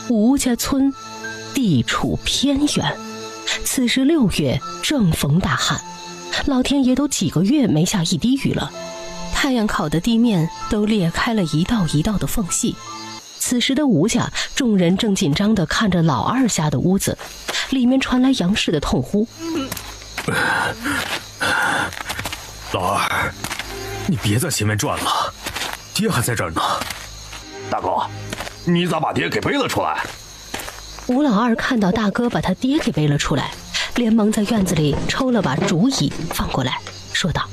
吴家村地处偏远，此时6月正逢大旱，老天爷都几个月没下一滴雨了，太阳烤的地面都裂开了一道一道的缝隙。此时的吴家众人正紧张地看着老二家的屋子，里面传来杨氏的痛呼：老二，你别在前面转了，爹还在这儿呢。大哥，你咋把爹给背了出来？吴老二看到大哥把他爹给背了出来，连忙在院子里抽了把竹椅放过来，说道：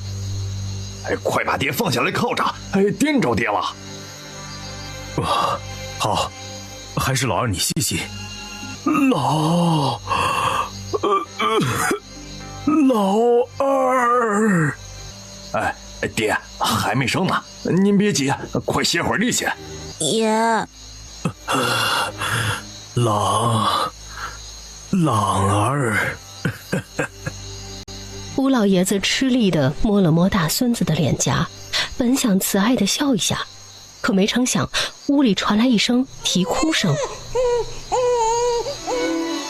快把爹放下来靠着，颠着爹了。好，还是老二你细细。老二，爹还没生呢，您别急，快歇会儿力气。爷，朗儿。吴老爷子吃力地摸了摸大孙子的脸颊，本想慈爱地笑一下，可没成想屋里传来一声啼哭声，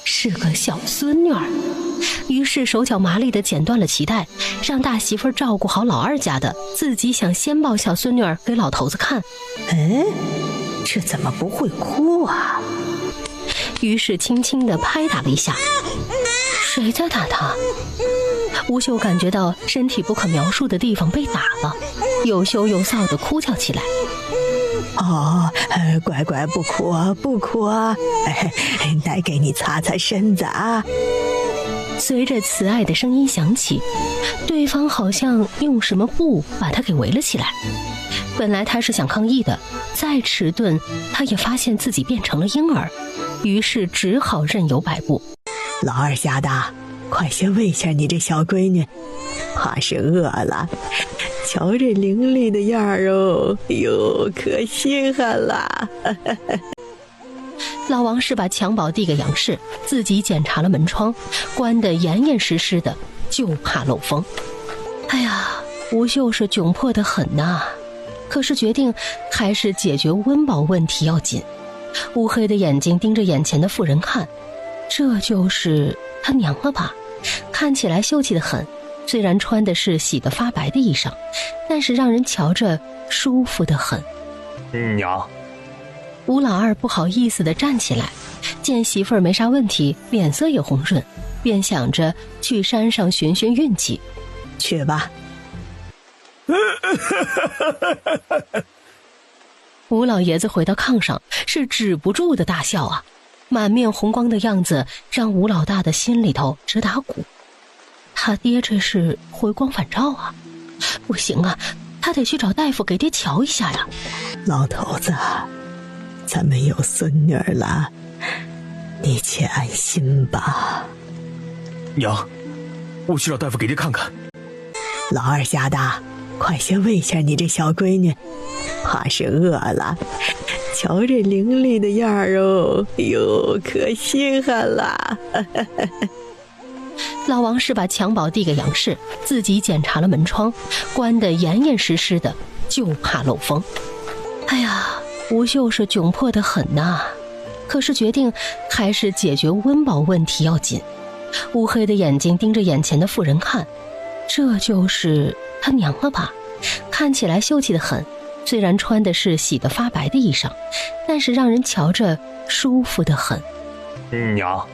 是个小孙女儿。于是手脚麻利地剪断了脐带，让大媳妇照顾好老二家的，自己想先抱小孙女儿给老头子看。这怎么不会哭啊？于是轻轻地拍打了一下。谁在打他？吴秀感觉到身体不可描述的地方被打了，又羞又臊地哭叫起来。乖乖不哭啊，不哭啊，来给你擦擦身子啊。随着慈爱的声音响起，对方好像用什么布把他给围了起来。本来他是想抗议的，再迟钝他也发现自己变成了婴儿，于是只好任由摆布。老二家的，快些喂下你这小闺女，怕是饿了。瞧这伶俐的样儿哦，哟，可稀罕了。老王是把襁褓递给杨氏，自己检查了门窗，关得严严实实的，就怕漏风。吴秀是窘迫得很呐，可是决定还是解决温饱问题要紧。乌黑的眼睛盯着眼前的妇人看，这就是他娘了吧？看起来秀气得很，虽然穿的是洗得发白的衣裳，但是让人瞧着舒服得很。娘。吴老二不好意思地站起来，见媳妇儿没啥问题，脸色也红润，便想着去山上寻寻运气。去吧。吴老爷子回到炕上，是止不住的大笑啊，满面红光的样子让吴老大的心里头直打鼓。他爹这是回光返照啊，不行啊，他得去找大夫给爹瞧一下呀。老头子，咱们有孙女儿了，你且安心吧。娘，我去找大夫给爹看看。老二家的，快些喂下你这小闺女，怕是饿了。瞧这伶俐的样儿哦，哟，可稀罕了。老王是把襁褓递给杨氏，自己检查了门窗，关得严严实实的，就怕漏风。吴秀是窘迫得很呐，可是决定还是解决温饱问题要紧。乌黑的眼睛盯着眼前的妇人看，这就是他娘了吧？看起来秀气得很，虽然穿的是洗得发白的衣裳，但是让人瞧着舒服得很。娘。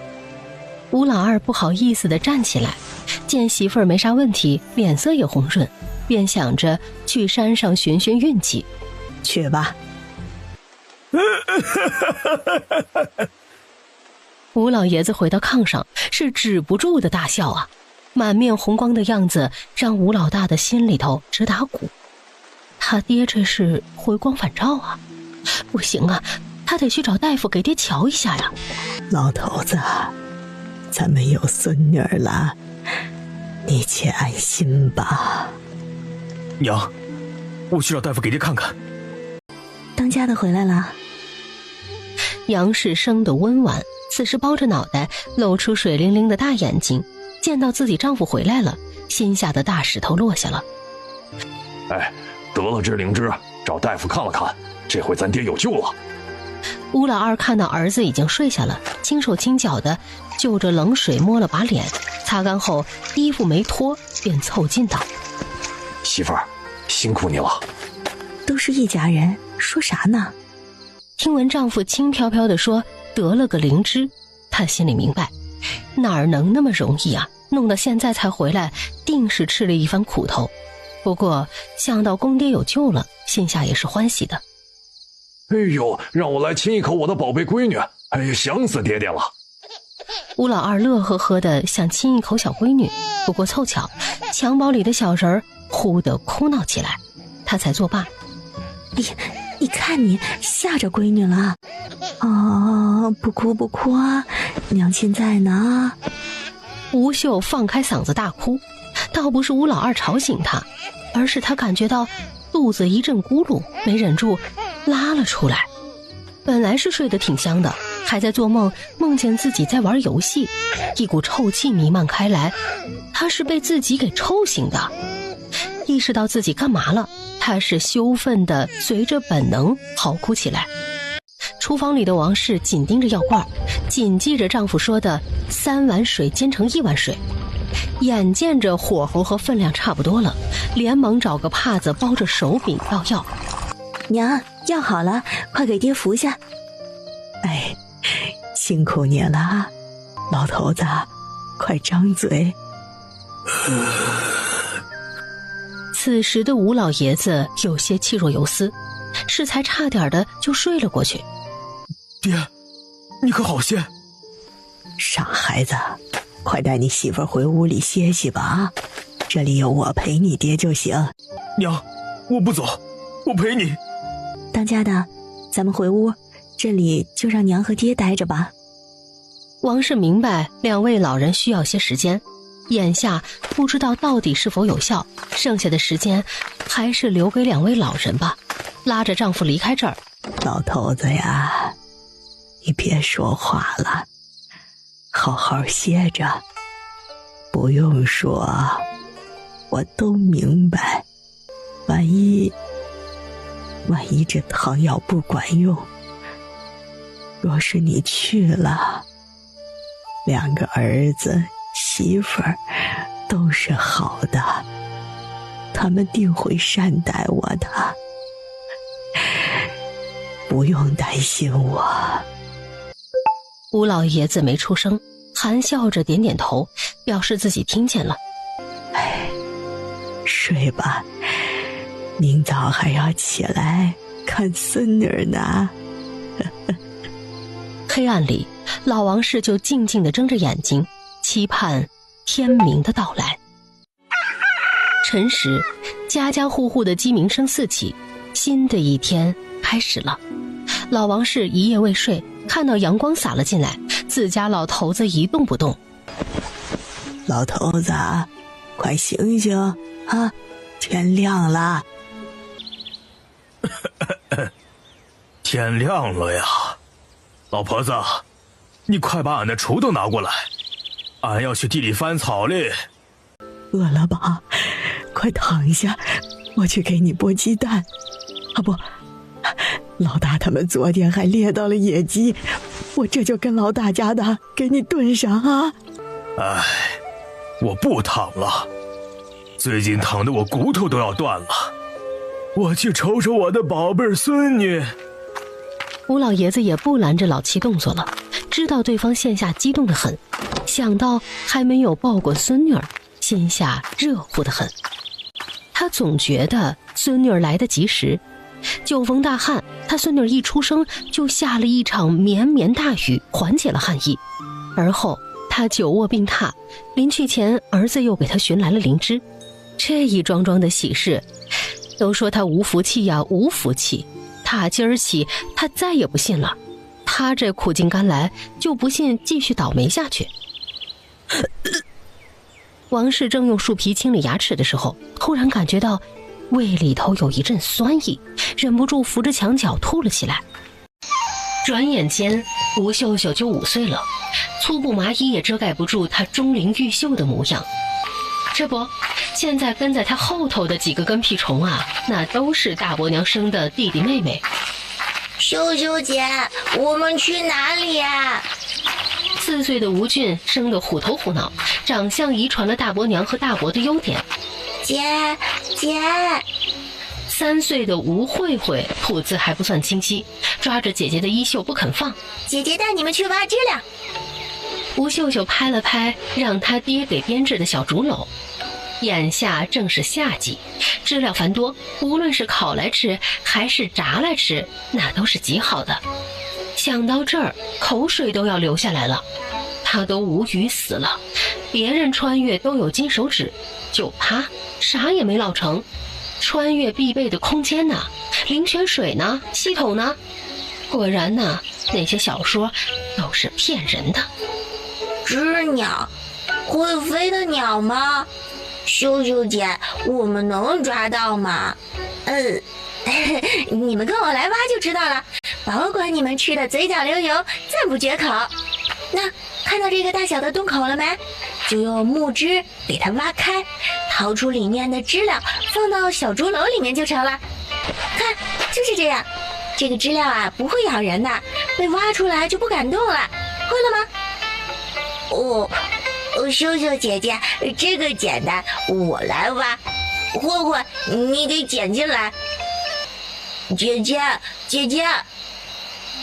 吴老二不好意思地站起来，见媳妇儿没啥问题，脸色也红润，便想着去山上寻寻运气。去吧。吴老爷子回到炕上，是止不住的大笑啊，满面红光的样子让吴老大的心里头直打鼓。他爹这是回光返照啊，不行啊，他得去找大夫给爹瞧一下呀。老头子，咱们有孙女儿了，你且安心吧。娘，我去找大夫给爹看看。当家的回来了。杨氏生得温婉，此时包着脑袋，露出水灵灵的大眼睛，见到自己丈夫回来了，心下的大石头落下了。得了支灵芝，找大夫看了看，这回咱爹有救了。吴老二看到儿子已经睡下了，轻手轻脚的就着冷水摸了把脸，擦干后衣服没脱，便凑近道：媳妇儿，辛苦你了。都是一家人，说啥呢？听闻丈夫轻飘飘地说得了个灵芝，她心里明白，哪儿能那么容易啊，弄得现在才回来，定是吃了一番苦头。不过想到公爹有救了，心下也是欢喜的。哎呦，让我来亲一口我的宝贝闺女，哎呀，想死爹爹了。吴老二乐呵呵的想亲一口小闺女，不过凑巧襁褓里的小人儿忽地哭闹起来，他才作罢。你看你吓着闺女了。哦，不哭不哭啊，娘亲在呢。吴秀放开嗓子大哭，倒不是吴老二吵醒她，而是她感觉到肚子一阵咕噜，没忍住拉了出来。本来是睡得挺香的，还在做梦，梦见自己在玩游戏，一股臭气弥漫开来，她是被自己给臭醒的。意识到自己干嘛了，她是羞愤地随着本能嚎哭起来。厨房里的王氏紧盯着药罐，谨记着丈夫说的3碗水煎成1碗水，眼见着火候和分量差不多了，连忙找个帕子包着手柄倒药。娘，药好了，快给爹服下。哎，辛苦你了，老头子，快张嘴。此时的吴老爷子有些气若游丝，适才差点的就睡了过去。爹，你可好些？傻孩子，快带你媳妇回屋里歇息吧啊！这里有我陪你爹就行。娘，我不走，我陪你。当家的，咱们回屋，这里就让娘和爹待着吧。王氏明白2位老人需要些时间，眼下不知道到底是否有效，剩下的时间还是留给2位老人吧。拉着丈夫离开这儿。老头子呀，你别说话了，好好歇着。不用说，我都明白。万一这汤药不管用，若是你去了，2个儿子媳妇儿都是好的，他们定会善待我的，不用担心我。吴老爷子没出声，含笑着点点头，表示自己听见了。哎，睡吧，明早还要起来看孙女呢。黑暗里，老王氏就静静地睁着眼睛，期盼天明的到来。辰时，家家户户的鸡鸣声四起，新的一天开始了。老王氏一夜未睡，看到阳光洒了进来，自家老头子一动不动。老头子，快醒醒啊，天亮了。天亮了呀，老婆子，你快把俺的锄头拿过来，俺要去地里翻草哩。饿了吧？快躺下，我去给你剥鸡蛋。啊不，老大他们昨天还猎到了野鸡，我这就跟老大家的给你炖上啊。哎，我不躺了，最近躺得我骨头都要断了，我去瞅瞅我的宝贝孙女。吴老爷子也不拦着老七动作了，知道对方现下激动得很，想到还没有抱过孙女儿，心下热乎得很。他总觉得孙女儿来得及时，久逢大旱，他孙女儿一出生就下了一场绵绵大雨，缓解了旱意。而后他久卧病榻，临去前儿子又给他寻来了灵芝。这一桩桩的喜事，都说他无福气呀，无福气。他今儿起，他再也不信了。他这苦尽甘来，就不信继续倒霉下去。王氏正用树皮清理牙齿的时候，突然感觉到胃里头有一阵酸意，忍不住扶着墙角吐了起来。转眼间，吴秀秀就5岁了，粗布麻衣也遮盖不住她钟灵毓秀的模样。这不，现在跟在她后头的几个跟屁虫啊，那都是大伯娘生的弟弟妹妹。秀秀姐，我们去哪里呀？4岁的吴俊生得虎头虎脑，长相遗传了大伯娘和大伯的优点。姐。3岁的吴慧慧吐字还不算清晰，抓着姐姐的衣袖不肯放。姐姐带你们去挖知了。吴秀秀拍了拍让他爹给编制的小竹篓。眼下正是夏季，知了繁多，无论是烤来吃还是炸来吃，那都是极好的。想到这儿，口水都要流下来了。他都无语死了，别人穿越都有金手指，就他啥也没捞成。穿越必备的空间呢？灵泉水呢？系统呢？果然呢，那些小说都是骗人的。知鸟，会飞的鸟吗？秀秀姐，我们能抓到吗？你们跟我来挖就知道了，保管你们吃的嘴角流油，赞不绝口。那看到这个大小的洞口了没？就用木枝给它挖开，掏出里面的知了，放到小竹篓里面就成了。看，就是这样。这个知了啊，不会咬人的，被挖出来就不敢动了。会了吗？秀秀姐姐，这个简单，我来挖。慧慧，你给捡进来。姐姐。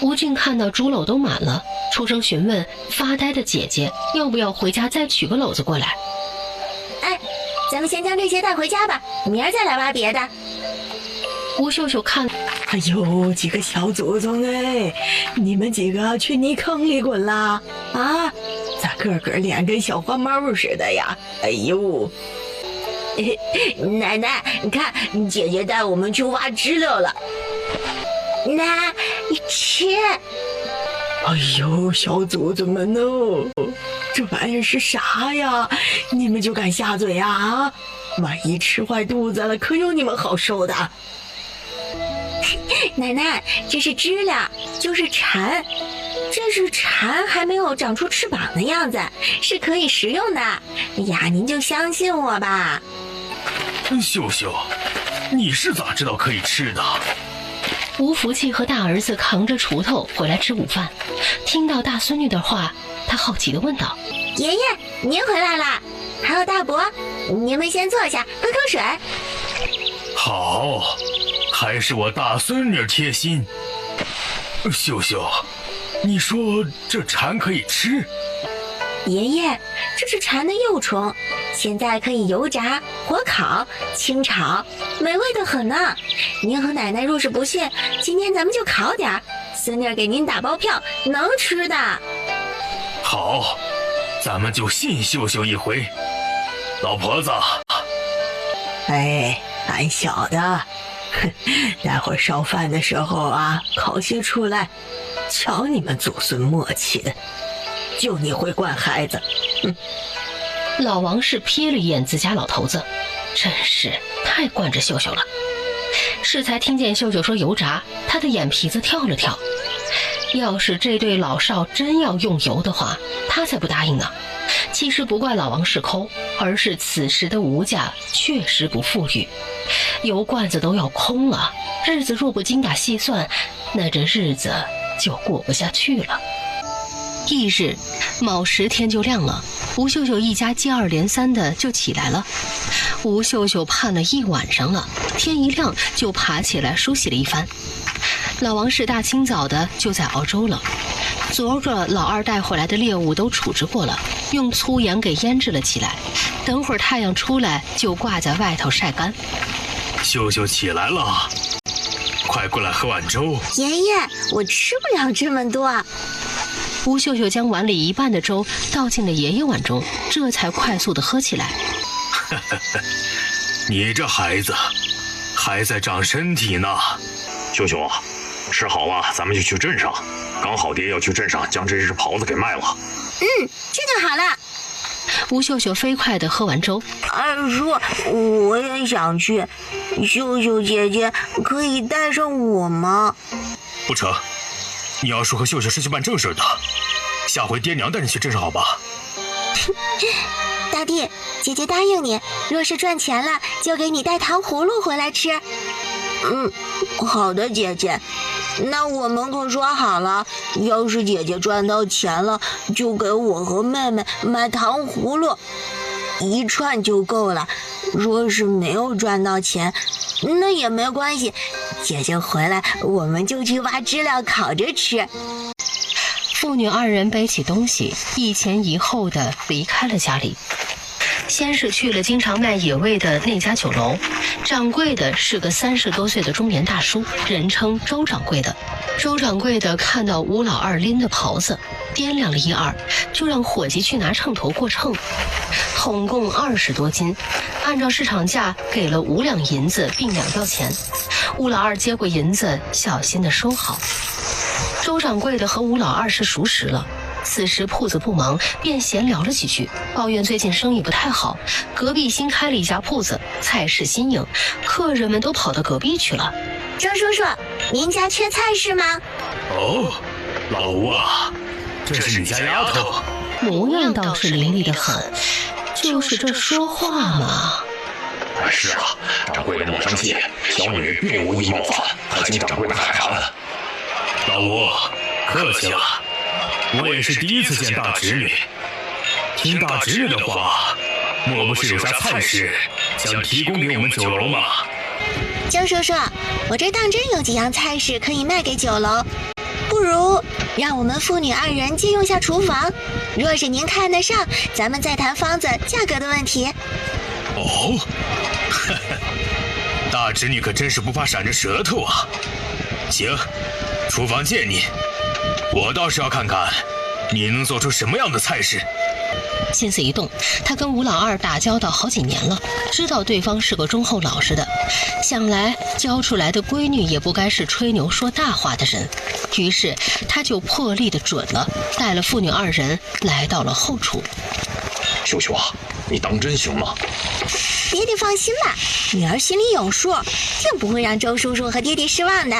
吴俊看到竹篓都满了，出声询问发呆的姐姐要不要回家再取个篓子过来。哎，咱们先将这些带回家吧，明儿再来挖别的。吴秀秀看，哎呦，几个小祖宗哎，你们几个去泥坑里滚啦！啊，咋个个脸跟小花猫似的呀？哎呦！奶奶，你看，姐姐带我们去挖知了了。那吃。哎呦，小祖宗们哦，这玩意儿是啥呀？你们就敢下嘴呀？啊，万一吃坏肚子了，可有你们好受的。奶奶，这是知了，就是蝉。这是蝉还没有长出翅膀的样子，是可以食用的。哎呀，您就相信我吧。秀秀，你是咋知道可以吃的？吴福气和大儿子扛着锄头回来吃午饭，听到大孙女的话，他好奇地问道：爷爷，您回来了，还有大伯，你们先坐下喝口水。好，还是我大孙女贴心。秀秀，你说这蝉可以吃？爷爷，这是蝉的幼虫，现在可以油炸、火烤、清炒，美味得很呢。您和奶奶若是不信，今天咱们就烤点儿，孙女给您打包票，能吃的。好，咱们就信秀秀一回。老婆子，哎，俺晓得，待会儿烧饭的时候啊，烤些出来，瞧你们祖孙默契的。就你会惯孩子，老王是瞥了一眼自家老头子，真是太惯着秀秀了。适才听见秀秀说油炸，他的眼皮子跳了跳。要是这对老少真要用油的话，他才不答应呢。其实不怪老王是抠，而是此时的吴家确实不富裕，油罐子都要空了，日子若不精打细算，那这日子就过不下去了。翌日卯时天就亮了，吴秀秀一家接二连三的就起来了。吴秀秀盼了一晚上了，天一亮就爬起来梳洗了一番。老王是大清早的就在熬粥了，昨个老二带回来的猎物都处置过了，用粗盐给腌制了起来，等会儿太阳出来就挂在外头晒干。秀秀起来了，快过来喝碗粥。爷爷，我吃不了这么多。吴秀秀将碗里一半的粥倒进了爷爷碗中，这才快速地喝起来。你这孩子还在长身体呢。秀秀啊，吃好了咱们就去镇上，刚好爹要去镇上将这只狍子给卖了。这就好了。吴秀秀飞快地喝完粥。二叔，我也想去，秀秀姐姐可以带上我吗？不成，你二叔和秀秀是去办正事的，下回爹娘带你去镇上好吧？大弟，姐姐答应你，若是赚钱了，就给你带糖葫芦回来吃。好的，姐姐。那我们可说好了，要是姐姐赚到钱了，就给我和妹妹买糖葫芦，1串就够了。若是没有赚到钱，那也没关系，姐姐回来我们就去挖知了烤着吃。父女2人背起东西，一前一后的离开了家里。先是去了经常卖野味的那家酒楼，掌柜的是个30多岁的中年大叔，人称周掌柜的。周掌柜的看到吴老二拎的袍子，掂量了1、2，就让伙计去拿秤砣过秤，统共20多斤，按照市场价给了5两银子并2吊钱。吴老二接过银子，小心地收好。周掌柜的和吴老二是熟识了，此时铺子不忙，便闲聊了几句，抱怨最近生意不太好，隔壁新开了一家铺子，菜式新颖，客人们都跑到隔壁去了。周叔叔，您家缺菜是吗？哦，老吴啊，这是你家丫头，模样倒是伶俐得很，就是这说话嘛。是啊，掌柜的莫生气，小女并无意冒犯，还请掌柜的海涵。老吴，客气了，我也是第一次见大侄女。听大侄女的话，莫不是有啥菜式想提供给我们酒楼吗？周叔叔，我这当真有几样菜式可以卖给酒楼，不如让我们父女2人借用下厨房，若是您看得上，咱们再谈方子价格的问题。哦，大侄女可真是不怕闪着舌头啊！行，厨房借你，我倒是要看看你能做出什么样的菜式。心思一动，他跟吴老二打交道好几年了，知道对方是个忠厚老实的，想来教出来的闺女也不该是吹牛说大话的人，于是他就破例的准了，带了父女2人来到了后厨。秀秀啊，你当真行吗？爹爹放心吧，女儿心里有数，定不会让周叔叔和爹爹失望的。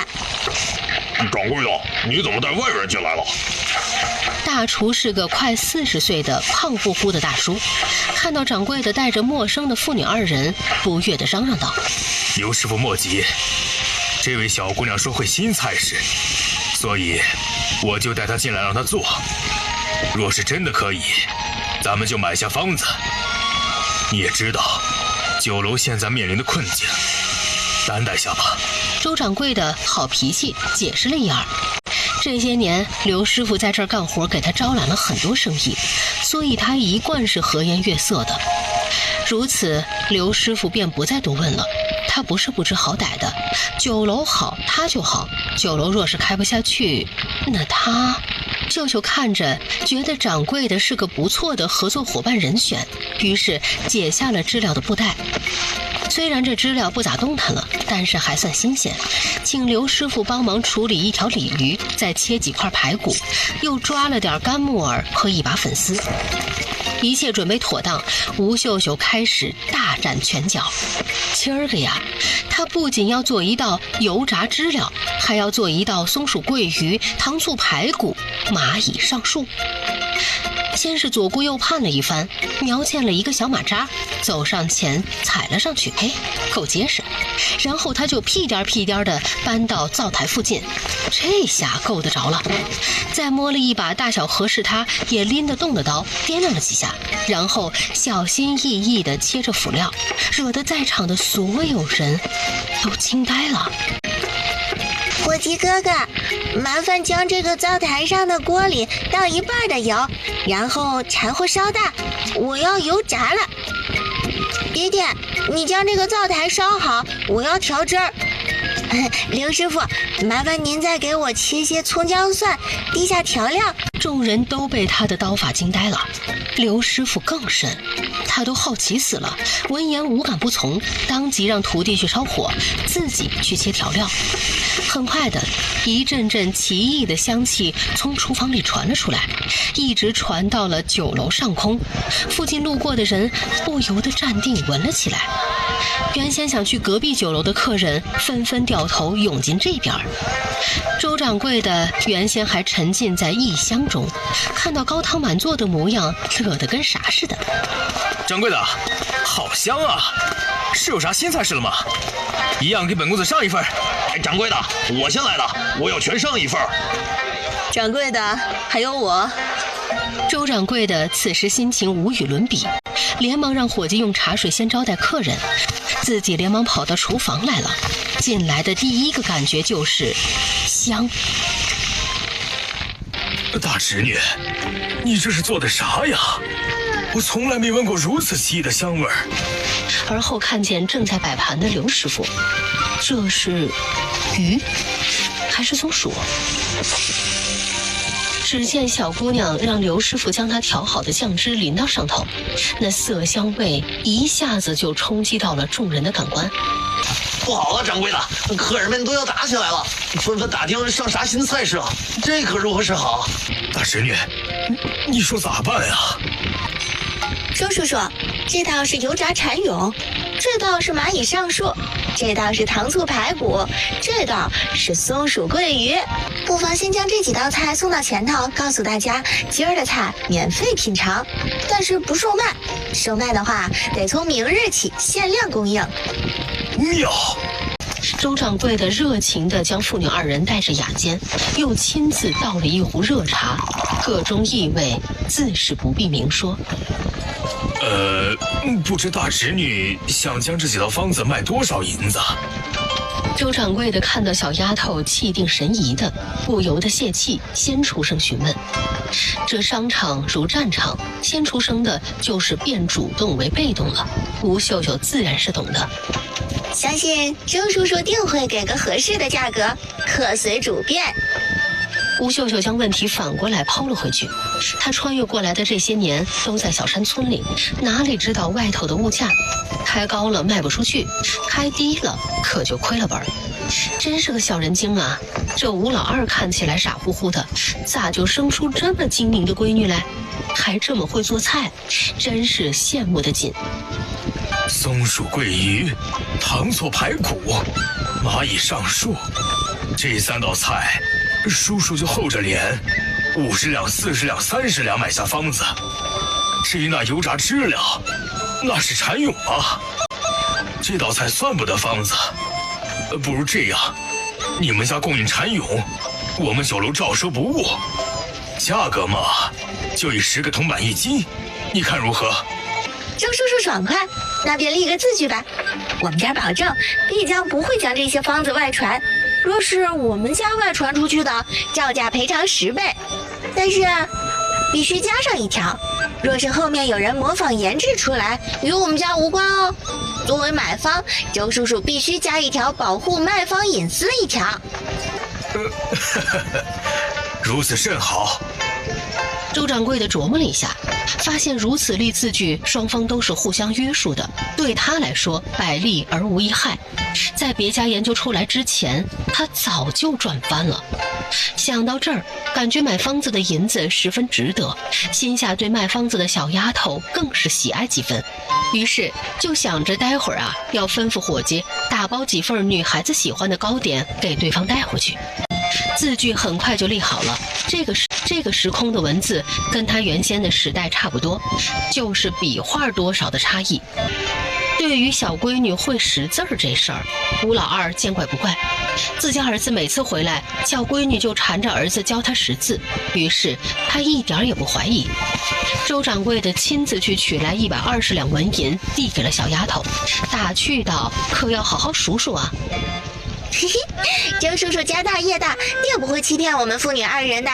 掌柜的，你怎么带外人进来了？大厨是个快40岁的胖乎乎的大叔，看到掌柜的带着陌生的父女2人，不悦地嚷嚷道：刘师傅莫急，这位小姑娘说会新菜式，所以我就带她进来让她做。若是真的可以，咱们就买下方子。你也知道酒楼现在面临的困境，担待下吧。周掌柜的好脾气解释了1、2。这些年刘师傅在这儿干活，给他招揽了很多生意，所以他一贯是和颜悦色的。如此，刘师傅便不再多问了。他不是不知好歹的，酒楼好他就好，酒楼若是开不下去，那他……舅舅看着觉得掌柜的是个不错的合作伙伴人选，于是解下了知了的布袋。虽然这知了不咋动弹了，但是还算新鲜，请刘师傅帮忙处理1条鲤鱼，再切几块排骨，又抓了点干木耳和1把粉丝。一切准备妥当，吴秀秀开始大展拳脚。今儿个呀，她不仅要做一道油炸知了，还要做一道松鼠桂鱼、糖醋排骨、蚂蚁上树。先是左顾右盼了一番，瞄见了一个小马扎，走上前踩了上去，哎，够结实。然后他就屁颠屁颠地搬到灶台附近，这下够得着了。再摸了一把大小合适他也拎得动的刀，掂量了几下，然后小心翼翼地切着辅料，惹得在场的所有人都惊呆了。伙计哥哥，麻烦将这个灶台上的锅里倒1半的油，然后柴火烧大，我要油炸了。爹爹，你将这个灶台烧好，我要调汁儿。刘师傅，麻烦您再给我切些葱姜蒜，滴下调料。众人都被他的刀法惊呆了，刘师傅更甚，他都好奇死了，闻言无感不从，当即让徒弟去烧火，自己去切调料。很快的，一阵阵奇异的香气从厨房里传了出来，一直传到了酒楼上空。附近路过的人不由得站定闻了起来。原先想去隔壁酒楼的客人纷纷掉头涌进这边。周掌柜的原先还沉浸在异香中，看到高汤满座的模样，乐得跟啥似的。掌柜的，好香啊！是有啥新菜式了吗？一样给本公子上一份。哎，掌柜的，我先来的，我要全上一份。掌柜的，还有我。周掌柜的此时心情无与伦比，连忙让伙计用茶水先招待客人，自己连忙跑到厨房来了。进来的第一个感觉就是香。大侄女，你这是做的啥呀？我从来没闻过如此奇异的香味儿。而后看见正在摆盘的刘师傅，这是鱼还是松鼠？只见小姑娘让刘师傅将她调好的酱汁淋到上头，那色香味一下子就冲击到了众人的感官。不好了，掌柜的，客人们都要打起来了，纷纷打听上啥新菜式了，这可如何是好？大侄女，你说咋办呀？周叔叔，这道是油炸蚕蛹，这道是蚂蚁上树，这道是糖醋排骨，这道是松鼠桂鱼。不妨先将这几道菜送到前头，告诉大家今儿的菜免费品尝，但是不售卖，售卖的话得从明日起限量供应。妙！周掌柜的热情地将父女二人带至雅间，又亲自倒了一壶热茶，个中意味自是不必明说。不知大侄女想将这几道方子卖多少银子？周掌柜的看到小丫头气定神怡的，不由得泄气，先出声询问。这商场如战场，先出声的就是变主动为被动了。吴秀秀自然是懂的，相信周叔叔定会给个合适的价格，客随主便。吴秀秀将问题反过来抛了回去。她穿越过来的这些年都在小山村里，哪里知道外头的物价？开高了卖不出去，开低了可就亏了本儿。真是个小人精啊！这吴老二看起来傻乎乎的，咋就生出这么精明的闺女来？还这么会做菜，真是羡慕的紧。松鼠桂鱼、糖醋排骨、蚂蚁上树，这3道菜，叔叔就厚着脸50两、40两、30两买下方子。至于那油炸知了，那是蚕蛹啊，这道菜算不得方子。不如这样，你们家供应蚕蛹，我们酒楼照收不误，价格嘛，就以10个铜板1斤，你看如何？周叔叔爽快，那便立个字据吧。我们家保证必将不会将这些方子外传，若是我们家外传出去的，照价赔偿10倍。但是必须加上一条，若是后面有人模仿研制出来，与我们家无关哦。作为买方，周叔叔必须加一条保护卖方隐私一条。如此甚好。周掌柜的琢磨了一下，发现如此立字据，双方都是互相约束的，对他来说百利而无一害。在别家研究出来之前，他早就赚翻了。想到这儿，感觉买方子的银子十分值得，心下对卖方子的小丫头更是喜爱几分。于是就想着待会儿要吩咐伙计打包几份女孩子喜欢的糕点给对方带回去。字据很快就立好了，这个时空的文字跟他原先的时代差不多，就是笔画多少的差异。对于小闺女会识字儿这事儿，吴老二见怪不怪。自家儿子每次回来，小闺女就缠着儿子教他识字，于是他一点也不怀疑。周掌柜的亲自去取来120两纹银，递给了小丫头，打趣道：“可要好好数数啊。”嘿嘿，周叔叔家大业大，定不会欺骗我们父女二人的。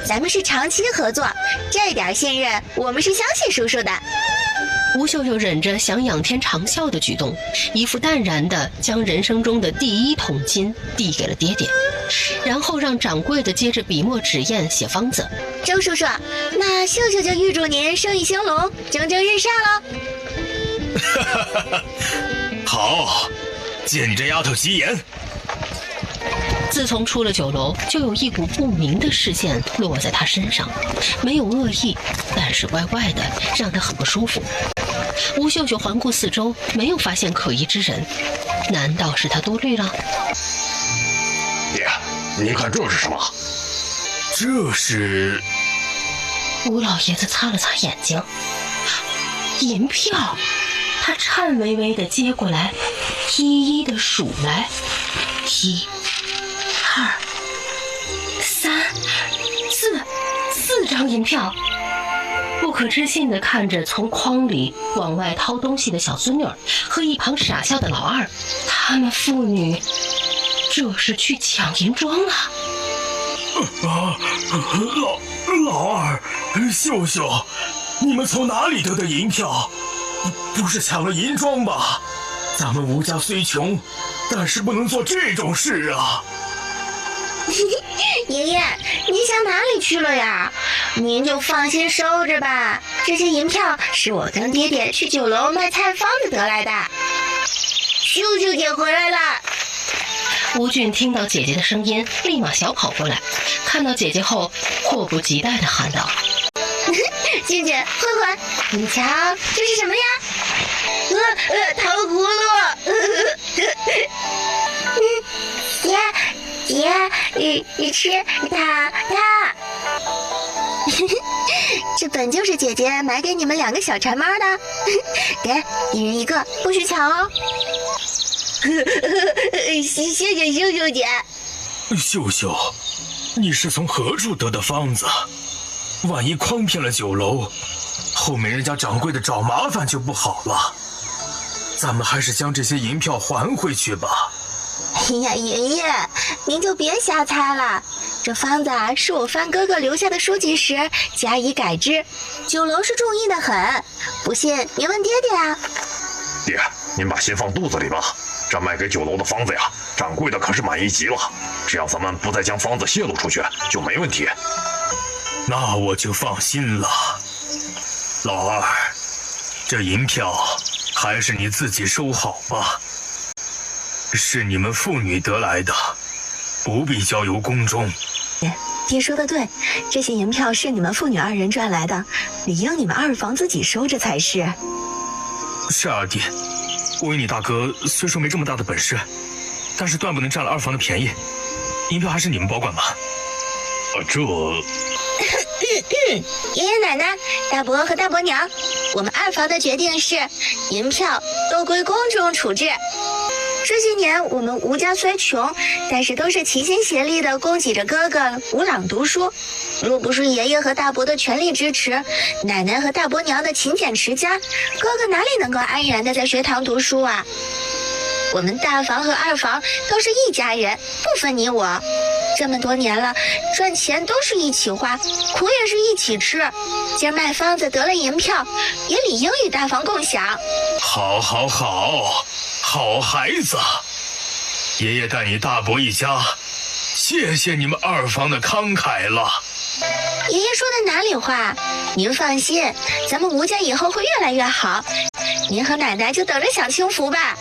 咱们是长期合作，这点信任我们是相信叔叔的。吴秀秀忍着想仰天长啸的举动，一副淡然地将人生中的第1桶金递给了爹爹，然后让掌柜的接着笔墨纸砚写方子。周叔叔，那秀秀就预祝您生意兴隆，蒸蒸日上喽！好，借你这丫头吉言。自从出了酒楼，就有一股不明的视线落在他身上，没有恶意，但是怪怪的，让他很不舒服。吴秀秀环顾四周，没有发现可疑之人，难道是他多虑了？爹，你看这是什么？这是……吴老爷子擦了擦眼睛，银票，他颤巍巍地接过来，一一地数来，1、2、3、4张银票。不可置信地看着从筐里往外掏东西的小孙女儿和一旁傻笑的老二，他们父女这是去抢银庄了。老二，秀秀，你们从哪里得的银票？不是抢了银庄吧？咱们吴家虽穷，但是不能做这种事啊！爷爷，您想哪里去了呀？您就放心收着吧，这些银票是我跟爹爹去酒楼卖菜方子得来的。秀秀姐回来了。吴俊听到姐姐的声音，立马小跑过来，看到姐姐后，迫不及待地喊道：“俊俊，慧慧，你瞧，这是什么呀？糖葫芦。姐，你吃它。这本就是姐姐买给你们2个小馋猫的，给，一人一个，不许抢哦。谢谢秀秀姐。秀秀，你是从何处得的方子？万一诓骗了酒楼，后面人家掌柜的找麻烦就不好了。咱们还是将这些银票还回去吧。哎呀，爷爷，您就别瞎猜了。这方子啊，是我范哥哥留下的书籍时加以改制，酒楼是中意的很。不信您问爹爹啊。爹，您把心放肚子里吧。这卖给酒楼的方子呀，掌柜的可是满意极了。只要咱们不再将方子泄露出去，就没问题。那我就放心了。老二，这银票还是你自己收好吧。是你们父女得来的，不必交由宫中。爹说的对，这些银票是你们父女2人赚来的，理应你们二房自己收着才是。是二弟，我与你大哥虽说没这么大的本事，但是断不能占了二房的便宜。银票还是你们保管吧。爷爷奶奶、大伯和大伯娘，我们二房的决定是，银票都归宫中处置。这些年我们吴家虽穷，但是都是齐心协力的供给着哥哥吴朗读书。若不是爷爷和大伯的全力支持，奶奶和大伯娘的勤俭持家，哥哥哪里能够安然的在学堂读书啊？我们大房和二房都是一家人，不分你我。这么多年了，赚钱都是一起花，苦也是一起吃。今儿卖方子得了银票，也理应与大房共享。好孩子，爷爷带你大伯一家，谢谢你们二房的慷慨了。爷爷说的哪里话？您放心，咱们吴家以后会越来越好，您和奶奶就等着享清福吧。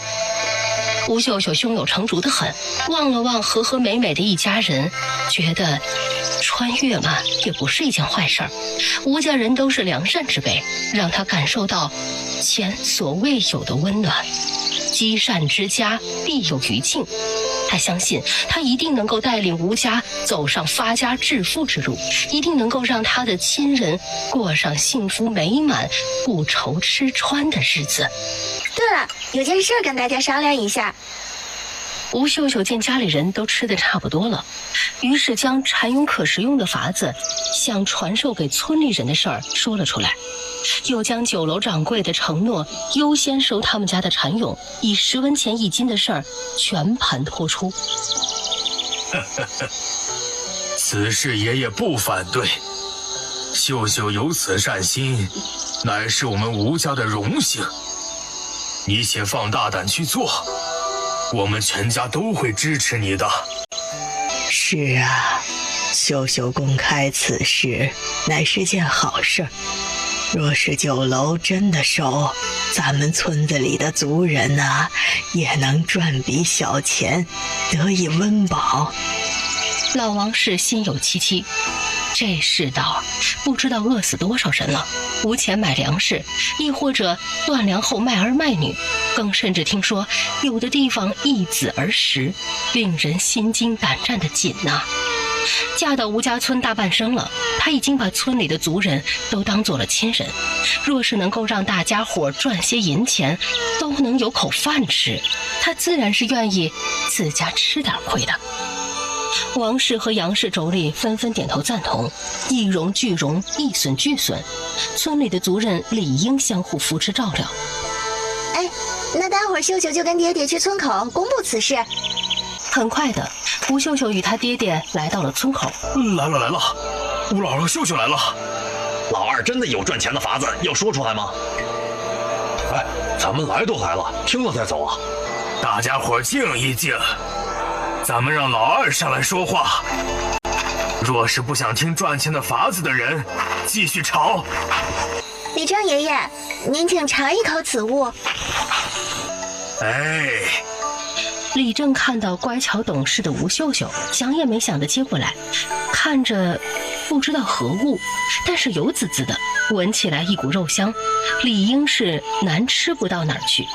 吴秀秀胸有成竹得很，望了望和和美美的一家人，觉得穿越嘛也不是一件坏事儿。吴家人都是良善之辈，让他感受到前所未有的温暖。积善之家必有余庆，他相信他一定能够带领吴家走上发家致富之路，一定能够让他的亲人过上幸福美满、不愁吃穿的日子。对了，有件事跟大家商量一下。吴秀秀见家里人都吃得差不多了，于是将蚕蛹可食用的法子向传授给村里人的事儿说了出来，又将酒楼掌柜的承诺优先收他们家的蚕蛹，以10文钱1斤的事儿全盘托出。此事爷爷不反对，秀秀有此善心，乃是我们吴家的荣幸。你且放大胆去做，我们全家都会支持你的。是啊，秀秀公开此事乃是件好事。若是酒楼真的收，咱们村子里的族人啊，也能赚笔小钱，得以温饱。老王氏心有戚戚，这世道不知道饿死多少人了，无钱买粮食，亦或者断粮后卖儿卖女，更甚至听说有的地方易子而食，令人心惊胆战的紧呐。嫁到吴家村大半生了，她已经把村里的族人都当做了亲人。若是能够让大家伙赚些银钱，都能有口饭吃，她自然是愿意自家吃点亏的。王氏和杨氏妯娌纷纷点头赞同，一荣俱荣，一损俱损。村里的族人理应相互扶持照料。哎，那待会儿秀秀就跟爹爹去村口公布此事。很快的，吴秀秀与他爹爹来到了村口。来了，吴老二秀秀来了。老二真的有赚钱的法子，要说出来吗？哎，咱们来都来了，听了再走啊！大家伙静一静，咱们让老二上来说话。若是不想听赚钱的法子的人，继续吵。李正爷爷，您请尝一口此物。哎，李正看到乖巧懂事的吴秀秀，想也没想地接过来，看着不知道何物，但是油滋滋的，闻起来一股肉香，理应是难吃不到哪儿去。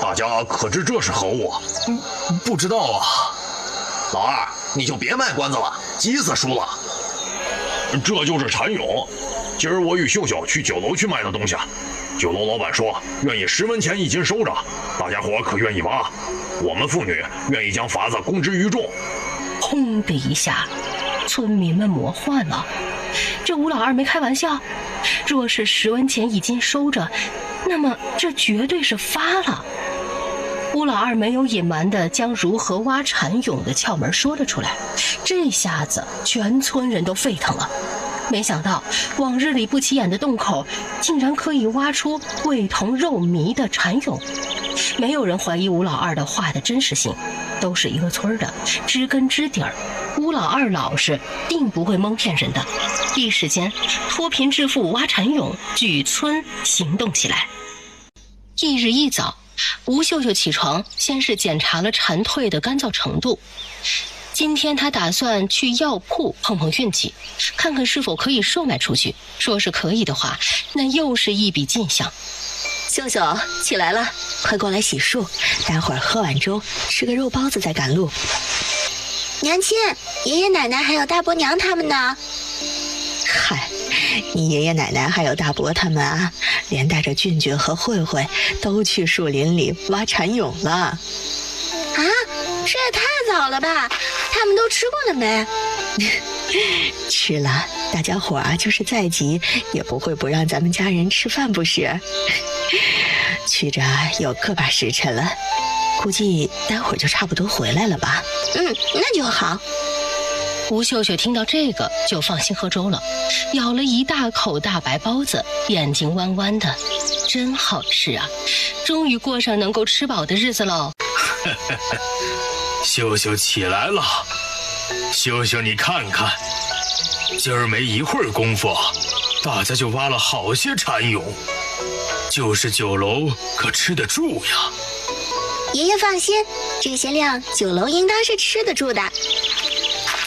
大家可知这是何物？不知道啊。老二，你就别卖关子了，急死输了。这就是蚕蛹，今儿我与秀秀去酒楼去卖的东西，酒楼老板说愿意10文钱一斤收着，大家伙可愿意挖？我们妇女愿意将法子公之于众。轰的一下，村民们魔幻了。这吴老二没开玩笑，若是10文钱一斤收着，那么这绝对是发了。吴老二没有隐瞒地将如何挖蚕蛹的窍门说了出来，这下子全村人都沸腾了。没想到往日里不起眼的洞口，竟然可以挖出味同肉糜的蚕蛹。没有人怀疑吴老二的话的真实性，都是一个村的，知根知底儿。吴老二老实，定不会蒙骗人的。一时间，脱贫致富挖蚕蛹，举村行动起来。翌日一早，吴秀秀起床，先是检查了蝉蜕的干燥程度。今天她打算去药铺碰碰运气，看看是否可以售卖出去。若是可以的话，那又是一笔进项。秀秀起来了，快过来洗漱，待会儿喝碗粥，吃个肉包子再赶路。娘亲，爷爷奶奶还有大伯娘他们呢。嗨，你爷爷奶奶还有大伯他们啊，连带着俊俊和慧慧都去树林里挖蚕蛹了。啊，这也太早了吧？他们都吃过了没？吃了，大家伙啊，就是再急也不会不让咱们家人吃饭，不是？去着有个把时辰了，估计待会儿就差不多回来了吧。那就好。吴秀秀听到这个就放心喝粥了，咬了一大口大白包子，眼睛弯弯的，真好吃啊！终于过上能够吃饱的日子喽。秀秀起来了，秀秀你看看，今儿没一会儿功夫，大家就挖了好些蚕蛹，就是酒楼可吃得住呀。爷爷放心，这些量酒楼应当是吃得住的。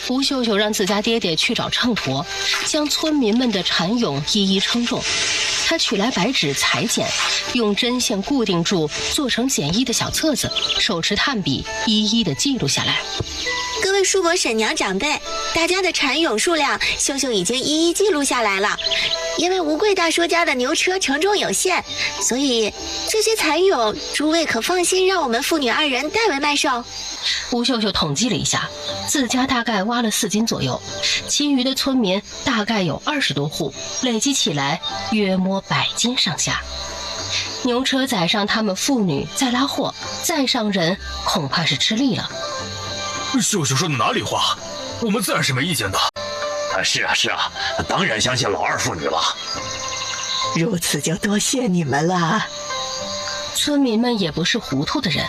吴秀秀让自家爹爹去找秤砣，将村民们的蚕蛹一一称重。他取来白纸裁剪，用针线固定住，做成简易的小册子，手持炭笔一一的记录下来。各位叔伯婶娘长辈，大家的蚕蛹数量，秀秀已经一一记录下来了。因为吴贵大叔家的牛车承重有限，所以这些蚕蛹，诸位可放心让我们父女2人代为卖售。吴秀秀统计了一下，自家大概挖了4斤左右，其余的村民大概有20多户，累积起来约摸100斤上下。牛车载上他们父女，再拉货，再上人，恐怕是吃力了。秀秀说的哪里话，我们自然是没意见的。是啊，当然相信老二父女了。如此就多谢你们了。村民们也不是糊涂的人，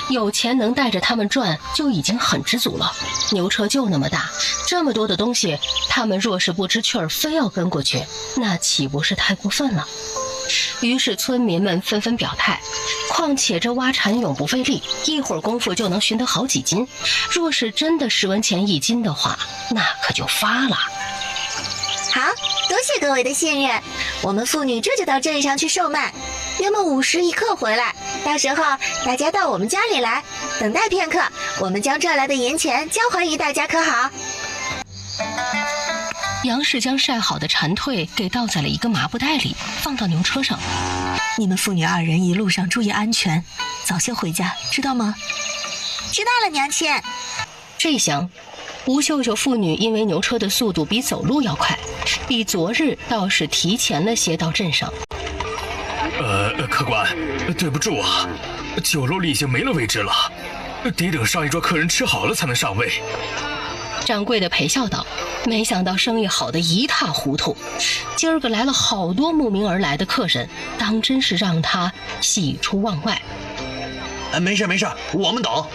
有钱能带着他们转就已经很知足了。牛车就那么大，这么多的东西，他们若是不知趣儿非要跟过去，那岂不是太过分了？于是村民们纷纷表态，况且这挖蚕蛹不费力，一会儿功夫就能寻得好几斤，若是真的10文钱一斤的话，那可就发了。好，多谢各位的信任，我们妇女这就到镇上去售卖，约莫50一克回来，到时候大家到我们家里来，等待片刻，我们将赚来的银钱交还于大家，可好？杨氏将晒好的蝉蜕给倒在了一个麻布袋里，放到牛车上。你们父女2人一路上注意安全，早些回家，知道吗？知道了，娘亲。这厢，吴秀秀父女因为牛车的速度比走路要快，比昨日倒是提前了些到镇上。客官，对不住啊，酒楼里已经没了位置了，得等上一桌客人吃好了才能上位。掌柜的陪笑道：“没想到生意好得一塌糊涂，今儿个来了好多慕名而来的客人，当真是让他喜出望外。”没事，我们等。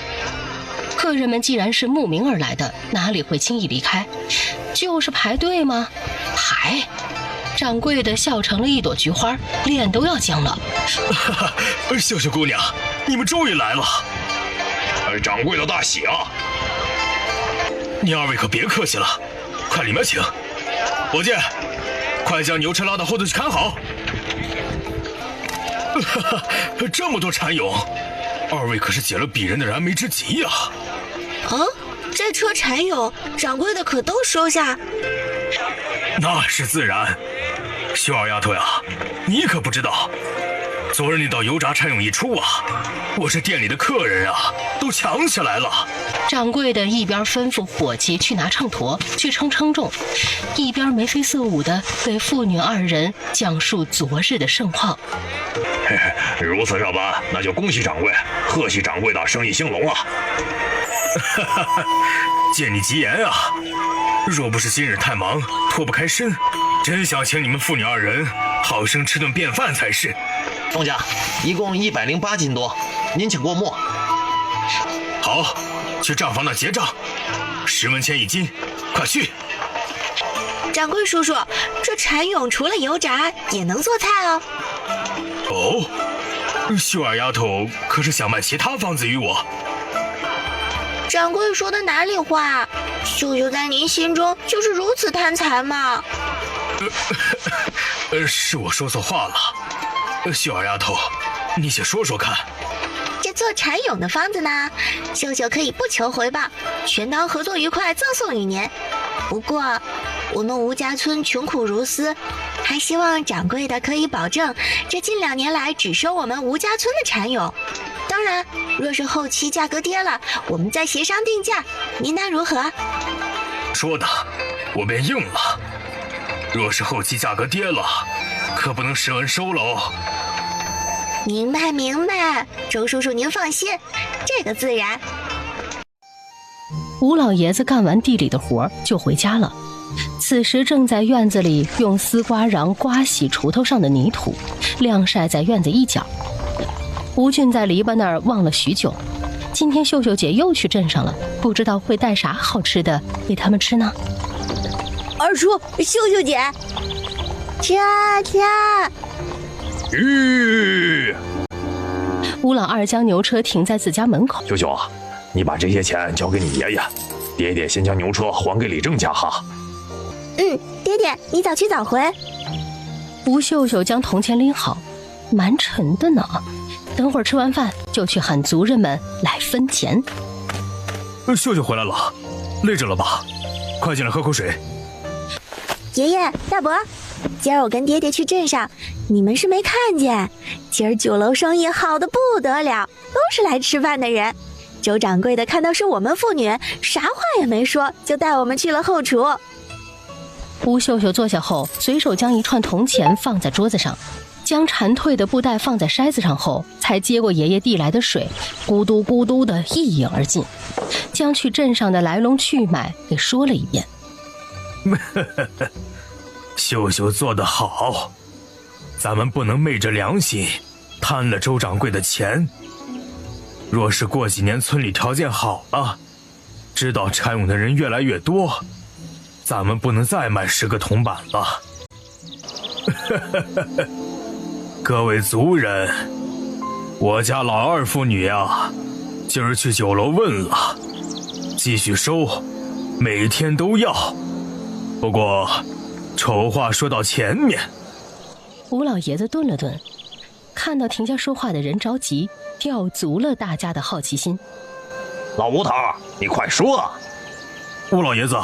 客人们既然是慕名而来的，哪里会轻易离开？就是排队吗？排！掌柜的笑成了一朵菊花，脸都要僵了。秀秀姑娘，你们终于来了！掌柜的大喜啊！你2位可别客气了，快里面请。伙计，快将牛车拉到后头去看好。这么多蚕蛹，2位可是解了鄙人的燃眉之急呀！这车蚕蛹，掌柜的可都收下？那是自然。秀儿丫头呀，你可不知道，昨日那道油炸蚕蛹一出啊，我这店里的客人啊都抢起来了。掌柜的一边吩咐伙计去拿秤砣去称重，一边眉飞色舞地给父女2人讲述昨日的盛况。如此这般，那就恭喜掌柜，贺喜掌柜的生意兴隆啊！借你吉言啊！若不是今日太忙脱不开身，真想请你们父女2人好生吃顿便饭才是。东家，一共108斤多，您请过目。好，去账房那结账，10文钱1斤，快去！掌柜叔叔，这蚕蛹除了油炸，也能做菜哦。哦，秀儿丫头可是想卖其他方子与我？掌柜说的哪里话？秀秀在您心中就是如此贪财吗？是我说错话了。秀儿丫头，你且说说看。这做蚕蛹的方子呢，秀秀可以不求回报，全当合作愉快赠送于您。不过，我们吴家村穷苦如斯，还希望掌柜的可以保证，这近2年来只收我们吴家村的蚕蛹。当然，若是后期价格跌了，我们再协商定价，您看如何？说的，我便应了。若是后期价格跌了，可不能10文收了哦。明白，周叔叔您放心，这个自然。吴老爷子干完地里的活就回家了，此时正在院子里用丝瓜瓤刮洗锄头上的泥土，晾晒在院子一角。吴俊在篱笆那儿望了许久，今天秀秀姐又去镇上了，不知道会带啥好吃的给他们吃呢。二叔，秀秀姐，吃。吴老二将牛车停在自家门口。秀秀啊，你把这些钱交给你爷爷，爹爹先将牛车还给李正家哈。爹爹，你早去早回。吴秀秀将铜钱拎好，蛮沉的呢。等会儿吃完饭就去喊族人们来分钱。秀秀回来了，累着了吧？快进来喝口水。爷爷、大伯，今儿我跟爹爹去镇上，你们是没看见，今儿酒楼生意好得不得了，都是来吃饭的人。周掌柜的看到是我们妇女，啥话也没说，就带我们去了后厨。吴秀秀坐下后，随手将一串铜钱放在桌子上，将蝉蜕的布袋放在筛子上后，才接过爷爷递来的水，咕嘟咕嘟的一饮而尽，将去镇上的来龙去脉给说了一遍。秀秀做得好，咱们不能昧着良心贪了周掌柜的钱。若是过几年村里条件好了，知道蚕蛹的人越来越多，咱们不能再卖10个铜板了。各位族人，我家老二妇女啊，今儿去酒楼问了，继续收，每天都要。不过丑话说到前面。吴老爷子顿了顿，看到停下说话的人着急，吊足了大家的好奇心。老吴头，你快说！吴老爷子，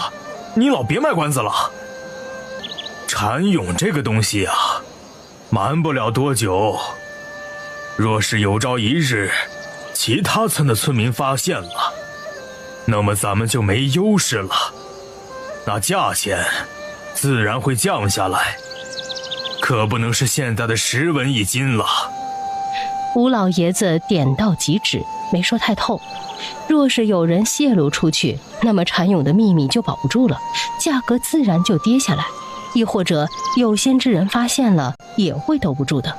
你老别卖关子了。蚕蛹这个东西啊，瞒不了多久。若是有朝一日，其他村的村民发现了，那么咱们就没优势了，那价钱自然会降下来，可不能是现在的10文一斤了。吴老爷子点到即止，没说太透。若是有人泄露出去，那么蚕蛹的秘密就保不住了，价格自然就跌下来，亦或者有心之人发现了，也会兜不住的。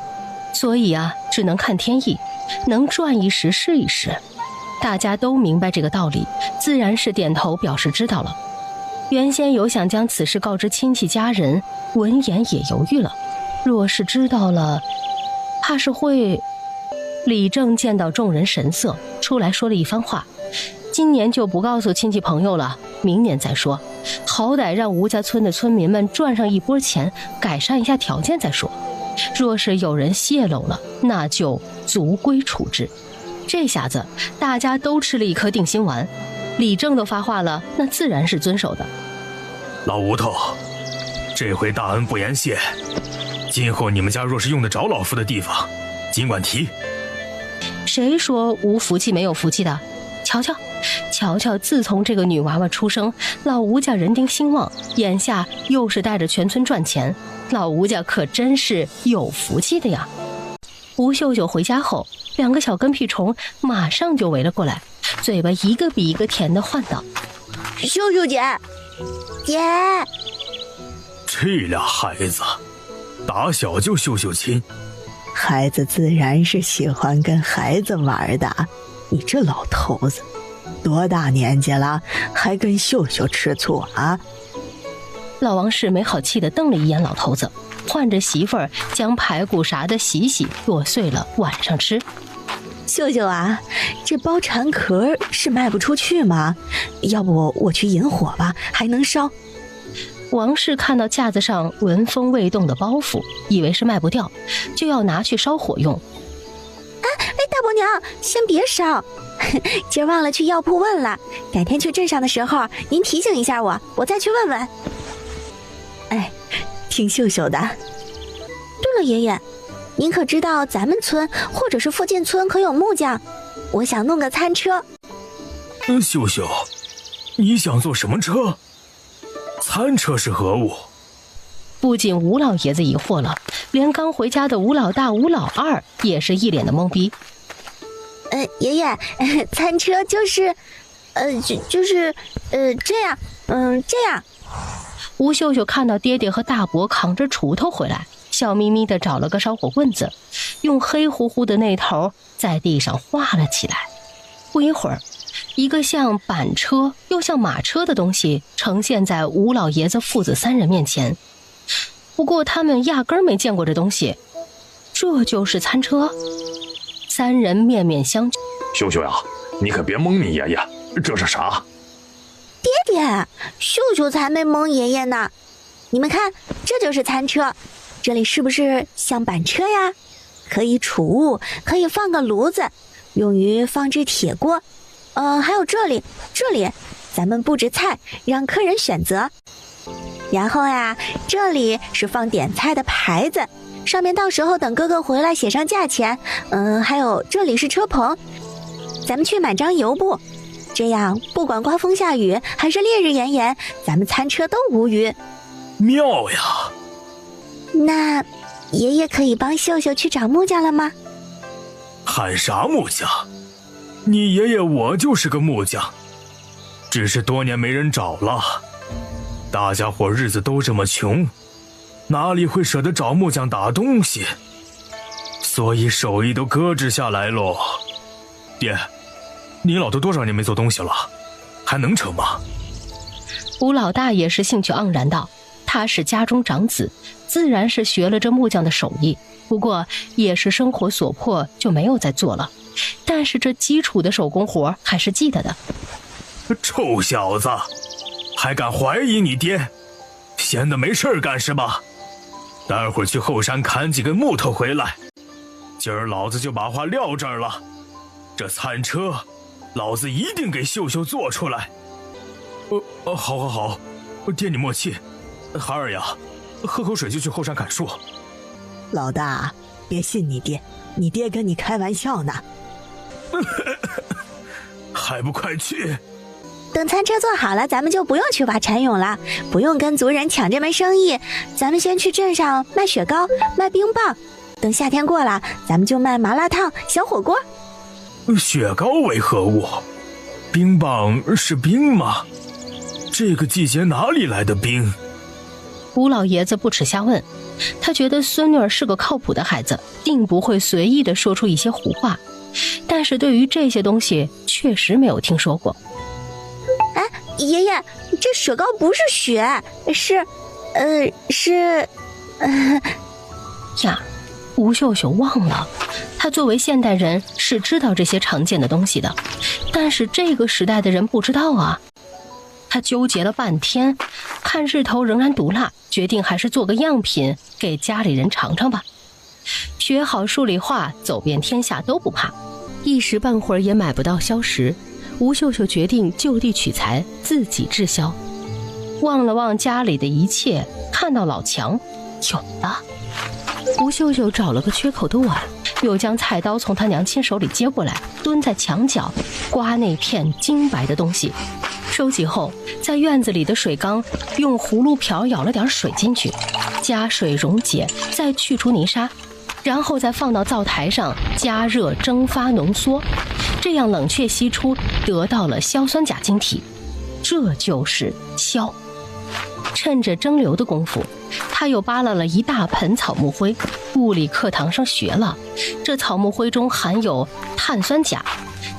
所以啊，只能看天意，能赚一时是一时。大家都明白这个道理，自然是点头表示知道了。原先有想将此事告知亲戚家人，闻言也犹豫了，若是知道了，怕是会……李正见到众人神色，出来说了一番话，今年就不告诉亲戚朋友了，明年再说，好歹让吴家村的村民们赚上一波钱，改善一下条件再说。若是有人泄露了，那就逐规处置。这下子大家都吃了一颗定心丸，李正都发话了，那自然是遵守的。老吴头，这回大恩不言谢，今后你们家若是用得着老夫的地方，尽管提。谁说无福气没有福气的？瞧瞧，自从这个女娃娃出生，老吴家人丁兴旺，眼下又是带着全村赚钱，老吴家可真是有福气的呀。吴秀秀回家后，2个小跟屁虫马上就围了过来，嘴巴一个比一个甜的唤道：秀秀姐，姐！这俩孩子打小就秀秀亲，孩子自然是喜欢跟孩子玩的。你这老头子多大年纪了，还跟秀秀吃醋啊？老王氏没好气地瞪了一眼老头子，唤着媳妇儿将排骨啥的洗剁碎了，晚上吃。秀秀啊，这包蝉壳是卖不出去吗？要不我去引火吧，还能烧。王氏看到架子上纹风未动的包袱，以为是卖不掉，就要拿去烧火用。大伯娘，先别烧，今儿忘了去药铺问了，改天去镇上的时候您提醒一下我再去问问。哎，听秀秀的。对了，爷爷，您可知道咱们村或者是附近村可有木匠？我想弄个餐车。秀秀，你想做什么车？餐车是何物？不仅吴老爷子疑惑了，连刚回家的吴老大、吴老二也是一脸的懵逼。爷爷，餐车就是这样，这样。吴秀秀看到爹爹和大伯扛着锄头回来，笑眯眯地找了个烧火棍子，用黑乎乎的那头在地上画了起来。不一会儿，一个像板车又像马车的东西呈现在吴老爷子父子3人面前。不过他们压根儿没见过这东西，这就是餐车？3人面面相觑。秀秀呀，你可别蒙你爷爷，这是啥？爹爹，秀秀才没蒙爷爷呢。你们看，这就是餐车，这里是不是像板车呀？可以储物，可以放个炉子，用于放置铁锅。还有这里，咱们布置菜，让客人选择。然后呀，这里是放点菜的牌子，上面到时候等哥哥回来写上价钱。还有这里是车棚，咱们去买张油布，这样不管刮风下雨还是烈日炎炎，咱们餐车都无虞。妙呀！那爷爷可以帮秀秀去找木匠了吗？喊啥木匠？你爷爷我就是个木匠，只是多年没人找了。大家伙日子都这么穷，哪里会舍得找木匠打东西？所以手艺都搁置下来喽。爹，你老都多少年没做东西了，还能成吗？吴老大也是兴趣盎然道，他是家中长子，自然是学了这木匠的手艺，不过也是生活所迫，就没有再做了。但是这基础的手工活还是记得的。臭小子，还敢怀疑你爹？闲得没事干是吧？待会儿去后山砍几根木头回来，今儿老子就把话撂这儿了。这餐车，老子一定给秀秀做出来。好，爹你默契。孩儿呀，喝口水就去后山砍树。老大，别信你爹，你爹跟你开玩笑呢。还不快去！等餐车做好了，咱们就不用去挖蚕蛹了，不用跟族人抢这门生意。咱们先去镇上卖雪糕，卖冰棒。等夏天过了，咱们就卖麻辣烫、小火锅。雪糕为何物？冰棒是冰吗？这个季节哪里来的冰？吴老爷子不耻下问，他觉得孙女儿是个靠谱的孩子，定不会随意地说出一些胡话。但是对于这些东西，确实没有听说过。哎，爷爷，这雪糕不是雪，是呀，吴秀秀忘了，她作为现代人是知道这些常见的东西的，但是这个时代的人不知道啊。她纠结了半天，看日头仍然毒辣，决定还是做个样品给家里人尝尝吧。学好数理化，走遍天下都不怕。一时半会儿也买不到硝石，吴秀秀决定就地取材，自己制硝。望了望家里的一切，看到老墙，有了。吴秀秀找了个缺口的碗，又将菜刀从她娘亲手里接过来，蹲在墙角刮那片金白的东西。收集后，在院子里的水缸用葫芦瓢舀了点水进去，加水溶解，再去除泥沙，然后再放到灶台上加热蒸发浓缩，这样冷却析出，得到了硝酸钾晶体，这就是硝。趁着蒸馏的功夫，他又扒拉了一大盆草木灰。物理课堂上学了，这草木灰中含有碳酸钾，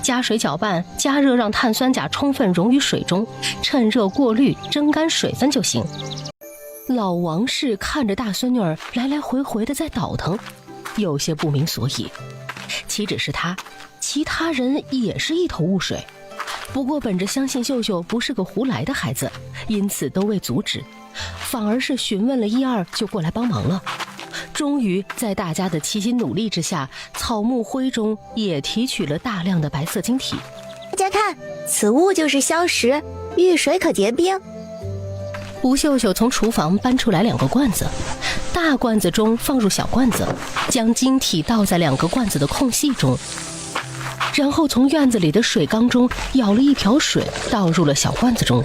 加水搅拌，加热让碳酸钾充分溶于水中，趁热过滤，蒸干水分就行。老王氏看着大孙女儿来来回回的在倒腾，有些不明所以。岂止是他，其他人也是一头雾水。不过本着相信秀秀不是个胡来的孩子，因此都未阻止，反而是询问了一二就过来帮忙了。终于在大家的齐心努力之下，草木灰中也提取了大量的白色晶体。大家看，此物就是硝石，遇水可结冰。吴秀秀从厨房搬出来2个罐子，大罐子中放入小罐子，将晶体倒在2个罐子的空隙中，然后从院子里的水缸中舀了一瓢水倒入了小罐子中，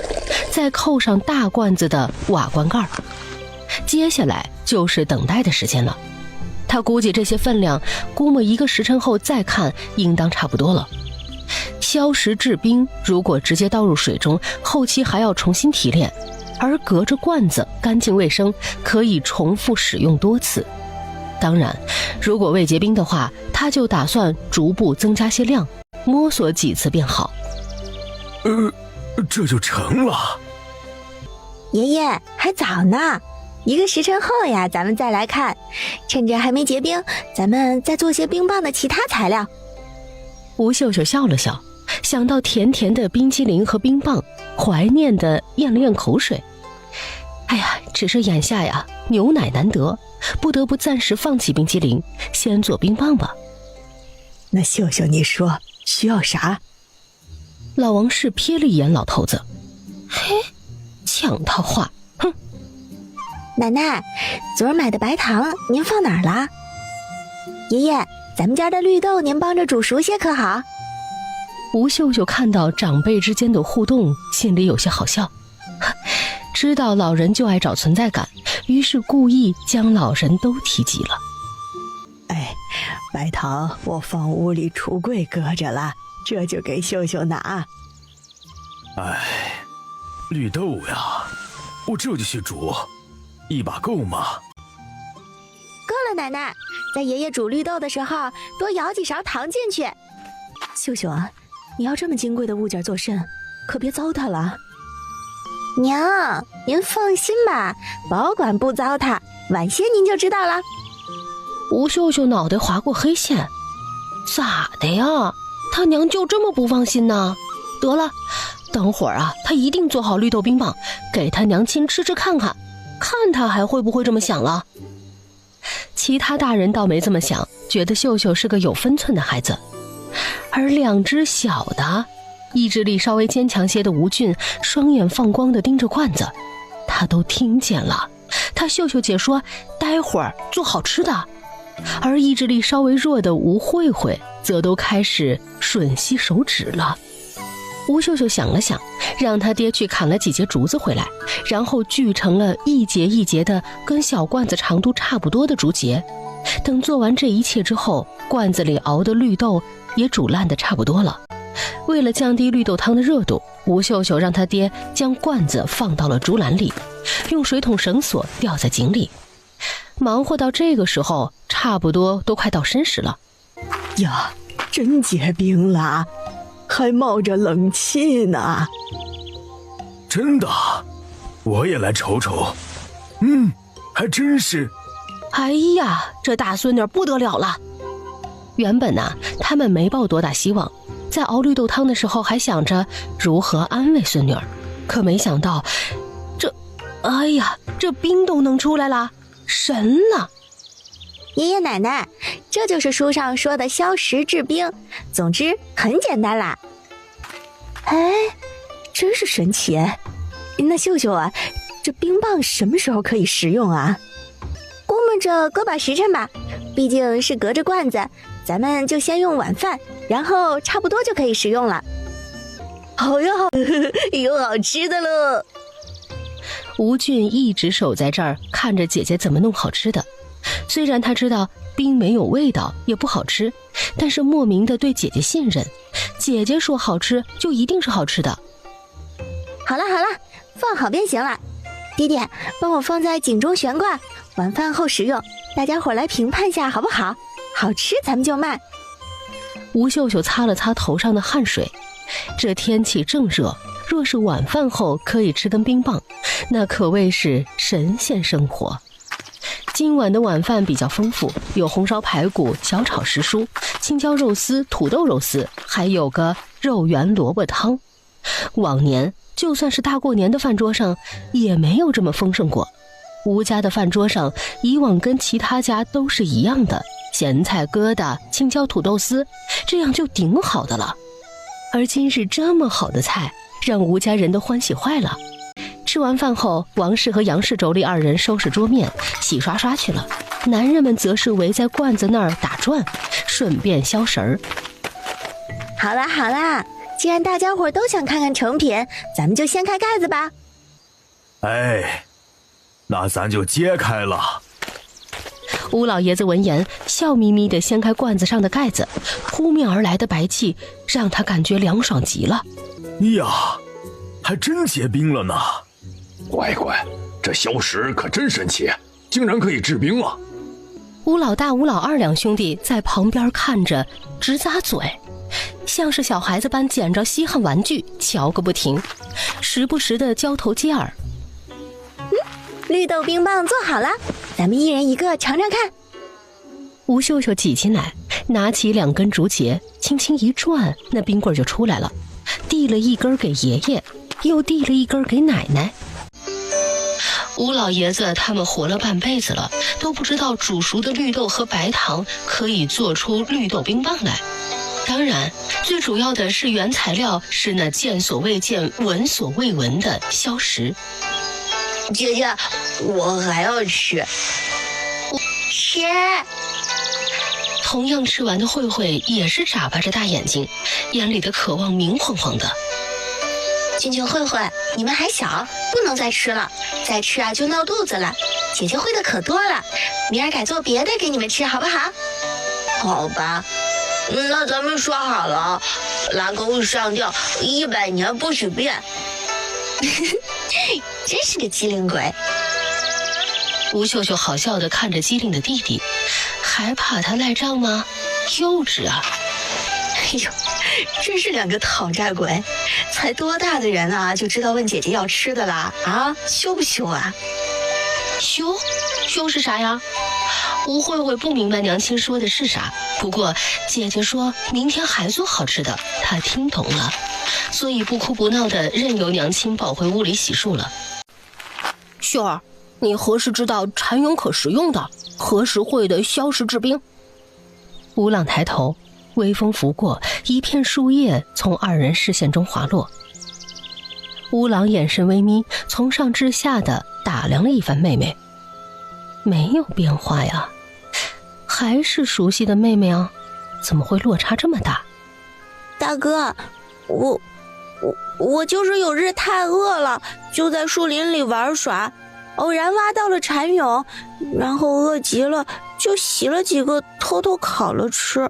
再扣上大罐子的瓦罐盖。接下来就是等待的时间了。他估计这些分量，估摸1个时辰后再看，应当差不多了。硝石制冰，如果直接倒入水中，后期还要重新提炼，而隔着罐子干净卫生，可以重复使用多次。当然，如果未结冰的话，他就打算逐步增加些量，摸索几次便好。这就成了。爷爷，还早呢，1个时辰后呀，咱们再来看。趁着还没结冰，咱们再做些冰棒的其他材料。吴秀秀笑了笑，想到甜甜的冰淇淋和冰棒，怀念的咽了咽口水。哎呀，只是眼下呀，牛奶难得，不得不暂时放弃冰淇淋，先做冰棒吧。那秀秀，你说需要啥？老王氏瞥了一眼老头子，嘿，抢他话，哼！奶奶，昨儿买的白糖您放哪儿了？爷爷，咱们家的绿豆您帮着煮熟些可好？吴秀秀看到长辈之间的互动，心里有些好笑，知道老人就爱找存在感，于是故意将老人都提及了。哎，白糖我放屋里橱柜搁着了，这就给秀秀拿。哎，绿豆呀，我这就去煮，1把够吗？够了，奶奶，在爷爷煮绿豆的时候多舀几勺糖进去。秀秀啊，你要这么金贵的物件做甚？可别糟蹋了。娘，您放心吧，保管不糟蹋，晚些您就知道了。吴秀秀脑袋划过黑线，咋的呀？他娘就这么不放心呢？得了，等会儿啊，他一定做好绿豆冰棒，给他娘亲吃吃看看，看他还会不会这么想了。其他大人倒没这么想，觉得秀秀是个有分寸的孩子，而2只小的，意志力稍微坚强些的吴俊双眼放光地盯着罐子，他都听见了。他秀秀姐说待会儿做好吃的，而意志力稍微弱的吴慧慧则都开始吮吸手指了。吴秀秀想了想，让他爹去砍了几节竹子回来，然后锯成了一节一节的跟小罐子长度差不多的竹节。等做完这一切之后，罐子里熬的绿豆也煮烂的差不多了。为了降低绿豆汤的热度，吴秀秀让他爹将罐子放到了竹篮里，用水桶绳索吊在井里。忙活到这个时候，差不多都快到申时了。呀，真结冰了，还冒着冷气呢。真的？我也来瞅瞅。还真是。哎呀，这大孙女不得了了。原本呢，他们没抱多大希望，在熬绿豆汤的时候还想着如何安慰孙女儿，可没想到这冰都能出来了，神了！爷爷奶奶，这就是书上说的消食治冰，总之很简单啦。哎，真是神奇。那秀秀啊，这冰棒什么时候可以食用啊？估摸着隔把时辰吧，毕竟是隔着罐子，咱们就先用晚饭，然后差不多就可以食用了。好呀，有好吃的喽！吴俊一直守在这儿，看着姐姐怎么弄好吃的。虽然他知道冰没有味道，也不好吃，但是莫名的对姐姐信任。姐姐说好吃，就一定是好吃的。好了，放好便行了。爹爹，帮我放在井中悬挂，晚饭后食用，大家伙来评判下好不好？好吃咱们就卖。吴秀秀擦了擦头上的汗水，这天气正热，若是晚饭后可以吃根冰棒，那可谓是神仙生活。今晚的晚饭比较丰富，有红烧排骨、小炒时蔬、青椒肉丝、土豆肉丝，还有个肉圆萝卜汤。往年就算是大过年的饭桌上也没有这么丰盛过。吴家的饭桌上以往跟其他家都是一样的，咸菜疙瘩、青椒土豆丝，这样就顶好的了。而今日这么好的菜，让吴家人都欢喜坏了。吃完饭后，王氏和杨氏妯娌2人收拾桌面洗刷刷去了，男人们则是围在罐子那儿打转，顺便消食儿。好啦，既然大家伙都想看看成品，咱们就掀开盖子吧。哎，那咱就揭开了。吴老爷子闻言，笑眯眯地掀开罐子上的盖子，扑面而来的白气让他感觉凉爽极了。呀，还真结冰了呢！乖乖，这消食可真神奇，竟然可以治冰啊！吴老大、吴老二2兄弟在旁边看着直咂嘴，像是小孩子般捡着稀罕玩具瞧个不停，时不时的交头接耳。绿豆冰棒做好了，咱们1人1个尝尝看。吴秀秀挤进来，拿起2根竹节，轻轻一转，那冰棍就出来了，递了1根给爷爷，又递了1根给奶奶。吴老爷子他们活了半辈子了，都不知道煮熟的绿豆和白糖可以做出绿豆冰棒来。当然，最主要的是原材料是那见所未见、闻所未闻的消食。姐姐，我还要吃。吃。同样吃完的慧慧也是眨巴着大眼睛，眼里的渴望明晃晃的。俊俊、慧慧，你们还小，不能再吃了，再吃啊就闹肚子了。姐姐会的可多了，明儿改做别的给你们吃，好不好？好吧，那咱们说好了，拉钩上吊100年不许变。真是个机灵鬼。吴秀秀好笑地看着机灵的弟弟，还怕他赖账吗？幼稚啊！哎呦，真是2个讨债鬼，才多大的人啊，就知道问姐姐要吃的啦？啊，羞不羞啊？羞是啥呀？吴慧慧不明白娘亲说的是啥，不过姐姐说明天还做好吃的，她听懂了，所以不哭不闹的任由娘亲抱回屋里洗漱了。秀儿，你何时知道蚕蛹可食用的？何时会的消食治冰？吴朗抬头，微风拂过，一片树叶从二人视线中滑落。乌朗眼神微眯，从上至下的打量了一番妹妹，没有变化呀，还是熟悉的妹妹啊，怎么会落差这么大？大哥，我就是有日太饿了，就在树林里玩耍，偶然挖到了蚕蛹，然后饿极了，就洗了几个偷偷烤了吃。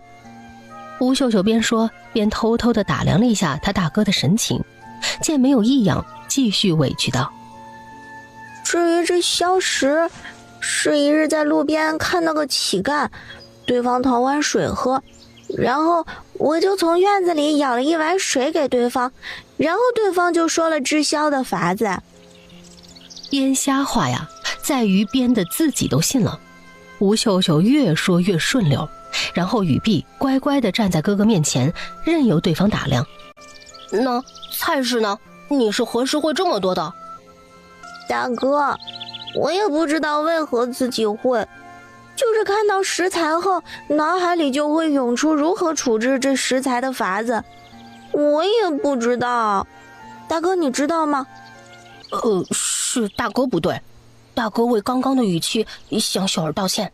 吴秀秀边说边偷偷地打量了一下他大哥的神情，见没有异样，继续委屈道：至于这消食，是一日在路边看到个乞丐，对方讨碗水喝，然后我就从院子里舀了一碗水给对方，然后对方就说了治消的法子。编瞎话呀，在于编的自己都信了。吴秀秀越说越顺溜，然后语毕，乖乖地站在哥哥面前，任由对方打量。那菜式呢？你是何时会这么多的？大哥，我也不知道为何自己会，就是看到食材后，脑海里就会涌出如何处置这食材的法子。我也不知道，大哥你知道吗？是大哥不对，大哥为刚刚的语气向秀儿道歉。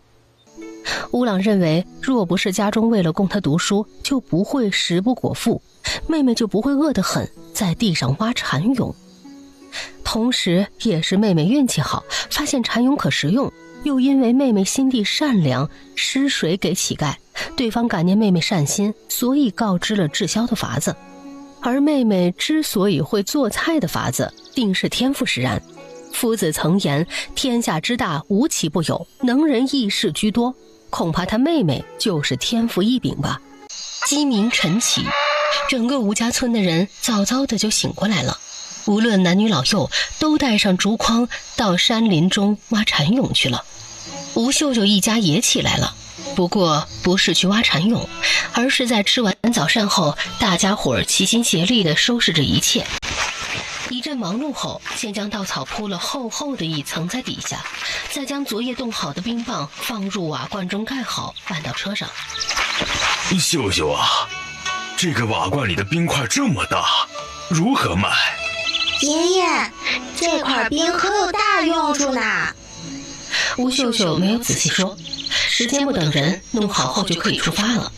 乌朗认为，若不是家中为了供他读书，就不会食不果腹，妹妹就不会饿得很，在地上挖蚕蛹。同时也是妹妹运气好，发现蚕蛹可食用，又因为妹妹心地善良，施水给乞丐，对方感念妹妹善心，所以告知了治消的法子。而妹妹之所以会做菜的法子，定是天赋使然。夫子曾言，天下之大，无奇不有，能人异士居多，恐怕她妹妹就是天赋异禀吧。鸡鸣晨起，整个吴家村的人早早的就醒过来了，无论男女老幼，都带上竹筐到山林中挖蚕蛹去了。吴秀秀一家也起来了，不过不是去挖蚕蛹，而是在吃完早膳后，大家伙儿齐心协力地收拾着一切。一阵忙碌后，先将稻草铺了厚厚的一层在底下，再将昨夜冻好的冰棒放入瓦罐中盖好，搬到车上。秀秀啊，这个瓦罐里的冰块这么大，如何卖？爷爷，这块冰可有大用处呢。吴秀秀没有仔细说，时间不等人，弄好后就可以出发了。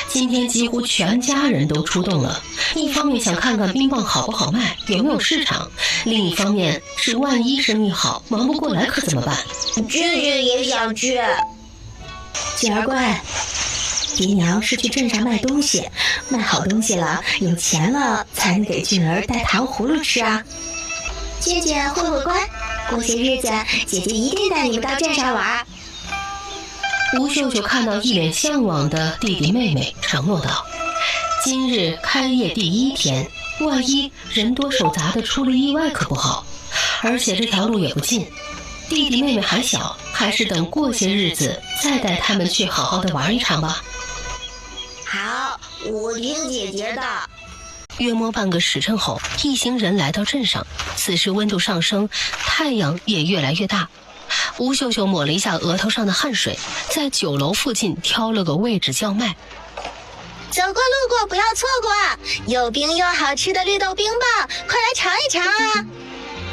今天几乎全家人都出动了，一方面想看看冰棒好不好卖，有没有市场，另一方面是万一生意好，忙不过来可怎么办？俊俊也想去。俊儿乖，爹娘是去镇上卖东西，卖好东西了，有钱了才能给俊儿带糖葫芦吃啊。姐姐会乖，过些日子姐姐一定带你们到镇上玩。吴秀秀看到一脸向往的弟弟妹妹，承诺道：今日开业第一天，万一人多手杂的出了意外可不好，而且这条路也不近，弟弟妹妹还小，还是等过些日子再带他们去好好的玩一场吧。好，我听姐姐的。约摸半个时辰后，一行人来到镇上，此时温度上升，太阳也越来越大。吴秀秀抹了一下额头上的汗水，在酒楼附近挑了个位置叫卖。走过路过不要错过，又冰又好吃的绿豆冰棒，快来尝一尝啊！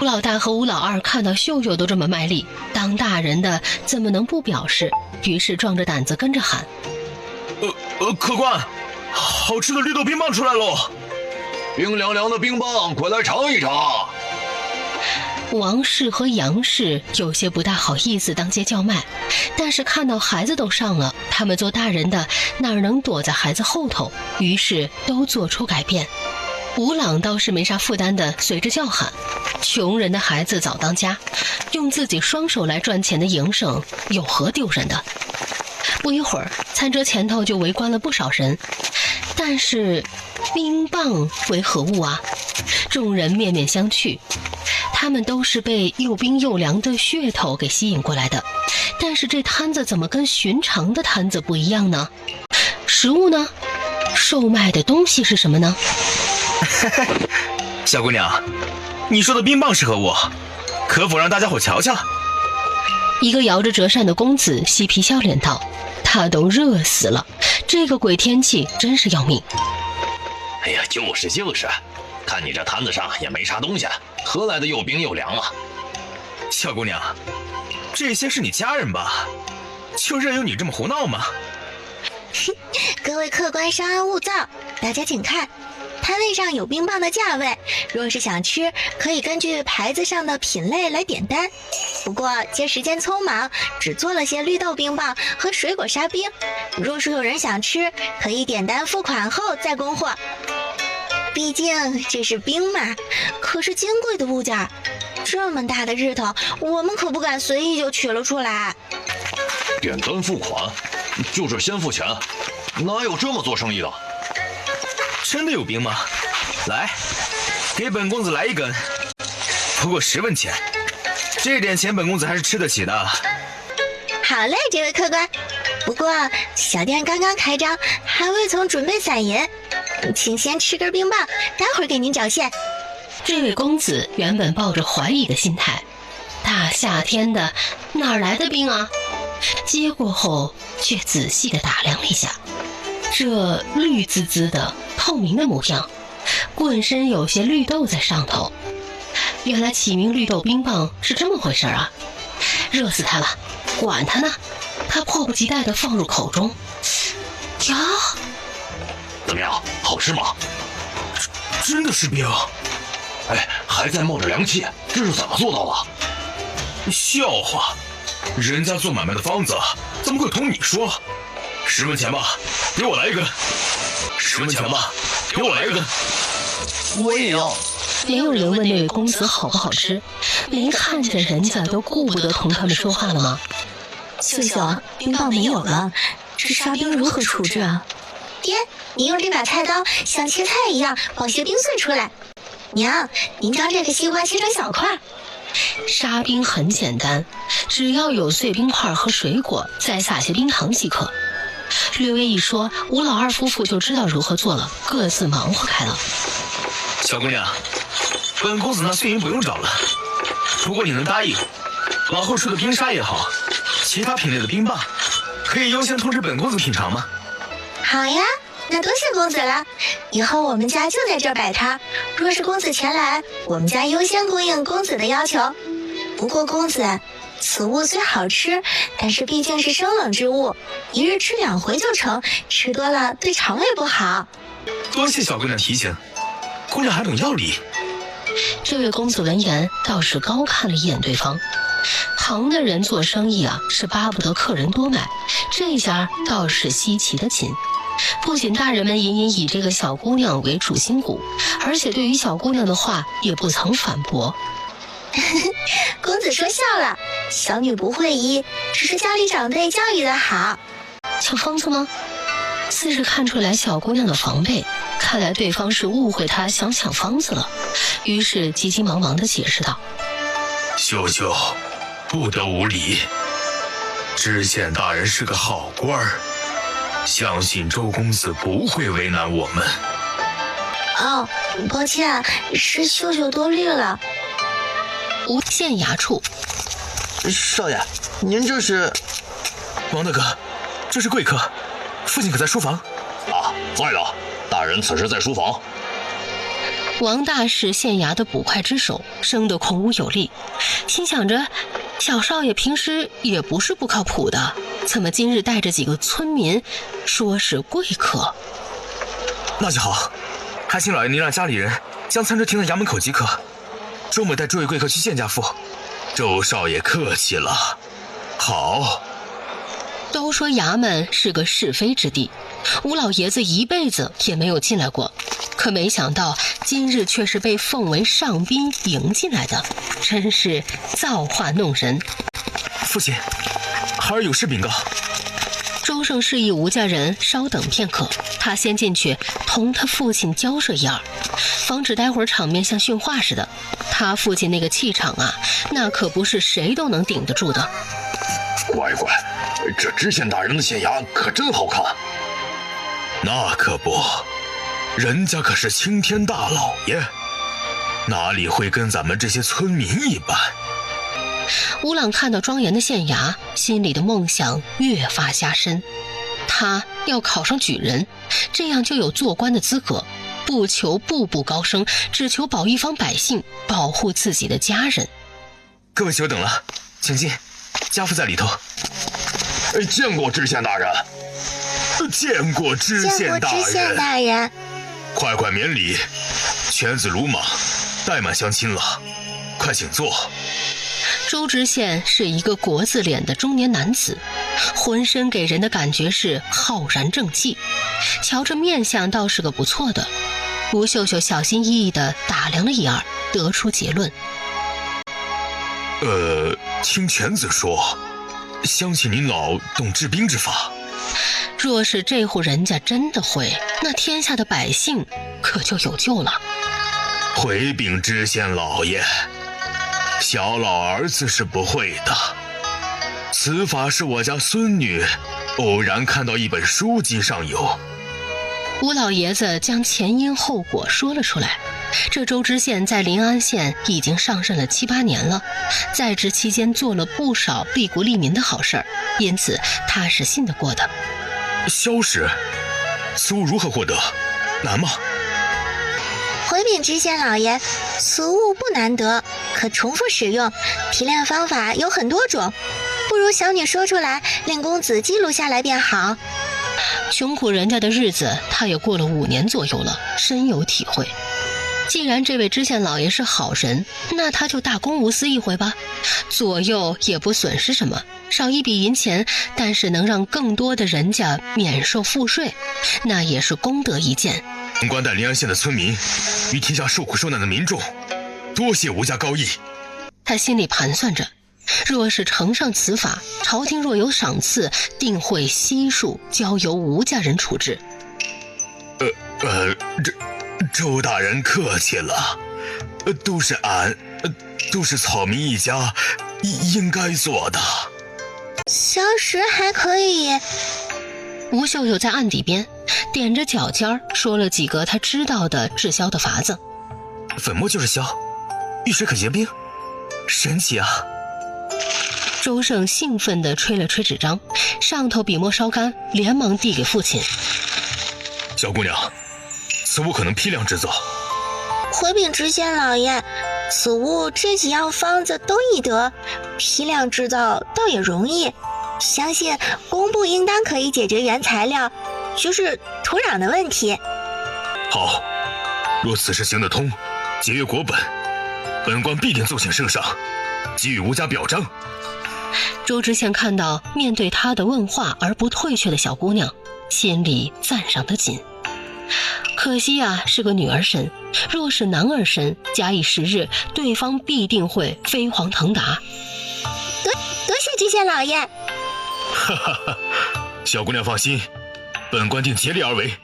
吴老大和吴老二看到秀秀都这么卖力，当大人的怎么能不表示？于是壮着胆子跟着喊：客官，好吃的绿豆冰棒出来喽！冰凉凉的冰棒，快来尝一尝！王氏和杨氏有些不大好意思当街叫卖，但是看到孩子都上了，他们做大人的哪能躲在孩子后头，于是都做出改变。吴朗倒是没啥负担的随着叫喊，穷人的孩子早当家，用自己双手来赚钱的营生有何丢人的？不一会儿，餐车前头就围观了不少人，但是冰棒为何物啊？众人面面相觑，他们都是被又冰又凉的噱头给吸引过来的，但是这摊子怎么跟寻常的摊子不一样呢？食物呢？售卖的东西是什么呢？小姑娘，你说的冰棒是何物？可否让大家伙瞧瞧？一个摇着折扇的公子嬉皮笑脸道：他都热死了，这个鬼天气真是要命。哎呀，就是，看你这摊子上也没啥东西，何来的又冰又凉啊？小姑娘，这些是你家人吧？就任由你这么胡闹吗？各位客官稍安勿躁，大家请看，摊位上有冰棒的价位，若是想吃，可以根据牌子上的品类来点单。不过借时间匆忙，只做了些绿豆冰棒和水果沙冰。若是有人想吃，可以点单付款后再供货。毕竟这是冰嘛，可是金贵的物件，这么大的日头，我们可不敢随意就取了出来。点单付款，就是先付钱，哪有这么做生意的？真的有冰吗？来，给本公子来一根，不过10文钱，这点钱本公子还是吃得起的。好嘞，这位客官，不过小店刚刚开张，还未曾准备散银，请先吃根冰棒，待会儿给您找现。这位公子原本抱着怀疑的心态，大夏天的哪儿来的冰啊？接过后却仔细地打量了一下，这绿滋滋的透明的模样，棍身有些绿豆在上头。原来起名绿豆冰棒是这么回事啊！热死他了，管他呢！他迫不及待地放入口中。呀，怎么样，好吃吗？真的是冰！哎，还在冒着凉气，这是怎么做到的？笑话！人家做买卖的方子怎么会同你说？10文钱吧，给我来一根。10文钱吧，给我来一根。我也要。没有人问那位公子好不好吃，没看见人家都顾不得同他们说话了吗？秀秀，冰棒没有了，这沙冰如何处置啊？爹，您用这把菜刀像切菜一样剥些冰碎出来。娘，您将这个西瓜切成小块。沙冰很简单，只要有碎冰块和水果，再撒些冰糖即可。略微一说，吴老二夫妇就知道如何做了，各自忙活开了。小姑娘，本公子那碎银不用找了，如果你能答应，往后出的冰沙也好，其他品类的冰棒，可以优先通知本公子品尝吗？好呀，那多谢公子了，以后我们家就在这儿摆摊，若是公子前来，我们家优先供应公子的要求。不过公子，此物虽好吃，但是毕竟是生冷之物，一日吃2回就成，吃多了对肠胃不好。多谢小姑娘提醒，姑娘还懂要理。这位公子闻言倒是高看了一眼对方，行的人做生意啊，是巴不得客人多买，这下倒是稀奇的紧。不仅大人们隐隐以这个小姑娘为主心骨，而且对于小姑娘的话也不曾反驳。公子说笑了，小女不会医，只是家里长辈教育的好。抢方子吗？似是看出来小姑娘的防备，看来对方是误会她想抢方子了，于是急急忙忙地解释道：秀秀，不得无礼，知县大人是个好官儿，相信周公子不会为难我们。哦，抱歉，是秀秀多虑了。无县衙处，少爷，您这是？王大哥，这是贵客，父亲可在书房？啊，在的，大人此时在书房。王大是县衙的捕快之首，生得孔武有力，心想着小少爷平时也不是不靠谱的，怎么今日带着几个村民说是贵客？那就好，还请老爷您让家里人将餐车停在衙门口即可。周某带诸位贵客去县家赴。周少爷客气了。好。都说衙门是个是非之地，吴老爷子一辈子也没有进来过，可没想到今日却是被奉为上宾迎进来的，真是造化弄人。父亲，孩儿有事禀告。周胜示意吴家人稍等片刻，他先进去同他父亲交涉一二，防止待会儿场面像训话似的。他父亲那个气场啊，那可不是谁都能顶得住的。乖乖，这知县大人的县衙可真好看。那可不，人家可是青天大老爷，哪里会跟咱们这些村民一般？吴朗看到庄严的县衙，心里的梦想越发加深。他要考上举人，这样就有做官的资格，不求步步高升，只求保一方百姓，保护自己的家人。各位久等了，请进，家父在里头。见过知县大人。见过知县大人。快快免礼，犬子鲁莽，怠慢乡亲了，快请坐。周知县是一个国字脸的中年男子，浑身给人的感觉是浩然正气，瞧着面相倒是个不错的。吴秀秀小心翼翼地打量了一二，得出结论。听犬子说，相信您老懂治兵之法。若是这户人家真的会，那天下的百姓可就有救了。回禀知县老爷，小老儿子是不会的。此法是我家孙女偶然看到一本书籍上有。吴老爷子将前因后果说了出来。这周知县在临安县已经上任了7、8年了，在职期间做了不少利国利民的好事儿，因此他是信得过的。消食，此物如何获得？难吗？回禀知县老爷，此物不难得，可重复使用，提炼方法有很多种，不如小女说出来，令公子记录下来便好。穷苦人家的日子他也过了5年左右了，深有体会。既然这位知县老爷是好人，那他就大公无私一回吧，左右也不损失什么，少一笔银钱，但是能让更多的人家免受赋税，那也是功德一件。本官代临安县的村民与天下受苦受难的民众，多谢吴家高义。他心里盘算着，若是呈上此法，朝廷若有赏赐，定会悉数交由吴家人处置。周大人客气了，都是草民一家应该做的。消食还可以。吴秀秀在案底边踮着脚尖说了几个他知道的治消的法子。粉末就是消，遇水可结冰，神奇啊！周胜兴奋地吹了吹纸张，上头笔墨烧干，连忙递给父亲。小姑娘，此物可能批量制作。回禀知县老爷，此物这几样方子都易得，批量制造倒也容易，相信工部应当可以解决原材料，就是土壤的问题。好，若此事行得通，节约国本，本官必定奏请圣上，给予吴家表彰。周知县看到面对他的问话而不退却的小姑娘，心里赞赏得紧。可惜啊，是个女儿身，若是男儿身，假以时日，对方必定会飞黄腾达。多谢知县老爷。哈哈哈，小姑娘放心，本官定竭力而为。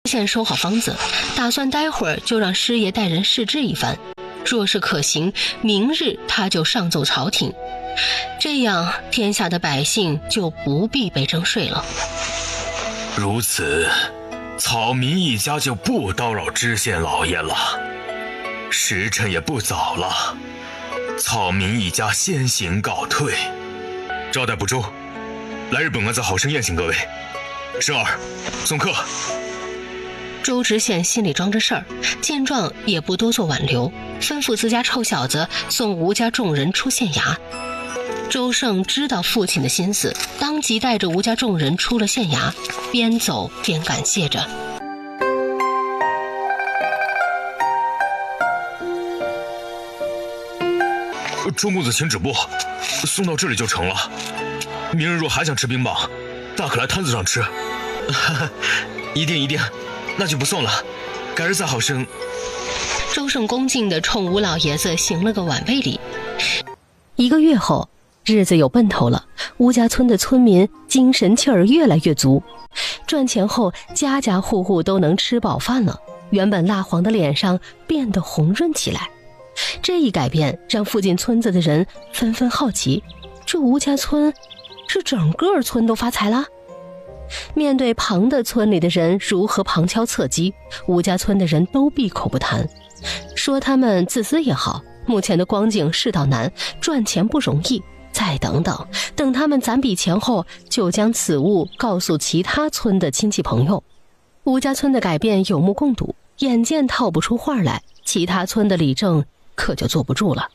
知县收好方子，打算待会儿就让师爷带人试制一番，若是可行，明日他就上奏朝廷，这样天下的百姓就不必被征税了。如此，草民一家就不叨扰知县老爷了。时辰也不早了，草民一家先行告退。招待不周，来日本官再好生宴请各位。生儿，送客。周知县心里装着事儿，见状也不多做挽留，吩咐自家臭小子送吴家众人出县衙。周胜知道父亲的心思，当即带着吴家众人出了县衙，边走边感谢着。周公子请止步，送到这里就成了。明日若还想吃冰棒，大可来摊子上吃。一定，那就不送了，改日再好生。周胜恭敬地冲吴老爷子行了个晚辈礼。1个月后，日子有奔头了，吴家村的村民精神气儿越来越足，赚钱后家家户户都能吃饱饭了，原本蜡黄的脸上变得红润起来。这一改变让附近村子的人纷纷好奇，这吴家村是整个村都发财了？面对旁的村里的人如何旁敲侧击，吴家村的人都闭口不谈，说他们自私也好，目前的光景世道难，赚钱不容易，再等等，等他们攒笔钱后，就将此物告诉其他村的亲戚朋友。吴家村的改变有目共睹，眼见套不出话来，其他村的李正可就坐不住了，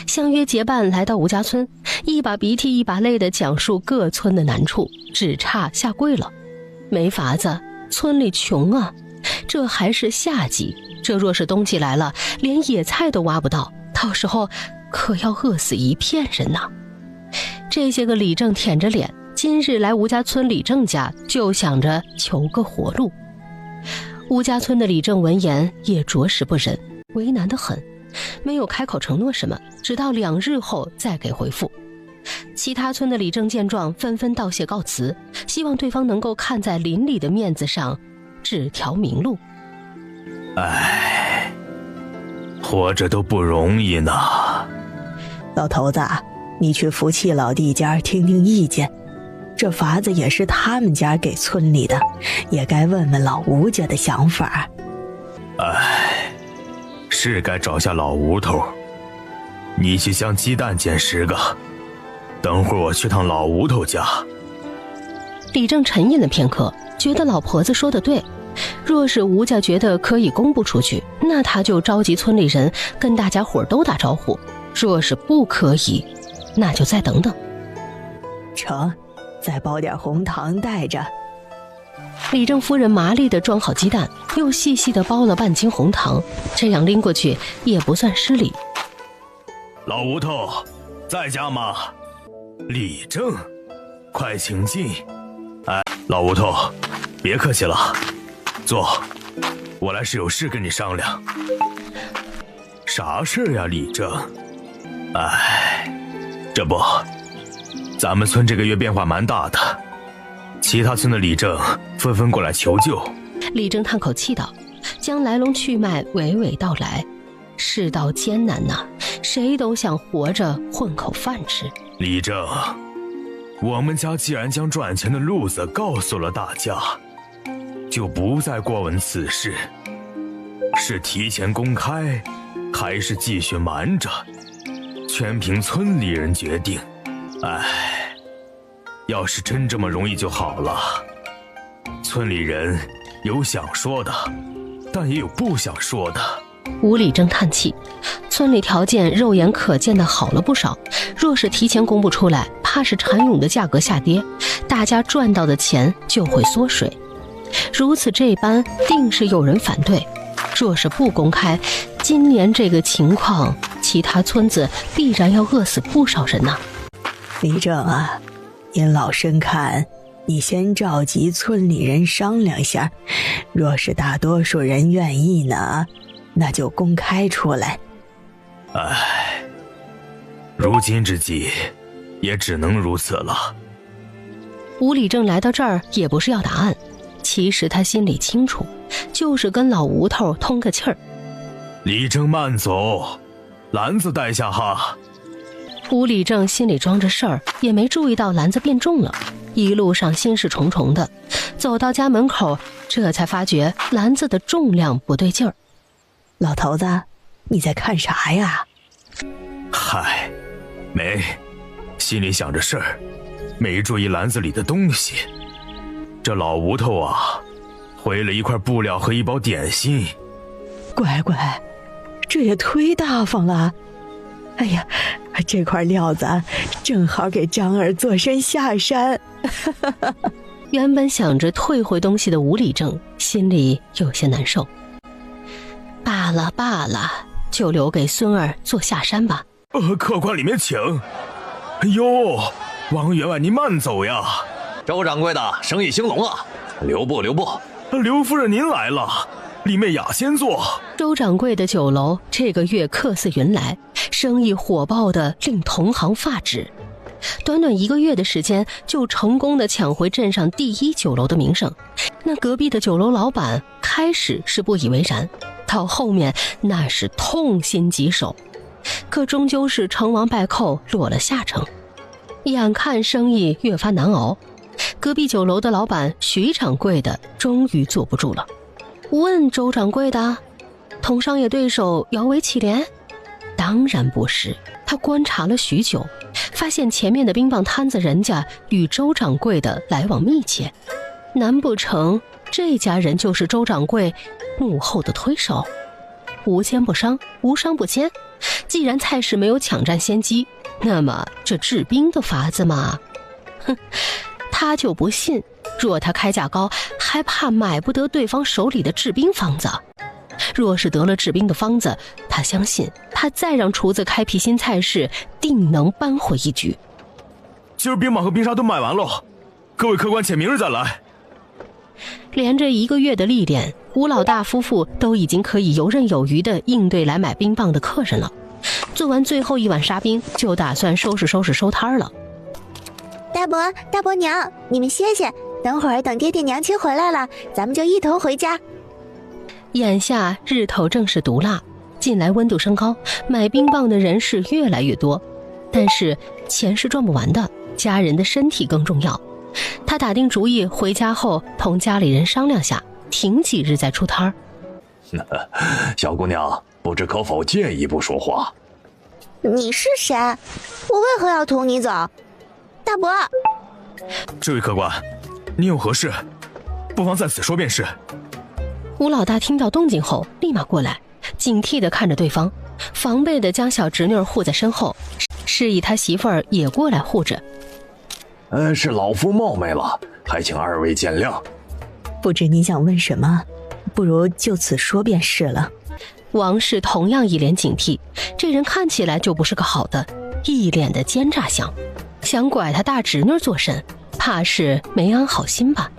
相约结伴来到吴家村，一把鼻涕一把泪地讲述各村的难处，只差下跪了。没法子，村里穷啊，这还是夏季，这若是冬季来了，连野菜都挖不到，到时候可要饿死一片人呐。这些个李正舔着脸，今日来吴家村李正家，就想着求个活路。吴家村的李正闻言也着实不忍，为难得很，没有开口承诺什么，直到2日后再给回复。其他村的李正见状，纷纷道谢告辞，希望对方能够看在邻里的面子上，指条明路。唉，活着都不容易呢。老头子，你去福气老弟家听听意见，这法子也是他们家给村里的，也该问问老吴家的想法。唉，是该找下老吴头。你去将鸡蛋捡10个，等会儿我去趟老吴头家。李正沉吟了片刻，觉得老婆子说的对，若是吴家觉得可以公布出去，那他就召集村里人跟大家伙都打招呼，若是不可以，那就再等等。成，再包点红糖带着。李正夫人麻利地装好鸡蛋，又细细地包了半斤红糖，这样拎过去也不算失礼。老吴头在家吗？李正，快请进。哎，老吴头，别客气了，坐，我来是有事跟你商量。啥事呀，李正？哎，这不，咱们村这个月变化蛮大的，其他村的李正纷纷过来求救。李正叹口气道，将来龙去脉娓娓道来。世道艰难呐，谁都想活着混口饭吃。李正，我们家既然将赚钱的路子告诉了大家，就不再过问此事，是提前公开，还是继续瞒着，全凭村里人决定。唉，要是真这么容易就好了。村里人有想说的，但也有不想说的。吴李正叹气，村里条件肉眼可见的好了不少，若是提前公布出来，怕是蚕蛹的价格下跌，大家赚到的钱就会缩水。如此这般，定是有人反对。若是不公开，今年这个情况，其他村子必然要饿死不少人呐。李正啊，您老身看，你先召集村里人商量下，若是大多数人愿意呢，那就公开出来。唉，如今之计，也只能如此了。吴李正来到这儿也不是要答案，其实他心里清楚，就是跟老吴头通个气儿。李正慢走，篮子带下哈。吴李正心里装着事儿，也没注意到篮子变重了，一路上心事重重的，走到家门口，这才发觉篮子的重量不对劲儿。老头子，你在看啥呀？嗨，没，心里想着事儿，没注意篮子里的东西。这老吴头啊，回了一块布料和一包点心。乖乖，这也忒大方了。哎呀，这块料子正好给张儿做身下山。原本想着退回东西的吴李正心里有些难受。罢了罢了，就留给孙儿做下山吧。客官里面请。哎呦，王员外您慢走呀。周掌柜的生意兴隆啊，留步留步。刘夫人您来了，里面雅先坐。周掌柜的酒楼这个月客似云来，生意火爆的令同行发指。短短1个月的时间，就成功的抢回镇上第1酒楼的名声。那隔壁的酒楼老板开始是不以为然，到后面那是痛心疾首，可终究是成王败寇，落了下乘。眼看生意越发难熬，隔壁酒楼的老板徐掌柜的终于坐不住了，问周掌柜的：“同商业对手摇尾乞怜？”当然不是。他观察了许久，发现前面的冰棒摊子人家与周掌柜的来往密切，难不成这家人就是周掌柜幕后的推手？无奸不商，无商不奸。既然蔡氏没有抢占先机，那么这制冰的法子嘛，他就不信，若他开价高，还怕买不得对方手里的制冰方子。若是得了制冰的方子，他相信他再让厨子开辟新菜式，定能扳回一局。今儿冰棒和冰沙都卖完了，各位客官且明日再来。连着1个月的历练，吴老大夫妇都已经可以游刃有余地应对来买冰棒的客人了。做完最后一碗沙冰，就打算收拾摊了。大伯、大伯娘，你们歇歇，等会儿等爹爹娘亲回来了，咱们就一同回家。眼下日头正是毒辣，近来温度升高，买冰棒的人是越来越多，但是钱是赚不完的，家人的身体更重要。他打定主意，回家后同家里人商量下，停几日再出摊儿。小姑娘，不知可否借一步说话？你是谁？我为何要同你走？大伯，这位客官，你有何事？不妨在此说便是。吴老大听到动静后，立马过来，警惕地看着对方，防备地将小侄女护在身后，示意他媳妇儿也过来护着。是老夫冒昧了，还请二位见谅。不知你想问什么，不如就此说便是了。王氏同样一脸警惕，这人看起来就不是个好的，一脸的奸诈相，想拐他大侄女做甚，怕是没安好心吧。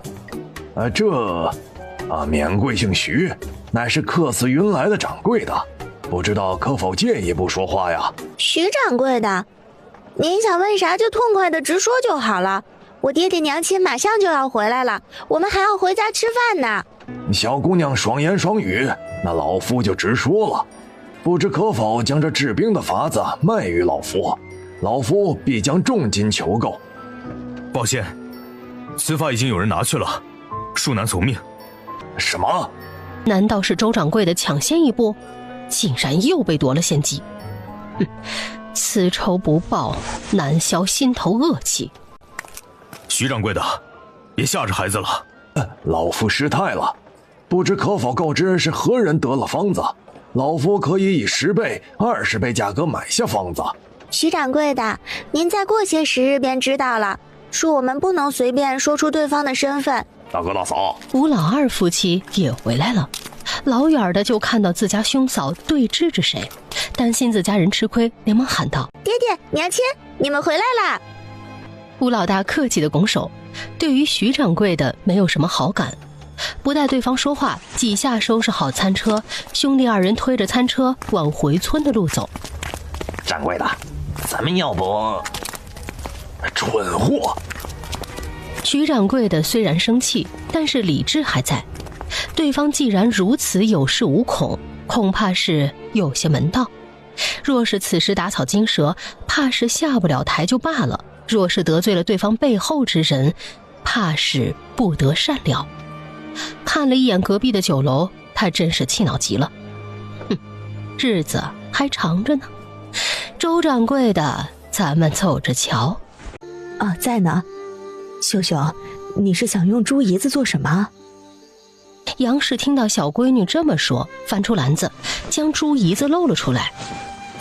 免贵姓徐，乃是客似云来的掌柜的，不知道可否借一步说话呀？徐掌柜的，您想问啥就痛快的直说就好了。我爹爹娘亲马上就要回来了，我们还要回家吃饭呢。小姑娘爽言爽语，那老夫就直说了。不知可否将这制冰的法子卖与老夫，老夫必将重金求购。抱歉，此法已经有人拿去了，恕难从命。什么？难道是周掌柜的抢先一步，竟然又被夺了先机？此仇不报，难消心头恶气。徐掌柜的，别吓着孩子了。老夫失态了，不知可否告知是何人得了方子，老夫可以以10倍、20倍价格买下方子。徐掌柜的，您再过些时日便知道了，恕我们不能随便说出对方的身份。大哥大嫂，吴老二夫妻也回来了，老远的就看到自家兄嫂对峙着谁，担心自家人吃亏，连忙喊道：爹爹娘亲，你们回来啦！吴老大客气的拱手，对于徐掌柜的没有什么好感。不待对方说话，几下收拾好餐车，兄弟二人推着餐车往回村的路走。掌柜的，咱们要不……蠢货！徐掌柜的虽然生气，但是理智还在。对方既然如此有恃无恐，恐怕是有些门道。若是此时打草惊蛇，怕是下不了台就罢了；若是得罪了对方背后之人，怕是不得善了。看了一眼隔壁的酒楼，他真是气恼极了。日子还长着呢。周掌柜的，咱们走着瞧。在呢。秀秀，你是想用猪胰子做什么？杨氏听到小闺女这么说，翻出篮子，将猪胰子露了出来。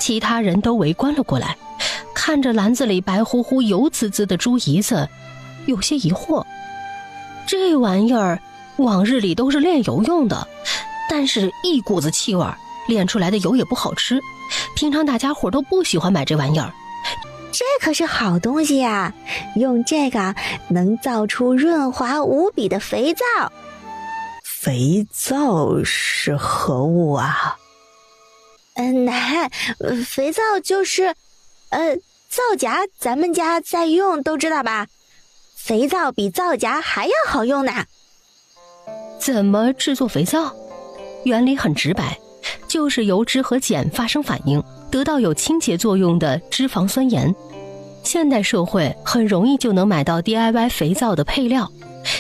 其他人都围观了过来，看着篮子里白乎乎油滋滋的猪胰子，有些疑惑。这玩意儿往日里都是炼油用的，但是一股子气味，炼出来的油也不好吃，平常大家伙都不喜欢买这玩意儿。这可是好东西呀，用这个能造出润滑无比的肥皂。肥皂是何物啊？奶，肥皂就是皂荚，咱们家在用，都知道吧？肥皂比皂荚还要好用呢。怎么制作肥皂？原理很直白，就是油脂和碱发生反应，得到有清洁作用的脂肪酸盐。现代社会很容易就能买到 DIY 肥皂的配料，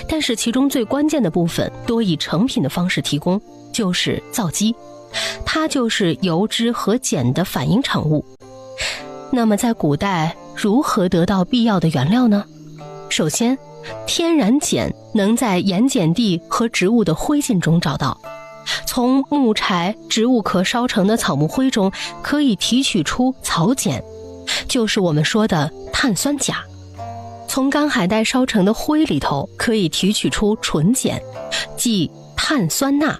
但是其中最关键的部分多以成品的方式提供，就是皂基，它就是油脂和碱的反应产物。那么在古代，如何得到必要的原料呢？首先，天然碱能在盐碱地和植物的灰烬中找到。从木柴、植物壳烧成的草木灰中可以提取出草碱，就是我们说的碳酸钾。从干海带烧成的灰里头可以提取出纯碱，即碳酸钠。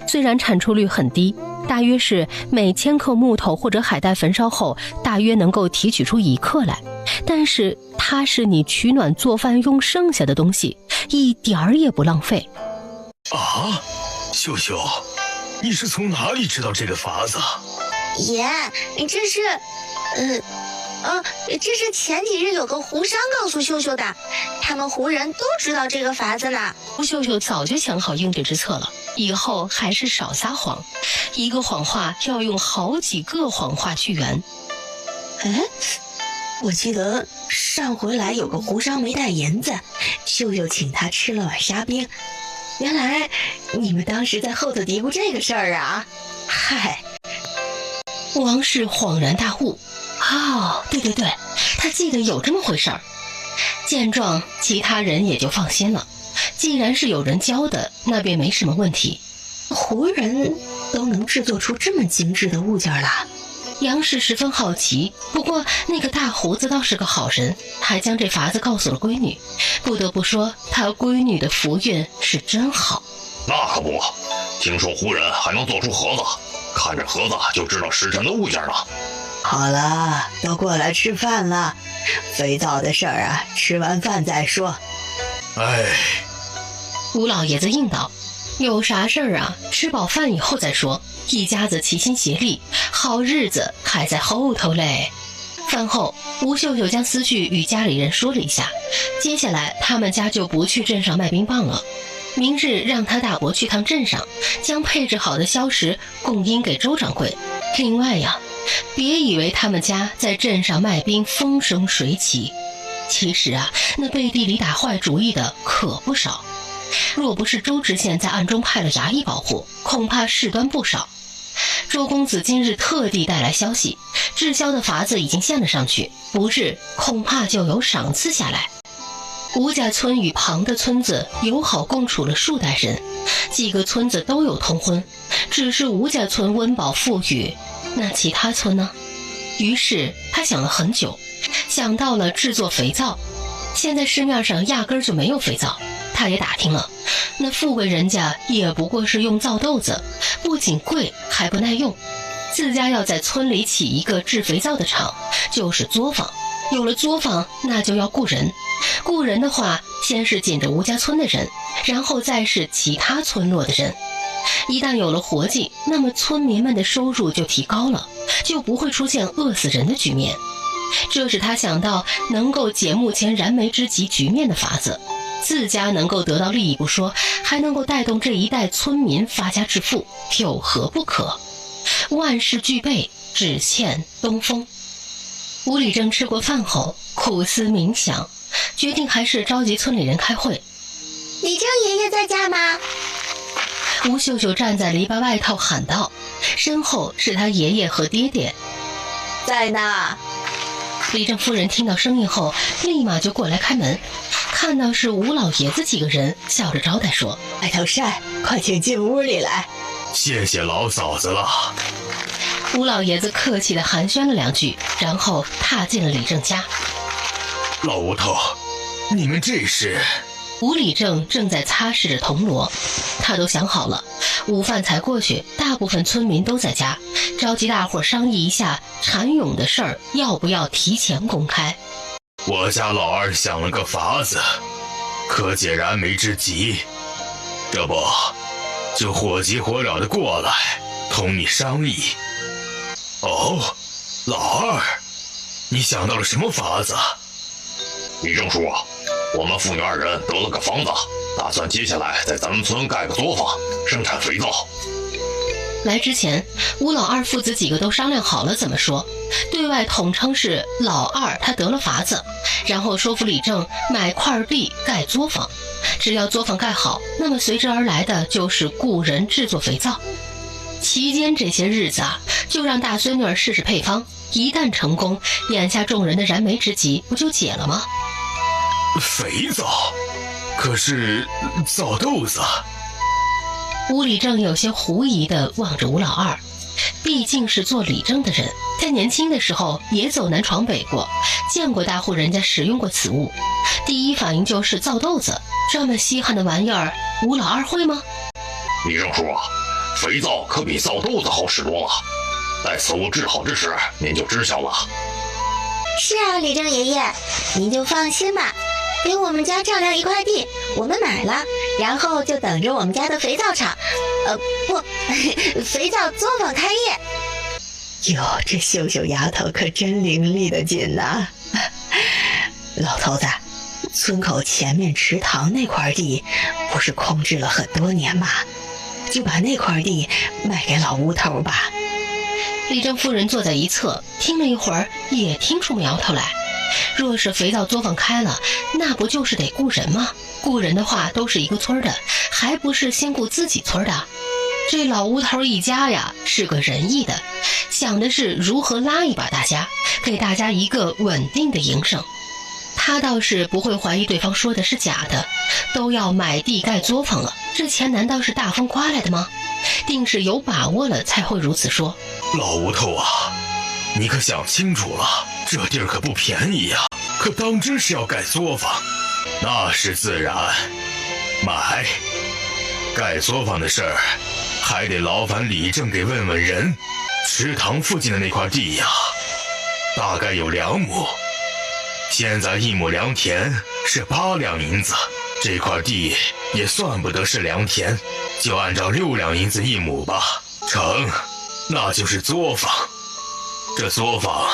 虽然产出率很低，大约是每千克木头或者海带焚烧后大约能够提取出1克来，但是它是你取暖做饭用剩下的东西，一点儿也不浪费。啊，秀秀，你是从哪里知道这个法子？爷，这是前几日有个湖商告诉秀秀的，他们湖人都知道这个法子呢。吴秀秀早就想好应对之策了，以后还是少撒谎，一个谎话要用好几个谎话去圆。我记得上回来有个湖商没带银子，秀秀请他吃了碗沙冰。原来你们当时在后头嘀咕这个事儿啊？嗨，王氏恍然大悟，对，他记得有这么回事儿。见状，其他人也就放心了，既然是有人教的，那便没什么问题。湖人都能制作出这么精致的物件了？杨氏十分好奇，不过那个大胡子倒是个好人，还将这法子告诉了闺女。不得不说，他闺女的福运是真好。那可不，听说湖人还能做出盒子，看着盒子就知道时辰的物件呢。好了，都过来吃饭了，肥皂的事儿啊，吃完饭再说。吴老爷子应道，有啥事儿啊，吃饱饭以后再说，一家子齐心协力，好日子还在后头嘞。饭后，吴秀秀将思绪与家里人说了一下，接下来他们家就不去镇上卖冰棒了，明日让他大伯去趟镇上，将配置好的硝石供应给周掌柜。另外呀，别以为他们家在镇上卖冰风生水起，其实啊，那背地里打坏主意的可不少。若不是周知县在暗中派了衙役保护，恐怕事端不少。周公子今日特地带来消息，制销的法子已经献了上去，不日恐怕就有赏赐下来。吴家村与旁的村子友好共处了数代人，几个村子都有通婚，只是吴家村温饱富裕，那其他村呢？于是他想了很久，想到了制作肥皂。现在市面上压根儿就没有肥皂，他也打听了，那富贵人家也不过是用皂豆子，不仅贵还不耐用。自家要在村里起一个制肥皂的厂，就是作坊。有了作坊，那就要雇人。雇人的话，先是紧着吴家村的人，然后再是其他村落的人。一旦有了活计，那么村民们的收入就提高了，就不会出现饿死人的局面。这是他想到能够解目前燃眉之急局面的法子，自家能够得到利益不说，还能够带动这一代村民发家致富，有何不可？万事俱备，只欠东风。吴礼正吃过饭后苦思冥想，决定还是召集村里人开会。李正爷爷在家吗？吴秀秀站在篱笆外头喊道，身后是他爷爷和爹爹。在呢。李正夫人听到声音后，立马就过来开门，看到是吴老爷子几个人，笑着招待说：白头山，快请进屋里来。谢谢老嫂子了。吴老爷子客气地寒暄了两句，然后踏进了李正家。老吴头，你们这是？吴礼正正在擦拭着铜锣，他都想好了，午饭才过去，大部分村民都在家，召集大伙商议一下蚕蛹的事儿要不要提前公开。我家老二想了个法子，可解燃眉之急，这不就火急火燎的过来同你商议。哦，老二，你想到了什么法子？李正叔，我们父女二人得了个房子，打算接下来在咱们村盖个作坊，生产肥皂。来之前，吴老二父子几个都商量好了怎么说，对外统称是老二他得了法子，然后说服李正买块地盖作坊，只要作坊盖好，那么随之而来的就是雇人制作肥皂。期间这些日子啊，就让大孙女儿试试配方，一旦成功，眼下众人的燃眉之急不就解了吗？肥皂？可是皂豆子？吴理正有些狐疑地望着吴老二，毕竟是做理政的人，他年轻的时候也走南闯北过，见过大户人家使用过此物，第一反应就是皂豆子，这么稀罕的玩意儿，吴老二会吗？李正叔啊，肥皂可比皂豆子好使多了，待此物治好之时，您就知晓了。是啊，李正爷爷，您就放心吧，给我们家丈量一块地，我们买了，然后就等着我们家的肥皂厂，肥皂作坊开业。哟，这秀秀丫头可真伶俐的紧呐！老头子，村口前面池塘那块地，不是空置了很多年吗？就把那块地卖给老吴头吧。李正夫人坐在一侧，听了一会儿，也听出苗头来。若是肥皂作坊开了，那不就是得雇人吗？雇人的话，都是一个村的，还不是先雇自己村的？这老吴头一家呀，是个仁义的，想的是如何拉一把大家，给大家一个稳定的营生。他倒是不会怀疑对方说的是假的，都要买地盖作坊了，这钱难道是大风刮来的吗？定是有把握了才会如此说。老吴头啊，你可想清楚了，这地儿可不便宜呀，可当真是要盖作坊，那是自然。买盖作坊的事儿，还得劳烦李正给问问人。池塘附近的那块地呀，大概有2亩，现在1亩良田是8两银子，这块地也算不得是良田，就按照6两银子1亩吧，成，那就是作坊。这作坊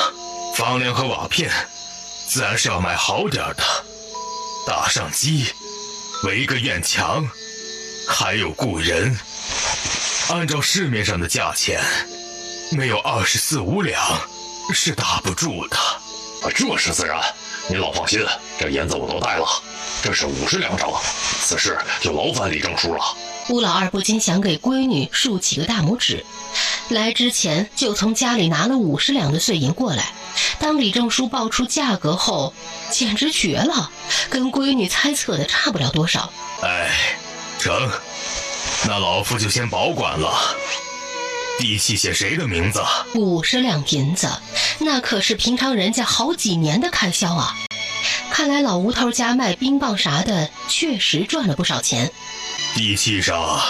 房梁和瓦片自然是要买好点的，打上基，围个院墙，还有雇人。按照市面上的价钱，没有24、5两是打不住的。这是自然，您老放心，这银子我都带了，这是50两整，此事就劳烦李正叔了。吴老二不禁想给闺女竖起个大拇指，来之前就从家里拿了50两的碎银过来，当李正叔报出价格后，简直绝了，跟闺女猜测的差不了多少。哎，成，那老夫就先保管了。地契写谁的名字？50两银子，那可是平常人家好几年的开销啊。看来老吴头家卖冰棒啥的，确实赚了不少钱。地契上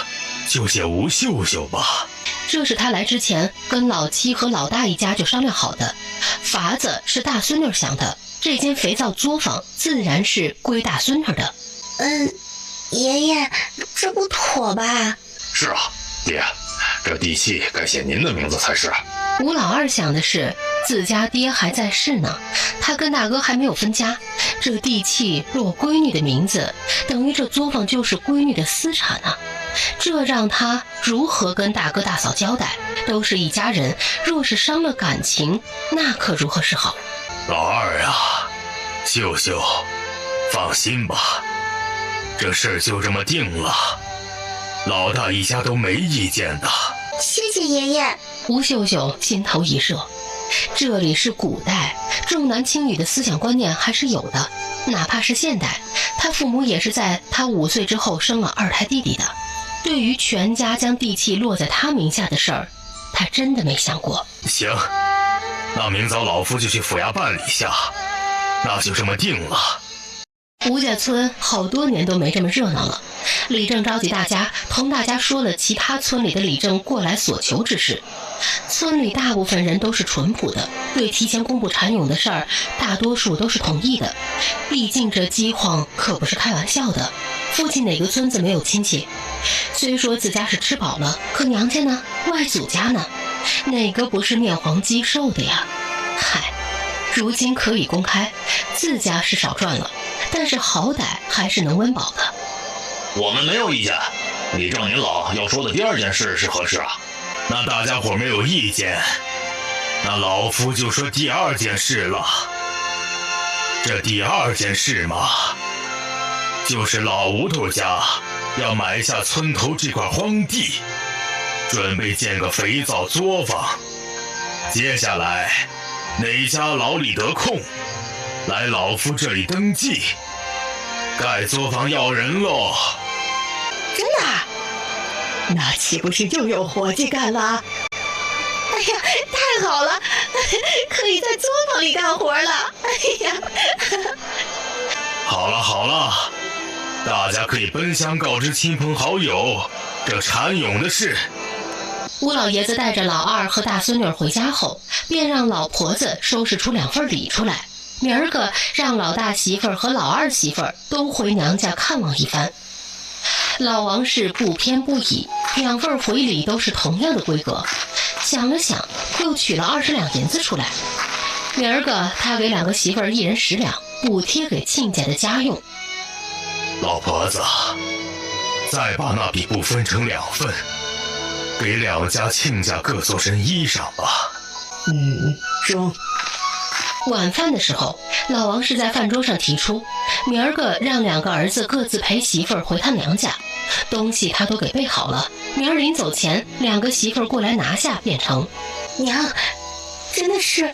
就写吴秀秀吧。这是他来之前跟老七和老大一家就商量好的，法子是大孙女想的，这间肥皂作坊自然是归大孙女的。爷爷，这不妥吧？是啊，爹，这地契该写您的名字才是。吴老二想的是，自家爹还在世呢，他跟大哥还没有分家，这地契落闺女的名字，等于这作坊就是闺女的私产啊，这让他如何跟大哥大嫂交代？都是一家人，若是伤了感情，那可如何是好？老二啊，秀秀，放心吧，这事儿就这么定了，老大一家都没意见的。谢谢爷爷。吴秀秀心头一热，这里是古代，重男轻女的思想观念还是有的，哪怕是现代，他父母也是在他5岁之后生了2胎弟弟的。对于全家将地契落在他名下的事儿，他真的没想过。行，那明早老夫就去府衙办理下，那就这么定了。吴家村好多年都没这么热闹了，李正召集大家，同大家说了其他村里的李正过来所求之事。村里大部分人都是淳朴的，对提前公布蚕蛹的事儿，大多数都是同意的。毕竟这饥荒可不是开玩笑的，附近哪个村子没有亲戚？虽说自家是吃饱了，可娘家呢？外祖家呢？哪个不是面黄肌瘦的呀？嗨，如今可以公开，自家是少赚了，但是好歹还是能温饱的。我们没有意见。李正您老要说的第2件事是何事啊？那大家伙没有意见，那老夫就说第2件事了。这第2件事嘛，就是老吴头家要买下村头这块荒地，准备建个肥皂作坊。接下来哪家老李得空，来老夫这里登记，盖作坊要人喽。真的啊？那岂不是又有活计干了？哎呀，太好了，可以在作坊里干活了。哎呀，好了好了，大家可以奔乡告知亲朋好友这蚕蛹的事。吴老爷子带着老二和大孙女回家后，便让老婆子收拾出2份礼出来，明儿个让老大媳妇儿和老二媳妇儿都回娘家看望一番。老王是不偏不倚，2份回礼都是同样的规格。想了想，又取了20两银子出来，明儿个他给2个媳妇儿1人10两，补贴给亲家的家用。老婆子，再把那笔布分成2份，给2家亲家各做身衣裳吧。中。晚饭的时候，老王是在饭桌上提出，明儿个让2个儿子各自陪媳妇儿回他娘家，东西他都给备好了，明儿临走前2个媳妇儿过来拿下便成。娘，真的是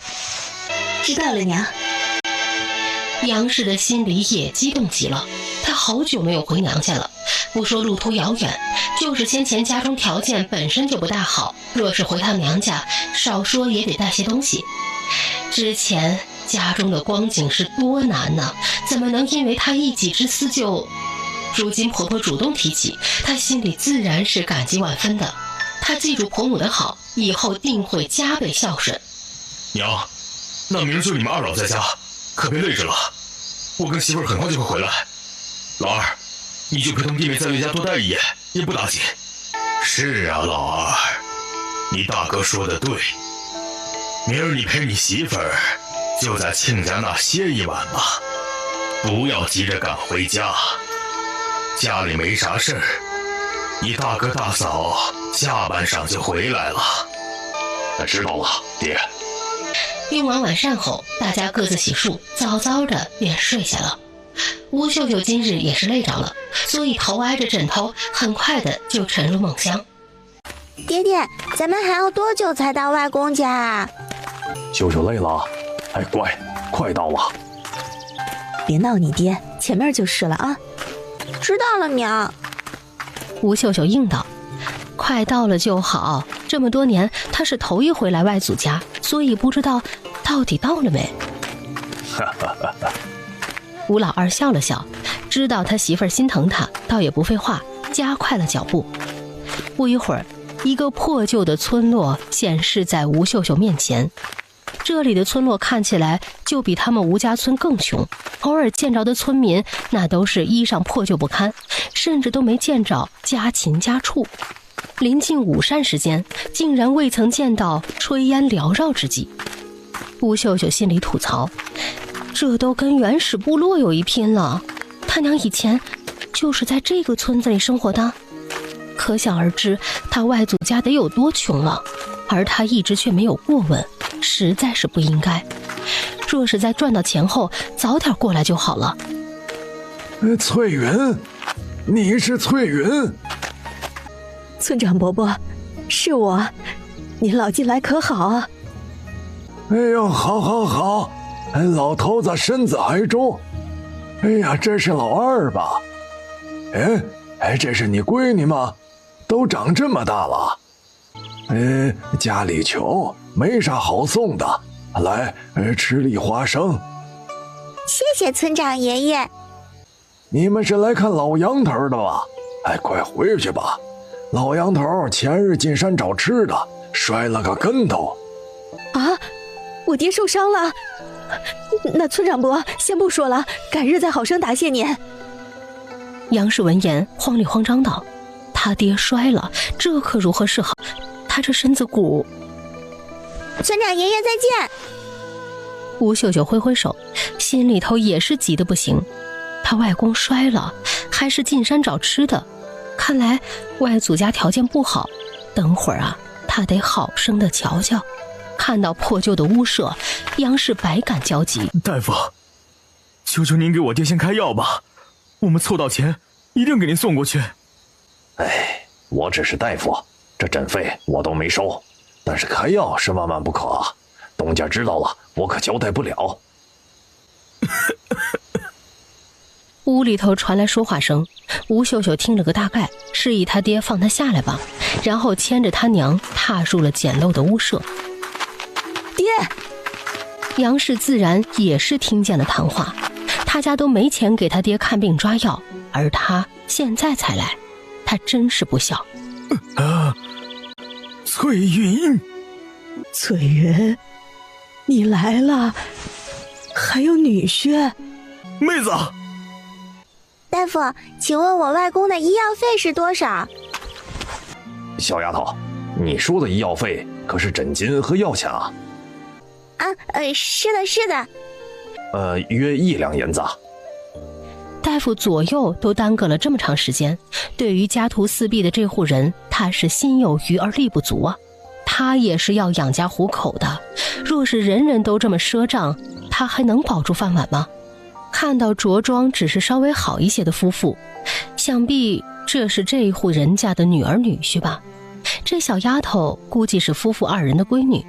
知道了，娘。杨氏的心里也激动极了，她好久没有回娘家了，不说路途遥远，就是先前家中条件本身就不大好，若是回趟娘家，少说也得带些东西。之前家中的光景是多难呢，怎么能因为她一己之私就……如今婆婆主动提起，她心里自然是感激万分的。她记住婆母的好，以后定会加倍孝顺。娘，那明儿就你们2老在家，可别累着了。我跟媳妇儿很快就会回来。老二，你就陪同弟妹在魏家多待1夜，也不打紧。是啊，老二，你大哥说的对。明儿你陪你媳妇儿就在亲家那歇一晚吧，不要急着赶回家。家里没啥事儿，你大哥大嫂下半晌就回来了。知道了，爹。用完晚膳后，大家各自洗漱，早早的便睡下了。吴秀秀今日也是累着了，所以头挨着枕头，很快的就沉入梦乡。爹爹，咱们还要多久才到外公家啊？秀秀累了，哎，乖，快到了。别闹你爹，前面就是了啊。知道了，娘。吴秀秀应道：“快到了就好，这么多年他是头一回来外祖家，所以不知道到底到了没。”吴老二笑了笑，知道他媳妇儿心疼他，倒也不废话，加快了脚步。不一会儿，一个破旧的村落显示在吴秀秀面前。这里的村落看起来就比他们吴家村更穷，偶尔见着的村民那都是衣裳破旧不堪，甚至都没见着家禽家畜。临近午膳时间，竟然未曾见到炊烟缭绕之际。吴秀秀心里吐槽，这都跟原始部落有一拼了，他娘以前就是在这个村子里生活的，可想而知他外祖家得有多穷了，而他一直却没有过问，实在是不应该。若是在赚到钱后早点过来就好了。翠云，你是翠云？村长伯伯，是我，您老进来可好啊？哎呦，好好好，老头子身子还重。哎呀，这是老二吧？这是你闺女吗？都长这么大了。家里穷，没啥好送的，来，吃粒花生。谢谢村长爷爷。你们是来看老杨头的吧？快回去吧。老杨头前日进山找吃的，摔了个跟头。啊，我爹受伤了。那村长伯先不说了，改日再好生答谢您。杨氏闻言慌里慌张道：“他爹摔了，这可如何是好？他这身子骨……”村长爷爷再见。吴秀秀挥挥手，心里头也是急得不行。他外公摔了，还是进山找吃的，看来外祖家条件不好。等会儿啊，他得好生的瞧瞧。看到破旧的屋舍，杨氏百感交集。大夫，求求您给我爹先开药吧，我们凑到钱一定给您送过去。我只是大夫，这诊费我都没收，但是开药是万万不可。东家知道了，我可交代不了。屋里头传来说话声，吴秀秀听了个大概，示意他爹放他下来吧，然后牵着他娘踏入了简陋的屋舍。爹！杨氏自然也是听见了谈话，他家都没钱给他爹看病抓药，而他现在才来，他真是不孝。翠云，翠云，你来了，还有女婿。妹子，大夫，请问我外公的医药费是多少？小丫头，你说的医药费可是诊金和药钱啊？是的，是的。约1两银子。大夫左右都耽搁了这么长时间，对于家徒四壁的这户人，他是心有余而力不足啊。他也是要养家糊口的，若是人人都这么赊账，他还能保住饭碗吗？看到着装只是稍微好一些的夫妇，想必这是这一户人家的女儿女婿吧。这小丫头估计是夫妇2人的闺女，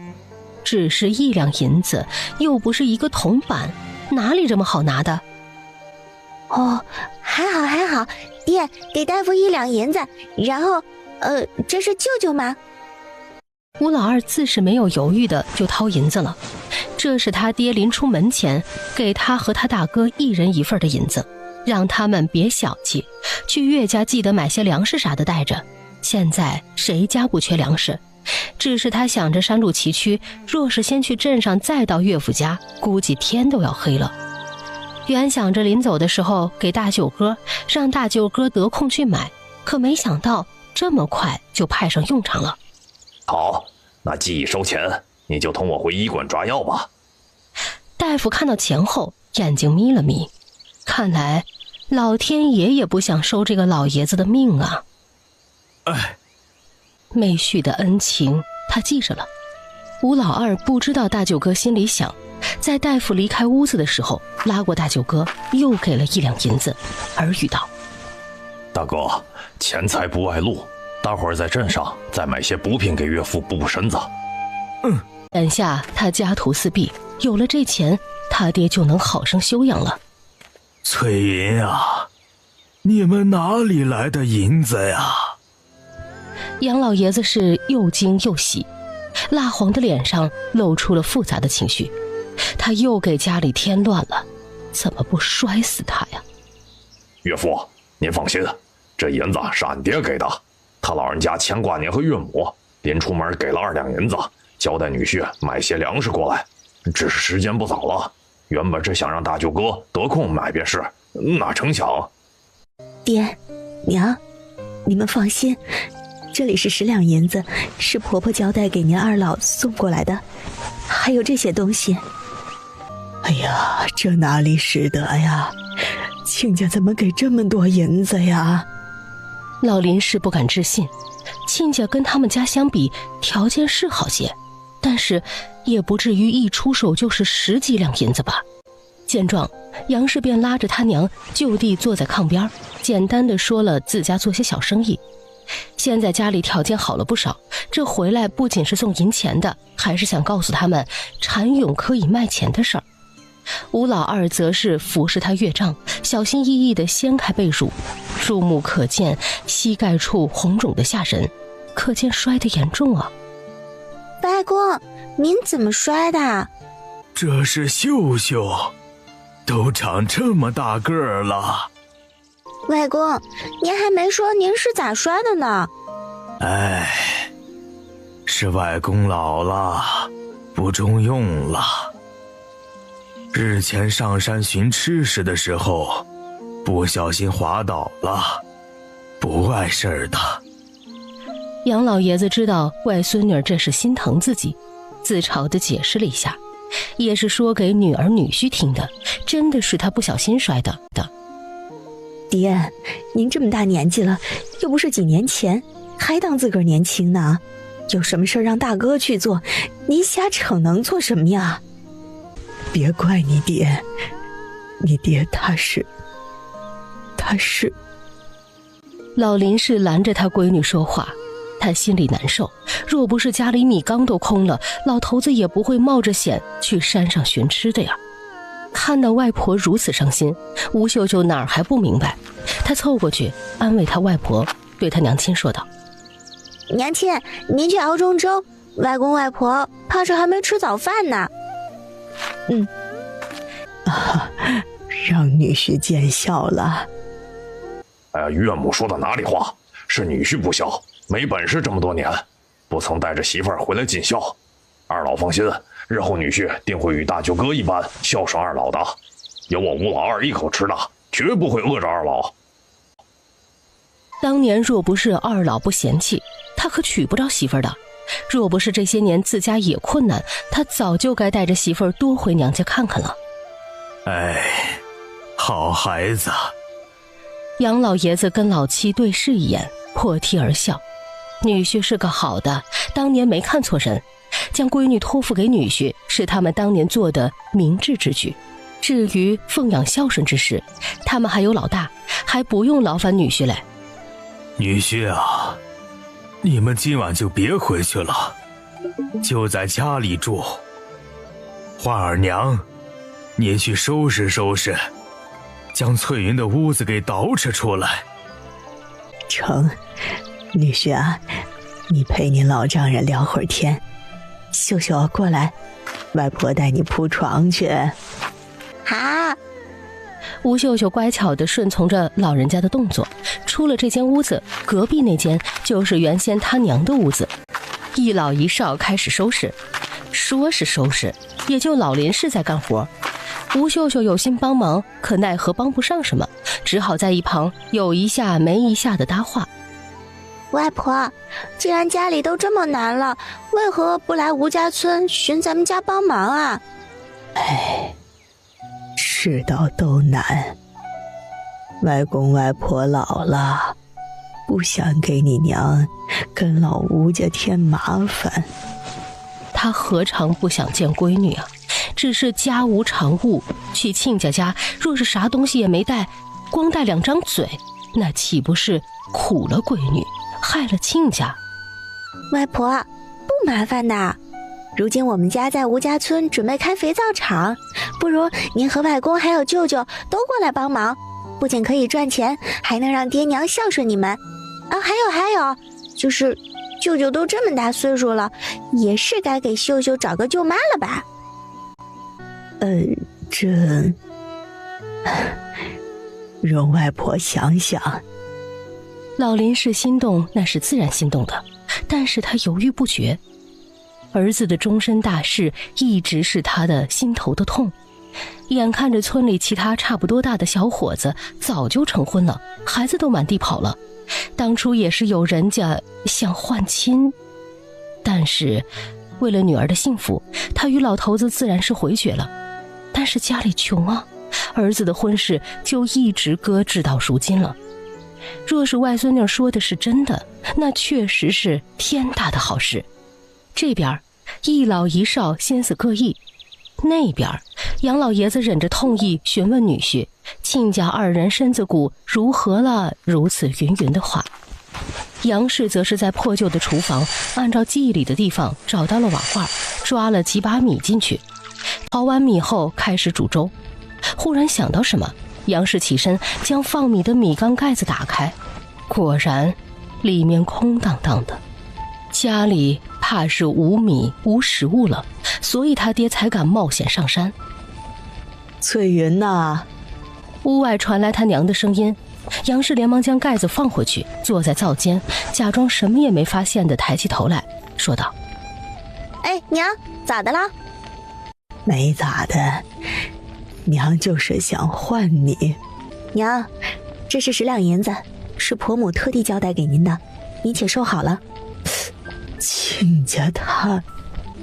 只是1两银子，又不是一个铜板，哪里这么好拿的？哦，还好，爹给大夫1两银子，然后，这是舅舅吗？吴老二自是没有犹豫的就掏银子了，这是他爹临出门前给他和他大哥1人1份的银子，让他们别小气，去岳家记得买些粮食啥的带着。现在谁家不缺粮食？只是他想着山路崎岖，若是先去镇上再到岳父家，估计天都要黑了。原想着临走的时候给大舅哥，让大舅哥得空去买，可没想到这么快就派上用场了。好，那既已收钱，你就同我回医馆抓药吧。大夫看到钱后，眼睛眯了眯，看来老天爷也不想收这个老爷子的命啊。妹婿的恩情他记着了。吴老二不知道大舅哥心里想，在大夫离开屋子的时候，拉过大舅哥，又给了1两银子，耳语道：大哥，钱财不外露，待会儿在镇上再买些补品给岳父补补身子。眼下他家徒四壁，有了这钱，他爹就能好生休养了。翠云啊，你们哪里来的银子呀？杨老爷子是又惊又喜，蜡黄的脸上露出了复杂的情绪。他又给家里添乱了，怎么不摔死他呀？岳父，您放心，这银子是俺爹给的，他老人家牵挂您和岳母，临出门给了2两银子，交代女婿买些粮食过来。只是时间不早了，原本是想让大舅哥得空买便是，哪成想……爹娘，你们放心，这里是10两银子，是婆婆交代给您2老送过来的，还有这些东西。哎呀，这哪里使得呀？亲家怎么给这么多银子呀？老林是不敢置信，亲家跟他们家相比，条件是好些，但是也不至于一出手就是10几两银子吧。见状，杨氏便拉着他娘就地坐在炕边，简单的说了自家做些小生意。现在家里条件好了不少，这回来不仅是送银钱的，还是想告诉他们蚕蛹可以卖钱的事儿。吴老二则是服侍他岳丈，小心翼翼地掀开被褥，入目可见膝盖处红肿的吓人，可见摔得严重啊。外公，您怎么摔的？这是秀秀，都长这么大个儿了。外公，您还没说您是咋摔的呢？是外公老了，不中用了。日前上山寻吃食的时候，不小心滑倒了，不碍事儿的。杨老爷子知道外孙女这是心疼自己，自嘲地解释了一下，也是说给女儿女婿听的，真的是他不小心摔的。爹，您这么大年纪了，又不是几年前，还当自个儿年轻呢。有什么事让大哥去做，您瞎逞能做什么呀？别怪你爹，你爹他是。老林是拦着他闺女说话，他心里难受，若不是家里米缸都空了，老头子也不会冒着险去山上寻吃的呀。看到外婆如此伤心，吴秀秀哪儿还不明白，她凑过去安慰她外婆，对她娘亲说道：娘亲，您去熬中粥，外公外婆怕是还没吃早饭呢。让女婿见笑了。哎呀，岳母说的哪里话，是女婿不孝，没本事这么多年，不曾带着媳妇儿回来尽孝。二老放心，日后女婿定会与大舅哥一般孝顺二老的，有我吴老二一口吃的，绝不会饿着二老。当年若不是二老不嫌弃，他可娶不着媳妇儿的。若不是这些年自家也困难，他早就该带着媳妇儿多回娘家看看了。哎，好孩子。杨老爷子跟老七对视一眼，破涕而笑。女婿是个好的，当年没看错人，将闺女托付给女婿是他们当年做的明智之举。至于奉养孝顺之事，他们还有老大，还不用劳烦女婿嘞。女婿啊，你们今晚就别回去了，就在家里住。花儿娘，你去收拾收拾，将翠云的屋子给捯饬出来。成，女婿啊，你陪你老丈人聊会儿天。秀秀过来，外婆带你铺床去。好。吴秀秀乖巧地顺从着老人家的动作，出了这间屋子，隔壁那间就是原先他娘的屋子。一老一少开始收拾，说是收拾，也就老林氏在干活。吴秀秀有心帮忙，可奈何帮不上什么，只好在一旁有一下没一下的搭话。外婆，既然家里都这么难了，为何不来吴家村寻咱们家帮忙啊？哎，世道都难，外公外婆老了，不想给你娘跟老吴家添麻烦。他何尝不想见闺女啊，只是家无常物，去亲家家若是啥东西也没带，光带2张嘴，那岂不是苦了闺女，害了亲家？外婆，不麻烦的，如今我们家在吴家村准备开肥皂厂，不如您和外公还有舅舅都过来帮忙，不仅可以赚钱，还能让爹娘孝顺你们啊！还有，就是舅舅都这么大岁数了，也是该给秀秀找个舅妈了吧？容外婆想想。老林氏心动，那是自然心动的，但是他犹豫不决。儿子的终身大事一直是他的心头的痛，眼看着村里其他差不多大的小伙子早就成婚了，孩子都满地跑了，当初也是有人家想换亲，但是为了女儿的幸福，他与老头子自然是回绝了。但是家里穷啊，儿子的婚事就一直搁置到如今了。若是外孙女说的是真的，那确实是天大的好事。这边一老一少心思各异，那边杨老爷子忍着痛意询问女婿亲家2人身子骨如何了，如此云云的话。杨氏则是在破旧的厨房按照记忆里的地方找到了瓦罐，抓了几把米进去，淘完米后开始煮粥。忽然想到什么，杨氏起身将放米的米缸盖子打开，果然里面空荡荡的。家里怕是无米无食物了，所以他爹才敢冒险上山。翠云呐！屋外传来他娘的声音，杨氏连忙将盖子放回去，坐在灶间，假装什么也没发现的抬起头来，说道：哎，娘，咋的了？没咋的，娘就是想换你。娘，这是10两银子，是婆母特地交代给您的，您且收好了。亲家他……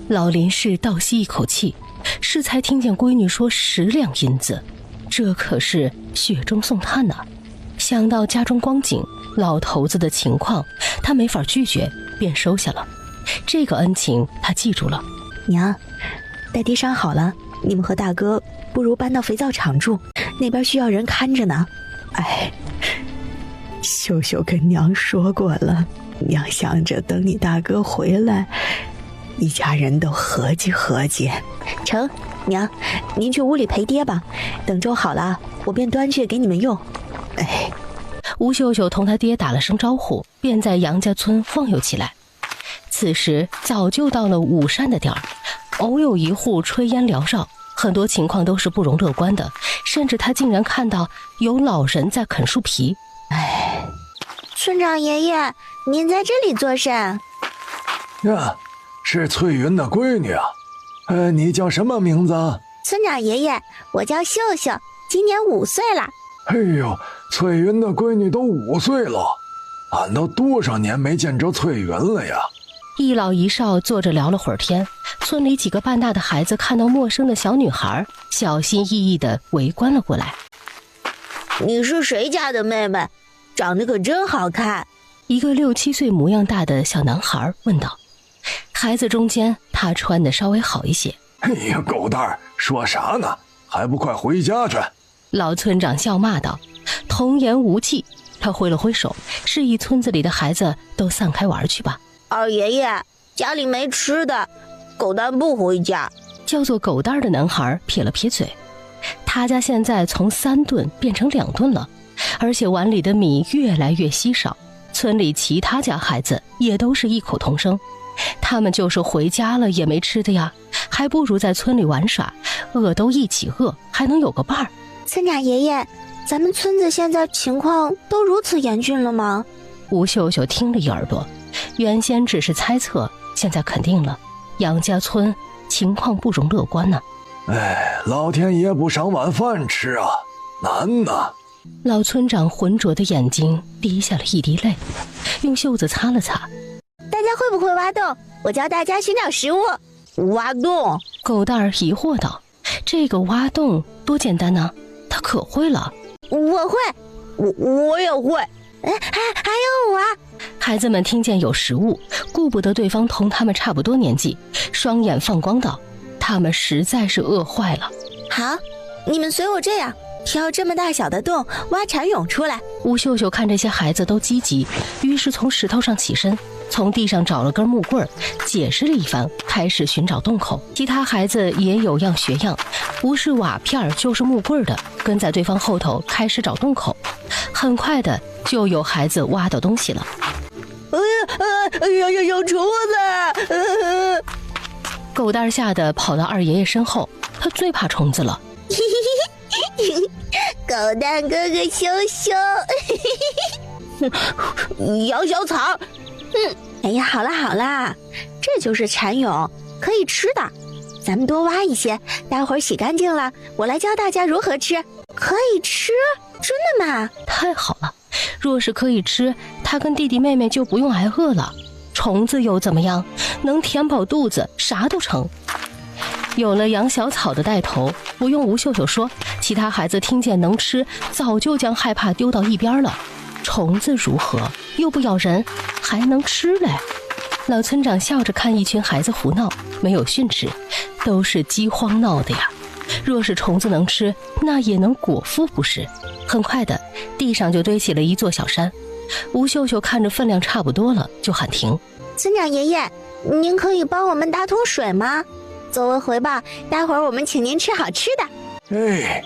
老林氏倒吸一口气，适才听见闺女说10两银子，这可是雪中送炭呐。想到家中光景，老头子的情况，他没法拒绝，便收下了。这个恩情他记住了。娘，待爹伤好了，你们和大哥不如搬到肥皂厂住，那边需要人看着呢。哎，秀秀跟娘说过了，娘想着等你大哥回来，一家人都合计合计。成，娘，您去屋里陪爹吧，等粥好了，我便端去给你们用。哎，吴秀秀同他爹打了声招呼，便在杨家村晃悠起来。此时早就到了午膳的点儿，偶有一户炊烟缭绕，很多情况都是不容乐观的，甚至他竟然看到有老人在啃树皮。哎，村长爷爷，您在这里做甚？呀，是翠云的闺女啊。你叫什么名字？村长爷爷，我叫秀秀，今年5岁了。哎呦，翠云的闺女都5岁了，俺都多少年没见着翠云了呀。一老一少坐着聊了会儿天，村里几个半大的孩子看到陌生的小女孩，小心翼翼地围观了过来。你是谁家的妹妹？长得可真好看。一个6、7岁模样大的小男孩问道。孩子中间，他穿的稍微好一些。哎呀，狗蛋儿，说啥呢？还不快回家去！老村长笑骂道。童言无忌，他挥了挥手，示意村子里的孩子都散开玩去吧。二爷爷，家里没吃的，狗蛋不回家。叫做狗蛋的男孩撇了撇嘴，他家现在从3顿变成2顿了，而且碗里的米越来越稀少。村里其他家孩子也都是异口同声，他们就是回家了也没吃的呀，还不如在村里玩耍，饿都一起饿，还能有个伴儿。村长爷爷，咱们村子现在情况都如此严峻了吗？吴秀秀听了一耳朵，原先只是猜测，现在肯定了，杨家村情况不容乐观呢。哎，老天爷不赏晚饭吃啊，难呐！老村长浑浊的眼睛滴下了一滴泪，用袖子擦了擦。大家会不会挖洞？我教大家寻找食物。挖洞？狗蛋儿疑惑道：“这个挖洞多简单呢，他可会了。”我会，我也会。还有我。孩子们听见有食物，顾不得对方同他们差不多年纪，双眼放光道：“他们实在是饿坏了。”好，你们随我这样。挑这么大小的洞，挖蚕蛹出来。吴秀秀看这些孩子都积极，于是从石头上起身，从地上找了根木棍，解释了一番，开始寻找洞口。其他孩子也有样学样，不是瓦片就是木棍的，跟在对方后头开始找洞口。很快的就有孩子挖到东西了。有厨子！狗蛋吓得跑到二爷爷身后，他最怕虫子了。狗蛋哥哥羞羞。杨小草。哎呀，好啦，这就是蚕蛹，可以吃的。咱们多挖一些，待会儿洗干净了，我来教大家如何吃。可以吃？真的吗？太好了，若是可以吃，他跟弟弟妹妹就不用挨饿了。虫子又怎么样？能填饱肚子，啥都成。有了杨小草的带头，不用吴秀秀说，其他孩子听见能吃，早就将害怕丢到一边了。虫子如何？又不咬人，还能吃嘞。老村长笑着看一群孩子胡闹，没有训斥，都是饥荒闹的呀。若是虫子能吃，那也能果腹不是？很快的，地上就堆起了一座小山。吴秀秀看着分量差不多了，就喊停。村长爷爷，您可以帮我们打桶水吗？作为回报，待会儿我们请您吃好吃的。哎，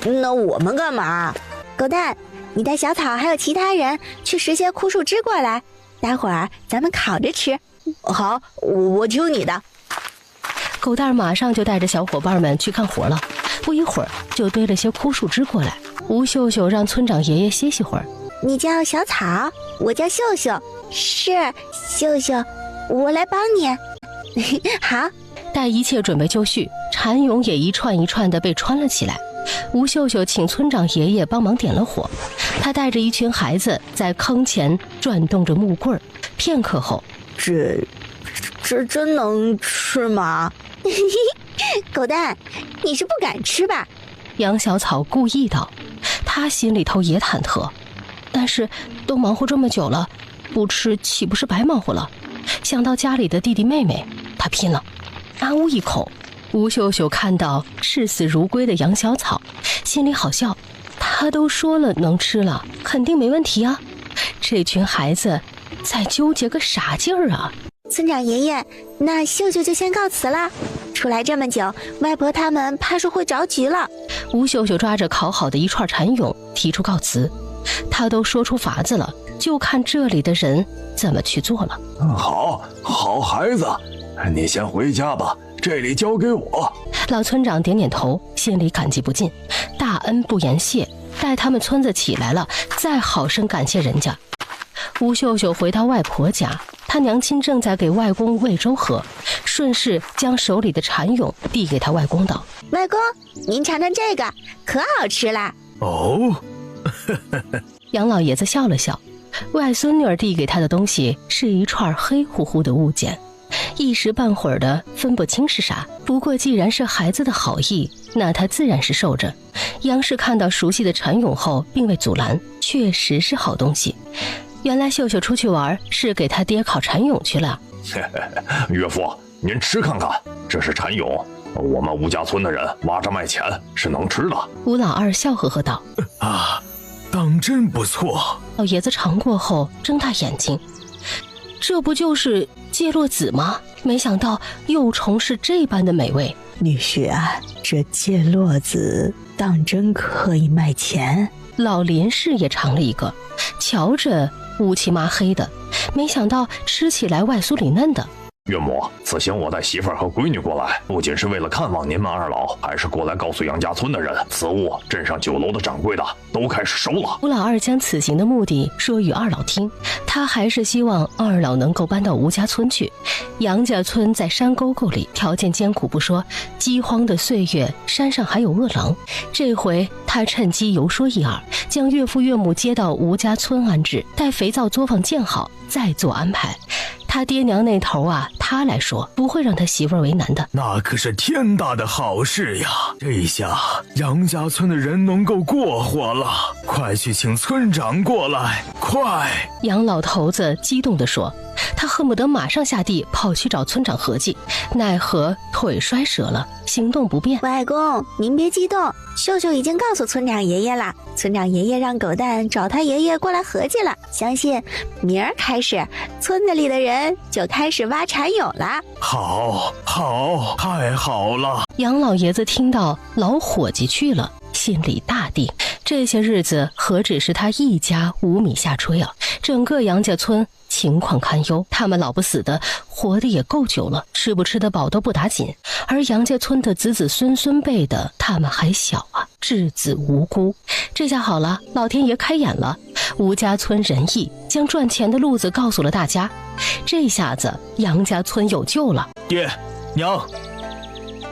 那我们干嘛？狗蛋，你带小草还有其他人去拾些枯树枝过来，待会儿咱们烤着吃。好，我听你的。狗蛋马上就带着小伙伴们去干活了，不一会儿就堆了些枯树枝过来。吴秀秀让村长爷爷歇息会儿。你叫小草，我叫秀秀。是，秀秀，我来帮你。好，待一切准备就绪，蚕蛹也一串一串的被穿了起来。吴秀秀请村长爷爷帮忙点了火，他带着一群孩子在坑前转动着木棍，片刻后，这真能吃吗？狗蛋，你是不敢吃吧？杨小草故意道，他心里头也忐忑，但是都忙活这么久了，不吃岂不是白忙活了？想到家里的弟弟妹妹，他拼了，啊呜一口。吴秀秀看到视死如归的杨小草，心里好笑，他都说了能吃了，肯定没问题啊。这群孩子在纠结个啥劲儿啊？村长爷爷，那秀秀就先告辞了。出来这么久，外婆他们怕是会着急了。吴秀秀抓着烤好的一串蚕蛹，提出告辞。他都说出法子了，就看这里的人怎么去做了。好孩子，你先回家吧，这里交给我。老村长点点头，心里感激不尽，大恩不言谢，待他们村子起来了，再好生感谢人家。吴秀秀回到外婆家，她娘亲正在给外公喂粥喝，顺势将手里的蚕蛹递给他外公道：“外公，您尝尝这个，可好吃啦！”哦，杨老爷子笑了笑，外孙女儿递给他的东西是一串黑乎乎的物件，一时半会儿的分不清是啥。不过既然是孩子的好意，那他自然是受着。杨氏看到熟悉的蚕蛹后并未阻拦，确实是好东西。原来秀秀出去玩是给他爹烤蚕蛹去了。岳父，您吃看看，这是蚕蛹，我们吴家村的人挖着卖钱，是能吃的。吴老二笑呵呵道：“啊，当真不错。”老爷子尝过后睁大眼睛，这不就是芥络子吗？没想到幼虫是这般的美味。女婿啊，这芥络子当真可以卖钱？老林氏也尝了一个，瞧着乌漆麻黑的，没想到吃起来外酥里嫩的。岳母，此行我带媳妇儿和闺女过来，不仅是为了看望您们二老，还是过来告诉杨家村的人，此物镇上酒楼的掌柜的都开始收了。吴老二将此行的目的说与二老听，他还是希望二老能够搬到吴家村去。杨家村在山沟沟里，条件艰苦不说，饥荒的岁月，山上还有恶狼。这回他趁机游说一二，将岳父岳母接到吴家村安置，待肥皂作坊建好再做安排。他爹娘那头啊，他来说，不会让他媳妇儿为难的。那可是天大的好事呀！这下杨家村的人能够过活了，快去请村长过来，快！杨老头子激动地说，他恨不得马上下地跑去找村长合计，奈何腿摔折了，行动不便。外公，您别激动，秀秀已经告诉村长爷爷了，村长爷爷让狗蛋找他爷爷过来合计了，相信明儿开始，村子里的人就开始挖蚕蛹了。好，太好了！杨老爷子听到老伙计去了，心里大定。这些日子何止是他一家无米下炊啊，整个杨家村情况堪忧，他们老不死的活得也够久了，吃不吃得饱都不打紧。而杨家村的子子孙孙辈的，他们还小啊，稚子无辜。这下好了，老天爷开眼了，吴家村仁义将赚钱的路子告诉了大家，这下子杨家村有救了。爹娘，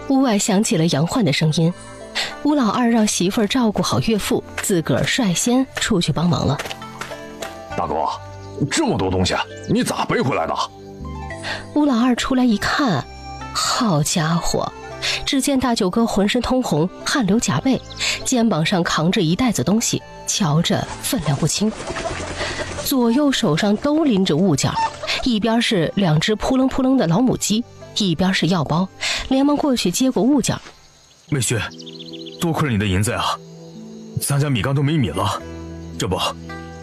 屋外响起了杨焕的声音。吴老二让媳妇儿照顾好岳父，自个儿率先出去帮忙了。大哥，这么多东西你咋背回来的？吴老二出来一看，好家伙，只见大舅哥浑身通红，汗流浃背，肩膀上扛着一袋子东西，瞧着分量不轻，左右手上都拎着物件，一边是2只扑棱扑棱的老母鸡，一边是药包，连忙过去接过物件。妹婿，多亏了你的银子呀，咱家米缸都没米了，这不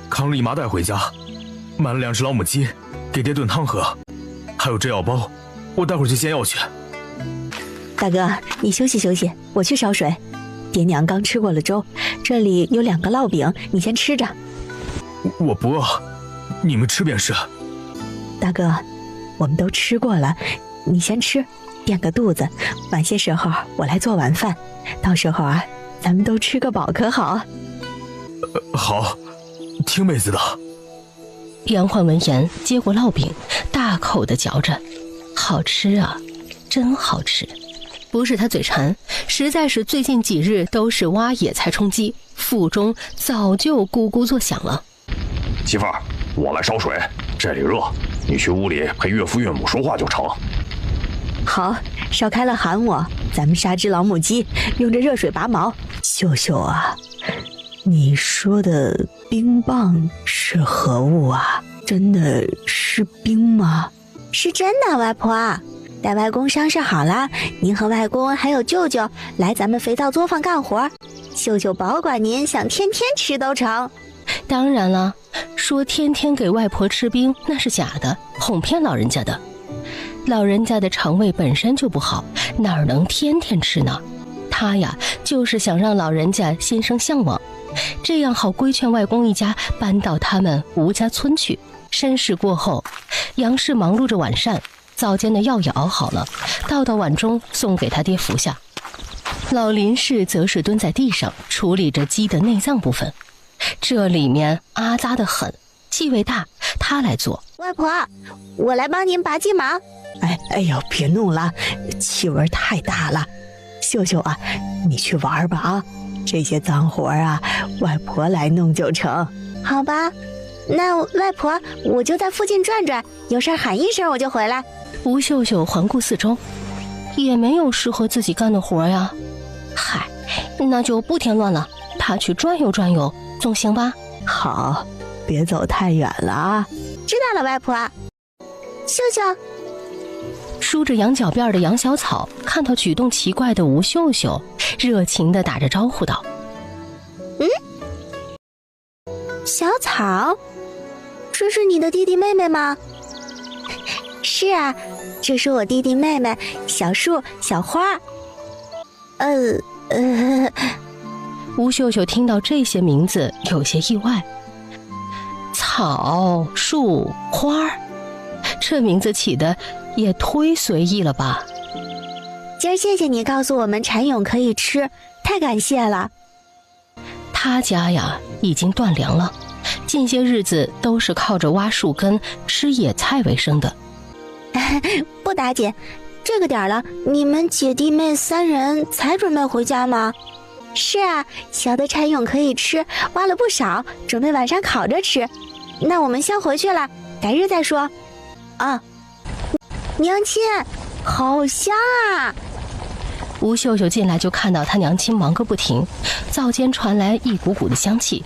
扛了一麻袋回家，买了2只老母鸡给爹炖汤喝，还有这药包，我待会儿去煎药去。大哥，你休息休息，我去烧水。爹娘刚吃过了粥，这里有2个烙饼，你先吃着。我不饿，你们吃便是。大哥，我们都吃过了，你先吃，垫个肚子，晚些时候我来做晚饭，到时候啊，咱们都吃个饱可好？好，听妹子的。杨焕闻言接过烙饼，大口的嚼着，好吃啊，真好吃。不是他嘴馋，实在是最近几日都是挖野菜充饥，腹中早就咕咕作响了。媳妇儿，我来烧水，这里热，你去屋里陪岳父岳母说话就成。好，烧开了喊我，咱们杀只老母鸡，用着热水拔毛。秀秀啊，你说的冰棒是何物啊？真的是冰吗？是真的，外婆。待外公伤势好了，您和外公还有舅舅来咱们肥皂作坊干活，秀秀保管您想天天吃都成。当然了，说天天给外婆吃冰那是假的，哄骗老人家的。老人家的肠胃本身就不好，哪儿能天天吃呢？他呀，就是想让老人家心生向往，这样好规劝外公一家搬到他们吴家村去。申时过后，杨氏忙碌着晚膳，早间的药也熬好了，倒到碗中送给他爹服下。老林氏则是蹲在地上处理着鸡的内脏部分，这里面阿扎得很，气味大，他来做。外婆，我来帮您拔鸡毛。哎呦，别弄了，气味太大了。秀秀啊，你去玩吧啊，这些脏活啊，外婆来弄就成。好吧，那外婆我就在附近转转，有事喊一声我就回来。吴秀秀环顾四周，也没有适合自己干的活呀。嗨，那就不添乱了，他去转悠转悠总行吧？好，别走太远了啊。知道了，外婆。秀秀。梳着羊角辫的杨小草看到举动奇怪的吴秀秀，热情地打着招呼道：小草，这是你的弟弟妹妹吗？是啊，这是我弟弟妹妹小树、小花。吴秀秀听到这些名字有些意外。草、树、花，这名字起的也忒随意了吧。今儿谢谢你告诉我们蚕蛹可以吃，太感谢了。他家呀已经断粮了，近些日子都是靠着挖树根吃野菜为生的。不打紧，这个点了，你们姐弟妹3人才准备回家吗？是啊，小的蚕蛹可以吃，挖了不少，准备晚上烤着吃。那我们先回去了，改日再说。啊，娘亲，好香啊！吴秀秀进来就看到她娘亲忙个不停，灶间传来一股股的香气。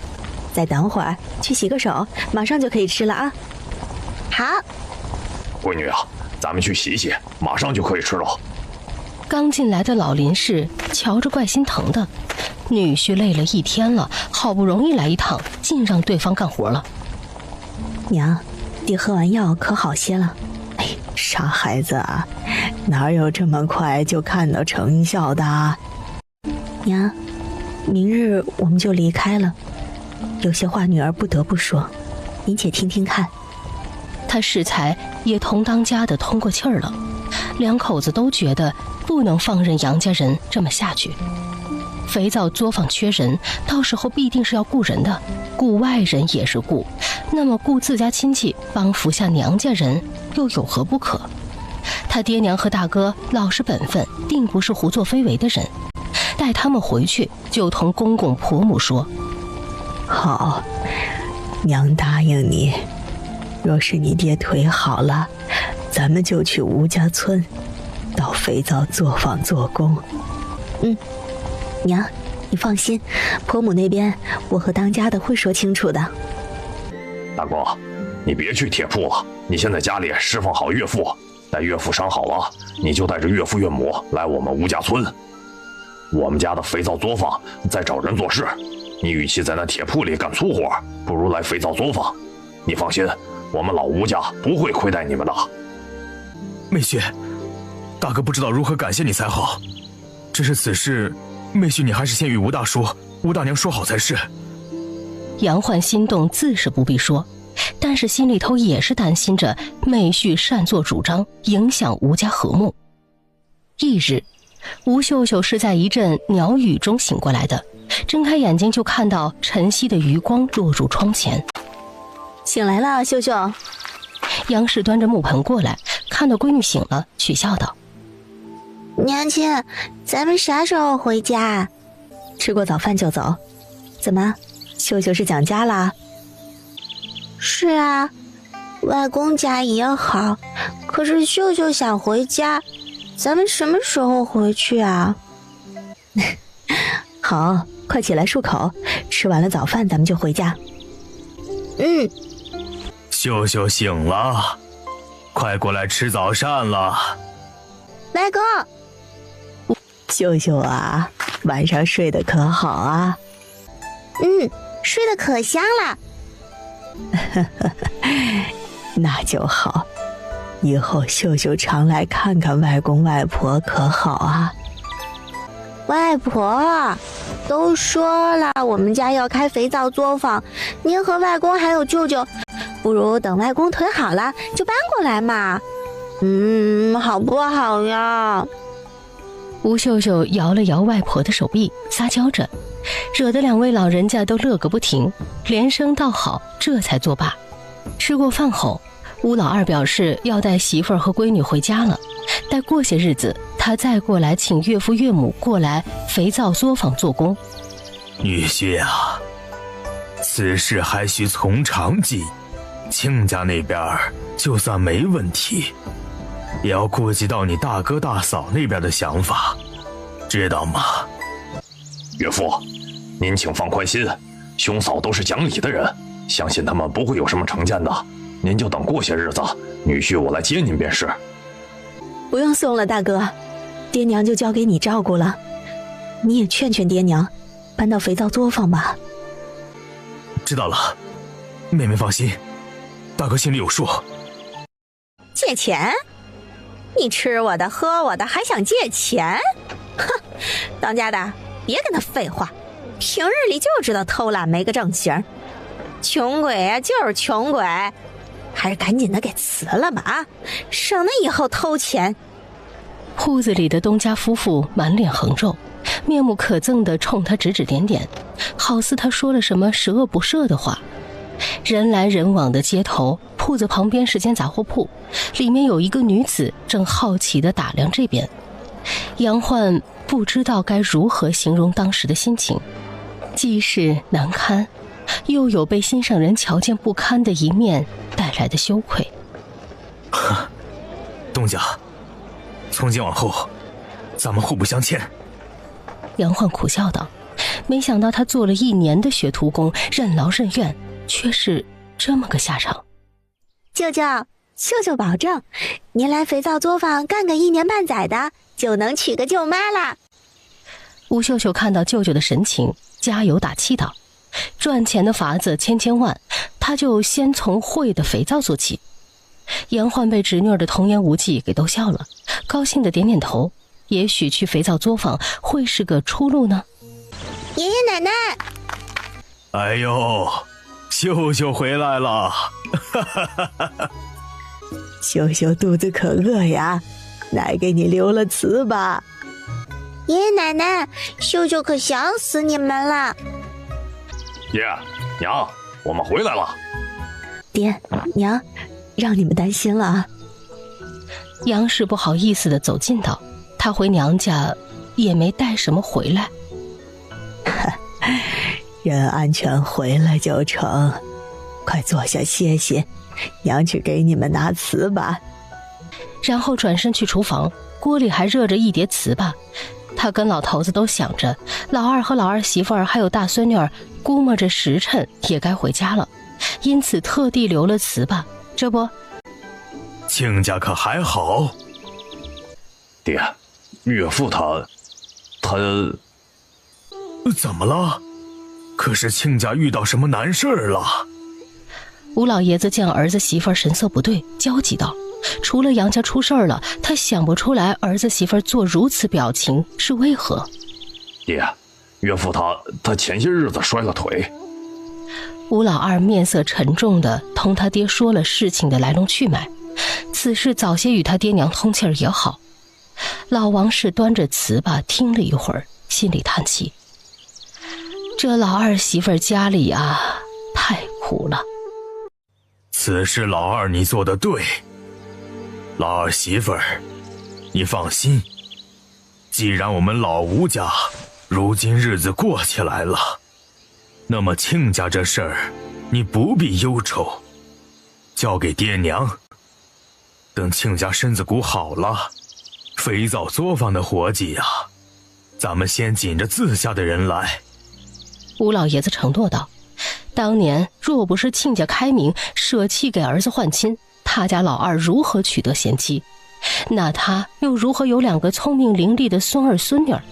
再等会儿，去洗个手，马上就可以吃了啊。好，闺女啊，咱们去洗洗，马上就可以吃了。刚进来的老林氏瞧着怪心疼的，女婿累了一天了，好不容易来一趟，尽让对方干活了。娘，弟喝完药可好些了。哎，傻孩子啊，哪有这么快就看到成效的？娘，明日我们就离开了，有些话女儿不得不说，您且听听看。他适才也同当家的通过气儿了，两口子都觉得不能放任杨家人这么下去。肥皂作坊缺人，到时候必定是要雇人的，雇外人也是雇，那么雇自家亲戚帮扶下娘家人又有何不可？他爹娘和大哥老实本分，定不是胡作非为的人。待他们回去，就同公公婆母说：好，娘答应你，若是你爹腿好了，咱们就去吴家村，到肥皂作坊做工。娘，你放心，婆母那边我和当家的会说清楚的。大哥，你别去铁铺了，你先在家里侍奉好岳父，待岳父伤好了，你就带着岳父岳母来我们吴家村。我们家的肥皂作坊在找人做事，你与其在那铁铺里干粗活，不如来肥皂作坊。你放心，我们老吴家不会亏待你们的。妹婿，大哥不知道如何感谢你才好，只是此事，妹婿你还是先与吴大叔、吴大娘说好才是。杨焕心动自是不必说，但是心里头也是担心着妹婿擅作主张，影响吴家和睦。翌日，吴秀秀是在一阵鸟语中醒过来的，睁开眼睛就看到晨曦的余光落入窗前。醒来了，秀秀。杨氏端着木盆过来，看到闺女醒了，取笑道：娘亲，咱们啥时候回家？吃过早饭就走。怎么，秀秀是想家啦？是啊，外公家也好，可是秀秀想回家，咱们什么时候回去啊？好，快起来漱口，吃完了早饭咱们就回家。秀秀醒了，快过来吃早膳了。外公，秀秀啊，晚上睡得可好啊？睡得可香了，那就好，以后秀秀常来看看外公外婆可好啊？外婆，都说了我们家要开肥皂作坊，您和外公还有舅舅，不如等外公腿好了就搬过来嘛。好不好呀？吴秀秀摇了摇外婆的手臂，撒娇着，惹得两位老人家都乐个不停，连声道好，这才作罢。吃过饭后，吴老二表示要带媳妇儿和闺女回家了，待过些日子他再过来请岳父岳母过来肥皂作坊做工。女婿啊，此事还需从长计，亲家那边就算没问题，也要顾及到你大哥大嫂那边的想法，知道吗？岳父，您请放宽心，兄嫂都是讲理的人，相信他们不会有什么成见的。您就等过些日子，女婿我来接您便是。不用送了，大哥，爹娘就交给你照顾了。你也劝劝爹娘，搬到肥皂作坊吧。知道了，妹妹放心，大哥心里有数。借钱？你吃我的喝我的还想借钱？哼，当家的别跟他废话，平日里就知道偷懒没个正形，穷鬼啊就是穷鬼，还是赶紧的给辞了吧啊，省得以后偷钱。铺子里的东家夫妇满脸横肉，面目可憎地冲他指指点点，好似他说了什么十恶不赦的话。人来人往的街头，铺子旁边是间杂货铺，里面有一个女子正好奇地打量这边。杨焕不知道该如何形容当时的心情，既是难堪，又有被心上人瞧见不堪的一面带来的羞愧。东家，从今往后咱们互不相欠。杨焕苦笑道，没想到他做了1年的学徒工，任劳任怨，却是这么个下场。舅舅，秀秀保证，您来肥皂作坊干个1年半载的，就能娶个舅妈啦。吴秀秀看到舅舅的神情，加油打气道，赚钱的法子千万，他就先从会的肥皂做起。杨焕被侄女的童言无忌给逗笑了，高兴地点点头，也许去肥皂作坊会是个出路呢。爷爷奶奶，哎呦，秀秀回来了。秀秀肚子可饿呀，奶给你留了词吧。爷爷奶奶，秀秀可想死你们了。爷娘，我们回来了。爹娘，让你们担心了啊。杨氏不好意思地走近道，他回娘家也没带什么回来。人安全回来就成，快坐下歇歇，娘去给你们拿糍粑。然后转身去厨房，锅里还热着一碟糍粑。他跟老头子都想着，老二和老二媳妇儿还有大孙女儿，估摸着时辰也该回家了，因此特地留了糍粑。这不，亲家可还好？爹，岳父他怎么了？可是亲家遇到什么难事儿了？吴老爷子见儿子媳妇儿神色不对，焦急道，除了杨家出事儿了，他想不出来儿子媳妇儿做如此表情是为何。爹，岳父他前些日子摔了腿。吴老二面色沉重地同他爹说了事情的来龙去脉，此事早些与他爹娘通气儿也好。老王氏端着糍粑听了一会儿，心里叹气，这老二媳妇儿家里啊，太苦了。此事老二你做得对，老二媳妇儿，你放心，既然我们老吴家如今日子过起来了，那么亲家这事儿你不必忧愁，交给爹娘。等亲家身子骨好了，肥皂作坊的活计呀，咱们先紧着自家的人来。吴老爷子承诺道，当年若不是亲家开明舍弃给儿子换亲，他家老二如何取得贤妻？那他又如何有2个聪明伶俐的孙儿孙女儿？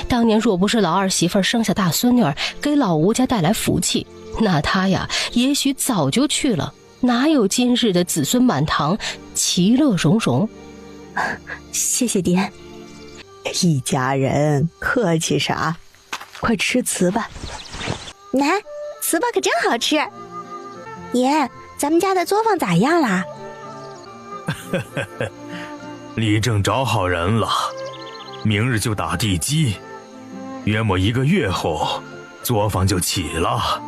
当年若不是老二媳妇生下大孙女儿，给老吴家带来福气，那他呀，也许早就去了，哪有今日的子孙满堂，其乐融融。谢谢爹。一家人客气啥？快吃糍粑。来，糍粑可真好吃。爷，咱们家的作坊咋样啦？李正找好人了，明日就打地基，约莫1个月后，作坊就起了。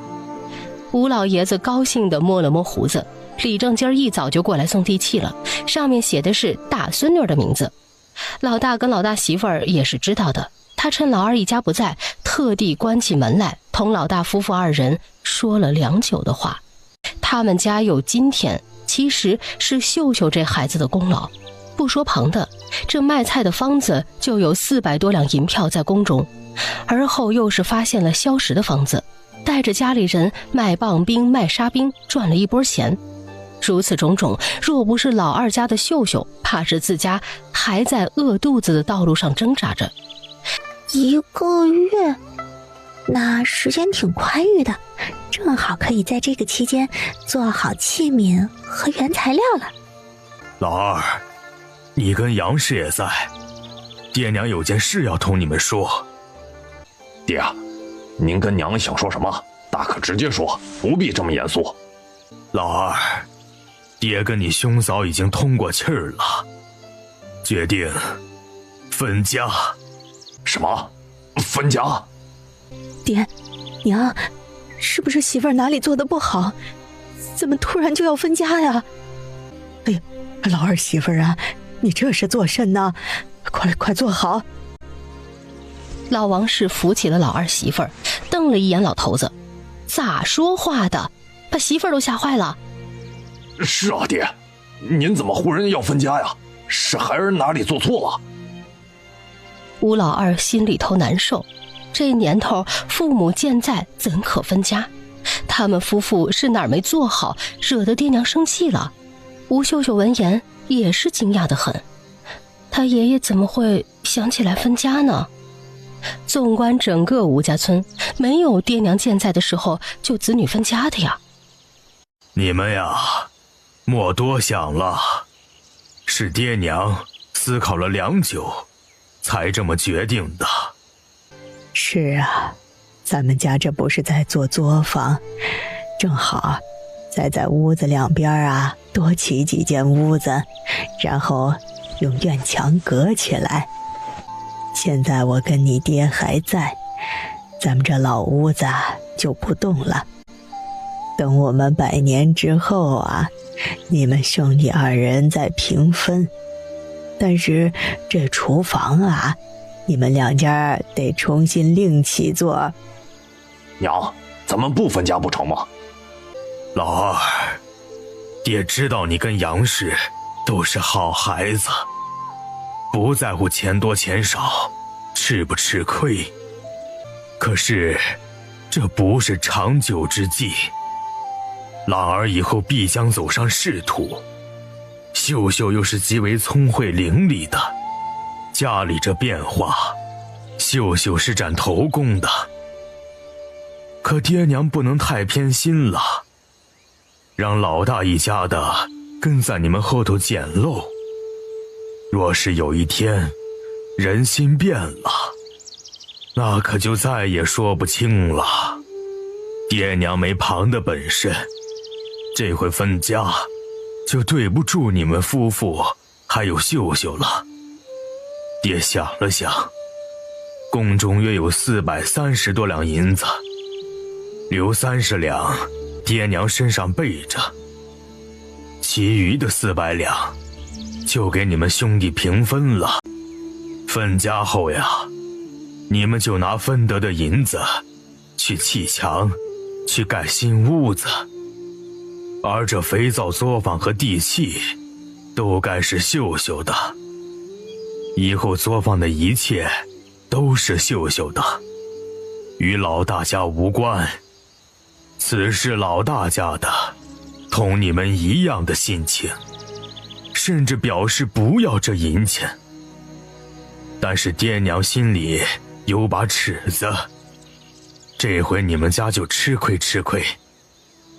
吴老爷子高兴地摸了摸胡子，李正今儿一早就过来送地契了，上面写的是大孙女的名字。老大跟老大媳妇儿也是知道的，他趁老二一家不在，特地关起门来，同老大夫妇2人说了良久的话。他们家有今天，其实是秀秀这孩子的功劳。不说旁的，这卖菜的方子就有400多两银票在宫中，而后又是发现了消食的方子，带着家里人卖棒冰卖沙冰，赚了一波钱。如此种种，若不是老二家的秀秀，怕是自家还在饿肚子的道路上挣扎着。1个月，那时间挺宽裕的，正好可以在这个期间做好器皿和原材料了。老二，你跟杨氏也在，爹娘有件事要同你们说。爹，您跟娘想说什么，大可直接说，不必这么严肃。老二，爹跟你兄嫂已经通过气儿了，决定分家。什么？分家？爹，娘，是不是媳妇儿哪里做的不好？怎么突然就要分家呀？哎呀，老二媳妇儿啊，你这是做甚呢？快坐好。老王氏扶起了老二媳妇儿，瞪了一眼老头子，咋说话的？把媳妇儿都吓坏了。是啊，爹，您怎么忽然要分家呀？是孩儿哪里做错了？吴老二心里头难受，这年头父母健在，怎可分家？他们夫妇是哪儿没做好，惹得爹娘生气了？吴秀秀闻言也是惊讶得很，他爷爷怎么会想起来分家呢？纵观整个吴家村，没有爹娘健在的时候就子女分家的呀。你们呀，莫多想了，是爹娘思考了良久，才这么决定的。是啊，咱们家这不是在做作坊，正好在屋子两边啊多起几间屋子，然后用院墙隔起来。现在我跟你爹还在，咱们这老屋子就不动了。等我们100年之后啊，你们兄弟2人再平分。但是这厨房啊，你们2家得重新另起做。娘，咱们不分家不成吗？老二，爹知道你跟杨氏都是好孩子，不在乎钱多钱少，吃不吃亏。可是这不是长久之计，朗儿以后必将走上仕途，秀秀又是极为聪慧伶俐的，家里这变化，秀秀是占头功的。可爹娘不能太偏心了，让老大一家的跟在你们后头捡漏。若是有一天人心变了，那可就再也说不清了。爹娘没旁的本事，这回分家就对不住你们夫妇还有秀秀了。爹想了想，宫中约有430多两银子，留30两爹娘身上备着，其余的400两就给你们兄弟平分了。分家后呀，你们就拿分得的银子去砌墙，去盖新屋子，而这肥皂作坊和地契都该是秀秀的。以后作坊的一切都是秀秀的，与老大家无关。此事老大家的同你们一样的心情，甚至表示不要这银钱。但是爹娘心里有把尺子，这回你们家就吃亏吃亏。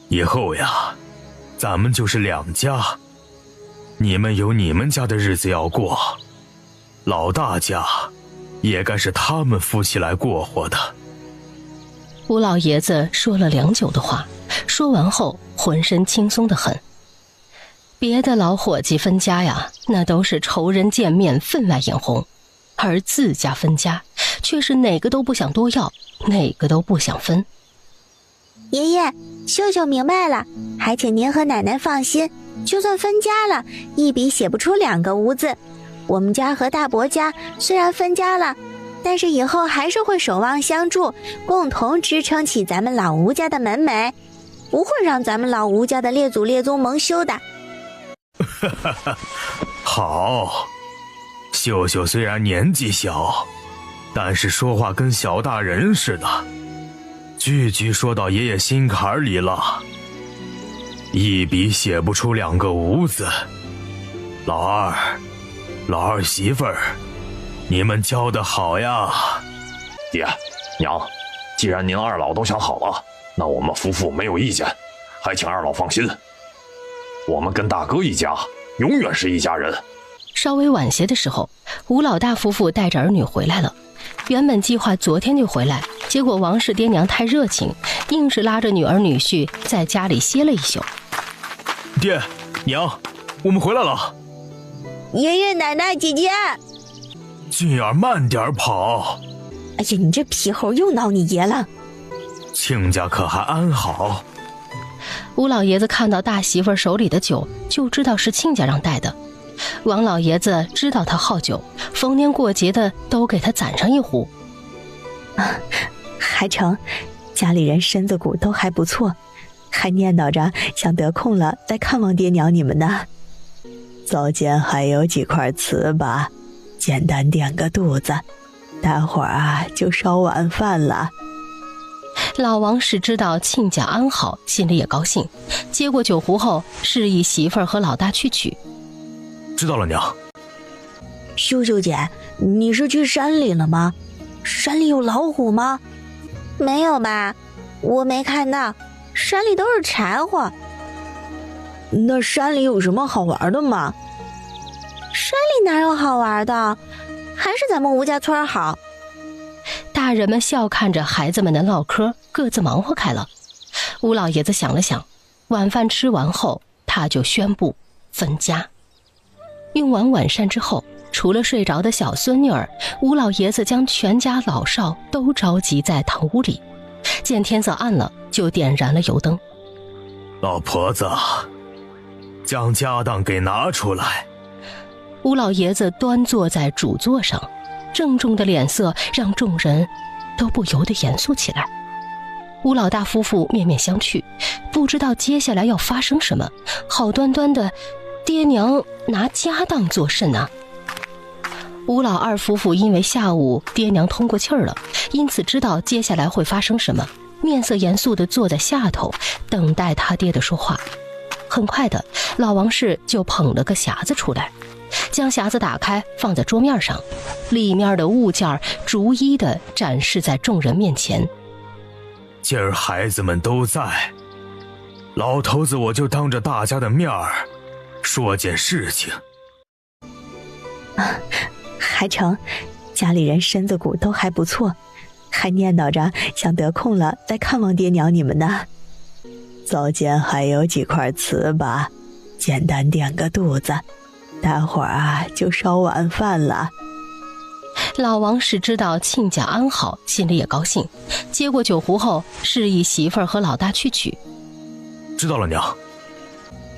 以后呀，咱们就是两家，你们有你们家的日子要过，老大家也该是他们夫妻来过活的。吴老爷子说了良久的话，说完后浑身轻松得很。别的老伙计分家呀，那都是仇人见面分外眼红，而自家分家却是哪个都不想多要，哪个都不想分。爷爷，秀秀明白了，还请您和奶奶放心，就算分家了，一笔写不出2个无字。我们家和大伯家虽然分家了，但是以后还是会守望相助，共同支撑起咱们老吴家的门楣，不会让咱们老吴家的列祖列宗蒙羞的。好，秀秀虽然年纪小，但是说话跟小大人似的，句句说到爷爷心坎里了。一笔写不出2个无字。老二媳妇儿，你们教得好呀。爹娘，既然您二老都想好了，那我们夫妇没有意见，还请二老放心，我们跟大哥一家永远是一家人。稍微晚些的时候，吴老大夫妇带着儿女回来了。原本计划昨天就回来，结果王氏爹娘太热情，硬是拉着女儿女婿在家里歇了一宿。爹娘，我们回来了。爷爷奶奶姐姐，俊儿慢点跑。哎呀，你这皮猴又闹你爷了。亲家可还安好？吴老爷子看到大媳妇手里的酒，就知道是亲家让带的。王老爷子知道他好酒，逢年过节的都给他攒上一壶。还成，家里人身子骨都还不错，还念叨着想得空了来看望爹娘你们呢。灶间还有几块糍粑，简单垫个肚子，待会儿就烧晚饭了。老王是知道亲家安好，心里也高兴，接过酒壶后示意媳妇儿和老大去取。知道了，娘。秀秀姐，你是去山里了吗？山里有老虎吗？没有吧，我没看到，山里都是柴火。那山里有什么好玩的吗？山里哪有好玩的，还是咱们吴家村好。大人们笑看着孩子们的唠嗑，各自忙活开了。吴老爷子想了想，晚饭吃完后，他就宣布分家。用完晚膳之后，除了睡着的小孙女儿，吴老爷子将全家老少都召集在堂屋里。见天色暗了，就点燃了油灯。老婆子，将家当给拿出来。吴老爷子端坐在主座上，郑重的脸色让众人都不由得严肃起来。吴老大夫妇面面相觑，不知道接下来要发生什么。好端端的爹娘拿家当做甚啊？吴老二夫妇因为下午爹娘通过气儿了，因此知道接下来会发生什么，面色严肃地坐在下头，等待他爹的说话。很快的，老王氏就捧了个匣子出来，将匣子打开放在桌面上，里面的物件逐一地展示在众人面前。今儿孩子们都在，老头子我就当着大家的面儿说件事情。还成，家里人身子骨都还不错，还念叨着想得空了来看望爹娘你们呢。灶间还有几块糍粑，简单垫个肚子，待会儿就烧晚饭了。老王是知道亲家安好，心里也高兴，接过酒壶后示意媳妇儿和老大去取。知道了，娘。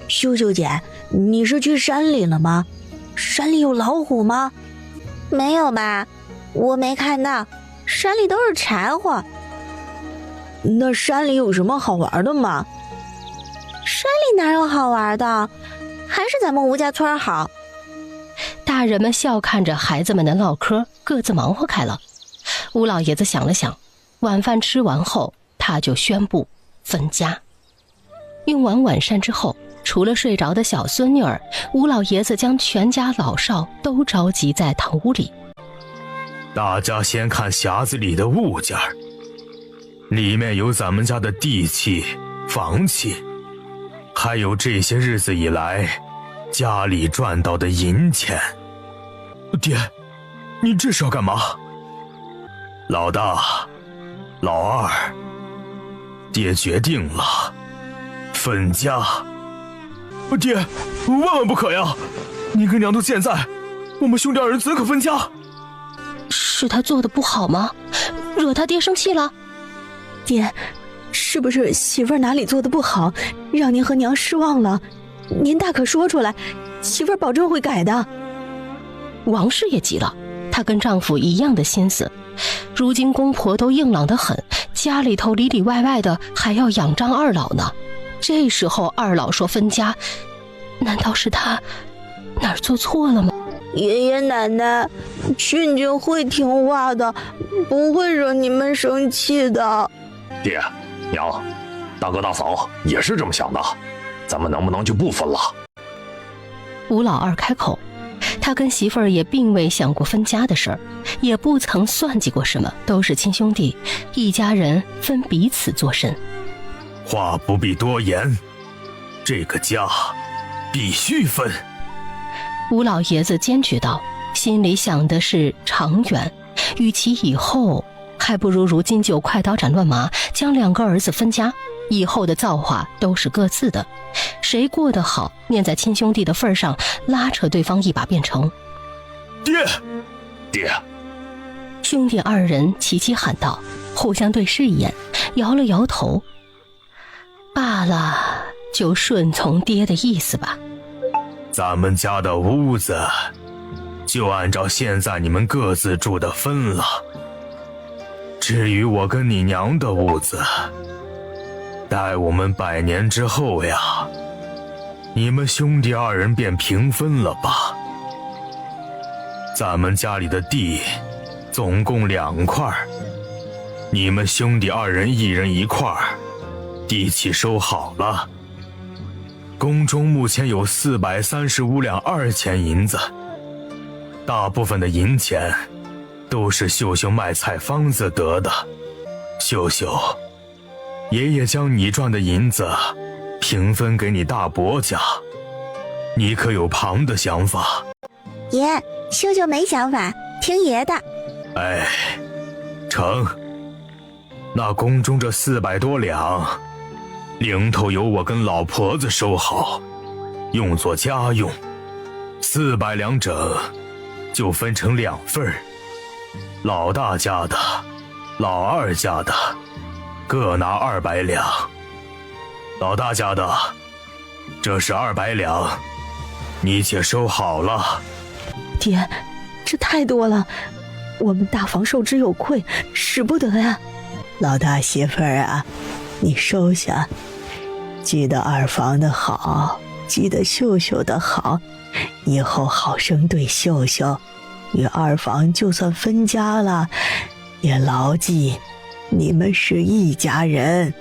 秀秀姐，你是去山里了吗？山里有老虎吗？没有吧，我没看到，山里都是柴火。那山里有什么好玩的吗？山里哪有好玩的，还是咱们吴家村好。大人们笑看着孩子们的唠嗑，各自忙活开了。吴老爷子想了想，晚饭吃完后，他就宣布分家。用完晚膳之后，除了睡着的小孙女儿，吴老爷子将全家老少都召集在堂屋里。大家先看匣子里的物件，里面有咱们家的地契、房契，还有这些日子以来家里赚到的银钱。爹，你这是要干嘛？老大，老二，爹决定了，分家。爹，万万不可呀！您跟娘都健在，我们兄弟二人怎可分家？是他做的不好吗？惹他爹生气了？爹，是不是媳妇儿哪里做的不好，让您和娘失望了？您大可说出来，媳妇儿保证会改的。王氏也急了，她跟丈夫一样的心思。如今公婆都硬朗得很，家里头里里外外的还要仰仗二老呢。这时候二老说分家，难道是他哪儿做错了吗？爷爷奶奶，俊俊会听话的，不会惹你们生气的。爹娘，大哥大嫂也是这么想的，咱们能不能就不分了？吴老二开口，他跟媳妇儿也并未想过分家的事儿，也不曾算计过什么，都是亲兄弟，一家人分彼此作甚。话不必多言，这个家必须分。吴老爷子坚决道，心里想的是长远，与其以后，还不如如今就快刀斩乱麻，将两个儿子分家，以后的造化都是各自的，谁过得好，念在亲兄弟的份上，拉扯对方一把便成。爹，兄弟二人齐齐喊道，互相对视一眼，摇了摇头。罢了，就顺从爹的意思吧。咱们家的屋子就按照现在你们各自住的分了，至于我跟你娘的屋子，待我们100年之后呀，你们兄弟二人便平分了吧。咱们家里的地总共2块，你们兄弟二人一人1块，地契收好了。宫中目前有435两2钱银子，大部分的银钱都是秀秀卖菜坊子得的。秀秀，爷爷将你赚的银子平分给你大伯家，你可有旁的想法？爷，秀秀没想法，听爷的。哎，成。那宫中这400多两，零头由我跟老婆子收好，用作家用，400两整，就分成2份，老大家的，老二家的，各拿200两。老大家的，这是200两，你且收好了。爹，这太多了，我们大房受之有愧，使不得呀。老大媳妇儿啊，你收下，记得二房的好，记得秀秀的好，以后好生对秀秀。与二房就算分家了，也牢记你们是一家人。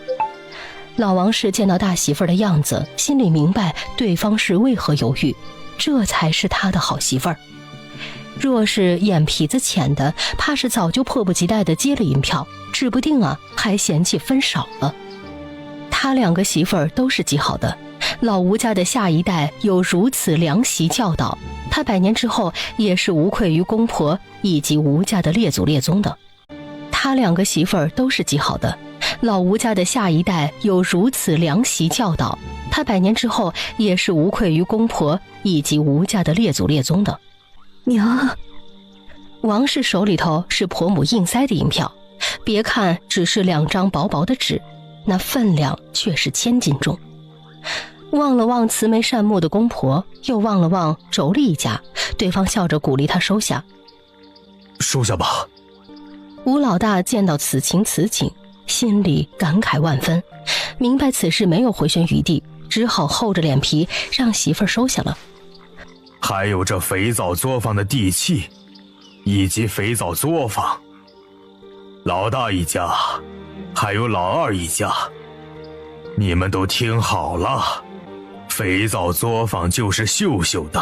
老王氏见到大媳妇儿的样子，心里明白对方是为何犹豫，这才是他的好媳妇儿。若是眼皮子浅的，怕是早就迫不及待地接了银票，指不定啊还嫌弃分少了。他2个媳妇儿都是极好的，老吴家的下一代有如此良习教导，他100年之后也是无愧于公婆以及吴家的列祖列宗的。他2个媳妇儿都是极好的，老吴家的下一代有如此良习教导，他100年之后也是无愧于公婆以及吴家的列祖列宗的。娘，王氏手里头是婆母硬塞的银票，别看只是2张薄薄的纸，那分量却是1000斤重。望了望慈眉善目的公婆，又望了望妯娌一家，对方笑着鼓励他收下。收下吧。吴老大见到此情此景，心里感慨万分，明白此事没有回旋余地，只好厚着脸皮让媳妇儿收下了。还有这肥皂作坊的地契，以及肥皂作坊。老大一家，还有老二一家，你们都听好了，肥皂作坊就是秀秀的，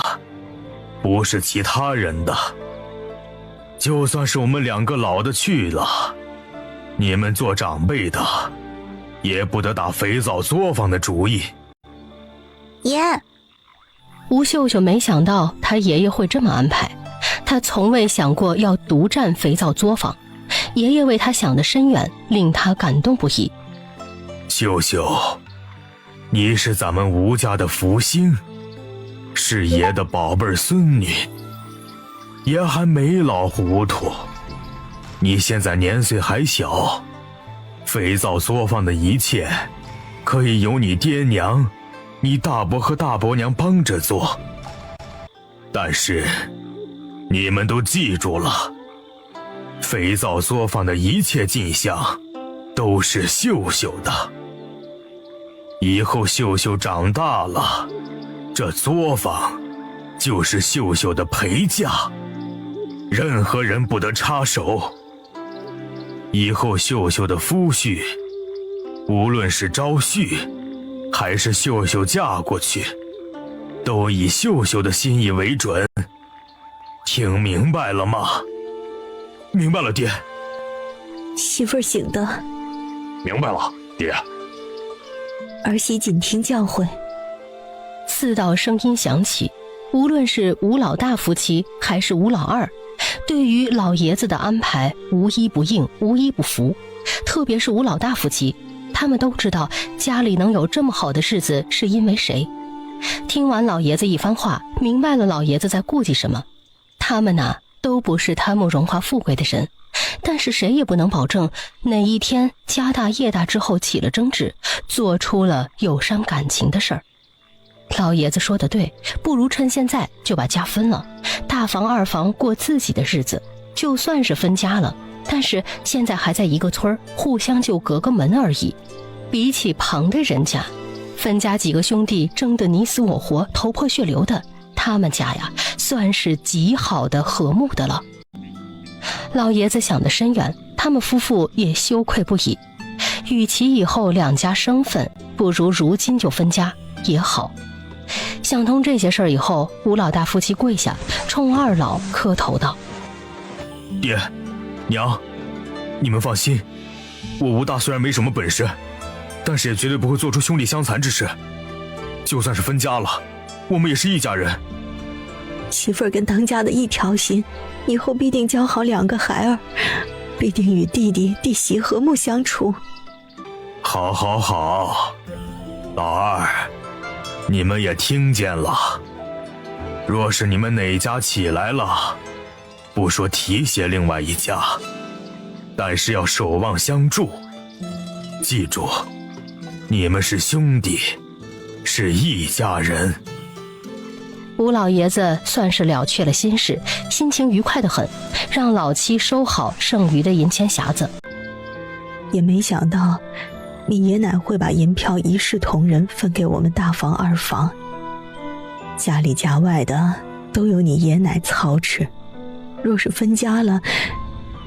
不是其他人的。就算是我们2个老的去了，你们做长辈的也不得打肥皂作坊的主意。爷，吴秀秀没想到他爷爷会这么安排，他从未想过要独占肥皂作坊，爷爷为他想得深远，令他感动不已。秀秀，你是咱们吴家的福星，是爷的宝贝孙女，爷还没老糊涂。你现在年岁还小，肥皂作坊的一切可以由你爹娘、你大伯和大伯娘帮着做，但是你们都记住了，肥皂作坊的一切进项都是秀秀的。以后秀秀长大了，这作坊就是秀秀的陪嫁，任何人不得插手。以后秀秀的夫婿，无论是招婿还是秀秀嫁过去，都以秀秀的心意为准。听明白了吗？明白了，爹。媳妇儿醒的，明白了，爹。儿媳谨听教诲。4道声音响起，无论是吴老大夫妻还是吴老二，对于老爷子的安排无一不应，无一不服。特别是吴老大夫妻，他们都知道家里能有这么好的日子是因为谁。听完老爷子一番话，明白了老爷子在顾忌什么。他们呐，都不是贪慕荣华富贵的人，但是谁也不能保证哪一天家大业大之后起了争执，做出了有伤感情的事儿。老爷子说的对，不如趁现在就把家分了，大房二房过自己的日子。就算是分家了，但是现在还在一个村，互相就隔个门而已。比起旁的人家，分家几个兄弟争得你死我活，头破血流的，他们家呀，算是极好的和睦的了。老爷子想得深远，他们夫妇也羞愧不已。与其以后2家生分，不如如今就分家也好。想通这些事儿以后，吴老大夫妻跪下，冲2老磕头道：爹娘，你们放心，我吴大虽然没什么本事，但是也绝对不会做出兄弟相残之事。就算是分家了，我们也是一家人。媳妇儿跟当家的一条心，以后必定教好2个孩儿，必定与弟弟弟媳和睦相处。好好好，老二，你们也听见了，若是你们哪家起来了，不说提携另外一家，但是要守望相助。记住，你们是兄弟，是一家人。吴老爷子算是了却了心事，心情愉快得很，让老妻收好剩余的银钱匣子。也没想到你爷奶会把银票一视同仁分给我们大房二房，家里家外的都由你爷奶操持。若是分家了，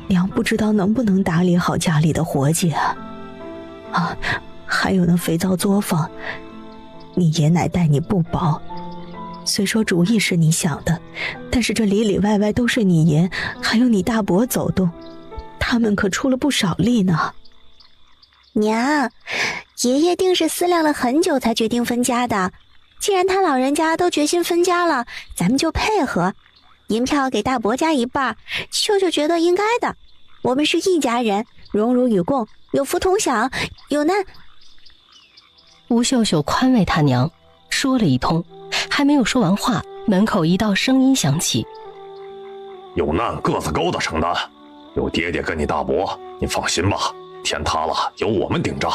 娘不知道能不能打理好家里的活计啊！还有那肥皂作坊，你爷奶待你不薄。虽说主意是你想的，但是这里里外外都是你爷还有你大伯走动，他们可出了不少力呢。娘，爷爷定是思量了很久才决定分家的。既然他老人家都决心分家了，咱们就配合，银票给大伯家一半，秀秀觉得应该的。我们是一家人，荣辱与共，有福同享，有难。吴秀秀宽慰他娘，说了一通，还没有说完话，门口一道声音响起：有难个子高的承担，有爹爹跟你大伯，你放心吧，天塌了由我们顶着。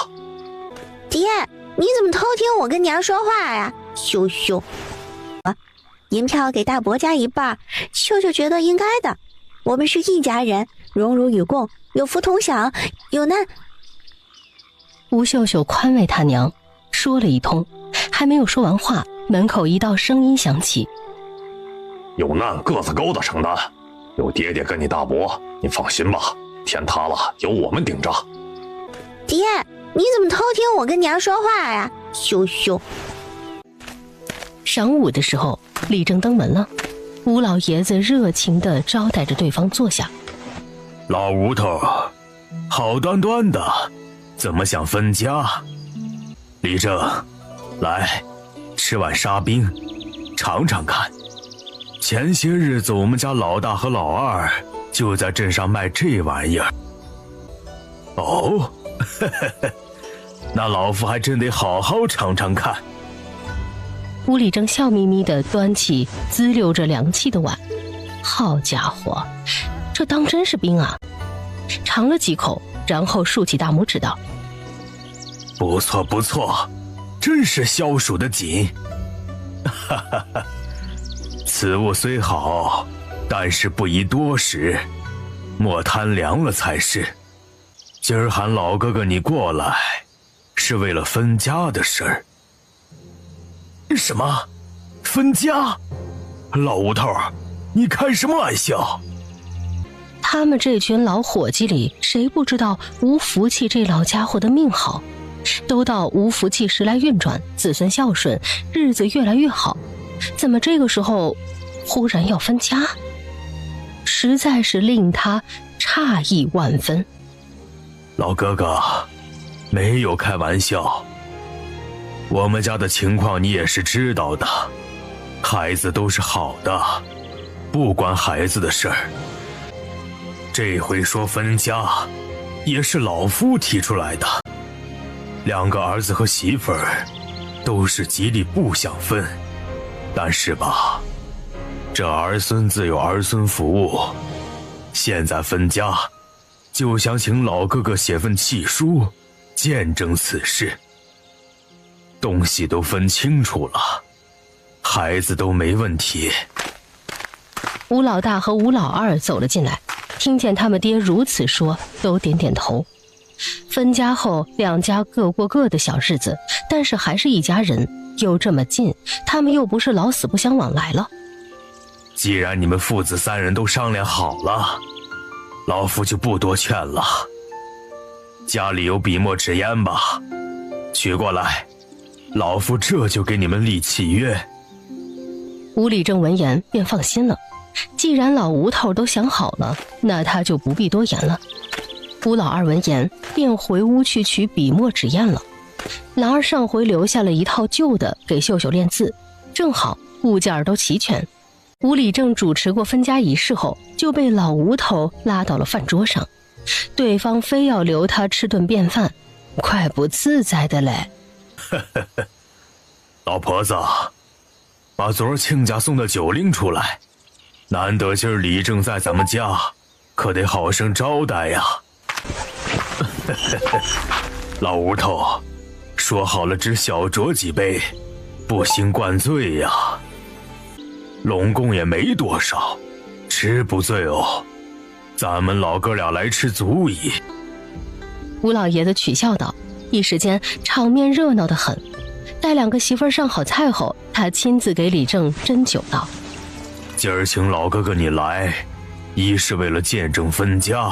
爹，你怎么偷听我跟娘说话呀？秀秀，银票给大伯家一半，秀秀觉得应该的。我们是一家人，荣辱与共，有福同享，有难。吴秀秀宽慰他娘，说了一通，还没有说完话，门口一道声音响起：有难个子高的承担，有爹爹跟你大伯，你放心吧，天塌了由我们顶着。爹，你怎么偷听我跟娘说话呀？秀秀。晌午的时候，李正登门了。吴老爷子热情地招待着对方坐下。老吴头，好端端的，怎么想分家？李正，来，吃碗沙冰，尝尝看。前些日子我们家老大和老二就在镇上卖这玩意儿。哦，那老夫还真得好好尝尝看。吴礼正笑眯眯地端起滋溜着凉气的碗，好家伙，这当真是冰啊！尝了几口，然后竖起大拇指道：“不错不错，真是消暑的紧。哈哈哈，此物虽好，但是不宜多食，莫贪凉了才是。今儿喊老哥哥你过来，是为了分家的事儿。”什么？分家？老吴头，你开什么玩笑？他们这群老伙计里，谁不知道吴福气这老家伙的命好？都到吴福气时来运转，子孙孝顺，日子越来越好，怎么这个时候忽然要分家？实在是令他诧异万分。老哥哥，没有开玩笑。我们家的情况你也是知道的，孩子都是好的，不关孩子的事儿。这回说分家，也是老夫提出来的。2个儿子和媳妇儿都是极力不想分，但是吧，这儿孙自有儿孙福，现在分家，就想请老哥哥写份契书，见证此事。东西都分清楚了，孩子都没问题。吴老大和吴老二走了进来，听见他们爹如此说，都点点头。分家后，2家各过各的小日子，但是还是一家人，又这么近，他们又不是老死不相往来了。既然你们父子3人都商量好了，老夫就不多劝了。家里有笔墨纸砚吧，取过来，老夫这就给你们立契约。吴礼正闻言便放心了，既然老吴头都想好了，那他就不必多言了。吴老二闻言便回屋去取笔墨纸砚了。老二上回留下了一套旧的给秀秀练字，正好物件都齐全。吴礼正主持过分家仪式后，就被老吴头拉到了饭桌上，对方非要留他吃顿便饭，怪不自在的嘞。老婆子，把昨儿亲家送的酒拎出来，难得今儿李正在咱们家，可得好生招待呀。老吴头，说好了只小酌几杯，不兴灌醉呀。拢共也没多少，吃不醉哦。咱们老哥俩来吃足矣。吴老爷子取笑道，一时间场面热闹得很。待2个媳妇儿上好菜后，他亲自给李正斟酒道：“今儿请老哥哥你来，一是为了见证分家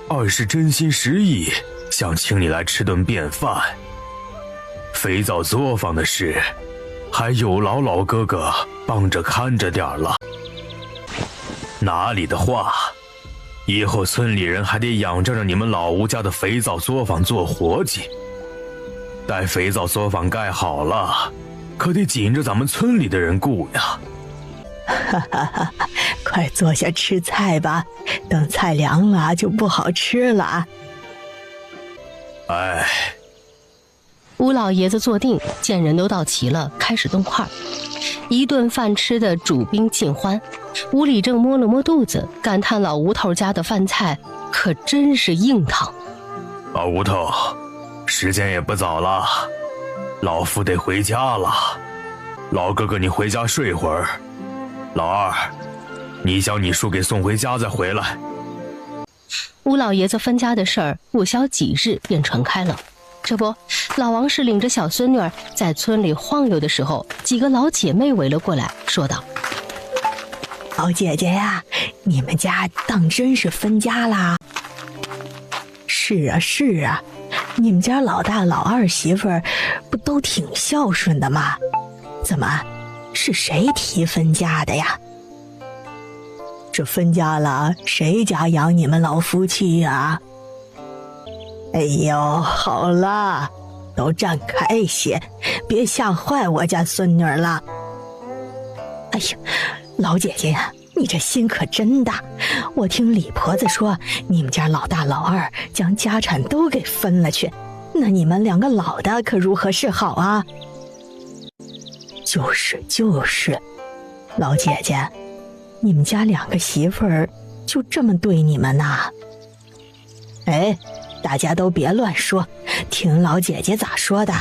，2是真心实意想请你来吃顿便饭。肥皂作坊的事，还有劳老哥哥帮着看着点了。哪里的话，以后村里人还得仰仗着你们老吴家的肥皂作坊做活计。待肥皂作坊盖好了，可得紧着咱们村里的人顾呀。”哈哈哈！快坐下吃菜吧，等菜凉了就不好吃了。哎，吴老爷子坐定，见人都到齐了，开始动筷。一顿饭吃得主宾尽欢。吴礼正摸了摸肚子，感叹老吴头家的饭菜可真是硬堂。老吴头，时间也不早了，老夫得回家了。老哥哥你回家睡会儿，老二，你将你叔给送回家再回来。吴老爷子分家的事儿不消几日便传开了。这不，老王氏领着小孙女儿在村里晃悠的时候，几个老姐妹围了过来，说道：“老姐姐呀，你们家当真是分家啦？”“是啊是啊，你们家老大老二媳妇儿不都挺孝顺的吗？怎么，是谁提分家的呀？”这分家了，谁家养你们老夫妻呀？哎呦，好了，都站开些，别吓坏我家孙女了。哎呀，老姐姐呀，你这心可真大！我听李婆子说，你们家老大老二将家产都给分了去，那你们两个老的可如何是好啊？就是，老姐姐，你们家2个媳妇儿就这么对你们呐？哎，大家都别乱说，听老姐姐咋说的。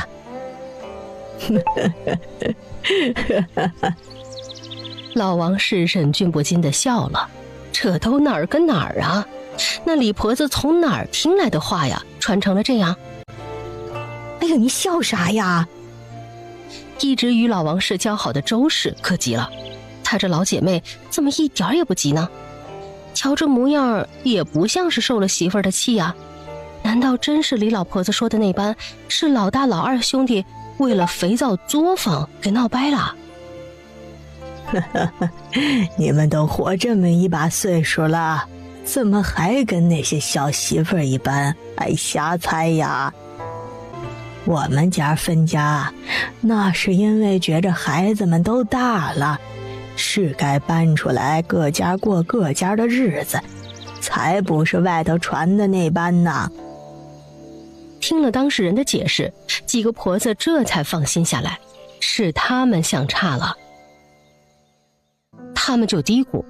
老王氏忍俊不禁地笑了，这都哪儿跟哪儿啊？那李婆子从哪儿听来的话呀，传成了这样？哎呀，你笑啥呀？一直与老王氏交好的周氏可急了，她这老姐妹怎么一点也不急呢？瞧这模样也不像是受了媳妇儿的气呀，难道真是李老婆子说的那般，是老大老二兄弟为了肥皂作坊给闹掰了？你们都活这么一把岁数了，怎么还跟那些小媳妇儿一般爱瞎猜呀？我们家分家，那是因为觉着孩子们都大了，是该搬出来各家过各家的日子，才不是外头传的那般呢。听了当事人的解释，几个婆子这才放心下来，是他们想差了。他们就嘀咕，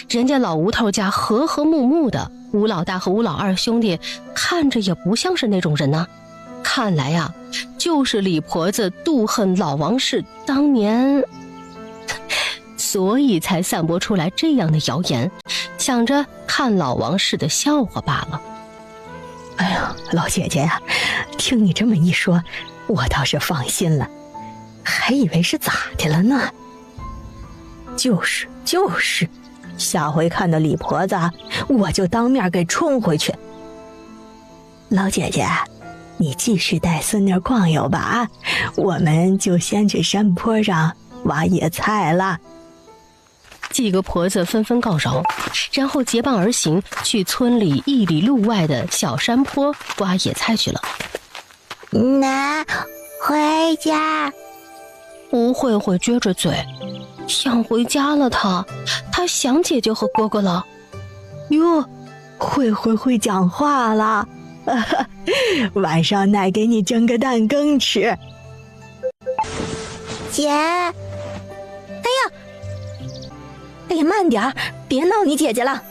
人家老吴头家和和睦睦的，吴老大和吴老二兄弟看着也不像是那种人呢。看来呀，就是李婆子妒恨老王氏当年，所以才散播出来这样的谣言，想着看老王氏的笑话罢了。哎呀，老姐姐呀，听你这么一说，我倒是放心了，还以为是咋的了呢。就是，下回看到李婆子，我就当面给冲回去。老姐姐，你继续带孙女逛悠吧啊，我们就先去山坡上挖野菜了。几个婆子纷纷告饶，然后结伴而行，去村里1里路外的小山坡挖野菜去了。那回家。吴慧慧撅着嘴，想回家了她想姐姐和哥哥了。哟，慧慧会讲话了，晚上奶给你蒸个蛋羹吃。姐，哎呀，慢点儿，别闹你姐姐了。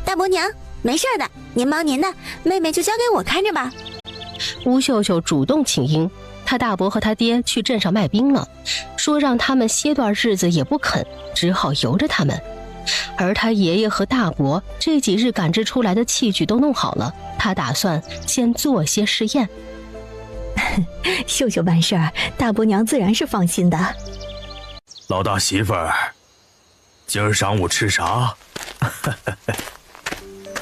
大伯娘，没事的，您忙您的，妹妹就交给我看着吧。吴秀秀主动请缨，他大伯和他爹去镇上卖冰了，说让他们歇段日子也不肯，只好由着他们。而他爷爷和大伯这几日赶制出来的器具都弄好了，他打算先做些试验。秀秀办事儿，大伯娘自然是放心的。老大媳妇儿，今儿晌午吃啥？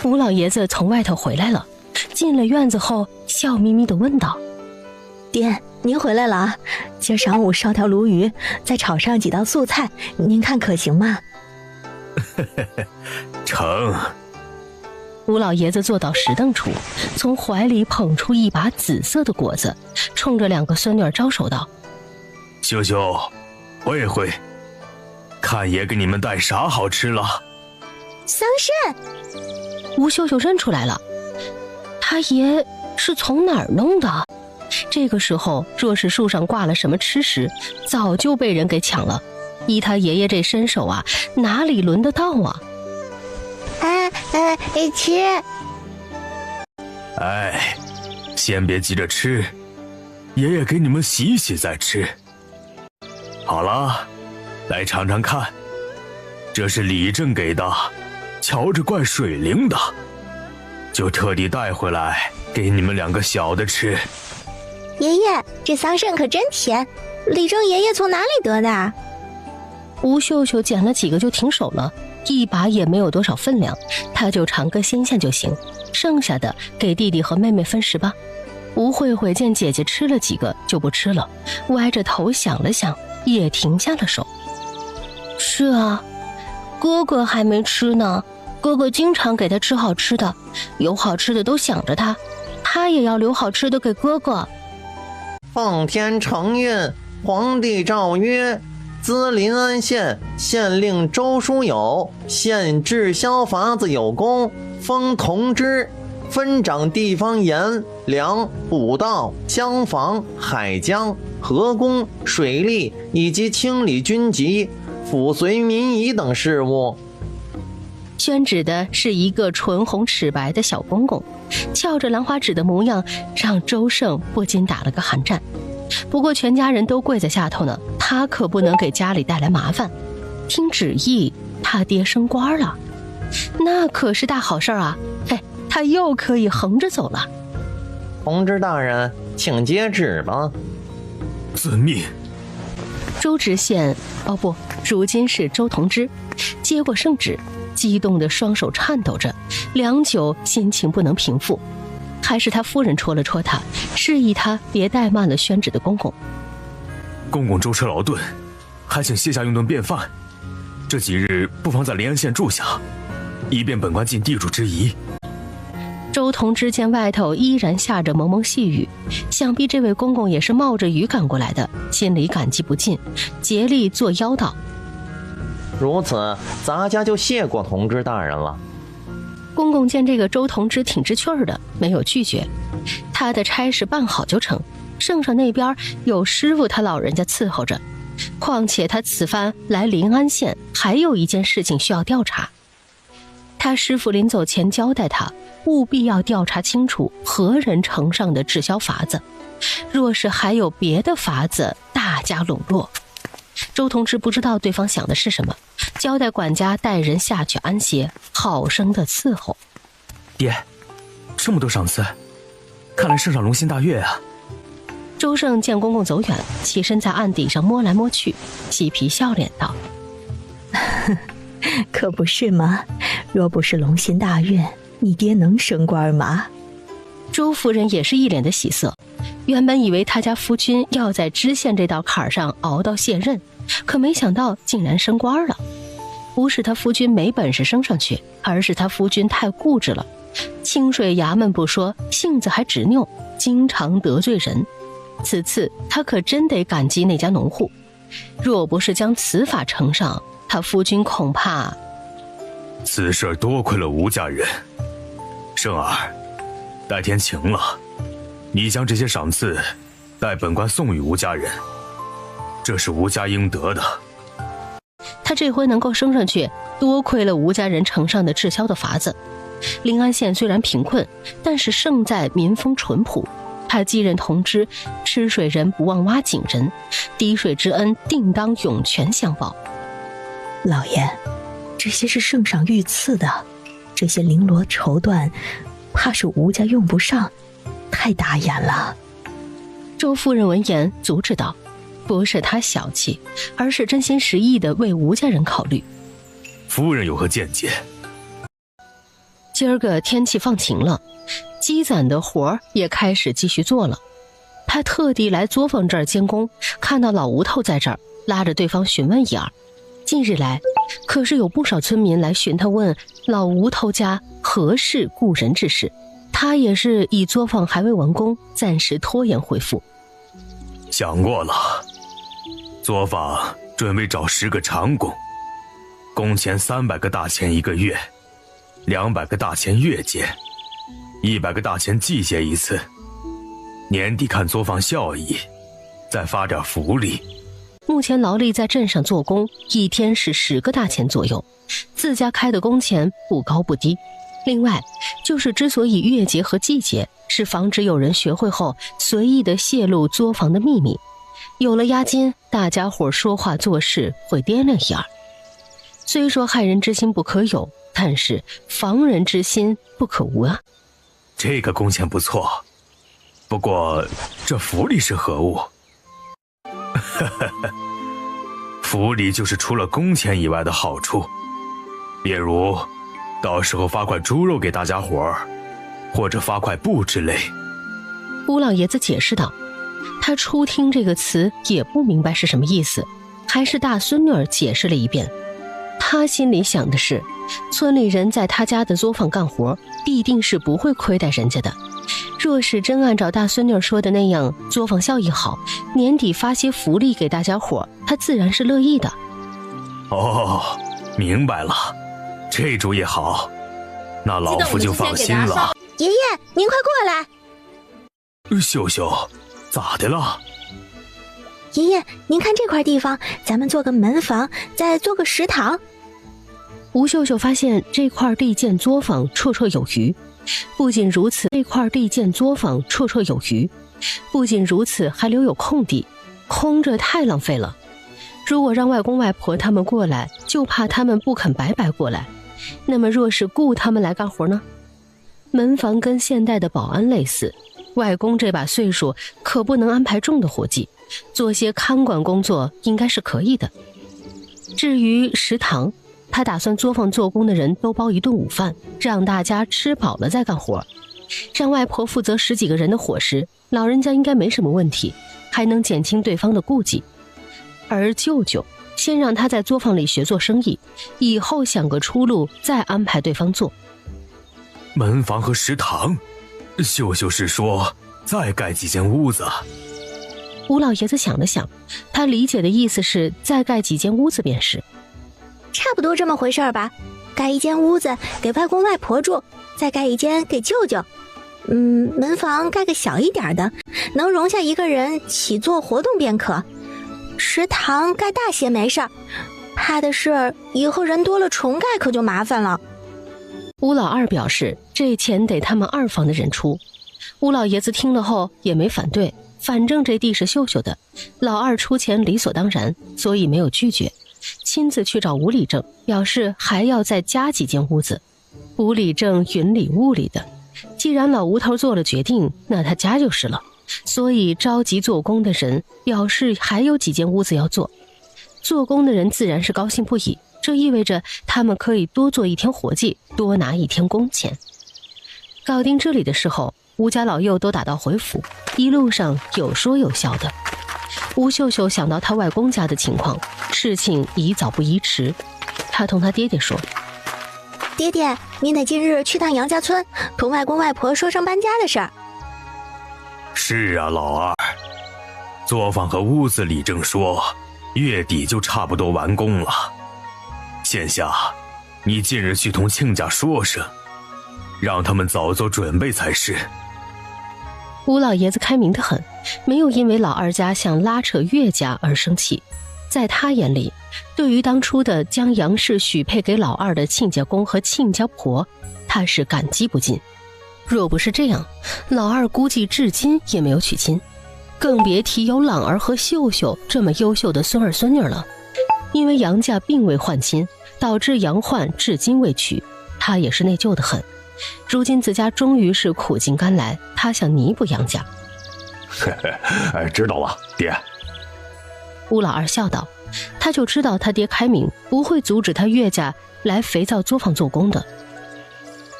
吴老爷子从外头回来了，进了院子后笑眯眯地问道：爹，您回来了啊，今儿晌午烧条鲈鱼，再炒上几道素菜，您看可行吗？成。吴老爷子坐到石凳处，从怀里捧出一把紫色的果子，冲着2个孙女招手道：秀秀，慧慧，看爷给你们带啥好吃了？桑葚。吴秀秀认出来了，他爷是从哪儿弄的？这个时候若是树上挂了什么吃食，早就被人给抢了。依他爷爷这身手啊，哪里轮得到啊？吃。哎，先别急着吃，爷爷给你们洗洗再吃。好了，来尝尝看，这是李正给的，瞧着怪水灵的，就特地带回来给你们2个小的吃。爷爷，这桑葚可真甜，李正爷爷从哪里得的？吴秀秀捡了几个就停手了，一把也没有多少分量，他就尝个新鲜就行，剩下的给弟弟和妹妹分食吧。吴慧慧见姐姐吃了几个就不吃了，歪着头想了想，也停下了手。是啊，哥哥还没吃呢，哥哥经常给他吃好吃的，有好吃的都想着他，他也要留好吃的给哥哥。奉天承运，皇帝诏曰：兹临安县县令周书友献制销法子有功，封同知，分掌地方盐粮补道厢房海江河工水利以及清理军籍抚绥民夷等事务。宣旨的是一个唇红齿白的小公公，翘着兰花指的模样让周胜不禁打了个寒战。不过全家人都跪在下头呢，他可不能给家里带来麻烦。听旨意，他爹升官了，那可是大好事啊！他又可以横着走了。同知大人，请接旨吧。遵命。周知县，不，如今是周同知，接过圣旨，激动的双手颤抖着，良久心情不能平复。还是他夫人戳了戳他，示意他别怠慢了宣旨的公公。公公舟车劳顿，还请卸下用顿便饭，这几日不妨在临安县住下，以便本官尽地主之谊。周同知见外头依然下着蒙蒙细雨，想必这位公公也是冒着雨赶过来的，心里感激不尽，竭力作邀道：如此，咱家就谢过同知大人了。公公见这个周同知挺知趣儿的，没有拒绝。他的差事办好就成，圣上那边有师傅他老人家伺候着。况且他此番来临安县，还有一件事情需要调查。他师傅临走前交代他，务必要调查清楚何人呈上的制销法子，若是还有别的法子，大家笼络。周同知不知道对方想的是什么，交代管家带人下去安歇，好生的伺候。爹，这么多赏赐，看来圣上龙心大悦啊。周胜见公公走远，起身在案底上摸来摸去，嬉皮笑脸道：可不是吗？若不是龙心大悦，你爹能升官吗？周夫人也是一脸的喜色，原本以为他家夫君要在知县这道坎上熬到卸任，可没想到竟然升官了。不是他夫君没本事升上去，而是他夫君太固执了，清水衙门不说，性子还执拗，经常得罪人。此次他可真得感激那家农户，若不是将此法呈上，他夫君恐怕……此事多亏了吴家人。胜儿，待天晴了，你将这些赏赐代本官送与吴家人，这是吴家应得的。他这回能够升上去，多亏了吴家人呈上的制销的法子。临安县虽然贫困，但是胜在民风淳朴。他继任同知，吃水人不忘挖井人，滴水之恩定当涌泉相报。老爷，这些是圣上御赐的，这些绫罗绸缎，怕是吴家用不上，太打眼了。周夫人闻言阻止道：不是他小气，而是真心实意的为吴家人考虑。夫人有何见解？今儿个天气放晴了，积攒的活儿也开始继续做了。他特地来作坊这儿监工，看到老吴头在这儿，拉着对方询问一二。近日来，可是有不少村民来寻他问老吴头家何事故人之事，他也是以作坊还未完工，暂时拖延回复。想过了，作坊准备找10个长工，工钱300个大钱1个月，200个大钱月结，100个大钱季结一次，年底看作坊效益，再发点福利。目前劳力在镇上做工，一天是10个大钱左右，自家开的工钱不高不低。另外，就是之所以月结和季结，是防止有人学会后随意的泄露作坊的秘密。有了押金，大家伙说话做事会掂量一二。虽说害人之心不可有，但是防人之心不可无啊。这个工钱不错，不过这福利是何物？福利就是除了工钱以外的好处，例如到时候发块猪肉给大家伙儿，或者发块布之类。吴老爷子解释道，他初听这个词也不明白是什么意思，还是大孙女儿解释了一遍。他心里想的是，村里人在他家的作坊干活，必定是不会亏待人家的。若是真按照大孙女说的那样，作坊效益好，年底发些福利给大家伙，他自然是乐意的。哦，明白了，这主意好，那老夫就放心了。爷爷，您快过来！秀秀，咋的了？爷爷，您看这块地方，咱们做个门房，再做个食堂。吴秀秀发现这块地建作坊绰绰有余，不仅如此，还留有空地，空着太浪费了。如果让外公外婆他们过来，就怕他们不肯白白过来。那么若是雇他们来干活呢？门房跟现代的保安类似，外公这把岁数可不能安排重的活计，做些看管工作应该是可以的。至于食堂，他打算作坊做工的人都包一顿午饭，让大家吃饱了再干活，让外婆负责10几个人的伙食，老人家应该没什么问题，还能减轻对方的顾忌。而舅舅先让他在作坊里学做生意，以后想个出路再安排对方做。门房和食堂，秀秀是说再盖几间屋子。吴老爷子想了想，他理解的意思是再盖几间屋子便是。差不多这么回事吧，盖一间屋子给外公外婆住，再盖一间给舅舅。门房盖个小一点的，能容下一个人起坐活动便可。食堂盖大些没事儿，怕的是以后人多了重盖可就麻烦了。吴老二表示这钱得他们二房的人出。吴老爷子听了后也没反对，反正这地是秀秀的，老二出钱理所当然，所以没有拒绝，亲自去找吴理正，表示还要再加几间屋子。吴理正云里雾里的，既然老吴头做了决定，那他加就是了，所以召集做工的人，表示还有几间屋子要做。做工的人自然是高兴不已，这意味着他们可以多做一天活计，多拿一天工钱。搞定这里的时候，吴家老幼都打道回府，一路上有说有笑的。吴秀秀想到他外公家的情况，事情宜早不宜迟，他同他爹爹说：爹爹，您得今日去趟杨家村，同外公外婆说声搬家的事儿。是啊，老二，作坊和屋子里正说月底就差不多完工了，现下你近日去同亲家说声，让他们早做准备才是。吴老爷子开明得很，没有因为老二家想拉扯岳家而生气。在他眼里，对于当初的将杨氏许配给老二的亲家公和亲家婆，他是感激不尽。若不是这样，老二估计至今也没有娶亲，更别提有朗儿和秀秀这么优秀的孙儿孙女了。因为杨家并未换亲，导致杨焕至今未娶，他也是内疚得很。如今自家终于是苦尽甘来，他想弥补杨家。知道了，爹。吴老二笑道，他就知道他爹开明，不会阻止他岳家来肥皂作坊做工的。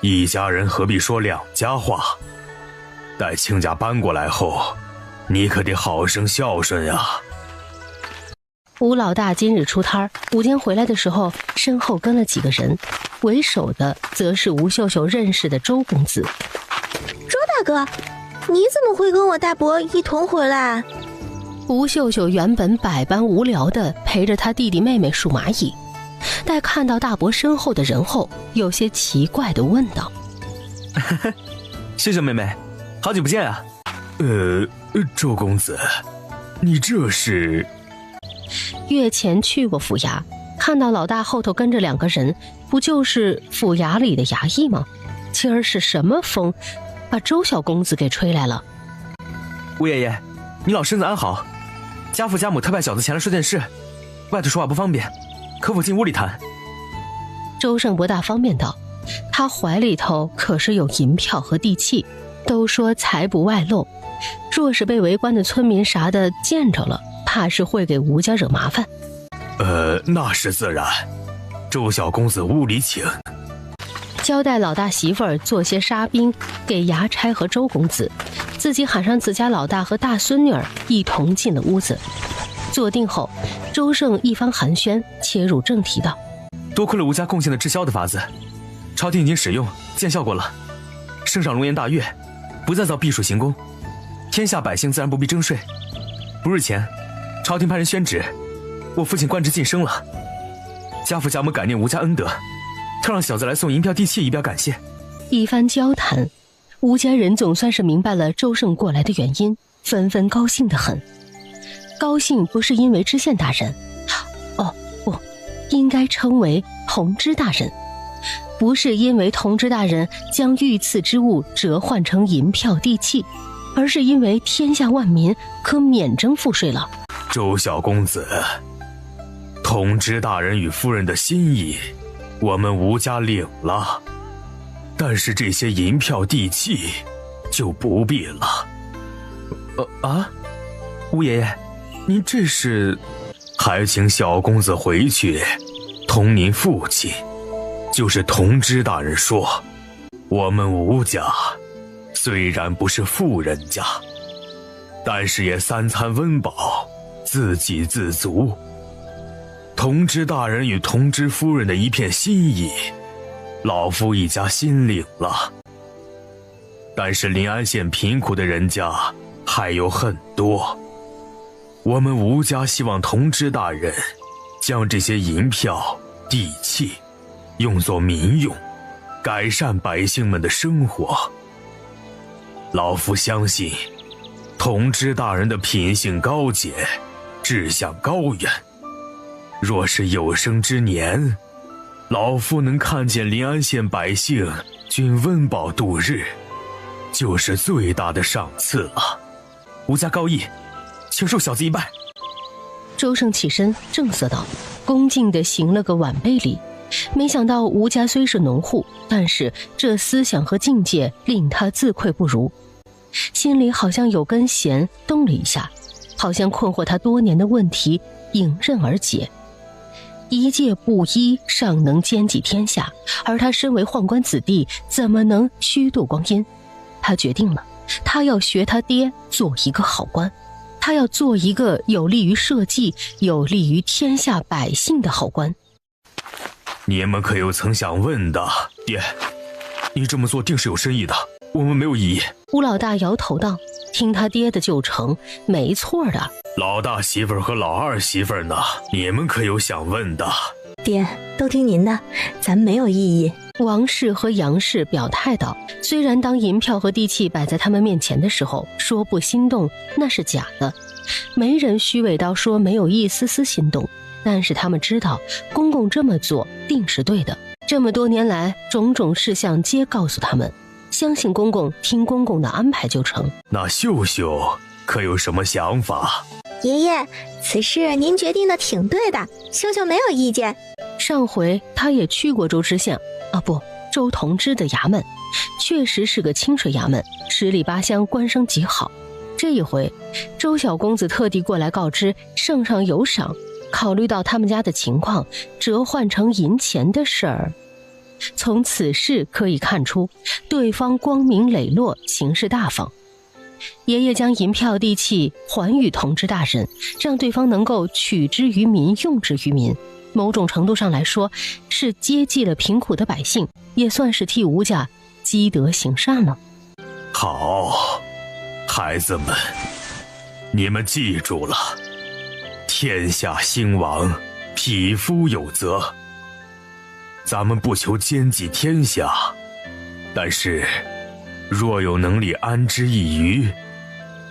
一家人何必说两家话？待亲家搬过来后，你可得好生孝顺呀。吴老大今日出摊，午间回来的时候，身后跟了几个人，为首的则是吴秀秀认识的周公子。周大哥，你怎么会跟我大伯一同回来？吴秀秀原本百般无聊地陪着他弟弟妹妹数蚂蚁，待看到大伯身后的人后，有些奇怪地问道：秀秀妹妹，好久不见啊。周公子，你这是？月前去过府衙，看到老大后头跟着2个人，不就是府衙里的衙役吗？今儿是什么风，把周小公子给吹来了？吴爷爷，你老身子安好？家父家母特派小子前来说件事，外头说话不方便，可否进屋里谈？周胜不大方便道，他怀里头可是有银票和地契，都说财不外露，若是被围观的村民啥的见着了，怕是会给吴家惹麻烦。那是自然，周小公子屋里请。交代老大媳妇儿做些沙冰给衙差和周公子，自己喊上自家老大和大孙女儿一同进了屋子。坐定后，周胜一番寒暄，切入正题道：多亏了吴家贡献的治销的法子，朝廷已经使用，见效果了。圣上龙颜大悦，不再造避暑行宫，天下百姓自然不必征税。不日前，朝廷派人宣旨，我父亲官职晋升了。家父家母感念吴家恩德，特让小子来送银票地契以表感谢。一番交谈，吴家人总算是明白了周胜过来的原因，纷纷高兴得很。高兴不是因为知县大人，哦不，应该称为同知大人。不是因为同知大人将御赐之物折换成银票地契，而是因为天下万民可免征赋税了。周小公子，同知大人与夫人的心意，我们吴家领了，但是这些银票地契就不必了。吴爷爷，您这是？还请小公子回去同您父亲，就是同知大人说，我们吴家虽然不是富人家，但是也三餐温饱，自给自足。同知大人与同知夫人的一片心意，老夫一家心领了。但是临安县贫苦的人家还有很多，我们吴家希望同知大人将这些银票地契用作民用，改善百姓们的生活。老夫相信同知大人的品性高洁，志向高远，若是有生之年，老夫能看见临安县百姓均温饱度日，就是最大的赏赐了。吴家高义，请受小子一拜。周胜起身正色道，恭敬地行了个晚辈礼。没想到吴家虽是农户，但是这思想和境界令他自愧不如，心里好像有根弦动了一下，好像困惑他多年的问题迎刃而解。一介布衣尚能兼济天下，而他身为宦官子弟，怎么能虚度光阴？他决定了，他要学他爹做一个好官，他要做一个有利于社稷、有利于天下百姓的好官。你们可有曾想问的？爹，你这么做定是有深意的，我们没有异议。吴老大摇头道，听他爹的就成，没错的。老大媳妇儿和老二媳妇儿呢？你们可有想问的？爹，都听您的，咱没有异议。王氏和杨氏表态道，虽然当银票和地契摆在他们面前的时候，说不心动那是假的，没人虚伪到说没有一丝丝心动，但是他们知道公公这么做定是对的。这么多年来，种种事项皆告诉他们，相信公公，听公公的安排就成。那秀秀可有什么想法？爷爷，此事您决定的挺对的，秀秀没有意见。上回他也去过周知县周同知的衙门，确实是个清水衙门，10里8乡，官声极好。这一回周小公子特地过来告知圣上有赏，考虑到他们家的情况，折换成银钱的事儿。从此事可以看出，对方光明磊落，行事大方。爷爷将银票地契还与同知大人，让对方能够取之于民，用之于民，某种程度上来说是接济了贫苦的百姓，也算是替吴家积德行善了。好，孩子们，你们记住了，天下兴亡，匹夫有责。咱们不求兼济天下，但是若有能力安之一隅，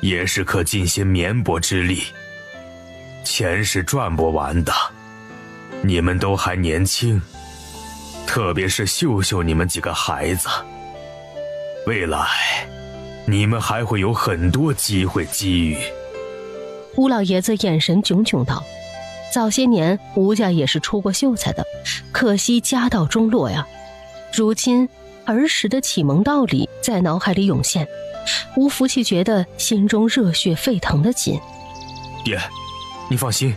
也是可尽些绵薄之力。钱是赚不完的，你们都还年轻，特别是秀秀你们几个孩子，未来你们还会有很多机会机遇。吴老爷子眼神炯炯道，早些年吴家也是出过秀才的，可惜家道中落呀。如今儿时的启蒙道理在脑海里涌现，吴福气觉得心中热血沸腾的紧。爹，你放心，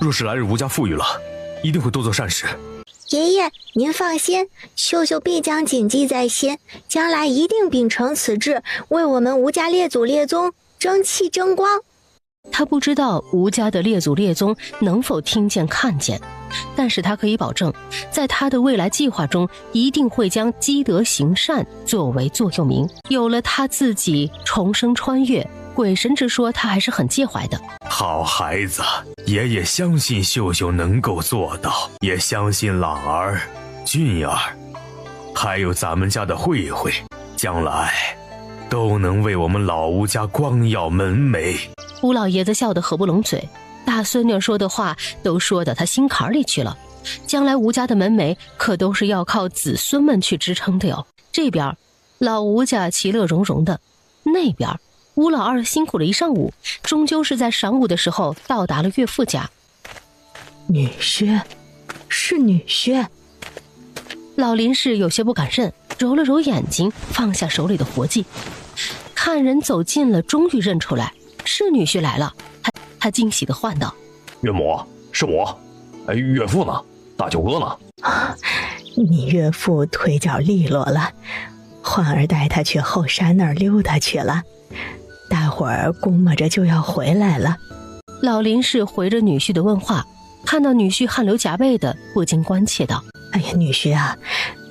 若是来日吴家富裕了，一定会多做善事。爷爷，您放心，秀秀必将谨记在心，将来一定秉承此志，为我们吴家列祖列宗争气争光。他不知道吴家的列祖列宗能否听见看见，但是他可以保证，在他的未来计划中，一定会将积德行善作为座右铭。有了他自己重生穿越，鬼神之说他还是很介怀的。好孩子，爷爷相信秀秀能够做到，也相信朗儿、俊儿，还有咱们家的慧慧，将来都能为我们老吴家光耀门楣。吴老爷子笑得合不拢嘴，大孙女说的话都说到他心坎里去了。将来吴家的门楣可都是要靠子孙们去支撑的哟。这边老吴家其乐融融的，那边吴老二辛苦了一上午，终究是在晌午的时候到达了岳父家。女婿，是女婿。老林氏有些不敢认，揉了揉眼睛，放下手里的活计，看人走近了，终于认出来是女婿来了。他惊喜地唤道：岳母，是我。岳父呢？大舅哥呢？你岳父腿脚利落了，焕儿带他去后山那儿溜达去了，大伙儿估摸着就要回来了。老林氏回着女婿的问话，看到女婿汗流浃背的，不禁关切道：哎呀，女婿啊，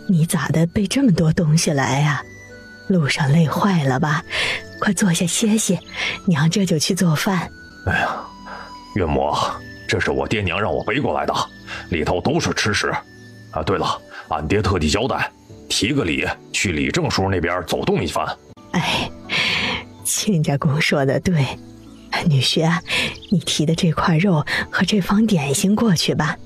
你咋的背这么多东西来呀？路上累坏了吧？快坐下歇歇，娘这就去做饭。哎呀，岳母，这是我爹娘让我背过来的，里头都是吃食。啊，对了，俺爹特地交代，提个礼去李正叔那边走动一番。哎，亲家公说的对，女婿啊，你提的这块肉和这方点心过去吧。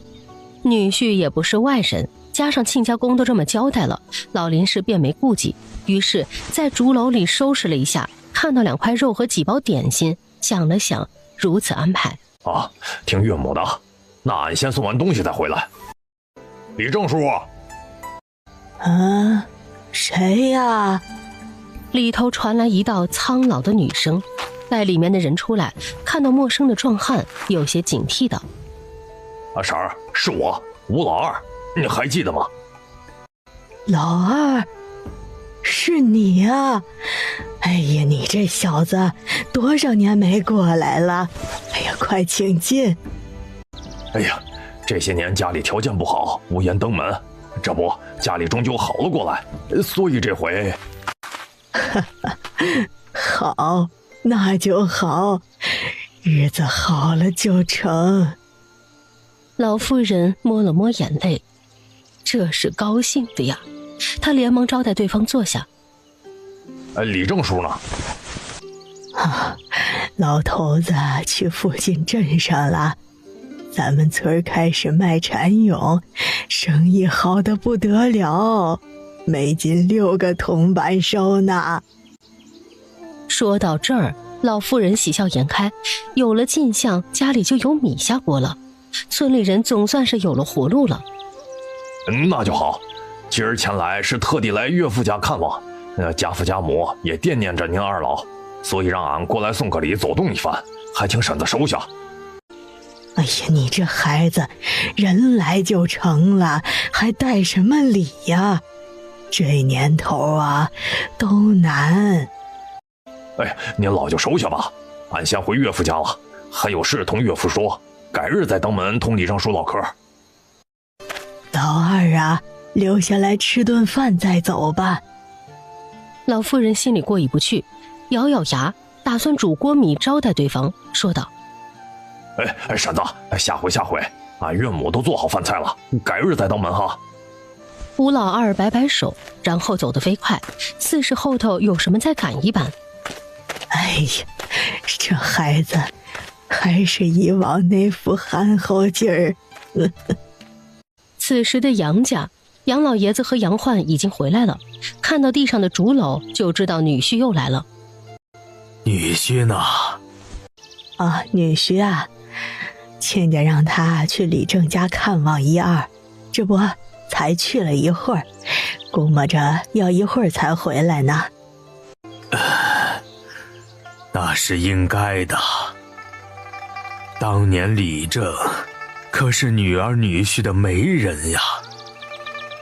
女婿也不是外人，加上亲家公都这么交代了，老林氏便没顾忌，于是在竹篓里收拾了一下，看到2块肉和几包点心，想了想，如此安排。啊，听岳母的，那俺先送完东西再回来。李正叔。啊，谁呀？里头传来一道苍老的女声，待里面的人出来，看到陌生的壮汉，有些警惕道：啊，婶儿，是我，吴老二，你还记得吗？老二，是你呀！哎呀，你这小子多少年没过来了？哎呀，快请进。哎呀，这些年家里条件不好，无颜登门，这不家里终究好了过来，所以这回好，那就好，日子好了就成。老妇人摸了摸眼泪，这是高兴的呀。她连忙招待对方坐下。李正叔呢？啊，老头子去附近镇上了。咱们村开始卖蚕蛹，生意好得不得了，每斤6个铜板收呢。说到这儿，老妇人喜笑颜开，有了进项，家里就有米下锅了，村里人总算是有了活路了。那就好，今儿前来是特地来岳父家看望，家父家母也惦念着您二老，所以让俺过来送个礼，走动一番，还请婶子收下。哎呀，你这孩子，人来就成了，还带什么礼呀？这年头啊，都难。哎，您老就收下吧，俺先回岳父家了，还有事同岳父说，改日再登门同李正叔唠嗑。老二啊，留下来吃顿饭再走吧。老妇人心里过意不去，咬咬牙，打算煮锅米招待对方，说道：哎，婶子，下回，俺岳母都做好饭菜了，改日再登门哈。吴老二摆摆手，然后走得飞快，似是后头有什么在赶一般。哎呀，这孩子还是以往那副憨厚劲儿。此时的杨家，杨老爷子和杨焕已经回来了，看到地上的竹篓，就知道女婿又来了。女婿呢？啊，女婿啊，亲家让他去李正家看望一二，这不才去了一会儿，估摸着要一会儿才回来呢。那是应该的。当年李正可是女儿女婿的媒人呀。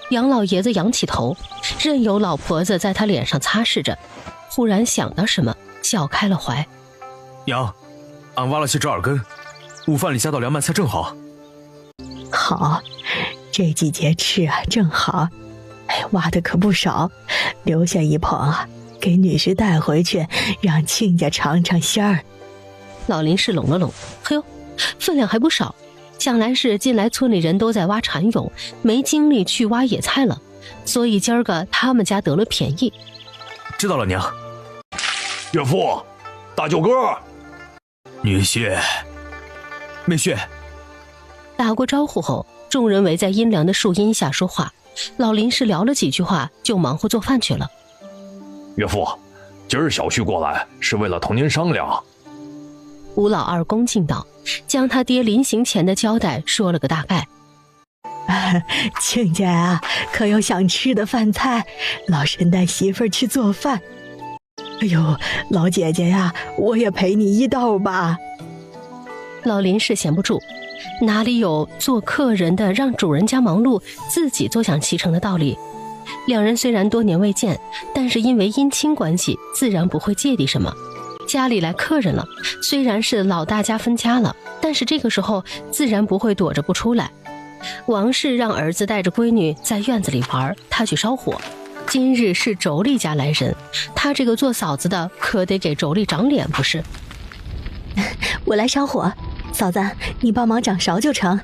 杨老爷子仰起头，任由老婆子在他脸上擦拭着，忽然想到什么，笑开了怀。俺挖了些折耳根，午饭里下到凉拌菜正好。好，这季节吃啊正好。哎，挖的可不少，留下一捧啊，给女婿带回去，让亲家尝尝鲜儿。老林氏拢了拢，嘿呦，分量还不少。想来是近来村里人都在挖蚕蛹，没精力去挖野菜了，所以今儿个他们家得了便宜。知道了，娘。岳父，大舅哥，女婿，妹婿。打过招呼后，众人围在阴凉的树荫下说话。老林氏聊了几句话，就忙活做饭去了。岳父，今儿小婿过来是为了同您商量。吴老二恭敬道，将他爹临行前的交代说了个大概。亲家啊，可有想吃的饭菜？老身带媳妇儿去做饭。哎呦，老姐姐呀，我也陪你一道吧。老林氏闲不住，哪里有做客人的让主人家忙碌，自己坐享其成的道理。两人虽然多年未见，但是因为姻亲关系，自然不会芥蒂什么。家里来客人了，虽然是老大家分家了，但是这个时候自然不会躲着不出来。王氏让儿子带着闺女在院子里玩，他去烧火。今日是妯娌家来人，他这个做嫂子的可得给妯娌长脸不是？我来烧火，嫂子你帮忙掌勺就成。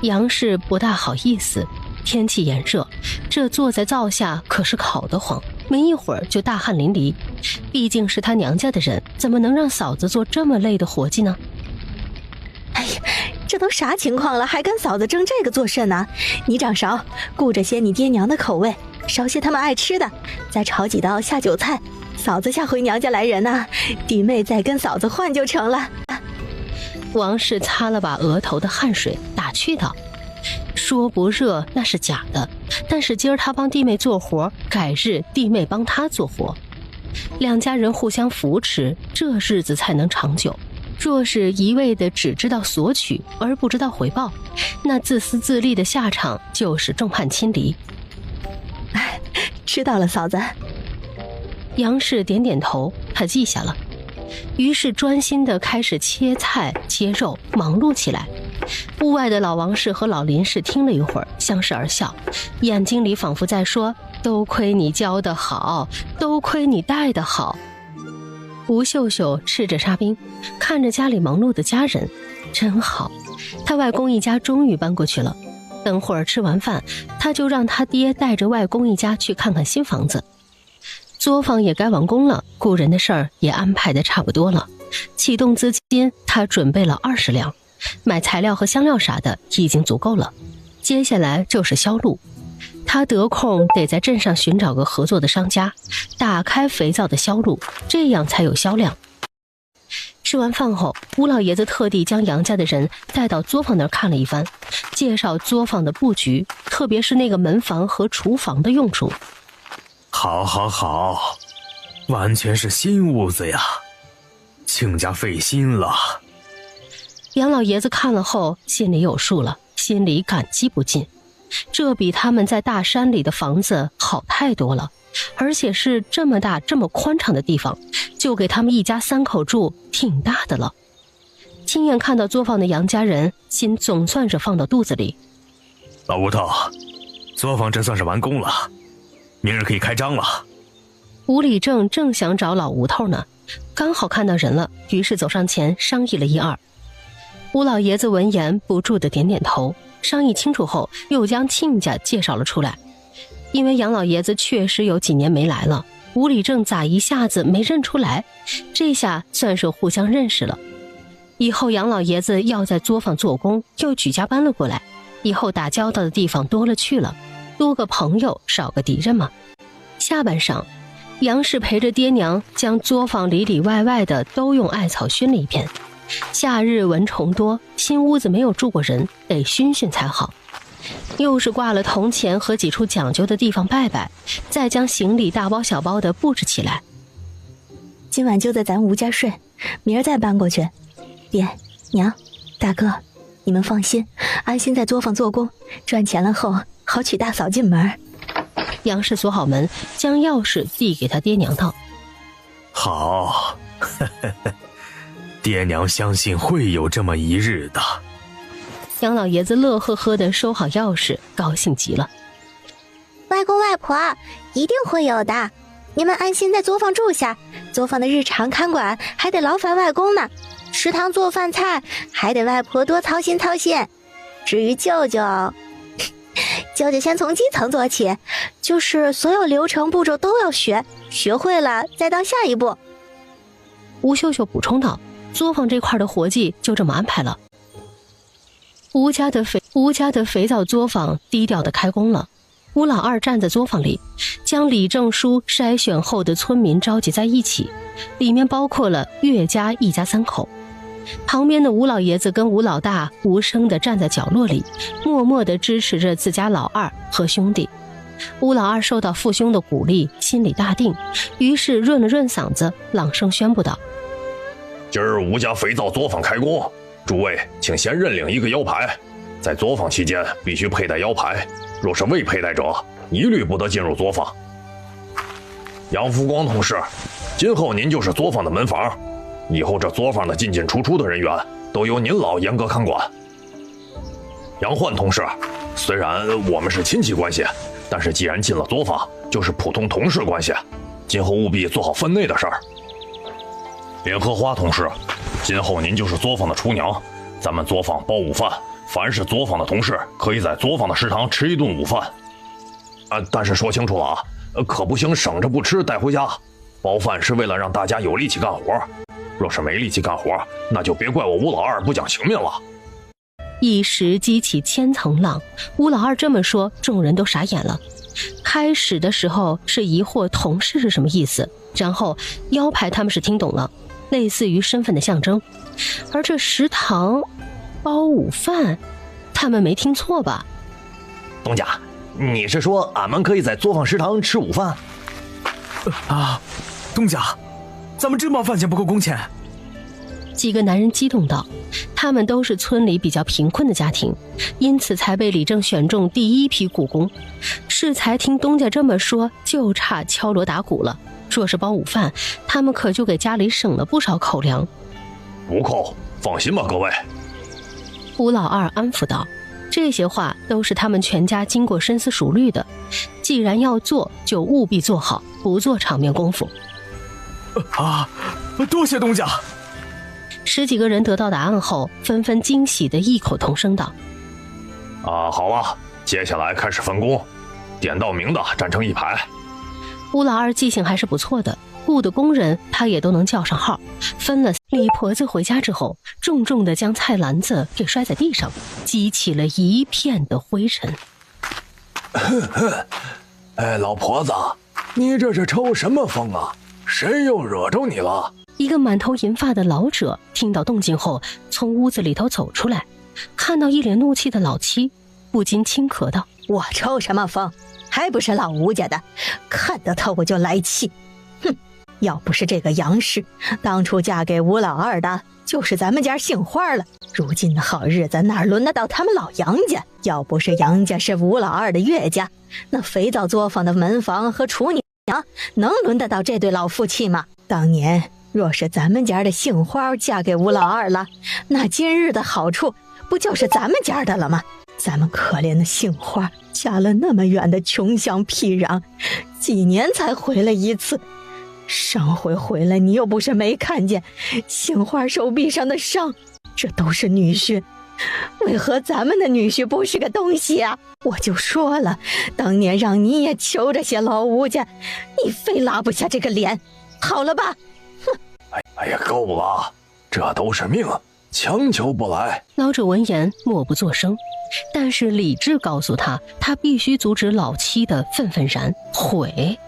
杨氏不大好意思，天气炎热，这坐在灶下可是烤得慌，没一会儿就大汗淋漓。毕竟是他娘家的人，怎么能让嫂子做这么累的活计呢？哎呀，这都啥情况了，还跟嫂子争这个做甚呢？你掌勺，顾着些你爹娘的口味，烧些他们爱吃的，再炒几道下酒菜。嫂子下回娘家来人啊，弟妹再跟嫂子换就成了。王氏擦了把额头的汗水，打趣道：说不热那是假的，但是今儿他帮弟妹做活，改日弟妹帮他做活，两家人互相扶持，这日子才能长久。若是一味的只知道索取而不知道回报，那自私自利的下场就是众叛亲离。知道了，嫂子。杨氏点点头，他记下了，于是专心地开始切菜切肉，忙碌起来。屋外的老王氏和老林氏听了一会儿，相视而笑，眼睛里仿佛在说：都亏你教得好，都亏你带得好。吴秀秀吃着沙冰，看着家里忙碌的家人，真好。他外公一家终于搬过去了，等会儿吃完饭，他就让他爹带着外公一家去看看新房子。作坊也该完工了，雇人的事儿也安排得差不多了。启动资金他准备了20两，买材料和香料啥的已经足够了。接下来就是销路，他得空得在镇上寻找个合作的商家，打开肥皂的销路，这样才有销量。吃完饭后，吴老爷子特地将杨家的人带到作坊那儿看了一番，介绍作坊的布局，特别是那个门房和厨房的用处。好好好，完全是新屋子呀，亲家费心了。杨老爷子看了后心里有数了，心里感激不尽。这比他们在大山里的房子好太多了，而且是这么大这么宽敞的地方，就给他们一家3口住，挺大的了。亲眼看到作坊的杨家人，心总算是放到肚子里。老吴头，作坊这算是完工了，明日可以开张了。吴礼正正想找老吴头呢，刚好看到人了，于是走上前商议了一二。吴老爷子闻言不住地点点头，商议清楚后又将亲家介绍了出来。因为杨老爷子确实有几年没来了，吴礼正咋一下子没认出来，这下算是互相认识了。以后杨老爷子要在作坊做工，又举家搬了过来，以后打交道的地方多了去了，多个朋友少个敌人嘛。下半晌，杨氏陪着爹娘将作坊里里外外的都用艾草熏了一遍。夏日蚊虫多，新屋子没有住过人，得熏熏才好。又是挂了铜钱和几处讲究的地方拜拜，再将行李大包小包的布置起来。今晚就在咱吴家睡，明儿再搬过去。爹娘大哥，你们放心，安心在作坊做工，赚钱了后好娶大嫂进门。杨氏锁好门，将钥匙递给他爹娘道：好，爹娘相信会有这么一日的。杨老爷子乐呵呵地收好钥匙，高兴极了。外公外婆，一定会有的。你们安心在作坊住下，作坊的日常看管还得劳烦外公呢。食堂做饭菜还得外婆多操心操心。至于舅舅，舅舅先从基层做起，就是所有流程步骤都要学，学会了再到下一步。吴秀秀补充道，作坊这块的活计就这么安排了。吴家的肥皂作坊低调地开工了。吴老二站在作坊里，将李正书筛选后的村民召集在一起，里面包括了岳家一家3口。旁边的吴老爷子跟吴老大无声地站在角落里，默默地支持着自家老二和兄弟。吴老二受到父兄的鼓励，心里大定，于是润了润嗓子，朗声宣布道：今儿吴家肥皂作坊开工，诸位请先认领一个腰牌，在作坊期间必须佩戴腰牌，若是未佩戴者，一律不得进入作坊。杨福光同事，今后您就是作坊的门房，以后这作坊的进进出出的人员都由您老严格看管。杨焕同事，虽然我们是亲戚关系，但是既然进了作坊，就是普通同事关系，今后务必做好分内的事儿。林荷花同事，今后您就是作坊的厨娘，咱们作坊包午饭，凡是作坊的同事可以在作坊的食堂吃一顿午饭。但是说清楚了啊，可不行省着不吃带回家。包饭是为了让大家有力气干活，若是没力气干活，那就别怪我吴老二不讲情面了。一时激起千层浪，吴老二这么说，众人都傻眼了。开始的时候是疑惑同事是什么意思，然后腰牌他们是听懂了，类似于身份的象征。而这食堂包午饭，他们没听错吧？东家，你是说俺们可以在作坊食堂吃午饭？东家，咱们真把饭钱不够工钱。几个男人激动道，他们都是村里比较贫困的家庭，因此才被李正选中第一批雇工。适才听东家这么说，就差敲锣打鼓了。若是包午饭，他们可就给家里省了不少口粮。不扣，放心吧各位。吴老二安抚道，这些话都是他们全家经过深思熟虑的，既然要做，就务必做好，不做场面功夫。多谢东家。10几个人得到答案后，纷纷惊喜的异口同声道：好了，接下来开始分工，点到名的站成一排。吴老二记性还是不错的，雇的工人他也都能叫上号。分了，李婆子回家之后，重重的将菜篮子给摔在地上，激起了一片的灰尘。老婆子，你这是抽什么风啊？谁又惹着你了？一个满头银发的老者听到动静后，从屋子里头走出来，看到一脸怒气的老妻，不禁轻咳道：我抽什么风？还不是老吴家的，看到他我就来气。哼，要不是这个杨氏当初嫁给吴老二的，就是咱们家杏花了。如今的好日子哪轮得到他们老杨家？要不是杨家是吴老二的岳家，那肥皂作坊的门房和厨娘能轮得到这对老夫妻吗？当年若是咱们家的杏花嫁给吴老二了，那今日的好处不就是咱们家的了吗？咱们可怜的杏花嫁了那么远的穷乡僻壤，几年才回来一次。上回回来你又不是没看见杏花手臂上的伤，这都是女婿，为何咱们的女婿不是个东西啊？我就说了，当年让你也求着些老吴家，你非拉不下这个脸，好了吧？哼！哎呀，够了，这都是命，强求不来。老者闻言默不作声，但是理智告诉他，他必须阻止老妻的愤愤然。悔？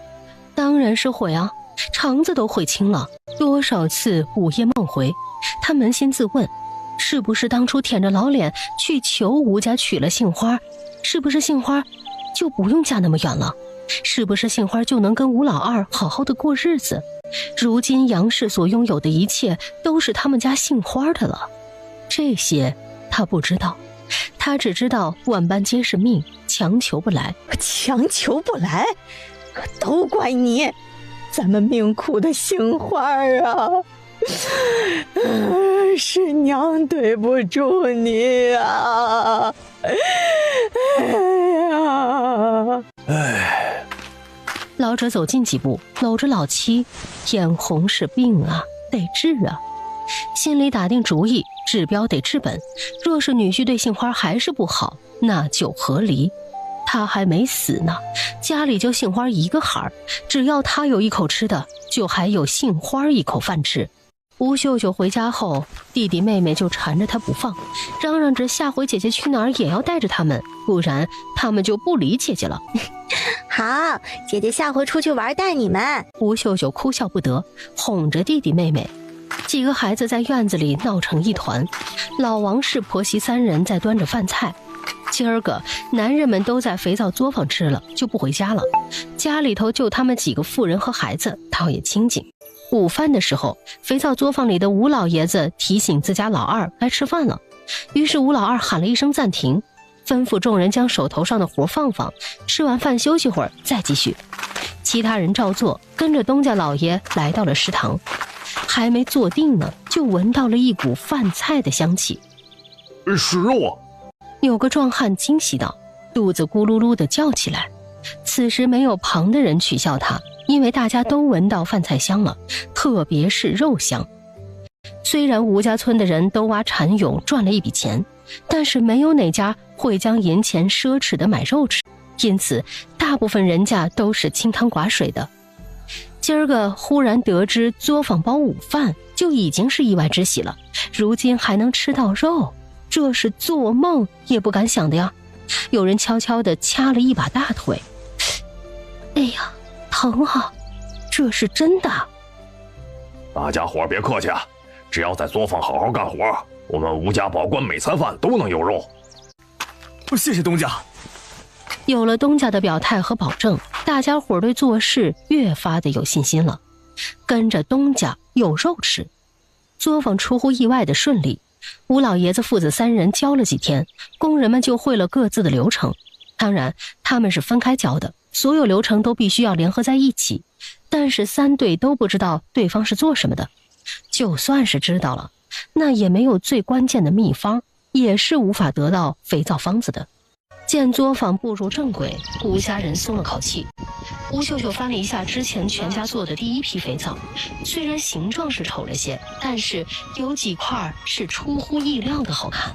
当然是悔啊，肠子都悔青了。多少次午夜梦回，他扪心自问，是不是当初舔着老脸去求吴家娶了杏花，是不是杏花就不用嫁那么远了？是不是杏花就能跟吴老二好好的过日子？如今杨氏所拥有的一切都是他们家杏花的了，这些他不知道，他只知道万般皆是命，强求不来。强求不来？都怪你，咱们命苦的杏花啊！是娘对不住你啊！老者走近几步，搂着老妻，眼红是病啊，得治啊。心里打定主意，治标得治本。若是女婿对杏花还是不好，那就和离。他还没死呢，家里就杏花一个孩儿，只要他有一口吃的，就还有杏花一口饭吃。吴秀秀回家后，弟弟妹妹就缠着他不放，嚷嚷着下回姐姐去哪儿也要带着他们，不然他们就不理姐姐了。好，姐姐下回出去玩带你们。吴秀秀哭笑不得，哄着弟弟妹妹。几个孩子在院子里闹成一团，老王氏婆媳3人在端着饭菜。今儿个男人们都在肥皂作坊吃了，就不回家了。家里头就他们几个妇人和孩子，倒也清静。午饭的时候，肥皂作坊里的吴老爷子提醒自家老二该吃饭了，于是吴老二喊了一声暂停，吩咐众人将手头上的活放放，吃完饭休息会儿再继续。其他人照做，跟着东家老爷来到了食堂。还没坐定呢，就闻到了一股饭菜的香气。是肉啊！有个壮汉惊喜道，肚子咕噜噜地叫起来。此时没有旁的人取笑他，因为大家都闻到饭菜香了，特别是肉香。虽然吴家村的人都挖蚕蛹赚了一笔钱，但是没有哪家会将银钱奢侈地买肉吃，因此大部分人家都是清汤寡水的。今儿个忽然得知作坊包午饭，就已经是意外之喜了，如今还能吃到肉，这是做梦也不敢想的呀。有人悄悄地掐了一把大腿，哎呀，疼啊，这是真的。大家伙别客气啊，只要在作坊好好干活，我们吴家保官每餐饭都能有肉。谢谢东家。有了东家的表态和保证，大家伙对做事越发的有信心了，跟着东家有肉吃。作坊出乎意外的顺利，吴老爷子父子3人教了几天，工人们就会了各自的流程。当然他们是分开教的，所有流程都必须要联合在一起，但是3队都不知道对方是做什么的。就算是知道了，那也没有最关键的秘方，也是无法得到肥皂方子的。见作坊步入正轨，吴家人松了口气。吴秀秀翻了一下之前全家做的第1批肥皂，虽然形状是丑了些，但是有几块是出乎意料的好看。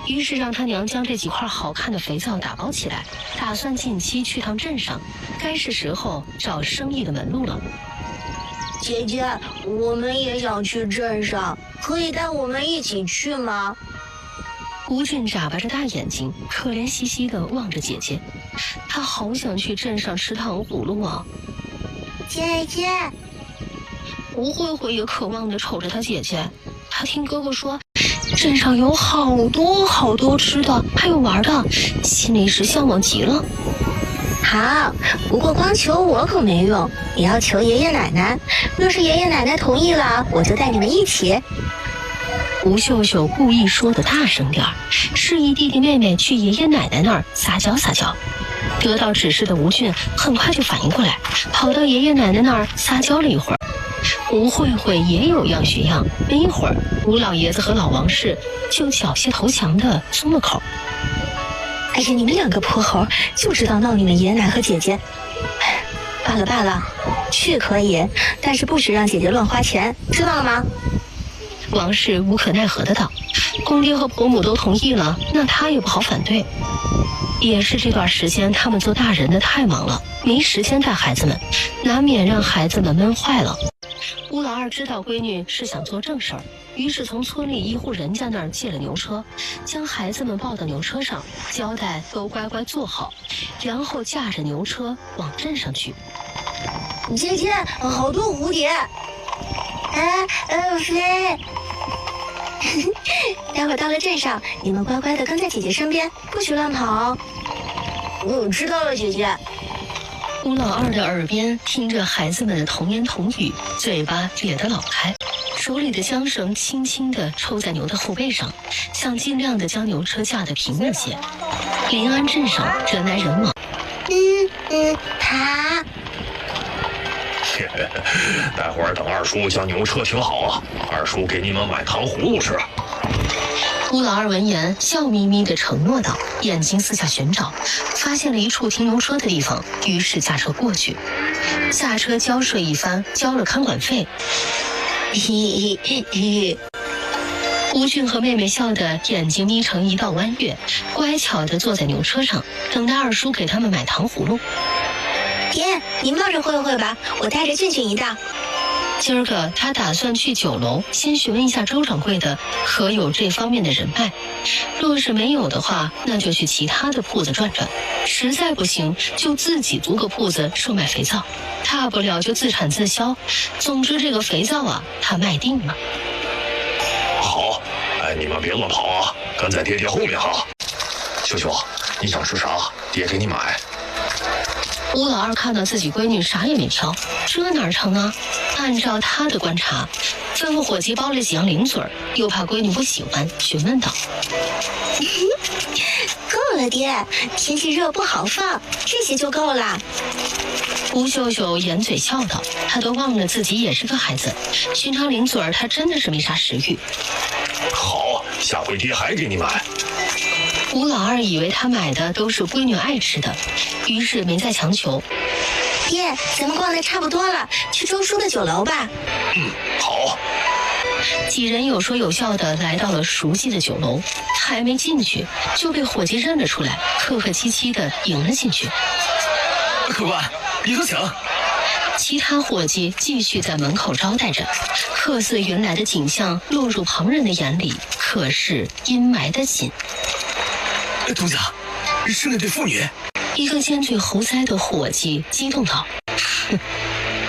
于是让他娘将这几块好看的肥皂打包起来，打算近期去趟镇上，该是时候找生意的门路了。姐姐，我们也想去镇上，可以带我们一起去吗？吴俊眨巴着大眼睛，可怜兮兮地望着姐姐，他好想去镇上吃糖葫芦啊！姐姐，吴慧慧也渴望地瞅着她姐姐。她听哥哥说，镇上有好多好多吃的，还有玩的，心里是向往极了。好，不过光求我可没用，也要求爷爷奶奶。若是爷爷奶奶同意了，我就带你们一起。吴秀秀故意说的大声点儿，示意弟弟妹妹去爷爷奶奶那儿撒娇撒娇。得到指示的吴俊很快就反应过来，跑到爷爷奶奶那儿撒娇了一会儿。吴慧慧也有样学样，没一会儿，吴老爷子和老王氏就缴械投降的松了口。哎呀，你们2个泼猴就知道闹你们爷奶和姐姐。罢了罢了，去可以，但是不许让姐姐乱花钱，知道了吗？王氏无可奈何的道，公爹和婆母都同意了，那他也不好反对。也是这段时间他们做大人的太忙了，没时间带孩子们，难免让孩子们闷坏了。吴老二知道闺女是想做正事儿，于是从村里一户人家那儿借了牛车，将孩子们抱到牛车上，交代都乖乖坐好，然后驾着牛车往镇上去。姐姐，好多蝴蝶！飞！待会儿到了镇上，你们乖乖的跟在姐姐身边，不许乱跑。知道了，姐姐。吴老二的耳边听着孩子们的童言童语，嘴巴咧得老开，手里的缰绳轻轻地抽在牛的后背上，想尽量的将牛车驾得平稳些。临安镇上人来人往，塔。待会儿等二叔将牛车停好了，二叔给你们买糖葫芦吃。吴老二闻言，笑眯眯地承诺道，眼睛四下寻找，发现了一处停牛车的地方，于是驾车过去。下车交税一番，交了看管费。嘿嘿嘿。吴俊和妹妹笑得眼睛眯成一道弯月，乖巧地坐在牛车上，等待二叔给他们买糖葫芦。爹，你冒着会会吧，我带着俊俊一道。今儿个他打算去酒楼，先询问一下周掌柜的可有这方面的人脉。若是没有的话，那就去其他的铺子转转。实在不行，就自己租个铺子售卖肥皂，大不了就自产自销。总之，这个肥皂啊，他卖定了。好，哎，你们别乱跑啊，跟在爹爹后面哈。秀秀，你想吃啥？爹给你买。吴老二看到自己闺女啥也没挑，这哪成啊？按照他的观察，吩咐伙计包了几样零嘴儿，又怕闺女不喜欢，询问道：“够了，爹，天气热不好放，这些就够了。”吴秀秀掩嘴笑道：“她都忘了自己也是个孩子，寻常零嘴儿她真的是没啥食欲。”好，下回爹还给你买。吴老二以为他买的都是闺女爱吃的，于是没再强求。爹，咱们逛的差不多了，去周叔的酒楼吧。好。几人有说有笑的来到了熟悉的酒楼，还没进去就被伙计认了出来，客客气气的迎了进去。客官，里头请。其他伙计继续在门口招待着，客似云来的景象落入旁人的眼里，可是阴霾的紧。东家，是那对妇女。一个尖嘴猴腮的伙计激动道：“哼，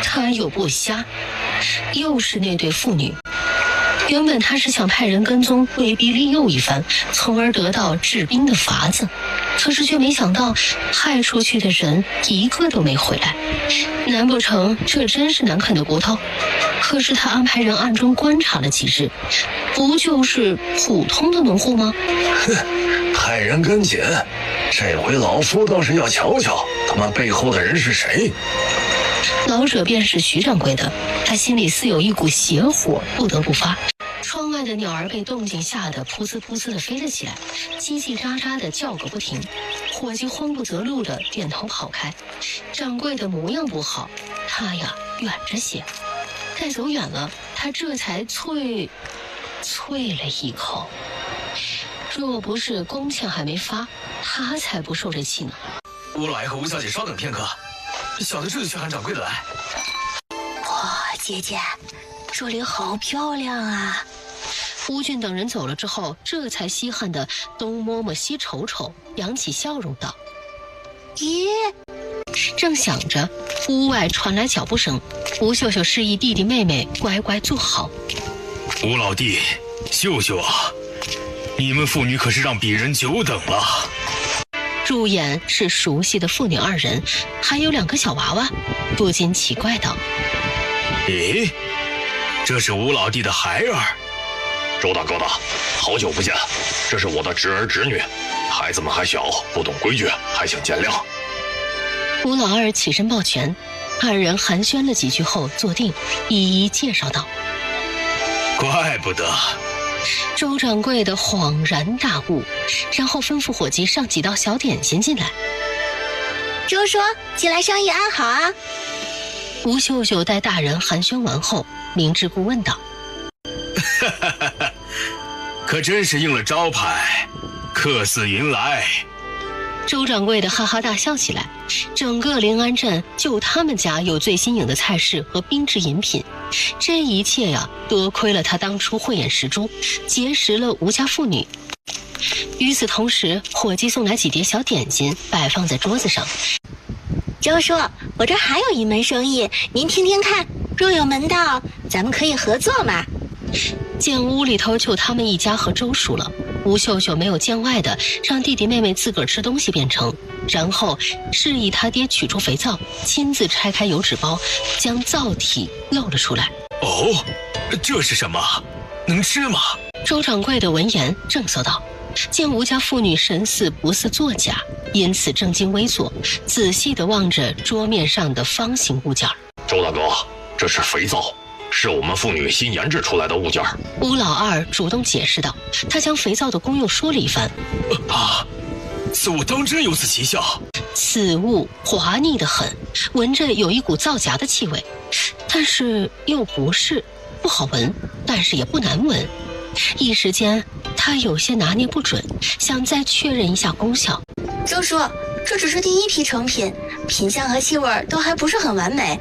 他又不瞎，又是那对妇女。原本他是想派人跟踪，威逼利诱一番，从而得到治兵的法子，可是却没想到派出去的人一个都没回来。难不成这真是难啃的骨头？可是他安排人暗中观察了几日，不就是普通的农户吗？派人跟紧，这回老夫倒是要瞧瞧他们背后的人是谁。老者便是徐掌柜的，他心里似有一股邪火，不得不发。窗外的鸟儿被动静吓得扑呲扑呲地飞了起来，叽叽喳喳地叫个不停。伙计慌不择路地点头跑开。掌柜的模样不好，他呀远着些。待走远了，他这才啐了一口。若不是工钱还没发，他才不受这气呢。吴老爷和吴小姐稍等片刻，小的这就去喊掌柜的来。哇，姐姐，这里好漂亮啊！吴俊等人走了之后，这才稀罕的东摸摸西瞅瞅，扬起笑容道：“咦！”正想着，屋外传来脚步声，吴秀秀示意弟弟妹妹乖乖坐好。吴老弟，秀秀啊，你们父女可是让鄙人久等了。入眼是熟悉的父女二人，还有2个小娃娃，不禁奇怪道：“咦，这是吴老弟的孩儿。”周大哥的，好久不见，这是我的侄儿侄女，孩子们还小，不懂规矩，还请见谅。吴老二起身抱拳，二人寒暄了几句后坐定，一一介绍道：“怪不得。”周掌柜的恍然大悟，然后吩咐伙计上几道小点心进来。周叔，进来生意安好啊。吴秀秀待大人寒暄完后，明知故问道：“可真是应了招牌，客似云来。”周掌柜的哈哈大笑起来，整个临安镇就他们家有最新颖的菜式和冰制饮品，这一切呀，多亏了他当初慧眼识珠，结识了吴家妇女。与此同时，伙计送来几碟小点心，摆放在桌子上。周叔，我这还有一门生意，您听听看，若有门道，咱们可以合作嘛。见屋里头就他们一家和周叔了，吴秀秀没有见外的让弟弟妹妹自个儿吃东西便成，然后示意他爹取出肥皂，亲自拆开油纸包，将皂体露了出来。哦，这是什么？能吃吗？周掌柜的闻言正色道，见吴家妇女神似不似作假，因此正襟危坐，仔细地望着桌面上的方形物件。周大哥，这是肥皂，是我们妇女新研制出来的物件。吴老二主动解释道，他将肥皂的功用说了一番。此物当真有此奇效？此物滑腻得很，闻着有一股皂荚的气味，但是又不是，不好闻，但是也不难闻。一时间他有些拿捏不准，想再确认一下功效。周叔，这只是第一批成品，品相和气味都还不是很完美，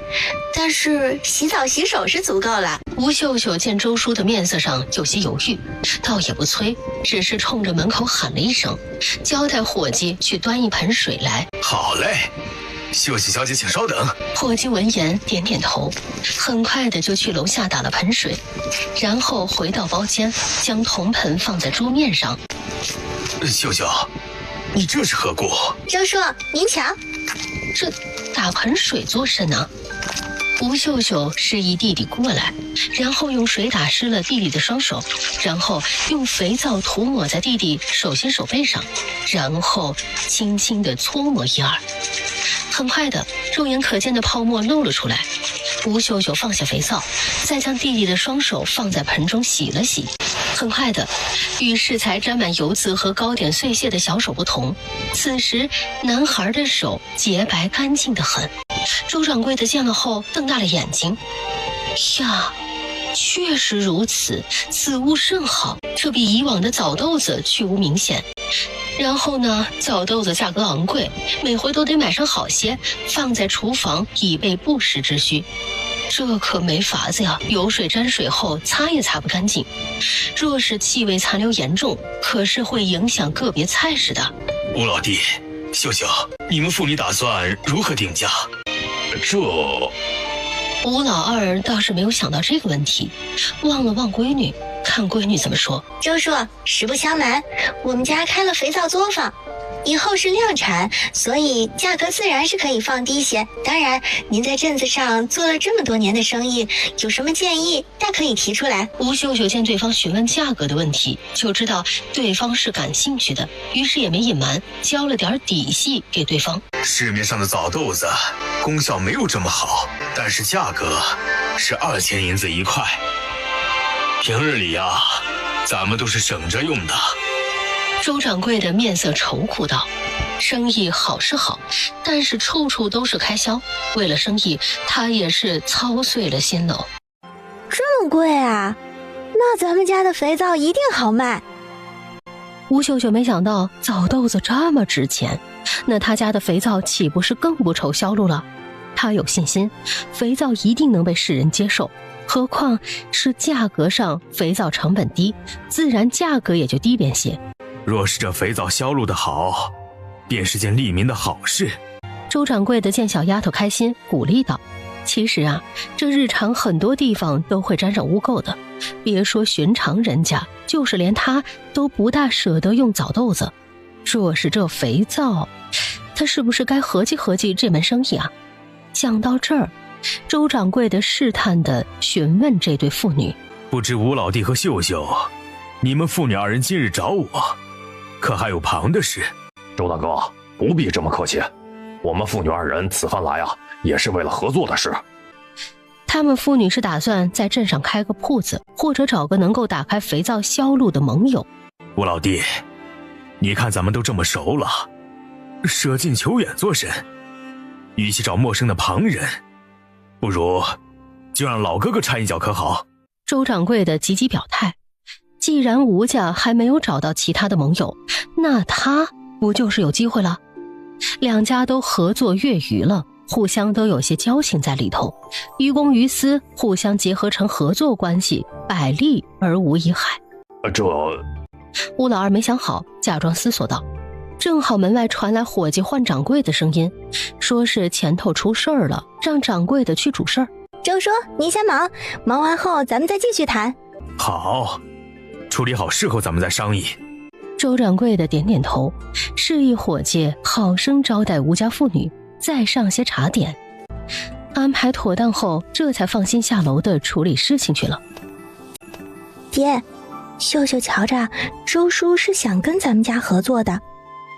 但是洗澡洗手是足够了。吴秀秀见周叔的面色上有些犹豫，倒也不催，只是冲着门口喊了一声，交代伙计去端一盆水来。好嘞，秀秀小姐请稍等。伙计闻言点点头，很快的就去楼下打了盆水，然后回到包间，将铜盆放在桌面上。秀秀，你这是何故？周叔，您瞧，这打盆水做甚呢？吴秀秀示意弟弟过来，然后用水打湿了弟弟的双手，然后用肥皂涂抹在弟弟手心手背上，然后轻轻地搓磨一二。很快的，肉眼可见的泡沫露了出来。吴秀秀放下肥皂，再将弟弟的双手放在盆中洗了洗。很快的，与适才沾满油渍和糕点碎屑的小手不同，此时男孩的手洁白干净得很。周掌柜的见了后瞪大了眼睛，呀，确实如此，此物甚好，这比以往的枣豆子去无明显。然后呢，枣豆子价格昂贵，每回都得买上好些，放在厨房以备不时之需。这可没法子呀，油水沾水后擦也擦不干净，若是气味残留严重，可是会影响个别菜式的。吴老弟，秀秀，你们妇女打算如何定价？吴老二倒是没有想到这个问题，望了望闺女，看闺女怎么说。周叔，实不相瞒，我们家开了肥皂作坊，以后是量产，所以价格自然是可以放低些。当然，您在镇子上做了这么多年的生意，有什么建议大可以提出来。吴秀秀见对方询问价格的问题，就知道对方是感兴趣的，于是也没隐瞒，交了点底细给对方。市面上的枣豆子功效没有这么好，但是价格是2000银子一块。平日里啊，咱们都是省着用的。周掌柜的面色愁苦道，生意好是好，但是处处都是开销，为了生意他也是操碎了心喽。这么贵啊？那咱们家的肥皂一定好卖。吴秀秀没想到枣豆子这么值钱，那他家的肥皂岂不是更不愁销路了？他有信心肥皂一定能被世人接受，何况是价格上肥皂成本低，自然价格也就低廉些。若是这肥皂销路的好，便是件利民的好事。周掌柜的见小丫头开心，鼓励道，其实啊，这日常很多地方都会沾上污垢的，别说寻常人家，就是连他都不大舍得用枣豆子。若是这肥皂，他是不是该合计合计这门生意啊？想到这儿，周掌柜的试探地询问这对妇女，不知吴老弟和秀秀，你们父女二人今日找我，可还有旁的事？周大哥，不必这么客气，我们父女二人此番来啊，也是为了合作的事。他们父女是打算在镇上开个铺子，或者找个能够打开肥皂销路的盟友。吴老弟，你看咱们都这么熟了，舍近求远做甚？与其找陌生的旁人，不如就让老哥哥掺一脚可好？周掌柜的积极表态，既然吴家还没有找到其他的盟友，那他不就是有机会了？两家都合作月余了，互相都有些交情在里头，于公于私，互相结合成合作关系，百利而无一害。吴老二没想好，假装思索道。正好门外传来伙计换掌柜的声音，说是前头出事儿了，让掌柜的去主事儿。周叔，您先忙，忙完后咱们再继续谈。好，处理好事后咱们再商议。周掌柜的点点头，示意伙计好生招待吴家妇女，再上些茶点。安排妥当后，这才放心下楼的处理事情去了。爹，秀秀瞧着，周叔是想跟咱们家合作的，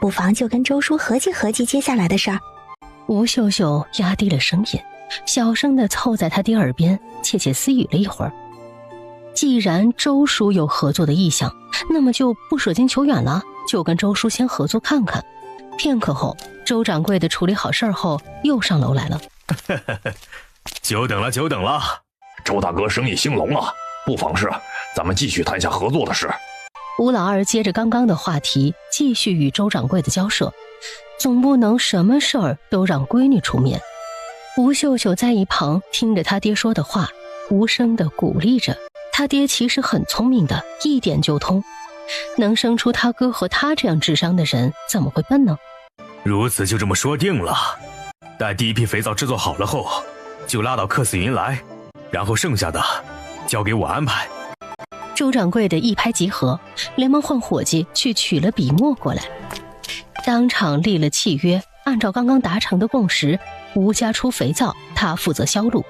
不妨就跟周叔合计合计接下来的事儿。吴秀秀压低了声音，小声地凑在他爹耳边窃窃私语了一会儿。既然周叔有合作的意向，那么就不舍近求远了，就跟周叔先合作看看。片刻后，周掌柜的处理好事儿后又上楼来了。久等了，久等了。周大哥生意兴隆啊，不妨事，咱们继续谈下合作的事。吴老二接着刚刚的话题，继续与周掌柜的交涉，总不能什么事儿都让闺女出面。吴秀秀在一旁听着他爹说的话，无声地鼓励着。他爹其实很聪明的，一点就通，能生出他哥和他这样智商的人，怎么会笨呢？如此就这么说定了。待第一批肥皂制作好了后，就拉到克斯云来，然后剩下的交给我安排。周掌柜的一拍即合，连忙换伙计去取了笔墨过来，当场立了契约，按照刚刚达成的共识，吴家出肥皂，他负责销路。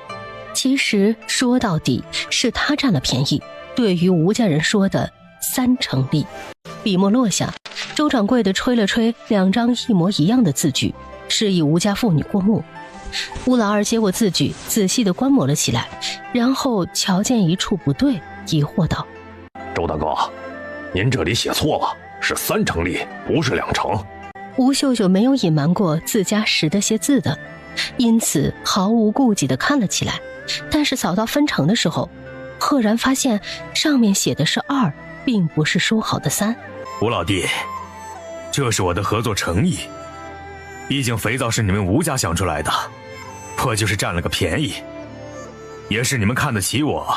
其实说到底是他占了便宜，对于吴家人说的3成利。笔墨落下，周掌柜的吹了吹2张一模一样的字据，示意吴家妇女过目。吴老二接过字据，仔细地观摩了起来，然后瞧见一处不对，疑惑道：周大哥，您这里写错了，是3成利，不是2成。吴秀秀没有隐瞒过自家识得些字的，因此毫无顾忌地看了起来。但是扫到分成的时候，赫然发现上面写的是2，并不是说好的3。吴老弟，这是我的合作诚意。毕竟肥皂是你们吴家想出来的，我就是占了个便宜，也是你们看得起我，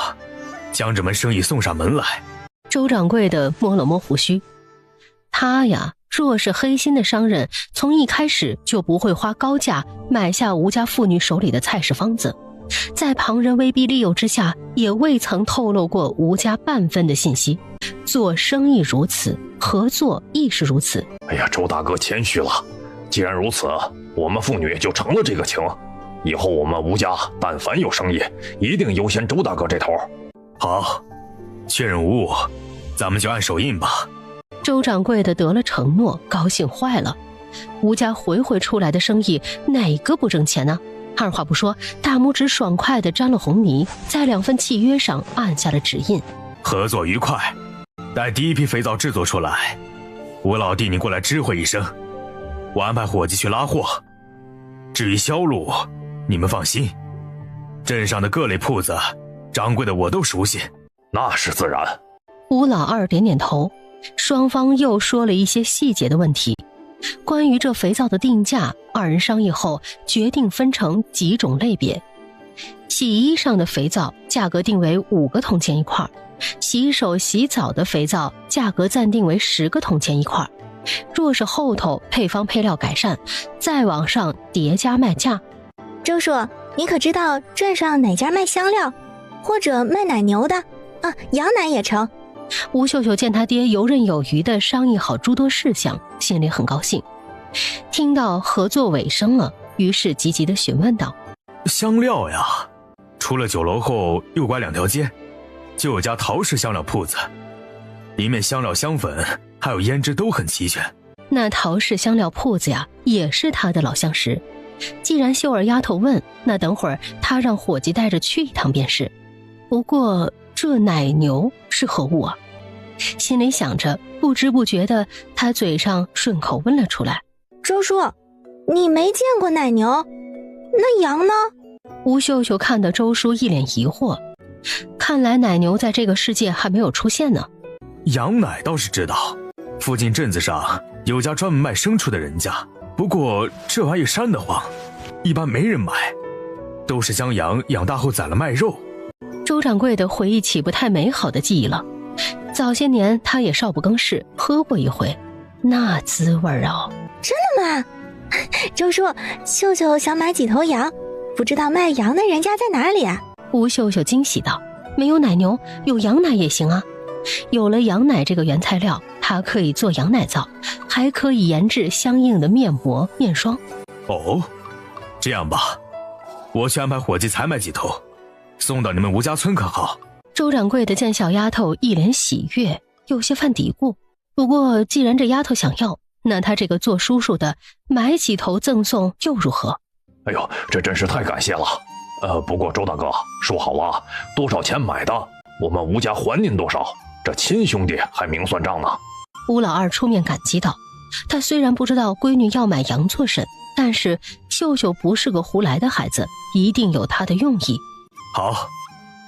将这门生意送上门来。周掌柜的摸了摸胡须，他呀，若是黑心的商人，从一开始就不会花高价买下吴家妇女手里的菜式方子，在旁人威逼利诱之下，也未曾透露过吴家半分的信息。做生意如此，合作亦是如此。哎呀，周大哥谦虚了。既然如此，我们妇女就成了这个情。以后我们吴家但凡有生意，一定优先周大哥这头。好，确认无误，咱们就按手印吧。周掌柜的得了承诺，高兴坏了。吴家回出来的生意，哪个不挣钱呢？二话不说，大拇指爽快地沾了红泥，在2份契约上按下了指印。合作愉快。待第一批肥皂制作出来，吴老弟你过来知会一声，我安排伙计去拉货。至于销路，你们放心，镇上的各类铺子，掌柜的我都熟悉。那是自然。吴老二点点头，双方又说了一些细节的问题。关于这肥皂的定价，2人商议后决定分成几种类别。洗衣上的肥皂价格定为5个铜钱一块，洗手洗澡的肥皂价格暂定为10个铜钱一块。若是后头配方配料改善，再往上叠加卖价。周叔，你可知道镇上哪家卖香料，或者卖奶牛的？羊奶也成。吴秀秀见他爹游刃有余地商议好诸多事项，心里很高兴。听到合作尾声了，于是急急地询问道：香料呀，出了酒楼后右拐2条街，就有家陶氏香料铺子，里面香料、香粉还有胭脂都很齐全。那陶氏香料铺子呀，也是他的老相识。既然秀儿丫头问，那等会儿他让伙计带着去一趟便是。不过这奶牛是何物啊？心里想着，不知不觉的他嘴上顺口问了出来：周叔，你没见过奶牛，那羊呢？吴秀秀看得周叔一脸疑惑，看来奶牛在这个世界还没有出现呢。羊奶倒是知道，附近镇子上有家专门卖牲畜的人家，不过这玩意膻得慌，一般没人买，都是将羊养大后宰了卖肉。周掌柜的回忆起不太美好的记忆了，早些年他也少不更事，喝过一回，那滋味啊！真的吗？周叔，秀秀想买几头羊，不知道卖羊的人家在哪里啊？吴秀秀惊喜道：没有奶牛，有羊奶也行啊。有了羊奶这个原材料，它可以做羊奶皂，还可以研制相应的面膜、面霜。哦，这样吧，我去安排伙计采买几头，送到你们吴家村可好？周掌柜的见小丫头一脸喜悦，有些犯嘀咕。不过既然这丫头想要，那他这个做叔叔的买几头赠送又如何？哎呦，这真是太感谢了。不过周大哥说好了，多少钱买的，我们吴家还您多少，这亲兄弟还明算账呢。吴老二出面感激道。他虽然不知道闺女要买羊做甚，但是秀秀不是个胡来的孩子，一定有他的用意。好，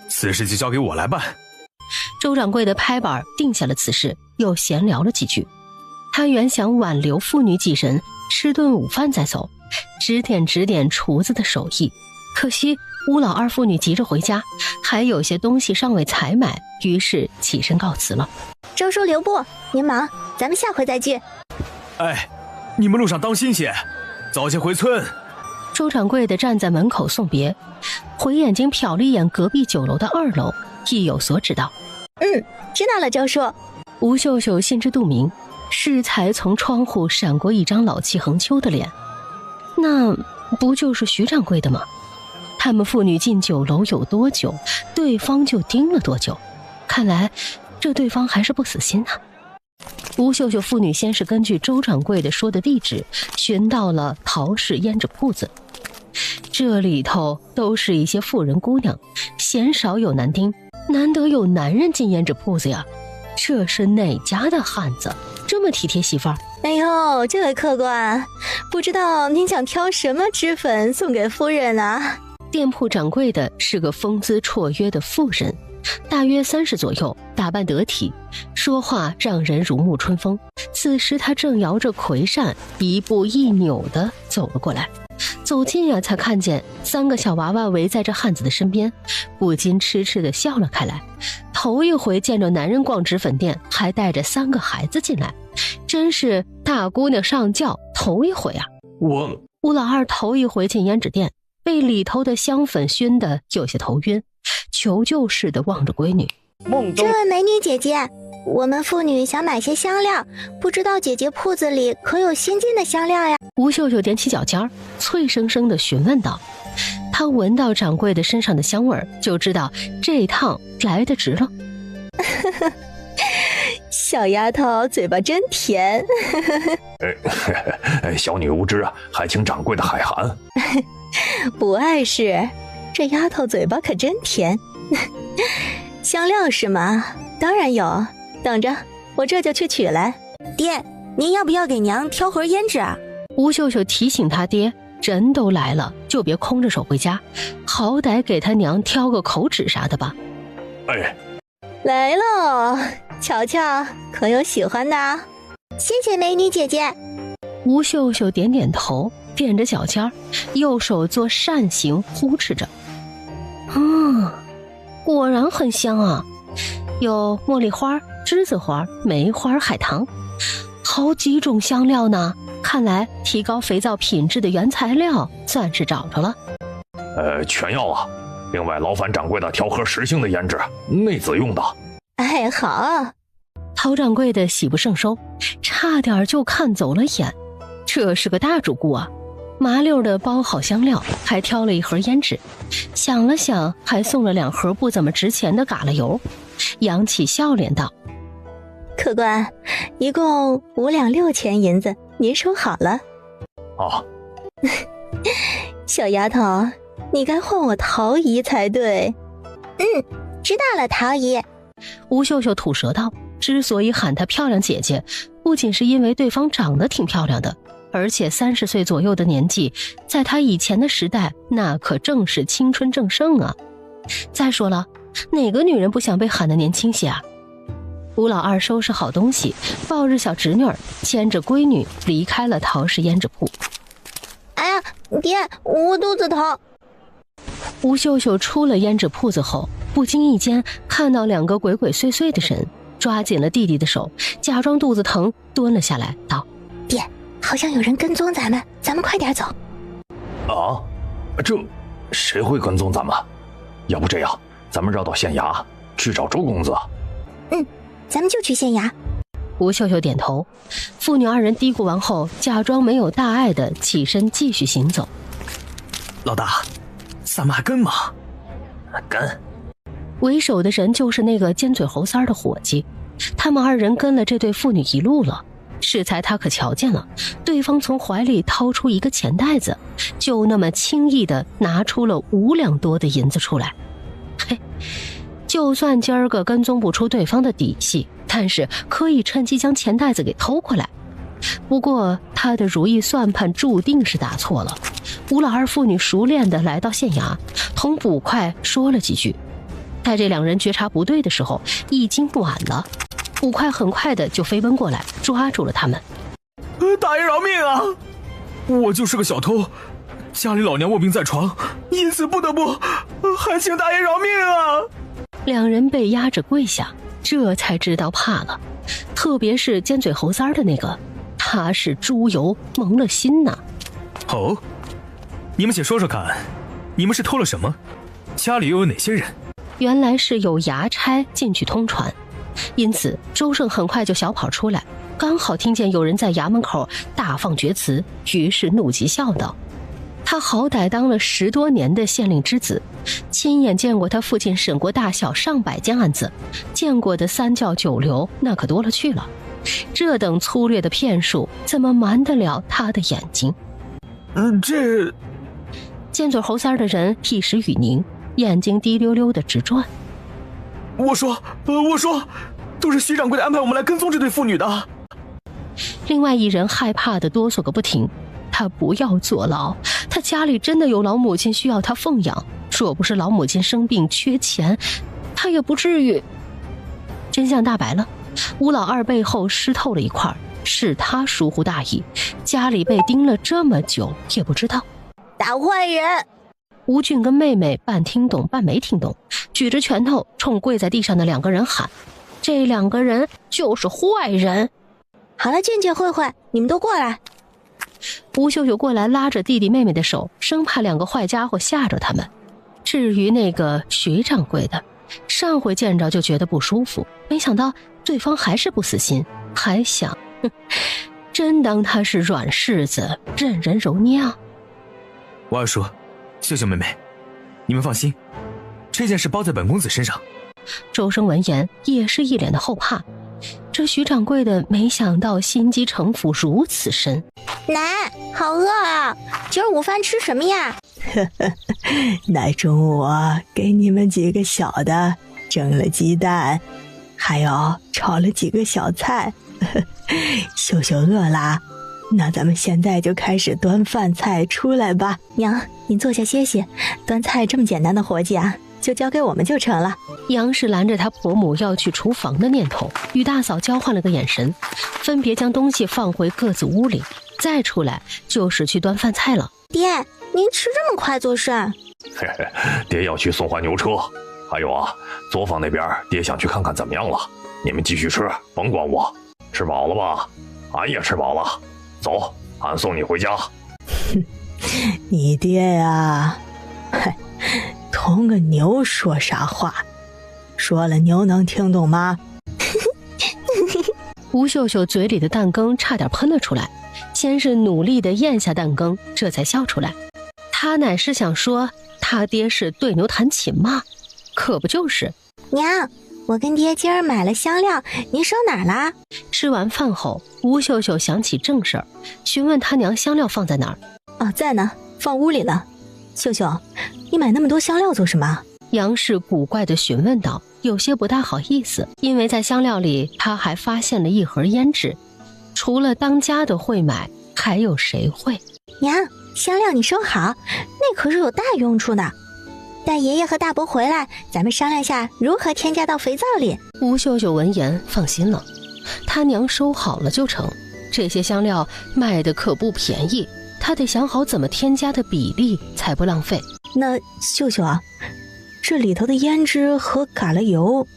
此事就交给我来办。周掌柜的拍板定下了此事，又闲聊了几句。他原想挽留妇女几人，吃顿午饭再走，指点厨子的手艺。可惜吴老二父女急着回家，还有些东西尚未采买，于是起身告辞了。周叔、刘部，您忙，咱们下回再聚。哎，你们路上当心些，早些回村。周掌柜的站在门口送别，回眼睛瞟了一眼隔壁酒楼的2楼，意有所指道：知道了，周叔。吴秀秀心知肚明，适才从窗户闪过一张老气横秋的脸，那不就是徐掌柜的吗？他们父女进酒楼有多久，对方就盯了多久，看来这对方还是不死心啊。吴秀秀父女先是根据周掌柜的说的地址寻到了陶氏胭脂铺子，这里头都是一些妇人姑娘，鲜少有男丁，难得有男人进胭脂铺子呀，这是哪家的汉子这么体贴媳妇儿？哎呦，这位客官，不知道您想挑什么脂粉送给夫人啊？店铺掌柜的是个风姿绰约的妇人，大约30左右，打扮得体，说话让人如沐春风。此时他正摇着葵扇，一步一扭地走了过来。走近呀，才看见3个小娃娃围在这汉子的身边，不禁痴痴地笑了开来。头一回见着男人逛脂粉店，还带着3个孩子进来，真是大姑娘上轿头一回啊！吴老二头一回进胭脂店，被里头的香粉熏得有些头晕，求救似的望着闺女。这位美女姐姐，我们妇女想买些香料，不知道姐姐铺子里可有新进的香料呀？吴秀秀踮起脚尖，脆生生地询问道。她闻到掌柜的身上的香味，就知道这一趟来得值了。小丫头嘴巴真甜。小女无知啊，还请掌柜的海涵。不碍事，这丫头嘴巴可真甜。香料是吗？当然有，等着，我这就去取来。爹，您要不要给娘挑盒胭脂啊？吴秀秀提醒他爹，人都来了，就别空着手回家，好歹给他娘挑个口纸啥的吧。来喽，瞧瞧，可有喜欢的？谢谢美女姐姐。吴秀秀点点头，踮着脚尖，右手做扇形呼哧着。果然很香啊，有茉莉花、栀子花、梅花、海棠，好几种香料呢。看来提高肥皂品质的原材料算是找着了。全要了。另外劳烦掌柜的调盒10星的胭脂，内子用的。哎，好。陶掌柜的喜不胜收，差点就看走了眼。这是个大主顾啊，麻溜的包好香料，还挑了一盒胭脂，想了想，还送了2盒不怎么值钱的嘎啦油，扬起笑脸道：客官，一共5两6钱银子，您收好了。小丫头，你该唤我陶姨才对。知道了，陶姨。吴秀秀吐舌道，之所以喊她漂亮姐姐，不仅是因为对方长得挺漂亮的，而且30岁左右的年纪，在她以前的时代，那可正是青春正盛啊。再说了，哪个女人不想被喊得年轻些啊？吴老二收拾好东西，抱着小侄女儿，牵着闺女离开了陶氏胭脂铺。哎呀，爹，我肚子疼。吴秀秀出了胭脂铺子后，不经意间看到2个鬼鬼祟祟的人，抓紧了弟弟的手，假装肚子疼，蹲了下来，道：爹，好像有人跟踪咱们快点走。这谁会跟踪咱们？要不这样，咱们绕到县衙去找周公子。咱们就去县衙。吴秀秀点头，父女2人嘀咕完后，假装没有大碍的起身继续行走。老大，咱们还跟吗？跟。为首的人就是那个尖嘴猴腮的伙计，他们2人跟了这对父女一路了，适才他可瞧见了，对方从怀里掏出一个钱袋子，就那么轻易地拿出了5两多的银子出来。嘿，就算今儿个跟踪不出对方的底细，但是可以趁机将钱袋子给偷回来。不过他的如意算盘注定是打错了。吴老二父女熟练地来到县衙，同捕快说了几句。待这两人觉察不对的时候，已经晚了。捕快很快的就飞奔过来，抓住了他们。大爷饶命啊！我就是个小偷，家里老娘卧病在床，因此不得不，还请大爷饶命啊！两人被压着跪下，这才知道怕了。特别是尖嘴猴三的那个，他是猪油蒙了心呐。哦，你们且说说看，你们是偷了什么？家里又有哪些人？原来是有衙差进去通传，因此周胜很快就小跑出来，刚好听见有人在衙门口大放厥词，于是怒极笑道：他好歹当了10多年的县令之子，亲眼见过他父亲审过大小上百件案子，见过的3教9流那可多了去了，这等粗略的骗术怎么瞒得了他的眼睛？这……尖嘴猴三的人一时语凝，眼睛滴溜溜的直转。我说，都是徐掌柜的安排我们来跟踪这对父女的。另外一人害怕的哆嗦个不停，他不要坐牢，他家里真的有老母亲需要他奉养，若不是老母亲生病缺钱，他也不至于。真相大白了，吴老二背后湿透了一块，是他疏忽大意，家里被盯了这么久也不知道。打坏人！吴俊跟妹妹半听懂半没听懂，举着拳头冲跪在地上的2个人喊，这2个人就是坏人。好了，俊俊慧慧，你们都过来。吴秀秀过来拉着弟弟妹妹的手，生怕2个坏家伙吓着他们。至于那个徐掌柜的，上回见着就觉得不舒服，没想到对方还是不死心，还想真当他是软柿子任人揉捏啊。我二叔，秀秀妹妹，你们放心，这件事包在本公子身上。周生闻言也是一脸的后怕，这徐掌柜的没想到心机城府如此深。奶，好饿啊，今儿午饭吃什么呀？那中午给你们几个小的蒸了鸡蛋，还有炒了几个小菜。秀秀饿啦，那咱们现在就开始端饭菜出来吧。娘，你坐下歇歇，端菜这么简单的活计啊，就交给我们就成了。杨氏拦着她婆母要去厨房的念头，与大嫂交换了个眼神，分别将东西放回各自屋里，再出来就是去端饭菜了。爹，您吃这么快做甚？嘿嘿，爹要去送换牛车，还有啊，作坊那边爹想去看看怎么样了。你们继续吃，甭管我。吃饱了吧？俺也吃饱了。走，俺送你回家。你爹呀，同个牛说啥话？说了牛能听懂吗？吴秀秀嘴里的蛋羹差点喷了出来，先是努力地咽下蛋羹，这才笑出来。他乃是想说他爹是对牛弹琴嘛，可不就是。娘，我跟爹今儿买了香料，您收哪儿啦？吃完饭后，吴秀秀想起正事儿，询问他娘香料放在哪儿。哦，在呢，放屋里了。秀秀，你买那么多香料做什么？杨氏古怪地询问道，有些不大好意思，因为在香料里他还发现了一盒胭脂，除了当家的会买，还有谁会？娘，香料你收好，那可是有大用处的。待爷爷和大伯回来，咱们商量下如何添加到肥皂里。吴秀秀闻言放心了，他娘收好了就成。这些香料卖的可不便宜，他得想好怎么添加的比例才不浪费。那秀秀啊，这里头的胭脂和嘎啦油，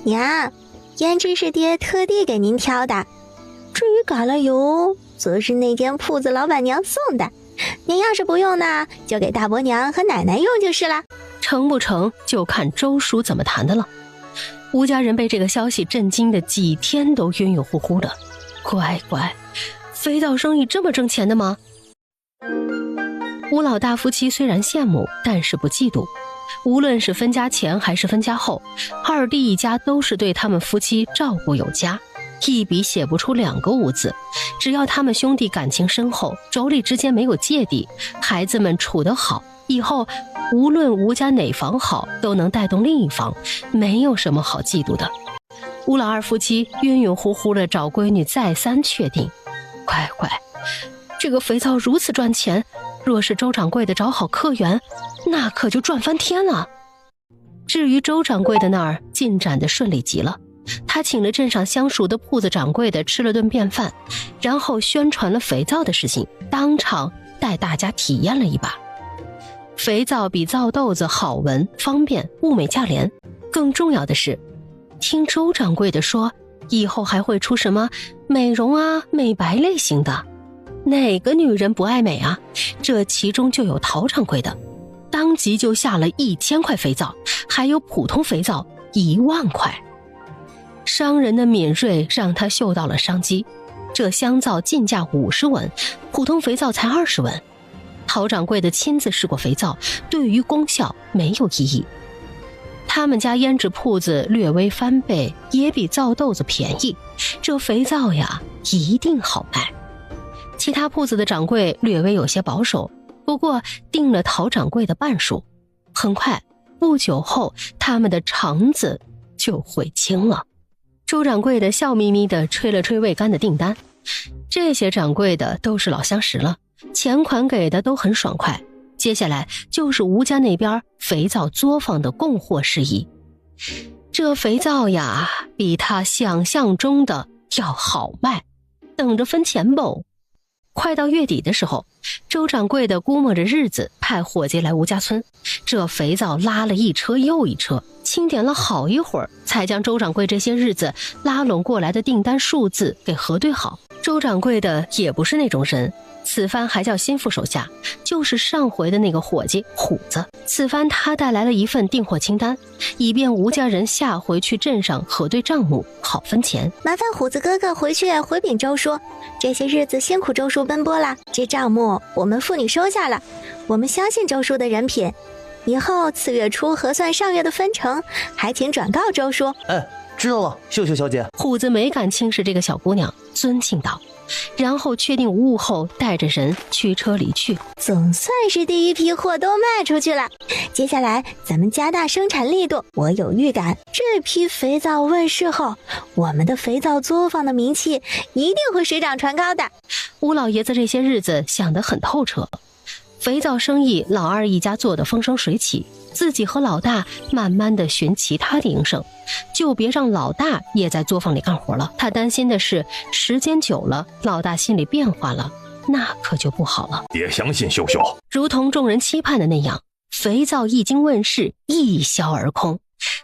娘，胭脂是爹特地给您挑的，至于嘎啦油，则是那间铺子老板娘送的。您要是不用呢，就给大伯娘和奶奶用就是了。成不成就看周叔怎么谈的了。吴家人被这个消息震惊的几天都晕晕乎乎的。乖乖，肥皂生意这么挣钱的吗？吴老大夫妻虽然羡慕，但是不嫉妒。无论是分家前还是分家后，二弟一家都是对他们夫妻照顾有加。一笔写不出2个无字。只要他们兄弟感情深厚，妯娌之间没有芥蒂，孩子们处得好，以后无论吴家哪房好，都能带动另一房，没有什么好嫉妒的。吴老二夫妻晕晕乎乎的找闺女再三确定，乖乖，这个肥皂如此赚钱，若是周掌柜的找好客源，那可就赚翻天了。至于周掌柜的那儿进展的顺利极了，他请了镇上相熟的铺子掌柜的吃了顿便饭，然后宣传了肥皂的事情，当场带大家体验了一把。肥皂比皂豆子好闻、方便、物美价廉，更重要的是，听周掌柜的说，以后还会出什么美容啊、美白类型的。哪个女人不爱美啊？这其中就有陶掌柜的，当即就下了1000块肥皂，还有普通肥皂1万块。商人的敏锐让他嗅到了商机，这香皂进价50文，普通肥皂才20文。陶掌柜的亲自试过肥皂，对于功效没有异议。他们家胭脂铺子略微翻倍，也比皂豆子便宜，这肥皂呀一定好卖。其他铺子的掌柜略微有些保守，不过定了陶掌柜的半数。很快，不久后他们的肠子就悔青了。周掌柜的笑眯眯地吹了吹未干的订单，这些掌柜的都是老相识了，钱款给的都很爽快。接下来就是吴家那边肥皂作坊的供货事宜。这肥皂呀，比他想象中的要好卖，等着分钱吧。快到月底的时候，周掌柜的估摸着日子，派伙计来吴家村，这肥皂拉了一车又一车，清点了好一会儿，才将周掌柜这些日子拉拢过来的订单数字给核对好。周掌柜的也不是那种人，此番还叫心腹手下，就是上回的那个伙计虎子。此番他带来了一份订货清单，以便吴家人下回去镇上核对账目，好分钱。麻烦虎子哥哥回去回禀周叔，这些日子辛苦周叔奔波了，这账目我们妇女收下了。我们相信周叔的人品，以后次月初核算上月的分成，还请转告周叔。知道了，秀秀小姐。虎子没敢轻视这个小姑娘，尊敬道，然后确定无误后，带着人驱车离去。总算是第一批货都卖出去了，接下来咱们加大生产力度。我有预感，这批肥皂问世后，我们的肥皂作坊的名气一定会水涨船高的。吴老爷子这些日子想得很透彻，肥皂生意老二一家做得风生水起，自己和老大慢慢的寻其他的营生，就别让老大也在作坊里干活了。他担心的是时间久了，老大心里变化了，那可就不好了。别相信秀秀。如同众人期盼的那样，肥皂一经问世，一销而空。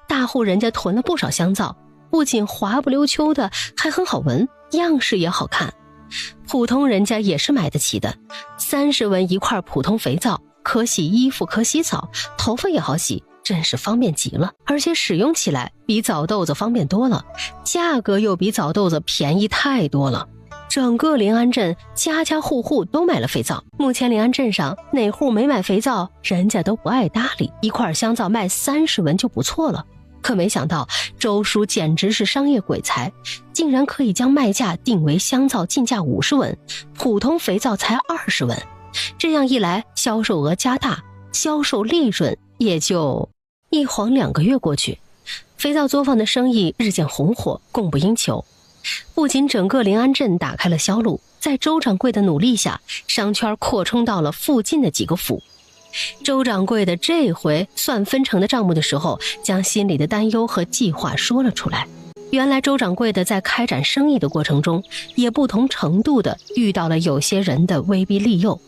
大户人家囤了不少香皂，不仅滑不溜秋的，还很好闻，样式也好看。普通人家也是买得起的，30文一块普通肥皂，可洗衣服，可洗澡，头发也好洗，真是方便极了。而且使用起来比枣豆子方便多了，价格又比枣豆子便宜太多了。整个临安镇家家户户都买了肥皂，目前临安镇上哪户没买肥皂，人家都不爱搭理，一块香皂卖30文就不错了。可没想到周叔简直是商业鬼才，竟然可以将卖价定为香皂进价50文，普通肥皂才20文。这样一来，销售额加大，销售利润也就1晃2个月过去，肥皂作坊的生意日渐红火，供不应求。不仅整个临安镇打开了销路，在周掌柜的努力下，商圈扩充到了附近的几个府。周掌柜的这回算分成的账目的时候，将心里的担忧和计划说了出来。原来周掌柜的在开展生意的过程中，也不同程度的遇到了有些人的威逼利诱。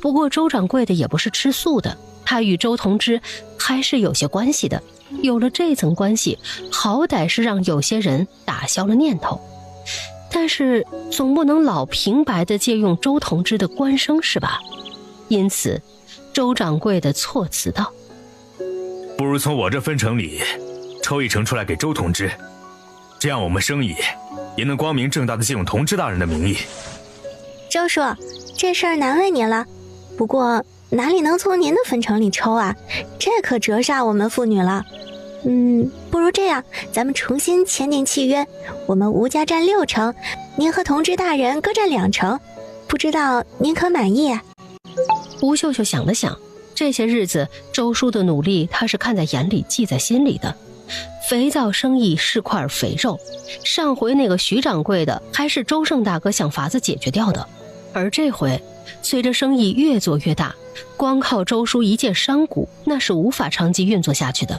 不过周掌柜的也不是吃素的，他与周同之还是有些关系的，有了这层关系，好歹是让有些人打消了念头。但是总不能老平白的借用周同之的官声是吧？因此周掌柜的措辞道，不如从我这分成里抽1成出来给周同之，这样我们生意也能光明正大的借用同知大人的名义。周叔，这事儿难为您了，不过哪里能从您的分成里抽啊？这可折煞我们妇女了。不如这样，咱们重新签订契约，我们吴家占6成，您和同知大人各占2成，不知道您可满意啊？吴秀秀想了想，这些日子周叔的努力，他是看在眼里，记在心里的。肥皂生意是块肥肉，上回那个徐掌柜的还是周胜大哥想法子解决掉的，而这回随着生意越做越大，光靠周叔一介商贾那是无法长期运作下去的。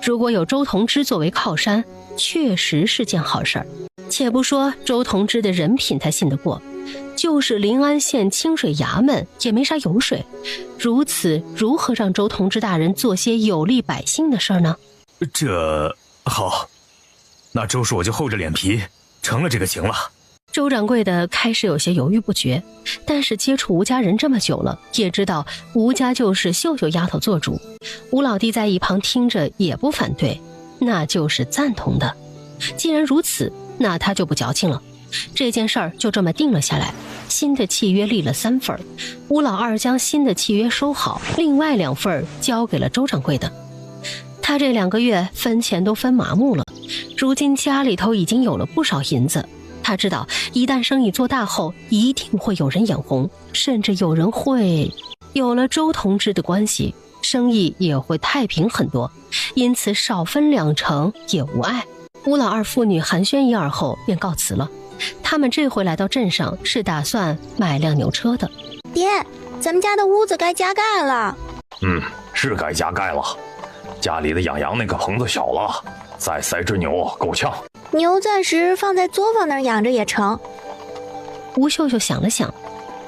如果有周同知作为靠山，确实是件好事儿。且不说周同知的人品他信得过，就是临安县清水衙门也没啥油水，如此如何让周同知大人做些有利百姓的事儿呢？这好，那周叔我就厚着脸皮成了这个情了。周掌柜的开始有些犹豫不决，但是接触吴家人这么久了，也知道吴家就是秀秀丫头做主。吴老弟在一旁听着也不反对，那就是赞同的。既然如此，那他就不矫情了。这件事儿就这么定了下来，新的契约立了3份，吴老二将新的契约收好，另外2份交给了周掌柜的。他这2个月分钱都分麻木了，如今家里头已经有了不少银子。他知道一旦生意做大后，一定会有人眼红，甚至有人会有了周同知的关系，生意也会太平很多，因此少分2成也无碍。吴老二父女寒暄一二后便告辞了。他们这回来到镇上是打算买辆牛车的。爹，咱们家的屋子该加盖了。是该加盖了。家里的养羊那个棚子小了，再塞只牛够呛。牛暂时放在作坊那儿养着也成。吴秀秀想了想，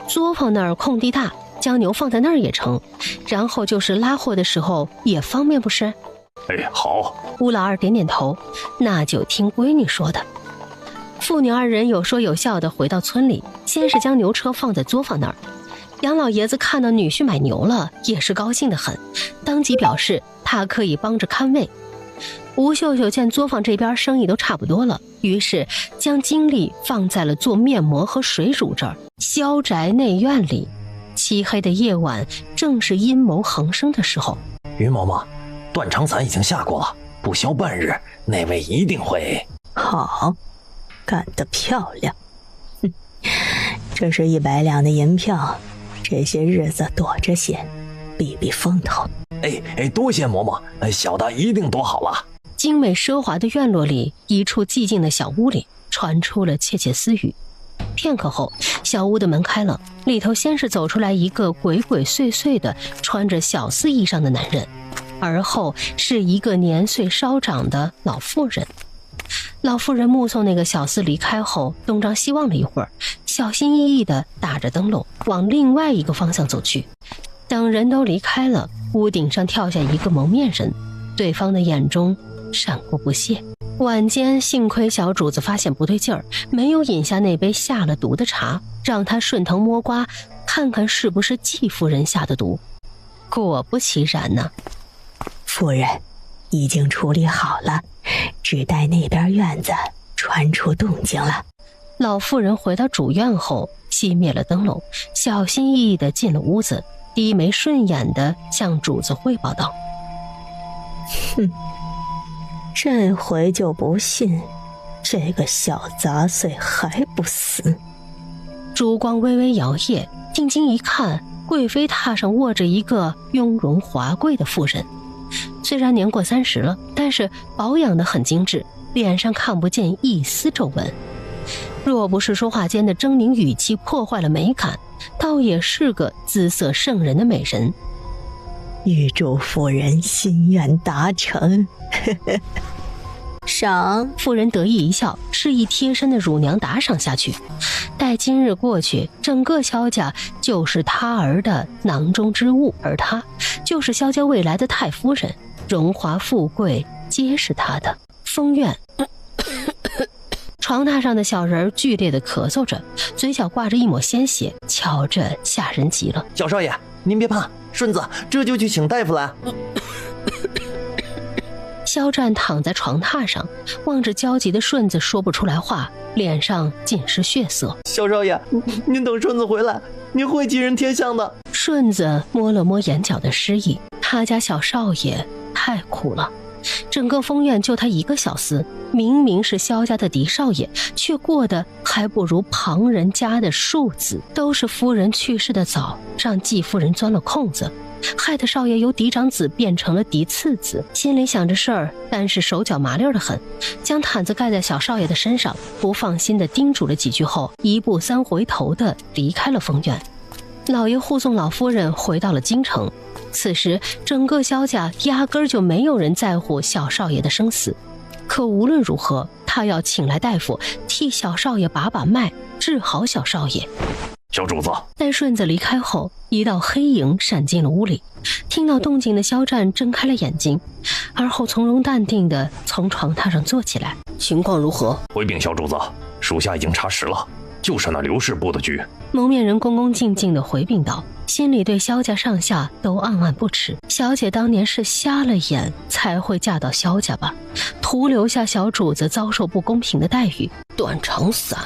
作坊那儿空地大，将牛放在那儿也成，然后就是拉货的时候也方便不是？好。吴老二点点头，那就听闺女说的。父女2人有说有笑地回到村里，先是将牛车放在作坊那儿。杨老爷子看到女婿买牛了，也是高兴得很，当即表示他可以帮着看卫。吴秀秀见作坊这边生意都差不多了，于是将精力放在了做面膜和水乳这儿。萧宅内院里，漆黑的夜晚正是阴谋横生的时候。于嬷嬷，断肠散已经下过了，不消半日，那位一定会。好，干得漂亮。这是100两的银票，这些日子躲着些，避避风头。多谢嬷嬷，小的一定躲好了。精美奢华的院落里，一处寂静的小屋里传出了窃窃私语。片刻后，小屋的门开了，里头先是走出来一个鬼鬼祟祟的穿着小厮衣裳的男人，而后是一个年岁稍长的老妇人。老妇人目送那个小厮离开后，东张西望了一会儿，小心翼翼地打着灯笼往另外一个方向走去。等人都离开了，屋顶上跳下一个蒙面人，对方的眼中闪过不屑。晚间幸亏小主子发现不对劲儿，没有饮下那杯下了毒的茶，让他顺藤摸瓜看看是不是季夫人下的毒。果不其然呢，夫人已经处理好了，只待那边院子传出动静了。老妇人回到主院后，熄灭了灯笼，小心翼翼地进了屋子，低眉顺眼地向主子汇报道：这回就不信这个小杂碎还不死。烛光微微摇曳，定睛一看，贵妃榻上卧着一个雍容华贵的妇人。虽然年过30了，但是保养得很精致，脸上看不见一丝皱纹。若不是说话间的狰狞语气破坏了美感，倒也是个姿色胜人的美人。预祝夫人心愿达成。赏！妇人得意一笑，示意贴身的乳娘打赏下去。待今日过去，整个萧家就是他儿的囊中之物，而他就是萧家未来的太夫人，荣华富贵皆是他的。封院床榻上的小人剧烈地咳嗽着，嘴角挂着一抹鲜血，瞧着吓人极了。小少爷，您别怕，顺子这就去请大夫来。肖战躺在床榻上，望着焦急的顺子说不出来话，脸上尽是血色。小少爷，您等顺子回来，您会吉人天相的。顺子摸了摸眼角的湿意，他家小少爷太苦了。整个封院就他一个小厮，明明是萧家的嫡少爷，却过得还不如旁人家的庶子。都是夫人去世的早，让季夫人钻了空子，害得少爷由嫡长子变成了嫡次子。心里想着事儿，但是手脚麻利的很，将毯子盖在小少爷的身上，不放心的叮嘱了几句后，一步三回头的离开了封院。老爷护送老夫人回到了京城。此时整个萧家压根儿就没有人在乎小少爷的生死，可无论如何，他要请来大夫替小少爷把把脉，治好小少爷。小主子，待顺子离开后，一道黑影闪进了屋里。听到动静的肖战睁开了眼睛，而后从容淡定地从床榻上坐起来。情况如何？回禀小主子，属下已经查实了，就是那刘氏布的局。蒙面人恭恭敬敬地回禀道，心里对萧家上下都暗暗不耻。小姐当年是瞎了眼才会嫁到萧家吧，徒留下小主子遭受不公平的待遇。断肠散，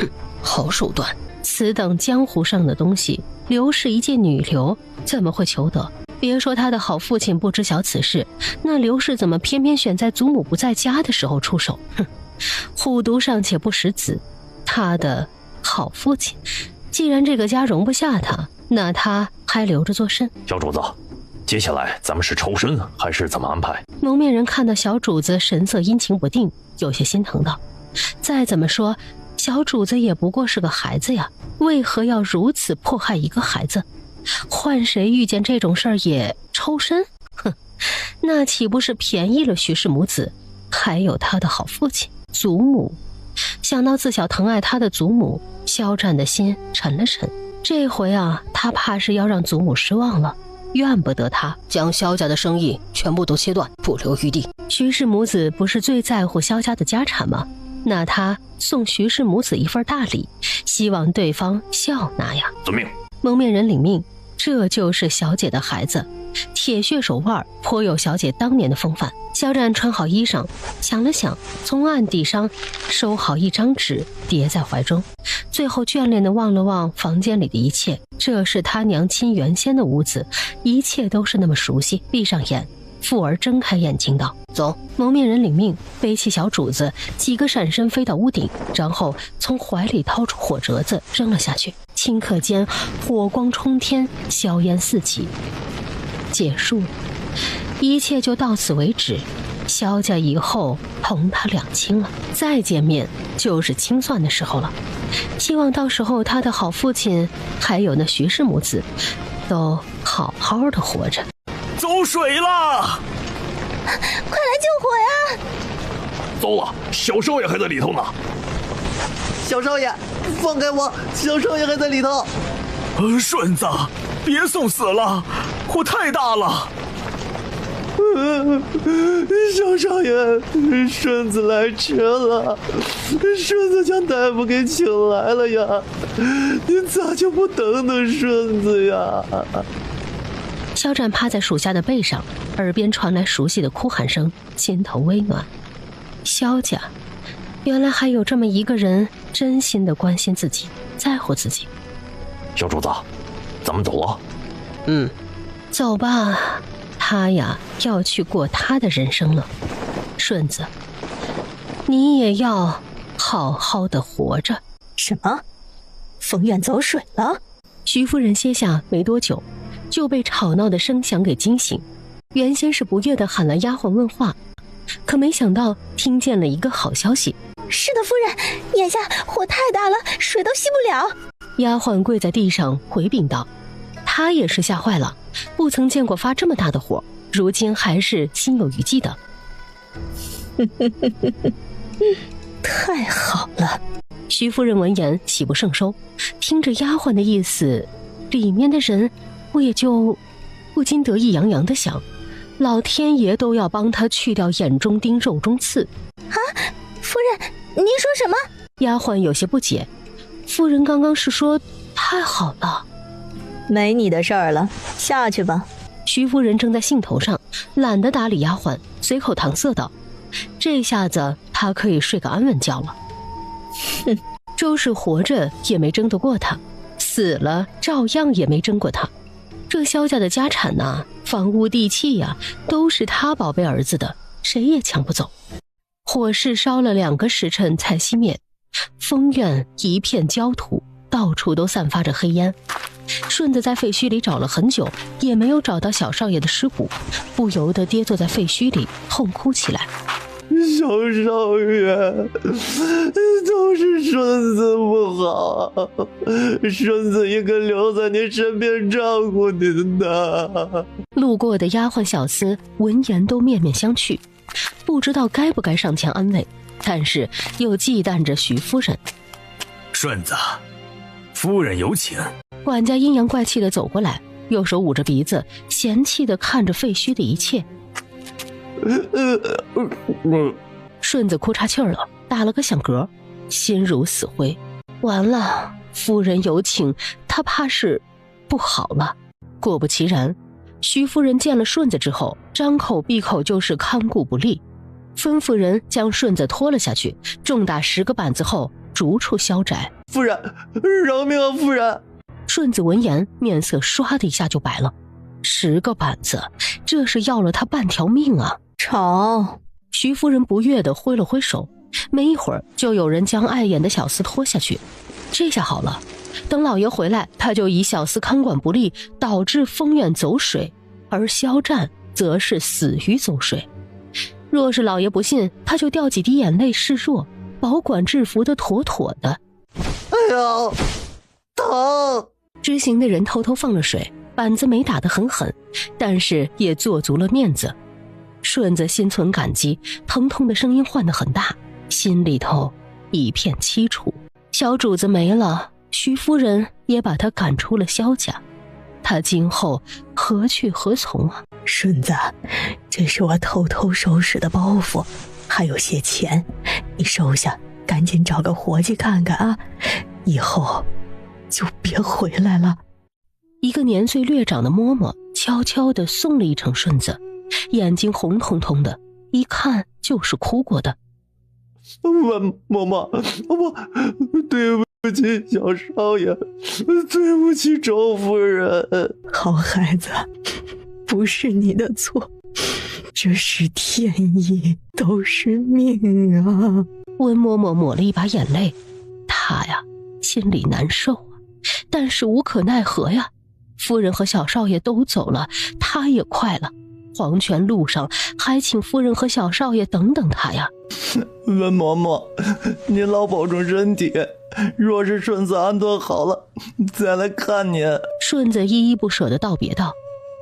哼，好手段。此等江湖上的东西，刘氏一介女流怎么会求得？别说他的好父亲不知晓此事，那刘氏怎么偏偏选在祖母不在家的时候出手？哼，虎毒尚且不食子，他的好父亲，既然这个家容不下他，那他还留着做甚？小主子，接下来咱们是抽身还是怎么安排？蒙面人看到小主子神色阴晴不定，有些心疼道，再怎么说小主子也不过是个孩子呀，为何要如此迫害一个孩子？换谁遇见这种事儿也抽身？哼，那岂不是便宜了徐氏母子，还有他的好父亲祖母？想到自小疼爱他的祖母，肖战的心沉了沉。这回啊，他怕是要让祖母失望了，怨不得他将萧家的生意全部都切断，不留余地。徐氏母子不是最在乎萧家的家产吗？那他送徐氏母子一份大礼，希望对方笑纳呀。遵命。蒙面人领命，这就是小姐的孩子，铁血手腕颇有小姐当年的风范。肖战穿好衣裳，想了想，从案底上收好一张纸，叠在怀中，最后眷恋地望了望房间里的一切。这是他娘亲原先的屋子，一切都是那么熟悉。闭上眼，富儿睁开眼睛道：走。蒙面人领命，背起小主子，几个闪身飞到屋顶，然后从怀里掏出火折子扔了下去。顷刻间，火光冲天，硝烟四起。结束了，一切就到此为止。萧家以后同他两清了，再见面就是清算的时候了。希望到时候他的好父亲还有那徐氏母子都好好的活着。走水了！快来救火呀！糟了，小少爷还在里头呢。小少爷，放开我！小少爷还在里头。顺子，别送死了，火太大了。小少爷，顺子来迟了，顺子将大夫给请来了呀，您咋就不等等顺子呀？肖战趴在属下的背上，耳边传来熟悉的哭喊声，心头微暖。萧家，原来还有这么一个人真心的关心自己，在乎自己。小主子，咱们走了。走吧，他呀要去过他的人生了。顺子，你也要好好的活着。什么？封院走水了？徐夫人歇下没多久，就被吵闹的声响给惊醒。原先是不悦地喊来丫鬟问话，可没想到听见了一个好消息。是的，夫人，眼下火太大了，水都熄不了。丫鬟跪在地上回禀道，她也是吓坏了，不曾见过发这么大的火，如今还是心有余悸的。太好了。徐夫人闻言喜不胜收，听着丫鬟的意思，里面的人我也就不禁得意洋洋地想，老天爷都要帮他去掉眼中钉肉中刺。啊，夫人，您说什么？丫鬟有些不解，夫人刚刚是说太好了。没你的事儿了，下去吧。徐夫人正在兴头上，懒得搭理丫鬟，随口搪塞道，这下子她可以睡个安稳觉了。哼，周氏活着也没争得过他，死了照样也没争过他。这萧家的家产呐，房屋地契呀，都是他宝贝儿子的，谁也抢不走。火势烧了2个时辰才熄灭，封院一片焦土，到处都散发着黑烟。顺子在废墟里找了很久，也没有找到小少爷的尸骨，不由得跌坐在废墟里痛哭起来。小少爷，都是顺子不好，顺子应该留在您身边照顾您的。路过的丫鬟小厮闻言都面面相觑，不知道该不该上前安慰，但是又忌惮着徐夫人。顺子，夫人有请。管家阴阳怪气地走过来，右手捂着鼻子，嫌弃地看着废墟的一切。顺子哭岔气儿了，打了个响嗝，心如死灰。完了，夫人有请，他怕是不好了。果不其然，徐夫人见了顺子之后，张口闭口就是看顾不力，吩咐人将顺子拖了下去，重打10个板子后逐出萧宅。夫人，饶命啊！夫人！顺子闻言，面色唰的一下就白了。10个板子，这是要了他半条命啊！吵！徐夫人不悦地挥了挥手，没一会儿就有人将碍眼的小厮拖下去。这下好了，等老爷回来，他就以小厮看管不力，导致封院走水，而萧战则是死于走水。若是老爷不信，他就掉几滴眼泪示弱，保管制服的妥妥的。哎呀，疼！执行的人偷偷放了水，板子没打得很狠，但是也做足了面子。顺子心存感激，疼痛的声音唤得很大，心里头一片凄楚。小主子没了，徐夫人也把他赶出了萧家，他今后何去何从啊？顺子，这是我偷偷收拾的包袱，还有些钱，你收下，赶紧找个活计看看啊，以后就别回来了。一个年岁略长的嬷嬷悄悄地送了一程顺子，眼睛红彤彤的，一看就是哭过的。嬷嬷，对不起小少爷，对不起周夫人。好孩子，不是你的错，这是天意，都是命啊。温嬷嬷抹了一把眼泪，她呀心里难受啊，但是无可奈何呀。夫人和小少爷都走了，她也快了。黄泉路上还请夫人和小少爷等等她呀。温嬷嬷，您老保重身体，若是顺子安顿好了，再来看您。顺子依依不舍地道别道，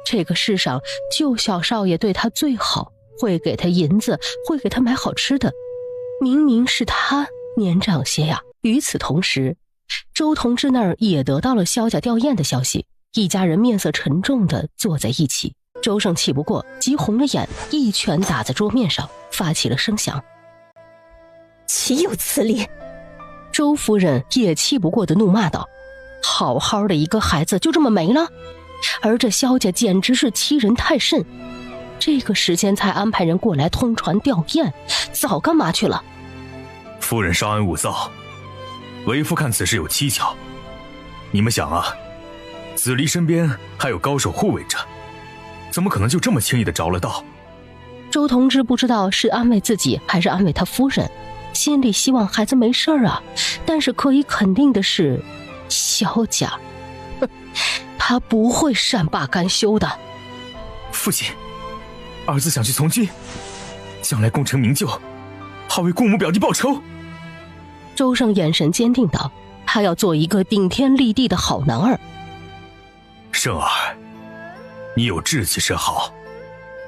这个世上就小少爷对他最好，会给他银子，会给他买好吃的，明明是他年长些呀。与此同时，周同志那儿也得到了萧家吊唁的消息，一家人面色沉重地坐在一起。周胜气不过，急红了眼，一拳打在桌面上，发起了声响。岂有此理！周夫人也气不过的怒骂道：好好的一个孩子就这么没了？而这萧家简直是欺人太甚，这个时间才安排人过来通传吊唁，早干嘛去了？夫人稍安勿躁，为夫看此事有蹊跷。你们想啊，子离身边还有高手护卫着，怎么可能就这么轻易的着了道？周同志不知道是安慰自己还是安慰他夫人，心里希望孩子没事啊，但是可以肯定的是，萧家，他不会善罢甘休的。父亲，儿子想去从军，将来功成名就，好为姑母表弟报仇。周胜眼神坚定道，他要做一个顶天立地的好男儿。胜儿，你有志气是好，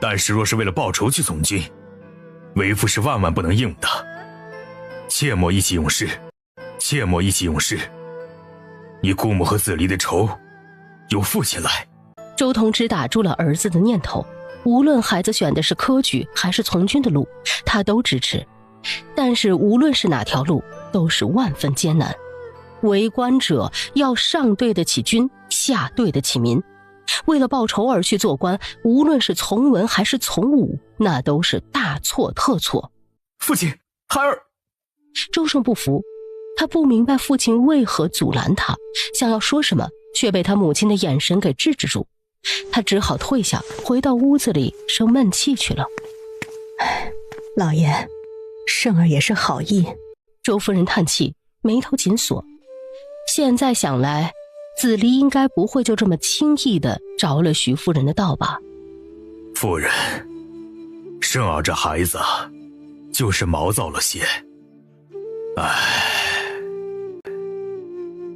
但是若是为了报仇去从军，为父是万万不能应的。切莫意气用事，切莫意气用事。你姑母和子离的仇，由父亲来。周同志打住了儿子的念头，无论孩子选的是科举还是从军的路，他都支持。但是无论是哪条路，都是万分艰难。为官者要上对得起君，下对得起民。为了报仇而去做官，无论是从文还是从武，那都是大错特错。父亲，孩儿……周胜不服，他不明白父亲为何阻拦他，想要说什么，却被他母亲的眼神给制止住。他只好退下，回到屋子里生闷气去了。老爷，圣儿也是好意。周夫人叹气，眉头紧锁。现在想来，子离应该不会就这么轻易地着了徐夫人的道吧？夫人，圣儿这孩子就是毛躁了些。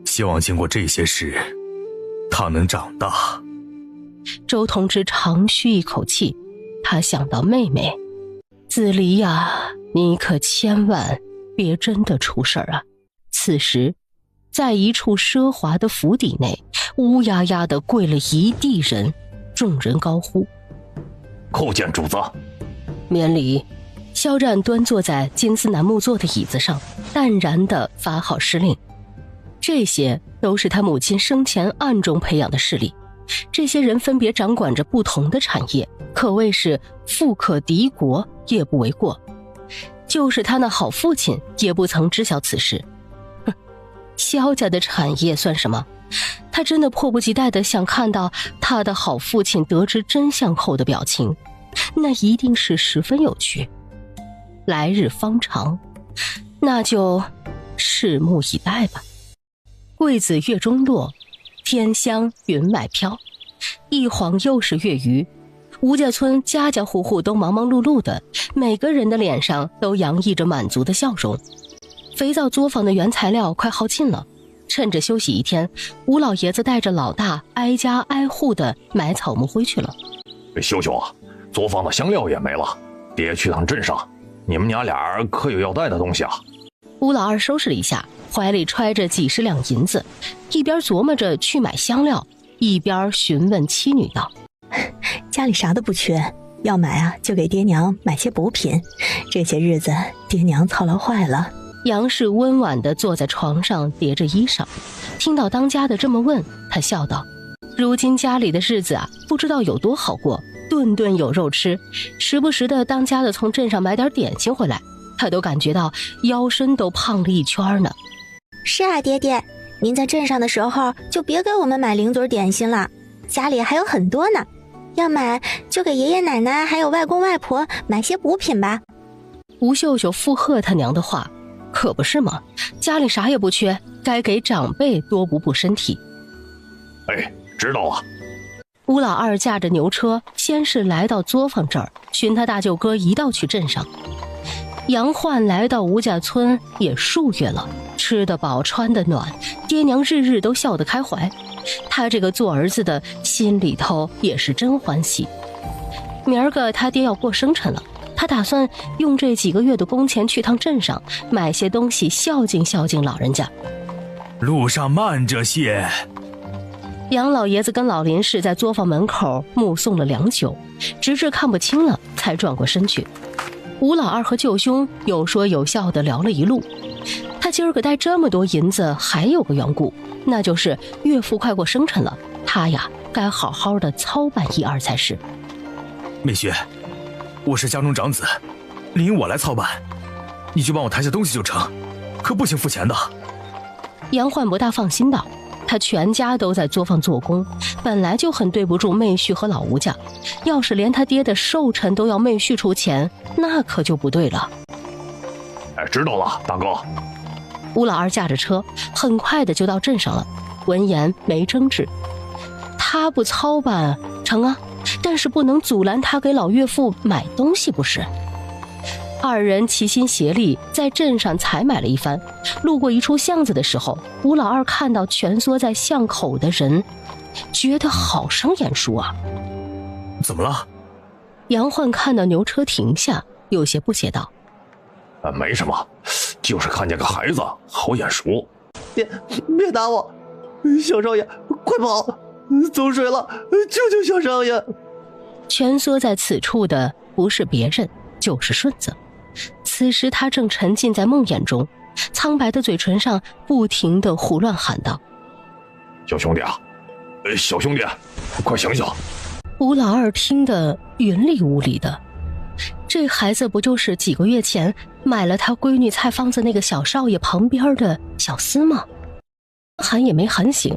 希望经过这些事，他能长大。周同之长吁一口气，他想到妹妹，子离呀，你可千万别真的出事儿啊！此时，在一处奢华的府邸内，乌压压的跪了一地人，众人高呼：“叩见主子！”免礼。肖战端坐在金丝楠木做的椅子上，淡然地发号施令。这些都是他母亲生前暗中培养的势力，这些人分别掌管着不同的产业，可谓是富可敌国也不为过。就是他那好父亲也不曾知晓此事。萧家的产业算什么？他真的迫不及待地想看到他的好父亲得知真相后的表情，那一定是十分有趣。来日方长，那就拭目以待吧。桂子月中落，天香云外飘，一晃又是月余。吴家村家家户户都忙忙碌碌的，每个人的脸上都洋溢着满足的笑容。肥皂作坊的原材料快耗尽了，趁着休息一天，吴老爷子带着老大挨家挨户的买草木灰去了。秀秀啊，作坊的香料也没了，爹去趟镇上，你们娘俩可有要带的东西啊？吴老二收拾了一下，怀里揣着几十两银子，一边琢磨着去买香料，一边询问妻女道：“家里啥都不缺，要买啊就给爹娘买些补品，这些日子爹娘操劳坏了。”杨氏温婉地坐在床上叠着衣裳，听到当家的这么问，他笑道：“如今家里的日子啊，不知道有多好过，顿顿有肉吃，时不时的当家的从镇上买点点心回来，他都感觉到腰身都胖了一圈呢。”是啊，爹爹，您在镇上的时候就别给我们买零嘴点心了，家里还有很多呢，要买就给爷爷奶奶还有外公外婆买些补品吧。吴秀秀附和他娘的话，可不是吗？家里啥也不缺，该给长辈多补补身体。哎，知道了。吴老二驾着牛车，先是来到作坊这儿，寻他大舅哥一道去镇上。杨焕来到吴家村也数月了，吃得饱穿得暖，爹娘日日都笑得开怀，他这个做儿子的心里头也是真欢喜。明儿个他爹要过生辰了，他打算用这几个月的工钱去趟镇上买些东西孝敬孝敬老人家。路上慢着些。杨老爷子跟老林氏在作坊门口目送了良久，直至看不清了才转过身去。吴老二和舅兄有说有笑地聊了一路。他今儿个带这么多银子还有个缘故，那就是岳父快过生辰了，他呀该好好的操办一二才是。美雪，我是家中长子，理应我来操办，你就帮我抬下东西就成，可不行付钱的。杨焕不大放心道，他全家都在作坊做工，本来就很对不住妹婿和老吴家，要是连他爹的寿辰都要妹婿出钱，那可就不对了。哎，知道了，大哥。吴老二驾着车很快的就到镇上了，闻言没争执，他不操办成啊，但是不能阻拦他给老岳父买东西不是。二人齐心协力在镇上采买了一番，路过一处巷子的时候，吴老二看到蜷缩在巷口的人，觉得好生眼熟啊。怎么了？杨焕看到牛车停下，有些不解道：没什么，就是看见个孩子好眼熟。别打我，小少爷快跑，走水了，救救小少爷。蜷缩在此处的不是别人，就是顺子。此时他正沉浸在梦魇中，苍白的嘴唇上不停地胡乱喊道：小兄弟啊，小兄弟，快醒醒。吴老二听得云里雾里的，这孩子不就是几个月前买了他闺女菜坊子那个小少爷旁边的小厮吗？喊也没喊醒，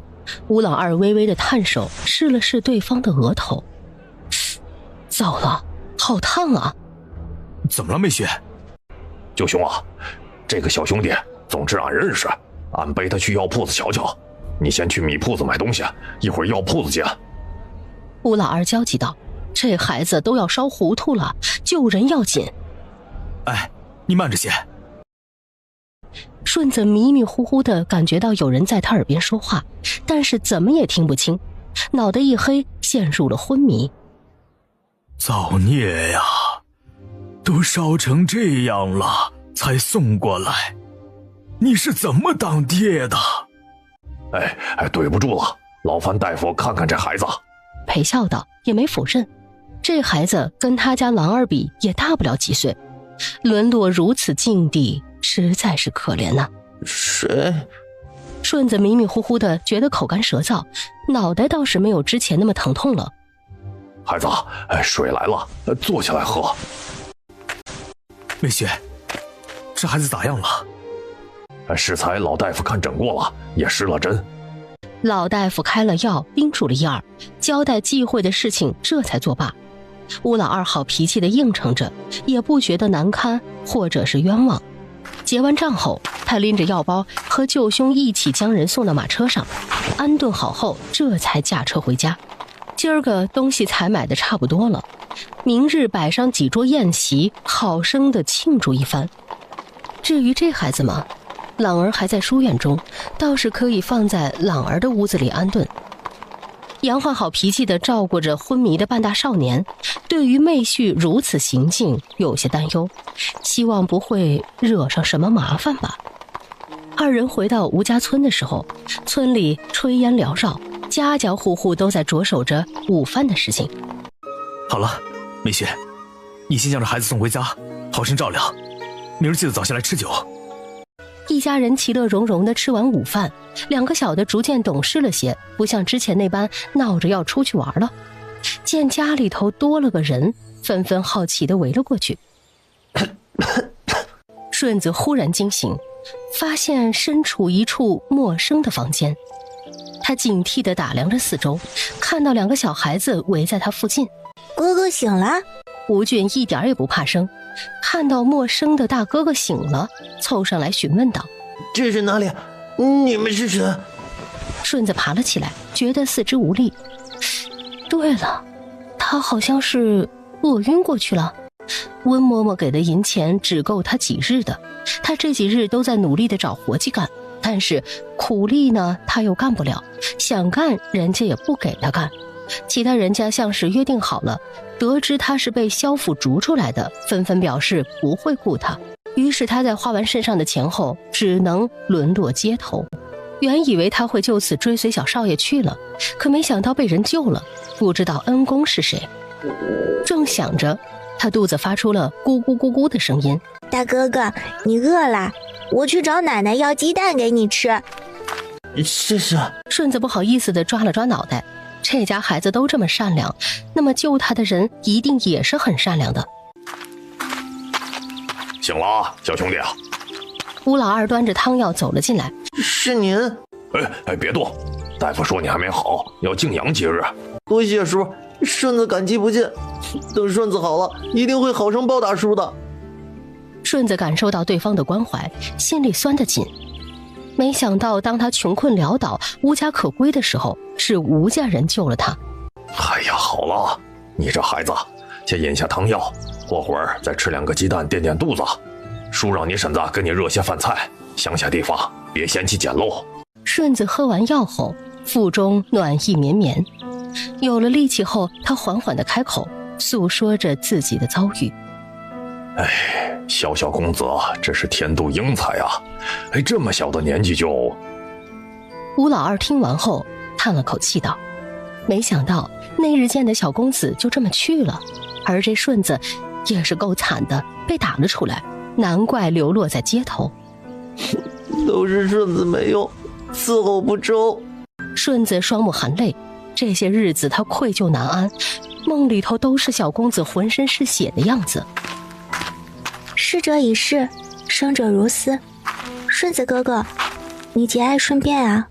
吴老二微微的探手试了试对方的额头，糟了，好烫啊！怎么了，梅雪？九兄啊，这个小兄弟，总之俺认识，俺背他去药铺子瞧瞧。你先去米铺子买东西，一会儿药铺子见。吴老二焦急道：“这孩子都要烧糊涂了，救人要紧。”哎，你慢着些。顺子迷迷糊糊地感觉到有人在他耳边说话，但是怎么也听不清，脑袋一黑，陷入了昏迷。造孽呀！都烧成这样了，才送过来，你是怎么当爹的？对不住了，劳烦大夫看看这孩子。陪笑道，也没否认，这孩子跟他家狼儿比也大不了几岁，沦落如此境地，实在是可怜呐。谁？顺子迷迷糊糊的觉得口干舌燥，脑袋倒是没有之前那么疼痛了。孩子，水来了，坐下来喝。梅雪，这孩子咋样了？适才老大夫看诊过了，也施了针。老大夫开了药，叮嘱了一二，交代忌讳的事情，这才作罢。吴老二好脾气的应承着，也不觉得难堪或者是冤枉。结完账后，他拎着药包和舅兄一起将人送到马车上，安顿好后，这才驾车回家。今儿个东西才买的差不多了，明日摆上几桌宴席，好生的庆祝一番。至于这孩子嘛，朗儿还在书院中，倒是可以放在朗儿的屋子里安顿。杨焕好脾气地照顾着昏迷的半大少年，对于妹婿如此行径有些担忧，希望不会惹上什么麻烦吧。二人回到吴家村的时候，村里炊烟缭绕，家家户户都在着手着午饭的事情。好了，梅雪，你先将这孩子送回家，好生照料，明儿记得早些来吃酒。一家人其乐融融地吃完午饭，两个小的逐渐懂事了些，不像之前那般闹着要出去玩了。见家里头多了个人，纷纷好奇地围了过去。顺子忽然惊醒，发现身处一处陌生的房间。他警惕地打量着四周，看到两个小孩子围在他附近。哥哥醒了？吴俊一点也不怕生，看到陌生的大哥哥醒了，凑上来询问道：“这是哪里？你们是谁？”顺子爬了起来，觉得四肢无力。对了，他好像是饿晕过去了。温嬷嬷给的银钱只够他几日的，他这几日都在努力的找活计干，但是苦力呢他又干不了，想干人家也不给他干。其他人家像是约定好了，得知他是被萧府逐出来的，纷纷表示不会顾他。于是他在花完身上的钱后，只能沦落街头。原以为他会就此追随小少爷去了，可没想到被人救了，不知道恩公是谁。正想着，他肚子发出了咕咕咕咕的声音。大哥哥，你饿了？我去找奶奶要鸡蛋给你吃。是。顺子不好意思地抓了抓脑袋，这家孩子都这么善良，那么救他的人一定也是很善良的。醒了啊，小兄弟啊！吴老二端着汤药走了进来。是您？别动，大夫说你还没好，要静养几日。多谢叔，顺子感激不尽。等顺子好了，一定会好生报答叔的。顺子感受到对方的关怀，心里酸得紧。没想到当他穷困潦倒、无家可归的时候，是吴家人救了他。哎呀，好了，你这孩子先饮下汤药，过会儿再吃2个鸡蛋垫垫肚子。叔让你婶子给你热些饭菜，乡下地方别嫌弃简陋。顺子喝完药后，腹中暖意绵绵，有了力气后，他缓缓地开口，诉说着自己的遭遇。小公子真是天妒英才啊！这么小的年纪就……吴老二听完后叹了口气道：“没想到那日见的小公子就这么去了，而这顺子也是够惨的，被打了出来，难怪流落在街头。都是顺子没用，伺候不周。”顺子双目含泪，这些日子他愧疚难安，梦里头都是小公子浑身是血的样子。逝者已逝，生者如斯。顺子哥哥，你节哀顺变啊！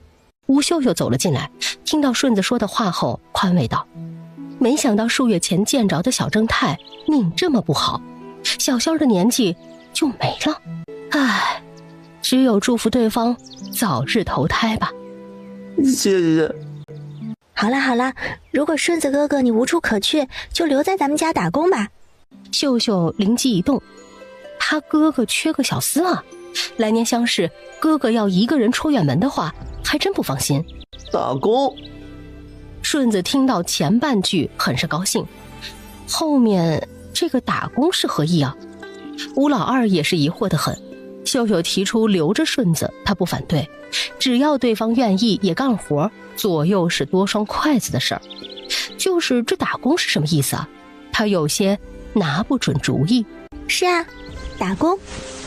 吴秀秀走了进来，听到顺子说的话后，宽慰道：“没想到数月前见着的小正太命这么不好，小小的年纪就没了。唉，只有祝福对方早日投胎吧。”谢谢。好了好了，如果顺子哥哥你无处可去，就留在咱们家打工吧。秀秀灵机一动，他哥哥缺个小厮啊，来年乡试，哥哥要一个人出远门的话，还真不放心。打工？顺子听到前半句很是高兴，后面这个打工是何意啊？吴老二也是疑惑得很。秀秀提出留着顺子，他不反对，只要对方愿意也干活，左右是多双筷子的事儿。就是这打工是什么意思啊？他有些拿不准主意。是啊，打工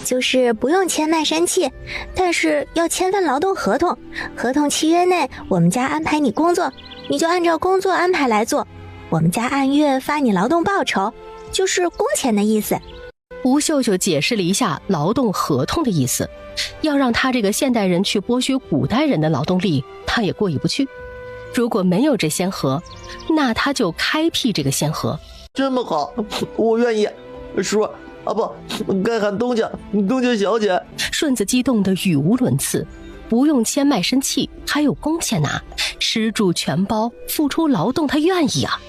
就是不用签卖身契，但是要签份劳动合同，合同契约内我们家安排你工作，你就按照工作安排来做，我们家按月发你劳动报酬，就是工钱的意思。吴秀秀解释了一下劳动合同的意思，要让他这个现代人去剥削古代人的劳动力，他也过意不去。如果没有这先河，那他就开辟这个先河。这么好，我愿意。叔啊，不，该喊东家小姐。顺子激动得语无伦次，不用签卖身契，还有工钱拿，吃住全包，付出劳动他愿意啊。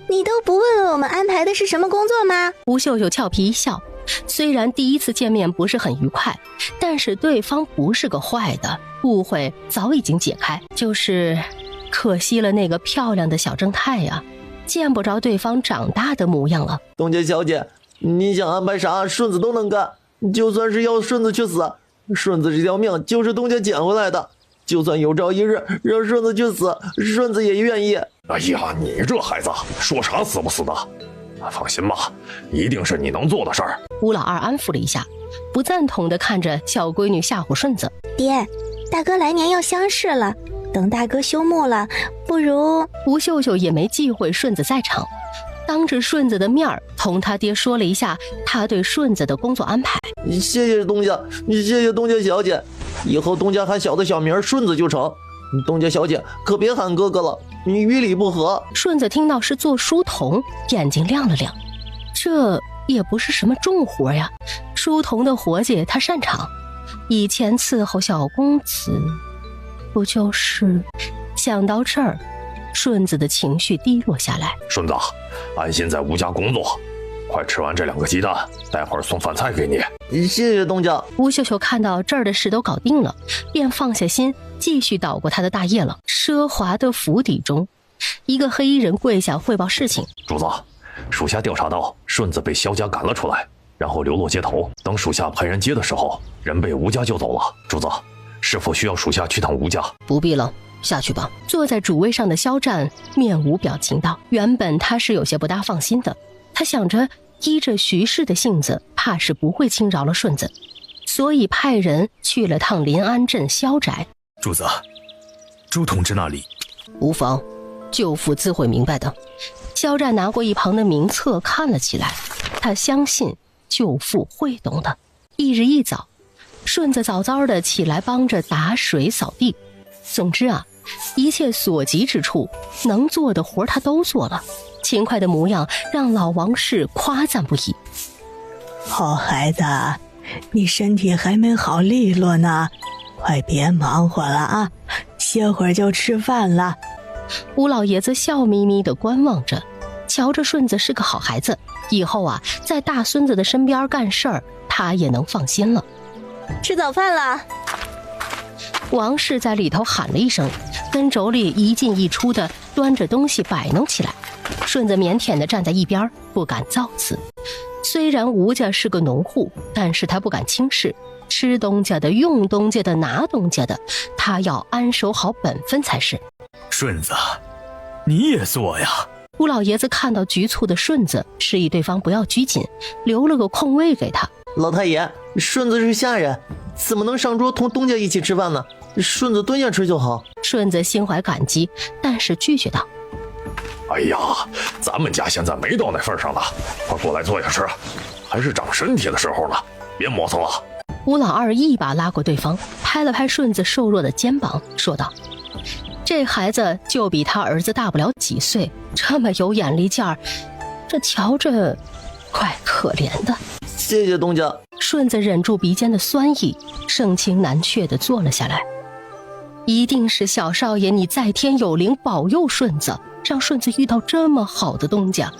你都不问问我们安排的是什么工作吗？吴秀秀俏皮一笑，虽然第一次见面不是很愉快，但是对方不是个坏的，误会早已经解开，就是可惜了那个漂亮的小正太呀，见不着对方长大的模样了。东家小姐，你想安排啥，顺子都能干，就算是要顺子去死，顺子这条命就是东家捡回来的，就算有朝一日让顺子去死，顺子也愿意。哎呀，你这孩子说啥死不死的，放心吧，一定是你能做的事儿。吴老二安抚了一下，不赞同地看着小闺女吓唬顺子。爹，大哥来年要乡试了，等大哥休沐了，不如……吴秀秀也没忌讳顺子在场，当着顺子的面同他爹说了一下他对顺子的工作安排。谢谢东家，谢谢东家小姐，以后东家喊小的小名顺子就成，东家小姐可别喊哥哥了，你与理不合。顺子听到是做书童，眼睛亮了亮，这也不是什么重活呀，书童的活计他擅长，以前伺候小公子不就是……想到这儿，顺子的情绪低落下来。顺子，安心在吴家工作，快吃完这2个鸡蛋，待会儿送饭菜给你。谢谢东家。吴秀秀看到这儿的事都搞定了，便放下心，继续捣鼓他的大业了。奢华的府邸中，一个黑衣人跪下汇报事情。主子，属下调查到顺子被萧家赶了出来，然后流落街头，等属下派人接的时候，人被吴家救走了。主子，是否需要属下去趟吴家？不必了，下去吧。坐在主位上的肖战面无表情道，原本他是有些不大放心的，他想着依着徐氏的性子，怕是不会轻饶了顺子，所以派人去了趟临安镇萧宅。主子，朱同志那里无妨，舅父自会明白的。肖战拿过一旁的名册看了起来，他相信舅父会懂的。翌日一早，顺子早早的起来帮着打水扫地，总之啊，一切所及之处能做的活他都做了，勤快的模样让老王氏夸赞不已。好孩子，你身体还没好利落呢，快别忙活了啊，歇会儿就吃饭了。吴老爷子笑眯眯地观望着，瞧着顺子是个好孩子，以后啊，在大孙子的身边干事儿，他也能放心了。吃早饭了。王氏在里头喊了一声，跟妯娌一进一出的端着东西摆弄起来。顺子腼腆地站在一边，不敢造次。虽然吴家是个农户，但是他不敢轻视，吃东家的、用东家的、拿东家的，他要安守好本分才是。顺子，你也坐呀。吴老爷子看到局促的顺子，示意对方不要拘谨，留了个空位给他。老太爷，顺子是下人，怎么能上桌同东家一起吃饭呢？顺子蹲下吃就好。顺子心怀感激，但是拒绝道：哎呀，咱们家现在没到那份上呢，快过来坐下吃，还是长身体的时候呢，别磨蹭了。吴老二一把拉过对方，拍了拍顺子瘦弱的肩膀，说道：“这孩子就比他儿子大不了几岁，这么有眼力劲儿，这瞧着怪可怜的。”谢谢东家。顺子忍住鼻尖的酸意，盛情难却地坐了下来。一定是小少爷你在天有灵，保佑顺子，让顺子遇到这么好的东家。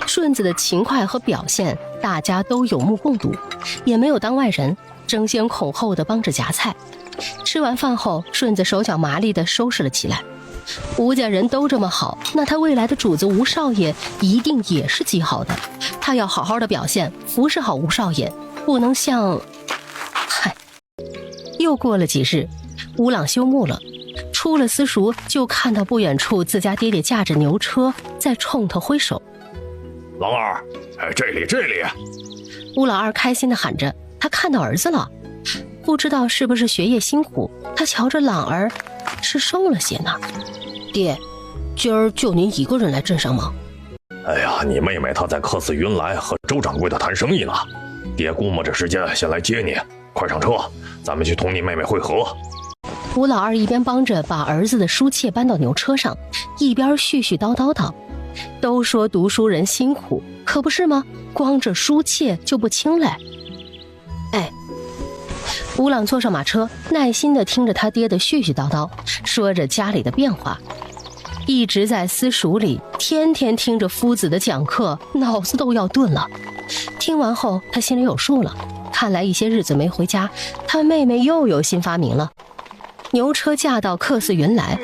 顺子的勤快和表现，大家都有目共睹，也没有当外人，争先恐后地帮着夹菜。吃完饭后，顺子手脚麻利地收拾了起来。吴家人都这么好，那他未来的主子吴少爷一定也是极好的。他要好好的表现，服侍好吴少爷，不能像……嗨。又过了几日，吴朗休沐了，出了私塾，就看到不远处自家爹爹驾着牛车在冲他挥手。老二，这里。吴老二开心地喊着，他看到儿子了。不知道是不是学业辛苦，他瞧着朗儿是瘦了些呢。爹，今儿就您一个人来镇上吗？哎呀，你妹妹她在客寺云来和周掌柜的谈生意呢，爹估摸着时间先来接你，快上车，咱们去同你妹妹会合。吴老二一边帮着把儿子的书妾搬到牛车上，一边絮絮叨叨道：“都说读书人辛苦，可不是吗？光这书妾就不轻嘞。”哎，吴朗坐上马车，耐心地听着他爹的絮絮叨叨，说着家里的变化。一直在私塾里，天天听着夫子的讲课，脑子都要钝了。听完后，他心里有数了，看来一些日子没回家，他妹妹又有新发明了。牛车驾到客寺云来，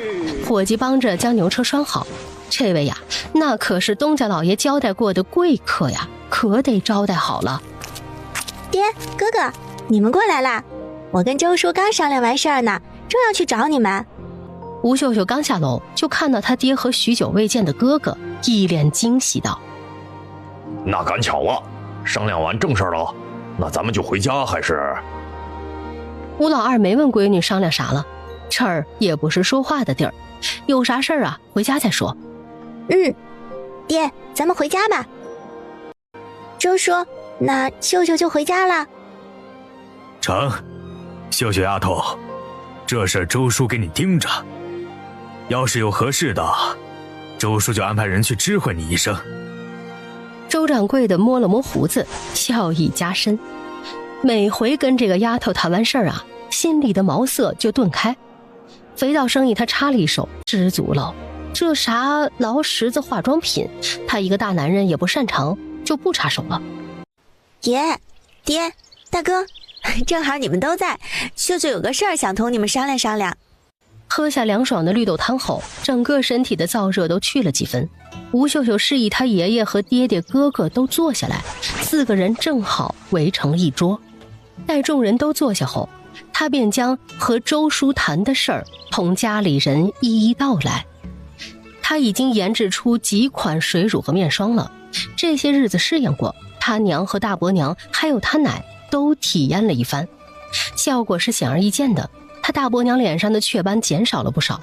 伙计帮着将牛车拴好。这位呀，那可是东家老爷交代过的贵客呀，可得招待好了。爹，哥哥，你们过来啦！我跟周叔刚商量完事儿呢，正要去找你们。吴秀秀刚下楼，就看到他爹和许久未见的哥哥，一脸惊喜道：“那赶巧了，商量完正事了，那咱们就回家还是？”吴老二没问闺女商量啥了，这儿也不是说话的地儿，有啥事儿啊，回家再说。爹，咱们回家吧。周叔，那秀秀就回家了。成，秀秀丫头，这事周叔给你盯着，要是有合适的，周叔就安排人去知会你一声。周掌柜的摸了摸胡子，笑意加深。每回跟这个丫头谈完事儿啊，心里的茅塞就顿开。肥皂生意他插了一手，知足了。这啥劳什子化妆品，他一个大男人也不擅长，就不插手了。爷，爹，大哥，正好你们都在，秀秀有个事儿想同你们商量商量。喝下凉爽的绿豆汤后，整个身体的燥热都去了几分。吴秀秀示意他爷爷和爹爹哥哥都坐下来，4个人正好围成了一桌。待众人都坐下后，他便将和周叔谈的事儿同家里人一一道来。他已经研制出几款水乳和面霜了，这些日子试验过，他娘和大伯娘还有他奶都体验了一番，效果是显而易见的。他大伯娘脸上的雀斑减少了不少，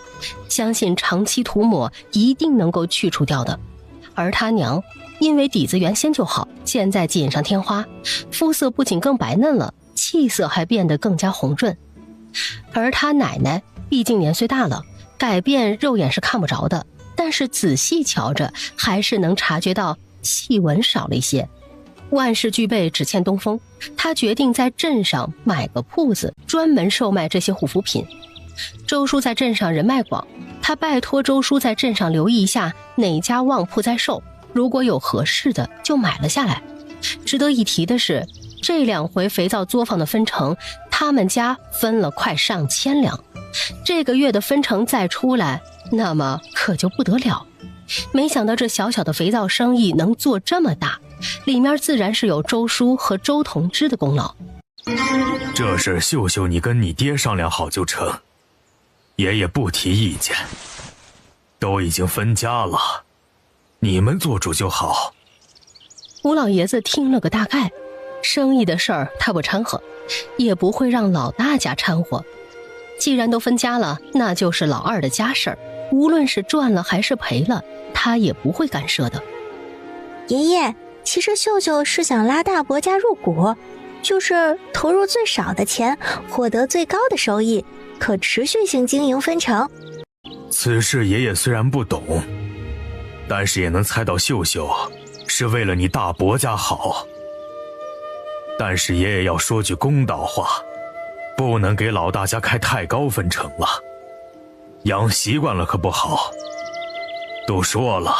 相信长期涂抹一定能够去除掉的。而他娘因为底子原先就好，现在锦上添花，肤色不仅更白嫩了，气色还变得更加红润。而他奶奶毕竟年岁大了，改变肉眼是看不着的，但是仔细瞧着还是能察觉到细纹少了一些。万事俱备，只欠东风。他决定在镇上买个铺子，专门售卖这些护肤品。周叔在镇上人脉广，他拜托周叔在镇上留意一下哪家旺铺在售，如果有合适的就买了下来。值得一提的是，这2回肥皂作坊的分成，他们家分了快上千两。这个月的分成再出来，那么可就不得了。没想到这小小的肥皂生意能做这么大，里面自然是有周叔和周同之的功劳。这事秀秀你跟你爹商量好就成，爷爷不提意见。都已经分家了，你们做主就好。吴老爷子听了个大概，生意的事儿他不掺和，也不会让老大家掺和。既然都分家了，那就是老二的家事儿，无论是赚了还是赔了，他也不会干涉的。爷爷，其实秀秀是想拉大伯家入股，就是投入最少的钱，获得最高的收益，可持续性经营分成。此事爷爷虽然不懂，但是也能猜到秀秀是为了你大伯家好。但是爷爷要说句公道话，不能给老大家开太高分成了，养习惯了可不好。都说了，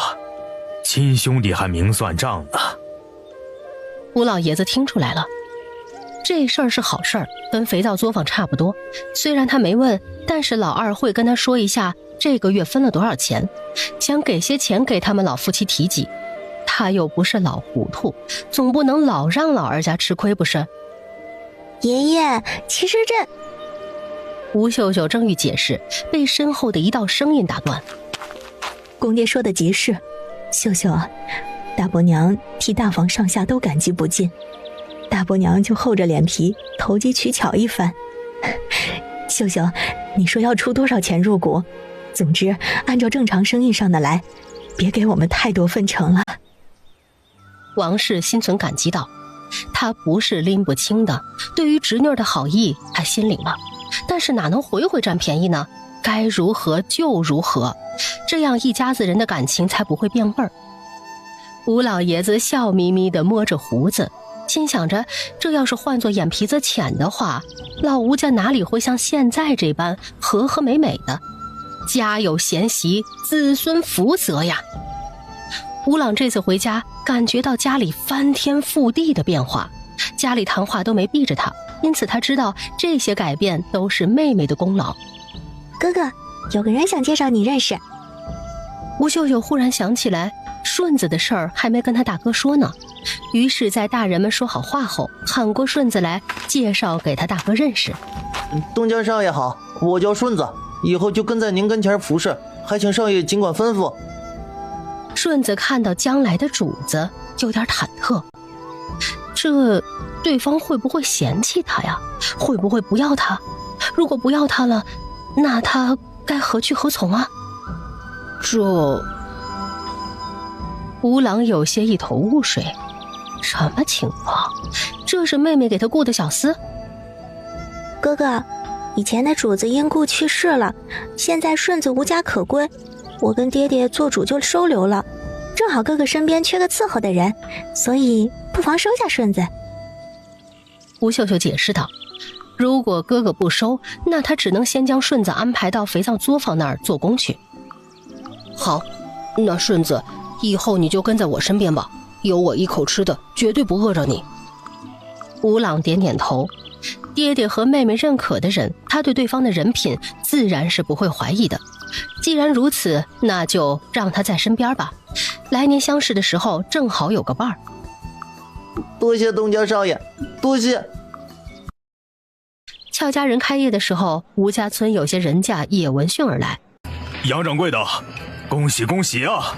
亲兄弟还明算账呢。吴老爷子听出来了，这事儿是好事儿，跟肥皂作坊差不多。虽然他没问，但是老二会跟他说一下这个月分了多少钱，想给些钱给他们老夫妻提己。他又不是老糊涂，总不能老让老二家吃亏不是？爷爷，其实这……吴秀秀正欲解释，被身后的一道声音打断。公爹说的极是，秀秀啊，大伯娘替大房上下都感激不尽，大伯娘就厚着脸皮投机取巧一番。秀秀，你说要出多少钱入股？总之按照正常生意上的来，别给我们太多分成了。王氏心存感激道，他不是拎不清的，对于侄女的好意他心领了，但是哪能回回占便宜呢？该如何就如何，这样一家子人的感情才不会变味儿。吴老爷子笑眯眯地摸着胡子，心想着这要是换作眼皮子浅的话，老吴家哪里会像现在这般和和美美的，家有贤媳，子孙福泽呀。吴朗这次回家感觉到家里翻天覆地的变化，家里谈话都没避着他，因此他知道这些改变都是妹妹的功劳。哥哥，有个人想介绍你认识。吴秀秀忽然想起来顺子的事儿还没跟他大哥说呢，于是在大人们说好话后，喊过顺子来介绍给他大哥认识。东家少爷好，我叫顺子，以后就跟在您跟前服侍，还请少爷尽管吩咐。顺子看到将来的主子有点忐忑，这对方会不会嫌弃他呀？会不会不要他？如果不要他了，那他该何去何从啊？吴郎有些一头雾水，什么情况？这是妹妹给他雇的小厮？哥哥，以前的主子因故去世了，现在顺子无家可归，我跟爹爹做主就收留了，正好哥哥身边缺个伺候的人，所以不妨收下顺子。吴秀秀解释道，如果哥哥不收，那他只能先将顺子安排到肥皂作坊那儿做工去。好，那顺子以后你就跟在我身边吧，有我一口吃的，绝对不饿着你。吴朗点点头，爹爹和妹妹认可的人，他对对方的人品自然是不会怀疑的。既然如此，那就让他在身边吧，来年相识的时候正好有个伴儿。多谢东家少爷，多谢。俏家人开业的时候，吴家村有些人家也闻讯而来。杨掌柜的，恭喜恭喜啊！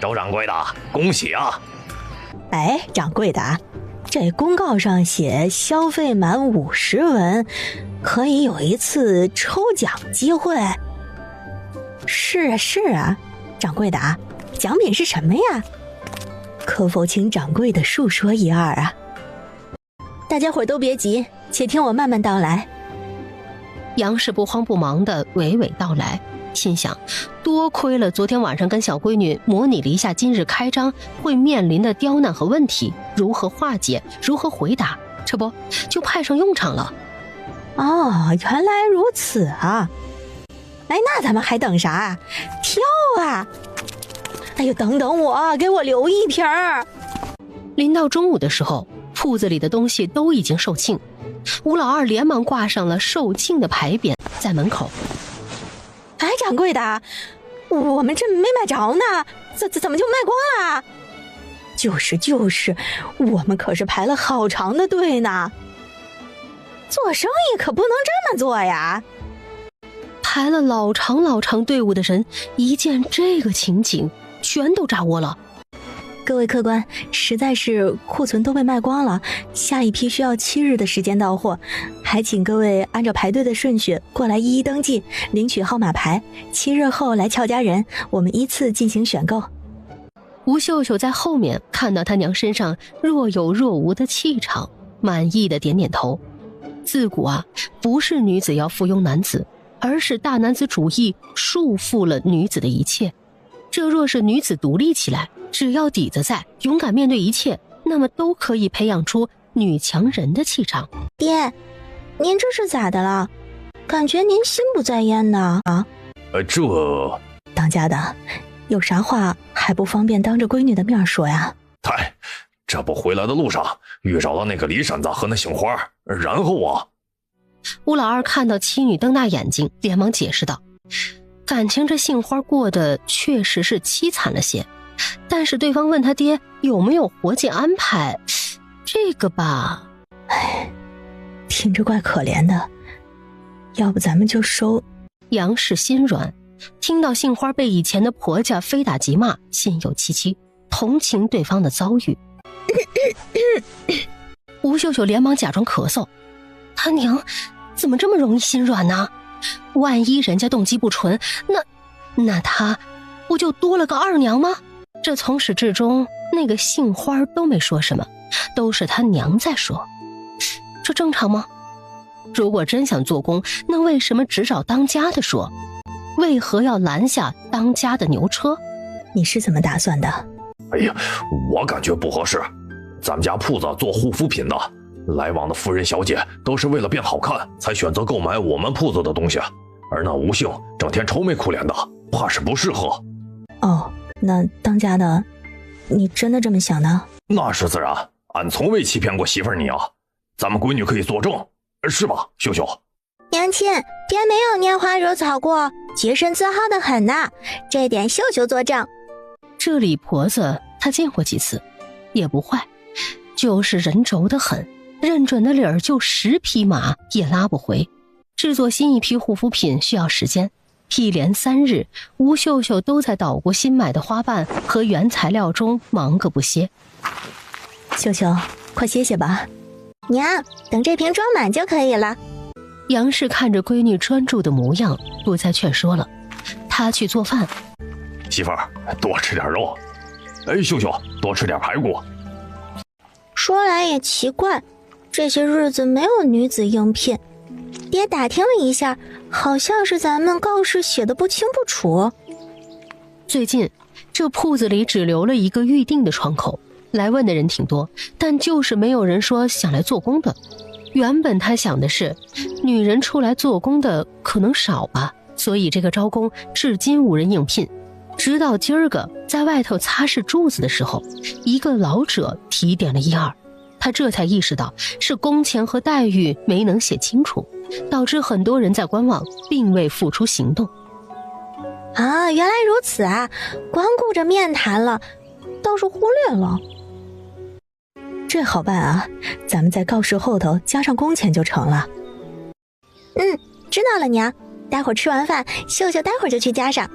周掌柜的，恭喜啊！哎，掌柜的，这公告上写消费满50文，可以有一次抽奖机会。是啊，掌柜的，奖品是什么呀？可否请掌柜的述说一二啊？大家伙都别急，且听我慢慢道来。杨氏不慌不忙地娓娓道来，心想多亏了昨天晚上跟小闺女模拟了一下今日开张会面临的刁难和问题，如何化解，如何回答，这不就派上用场了。哦，原来如此啊！哎，那咱们还等啥啊？跳啊！哎呦，等等我，给我留一瓶儿。临到中午的时候，铺子里的东西都已经售罄，吴老二连忙挂上了售罄的牌匾在门口。哎，掌柜的，我们这没买着呢，怎么就卖光了？就是，我们可是排了好长的队呢。做生意可不能这么做呀！排了老长队伍的人一见这个情景，全都炸窝了。各位客官，实在是库存都被卖光了，下一批需要7日的时间到货，还请各位按照排队的顺序过来一一登记，领取号码牌，7日后来俏家人，我们依次进行选购。吴秀秀在后面看到他娘身上若有若无的气场，满意的点点头。自古啊，不是女子要附庸男子，而是大男子主义束缚了女子的一切。这若是女子独立起来，只要底子在，勇敢面对一切，那么都可以培养出女强人的气场。爹，您这是咋的了？感觉您心不在焉呢啊？当家的，有啥话还不方便当着闺女的面说呀？嗨，这不回来的路上遇着了那个李婶子和那杏花，然后啊……吴老二看到妻女瞪大眼睛，连忙解释道：“感情这杏花过得确实是凄惨了些，但是对方问他爹有没有活计安排，这个吧，哎，听着怪可怜的，要不咱们就收。”杨氏心软，听到杏花被以前的婆家非打即骂，心有戚戚，同情对方的遭遇。吴秀秀连忙假装咳嗽，他娘怎么这么容易心软呢？万一人家动机不纯，那他不就多了个二娘吗？这从始至终那个杏花都没说什么，都是他娘在说，这正常吗？如果真想做工，那为什么只找当家的说？为何要拦下当家的牛车？你是怎么打算的？哎呀，我感觉不合适。咱们家铺子做护肤品的，来往的夫人小姐都是为了变好看才选择购买我们铺子的东西，而那吴姓整天愁眉苦脸的，怕是不适合。哦，那当家的，你真的这么想呢？那是自然，俺从未欺骗过媳妇儿你啊，咱们闺女可以作证，是吧，秀秀？娘亲，爹没有拈花惹草过，洁身自好的很呐，这点秀秀作证。这李婆子她见过几次，也不坏，就是人轴得很，认准的理儿就10匹马也拉不回。制作新一批护肤品需要时间，一连3日，吴秀秀都在捣鼓新买的花瓣和原材料中忙个不歇。秀秀，快歇歇吧。娘，等这瓶装满就可以了。杨氏看着闺女专注的模样，不再劝说了，她去做饭。媳妇儿，多吃点肉。哎，秀秀，多吃点排骨。说来也奇怪，这些日子没有女子应聘，爹打听了一下，好像是咱们告示写的不清不楚。最近这铺子里只留了一个预定的窗口，来问的人挺多，但就是没有人说想来做工的。原本他想的是女人出来做工的可能少吧，所以这个招工至今无人应聘。直到今儿个在外头擦拭柱子的时候，一个老者提点了一二，他这才意识到是工钱和待遇没能写清楚，导致很多人在观望，并未付出行动。啊，原来如此啊，光顾着面谈了，倒是忽略了。这好办啊，咱们在告示后头加上工钱就成了。知道了娘，待会儿吃完饭，秀秀待会儿就去加上。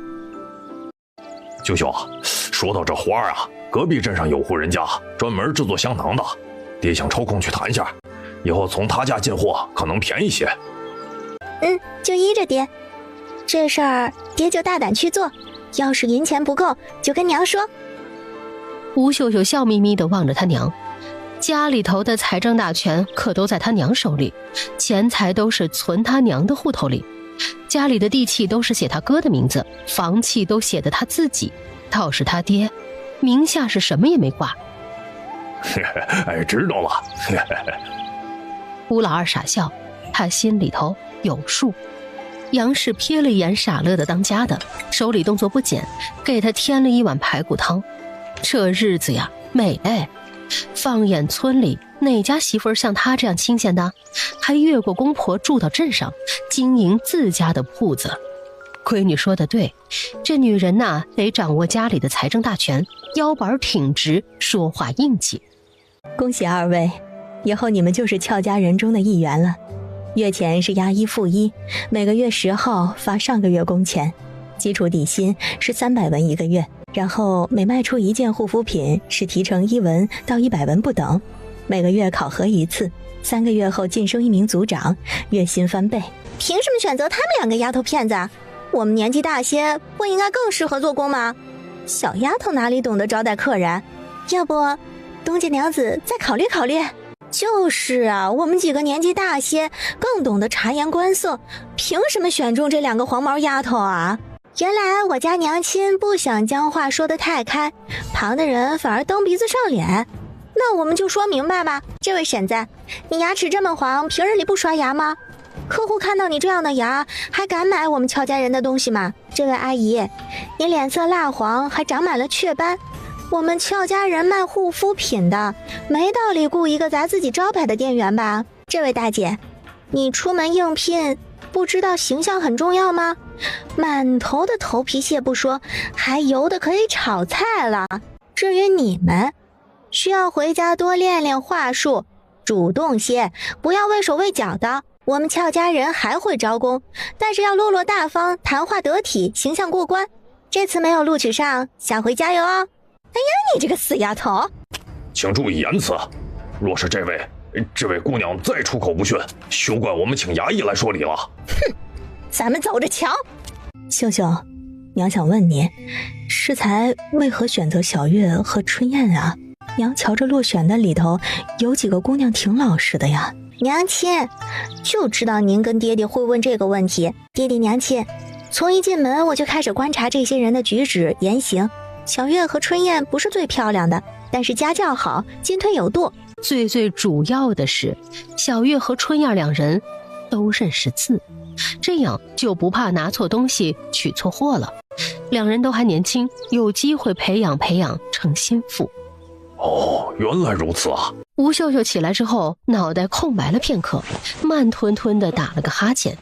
秀秀，说到这花啊，隔壁镇上有户人家专门制作香囊的，爹想抽空去谈下，以后从他家进货可能便宜些。就依着爹，这事儿爹就大胆去做，要是银钱不够就跟娘说。吴秀秀笑眯眯地望着他娘，家里头的财政大权可都在他娘手里，钱财都是存他娘的户头里，家里的地契都是写他哥的名字，房契都写的他自己，倒是他爹名下是什么也没挂。哎，知道了。吴老二傻笑，他心里头有数。杨氏瞥了一眼傻乐的当家的，手里动作不减，给他添了一碗排骨汤。这日子呀美哎，放眼村里哪家媳妇儿像他这样清闲的，还越过公婆住到镇上，经营自家的铺子。闺女说的对，这女人呐，得掌握家里的财政大权，腰板挺直，说话硬气。恭喜2位，以后你们就是俏家人中的一员了。月钱是押1付1，每个月10号发上个月工钱，基础底薪是300文一个月，然后每卖出1件护肤品是提成1文到100文不等，每个月考核1次，3个月后晋升1名组长，月薪翻倍。凭什么选择他们2个丫头片子？我们年纪大些，不应该更适合做工吗？小丫头哪里懂得招待客人？要不东家娘子再考虑考虑。就是啊，我们几个年纪大些，更懂得察言观色，凭什么选中这2个黄毛丫头啊？原来我家娘亲不想将话说得太开，旁的人反而蹬鼻子上脸。那我们就说明白吧。这位婶子，你牙齿这么黄，平日里不刷牙吗？客户看到你这样的牙，还敢买我们乔家人的东西吗？这位阿姨，你脸色蜡黄，还长满了雀斑。我们乔家人卖护肤品的，没道理雇一个砸自己招牌的店员吧？这位大姐，你出门应聘，不知道形象很重要吗？满头的头皮屑不说，还油的可以炒菜了。至于你们，需要回家多练练话术，主动些，不要畏手畏脚的。我们乔家人还会招工，但是要落落大方，谈话得体，形象过关。这次没有录取上，下回加油哦！哎呀，你这个死丫头！请注意言辞，若是这位姑娘再出口不逊，休怪我们请衙役来说理了。哼，咱们走着瞧。秀秀，娘想问你，适才为何选择小月和春燕啊？娘瞧着落选的里头有几个姑娘挺老实的呀。娘亲，就知道您跟爹爹会问这个问题。爹爹娘亲，从一进门我就开始观察这些人的举止言行。小月和春燕不是最漂亮的，但是家教好，进退有度。最主要的是，小月和春燕2人都认识字，这样就不怕拿错东西取错货了。2人都还年轻，有机会培养成心腹。哦，原来如此啊！吴秀秀起来之后，脑袋空白了片刻，慢吞吞地打了个哈欠。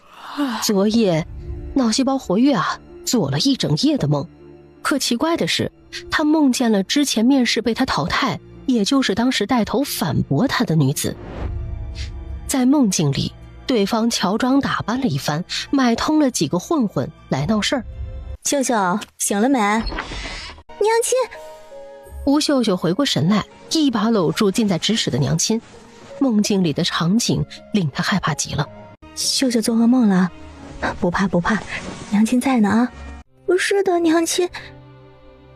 昨夜脑细胞活跃啊，做了一整夜的梦。可奇怪的是，他梦见了之前面试被他淘汰，也就是当时带头反驳他的女子。在梦境里，对方乔装打扮了一番，买通了几个混混来闹事儿。秀秀醒了没？娘亲。吴秀秀回过神来，一把搂住近在咫尺的娘亲。梦境里的场景令她害怕极了。秀秀做噩梦了？不怕，娘亲在呢啊。不是的，娘亲，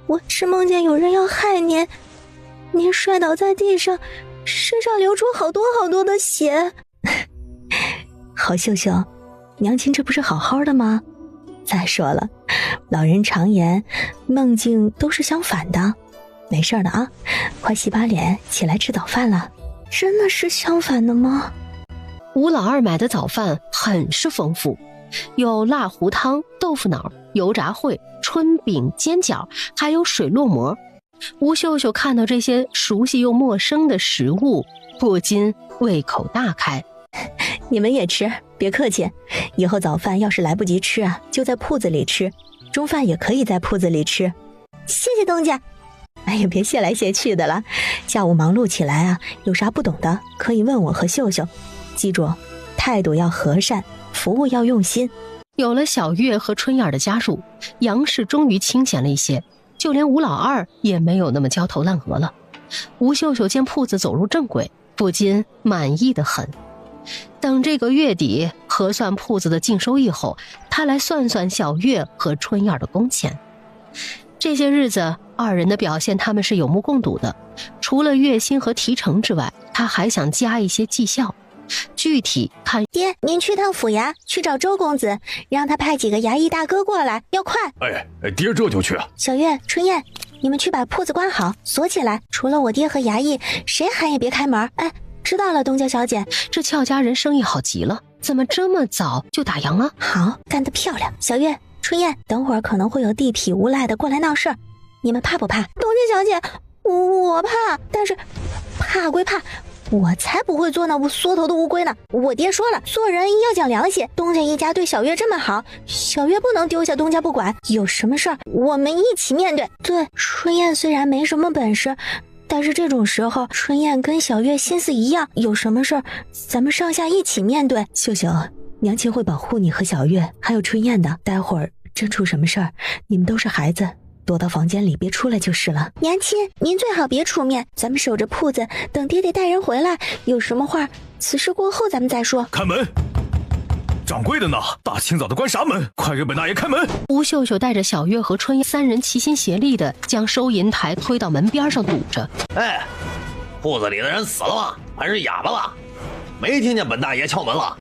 我是梦见有人要害您，您摔倒在地上，身上流出好多的血。好秀秀，娘亲这不是好好的吗？再说了，老人常言，梦境都是相反的。没事的啊，快洗把脸，起来吃早饭了。真的是相反的吗？吴老二买的早饭很是丰富，有辣糊汤、豆腐脑、油炸烩、春饼、煎饺，还有水落馍。吴秀秀看到这些熟悉又陌生的食物，不禁胃口大开。你们也吃，别客气。以后早饭要是来不及吃啊，就在铺子里吃；中饭也可以在铺子里吃。谢谢东家。哎呀，别谢来谢去的了。下午忙碌起来啊，有啥不懂的可以问我和秀秀。记住，态度要和善，服务要用心。有了小月和春燕的加入，杨氏终于清闲了一些，就连吴老二也没有那么焦头烂额了。吴秀秀见铺子走入正轨，不禁满意得很。等这个月底核算铺子的净收益后，他来算算小月和春燕的工钱。这些日子2人的表现他们是有目共睹的，除了月薪和提成之外，他还想加一些绩效。具体看，爹，您去趟府衙，去找周公子，让他派几个衙役大哥过来，要快。爹这就去。小月、春燕，你们去把铺子关好，锁起来，除了我爹和衙役，谁喊也别开门。知道了，东家小姐。这俏家人生意好极了，怎么这么早就打烊了？好，干得漂亮。小月、春燕，等会儿可能会有地痞无赖的过来闹事儿，你们怕不怕？东家小姐，我怕，但是怕归怕，我才不会做那缩头的乌龟呢。我爹说了，做人要讲良心，东家一家对小月这么好，小月不能丢下东家不管，有什么事儿我们一起面对。对，春燕虽然没什么本事，但是这种时候春燕跟小月心思一样，有什么事儿咱们上下一起面对。秀秀，娘亲会保护你和小月还有春燕的，待会儿真出什么事儿，你们都是孩子，躲到房间里别出来就是了。娘亲，您最好别出面，咱们守着铺子，等爹爹带人回来，有什么话此事过后咱们再说。开门！掌柜的呢？大清早的关啥门？快给本大爷开门！吴秀秀带着小月和春燕3人齐心协力的将收银台推到门边上堵着。铺子里的人死了吗？还是哑巴了？没听见本大爷敲门了？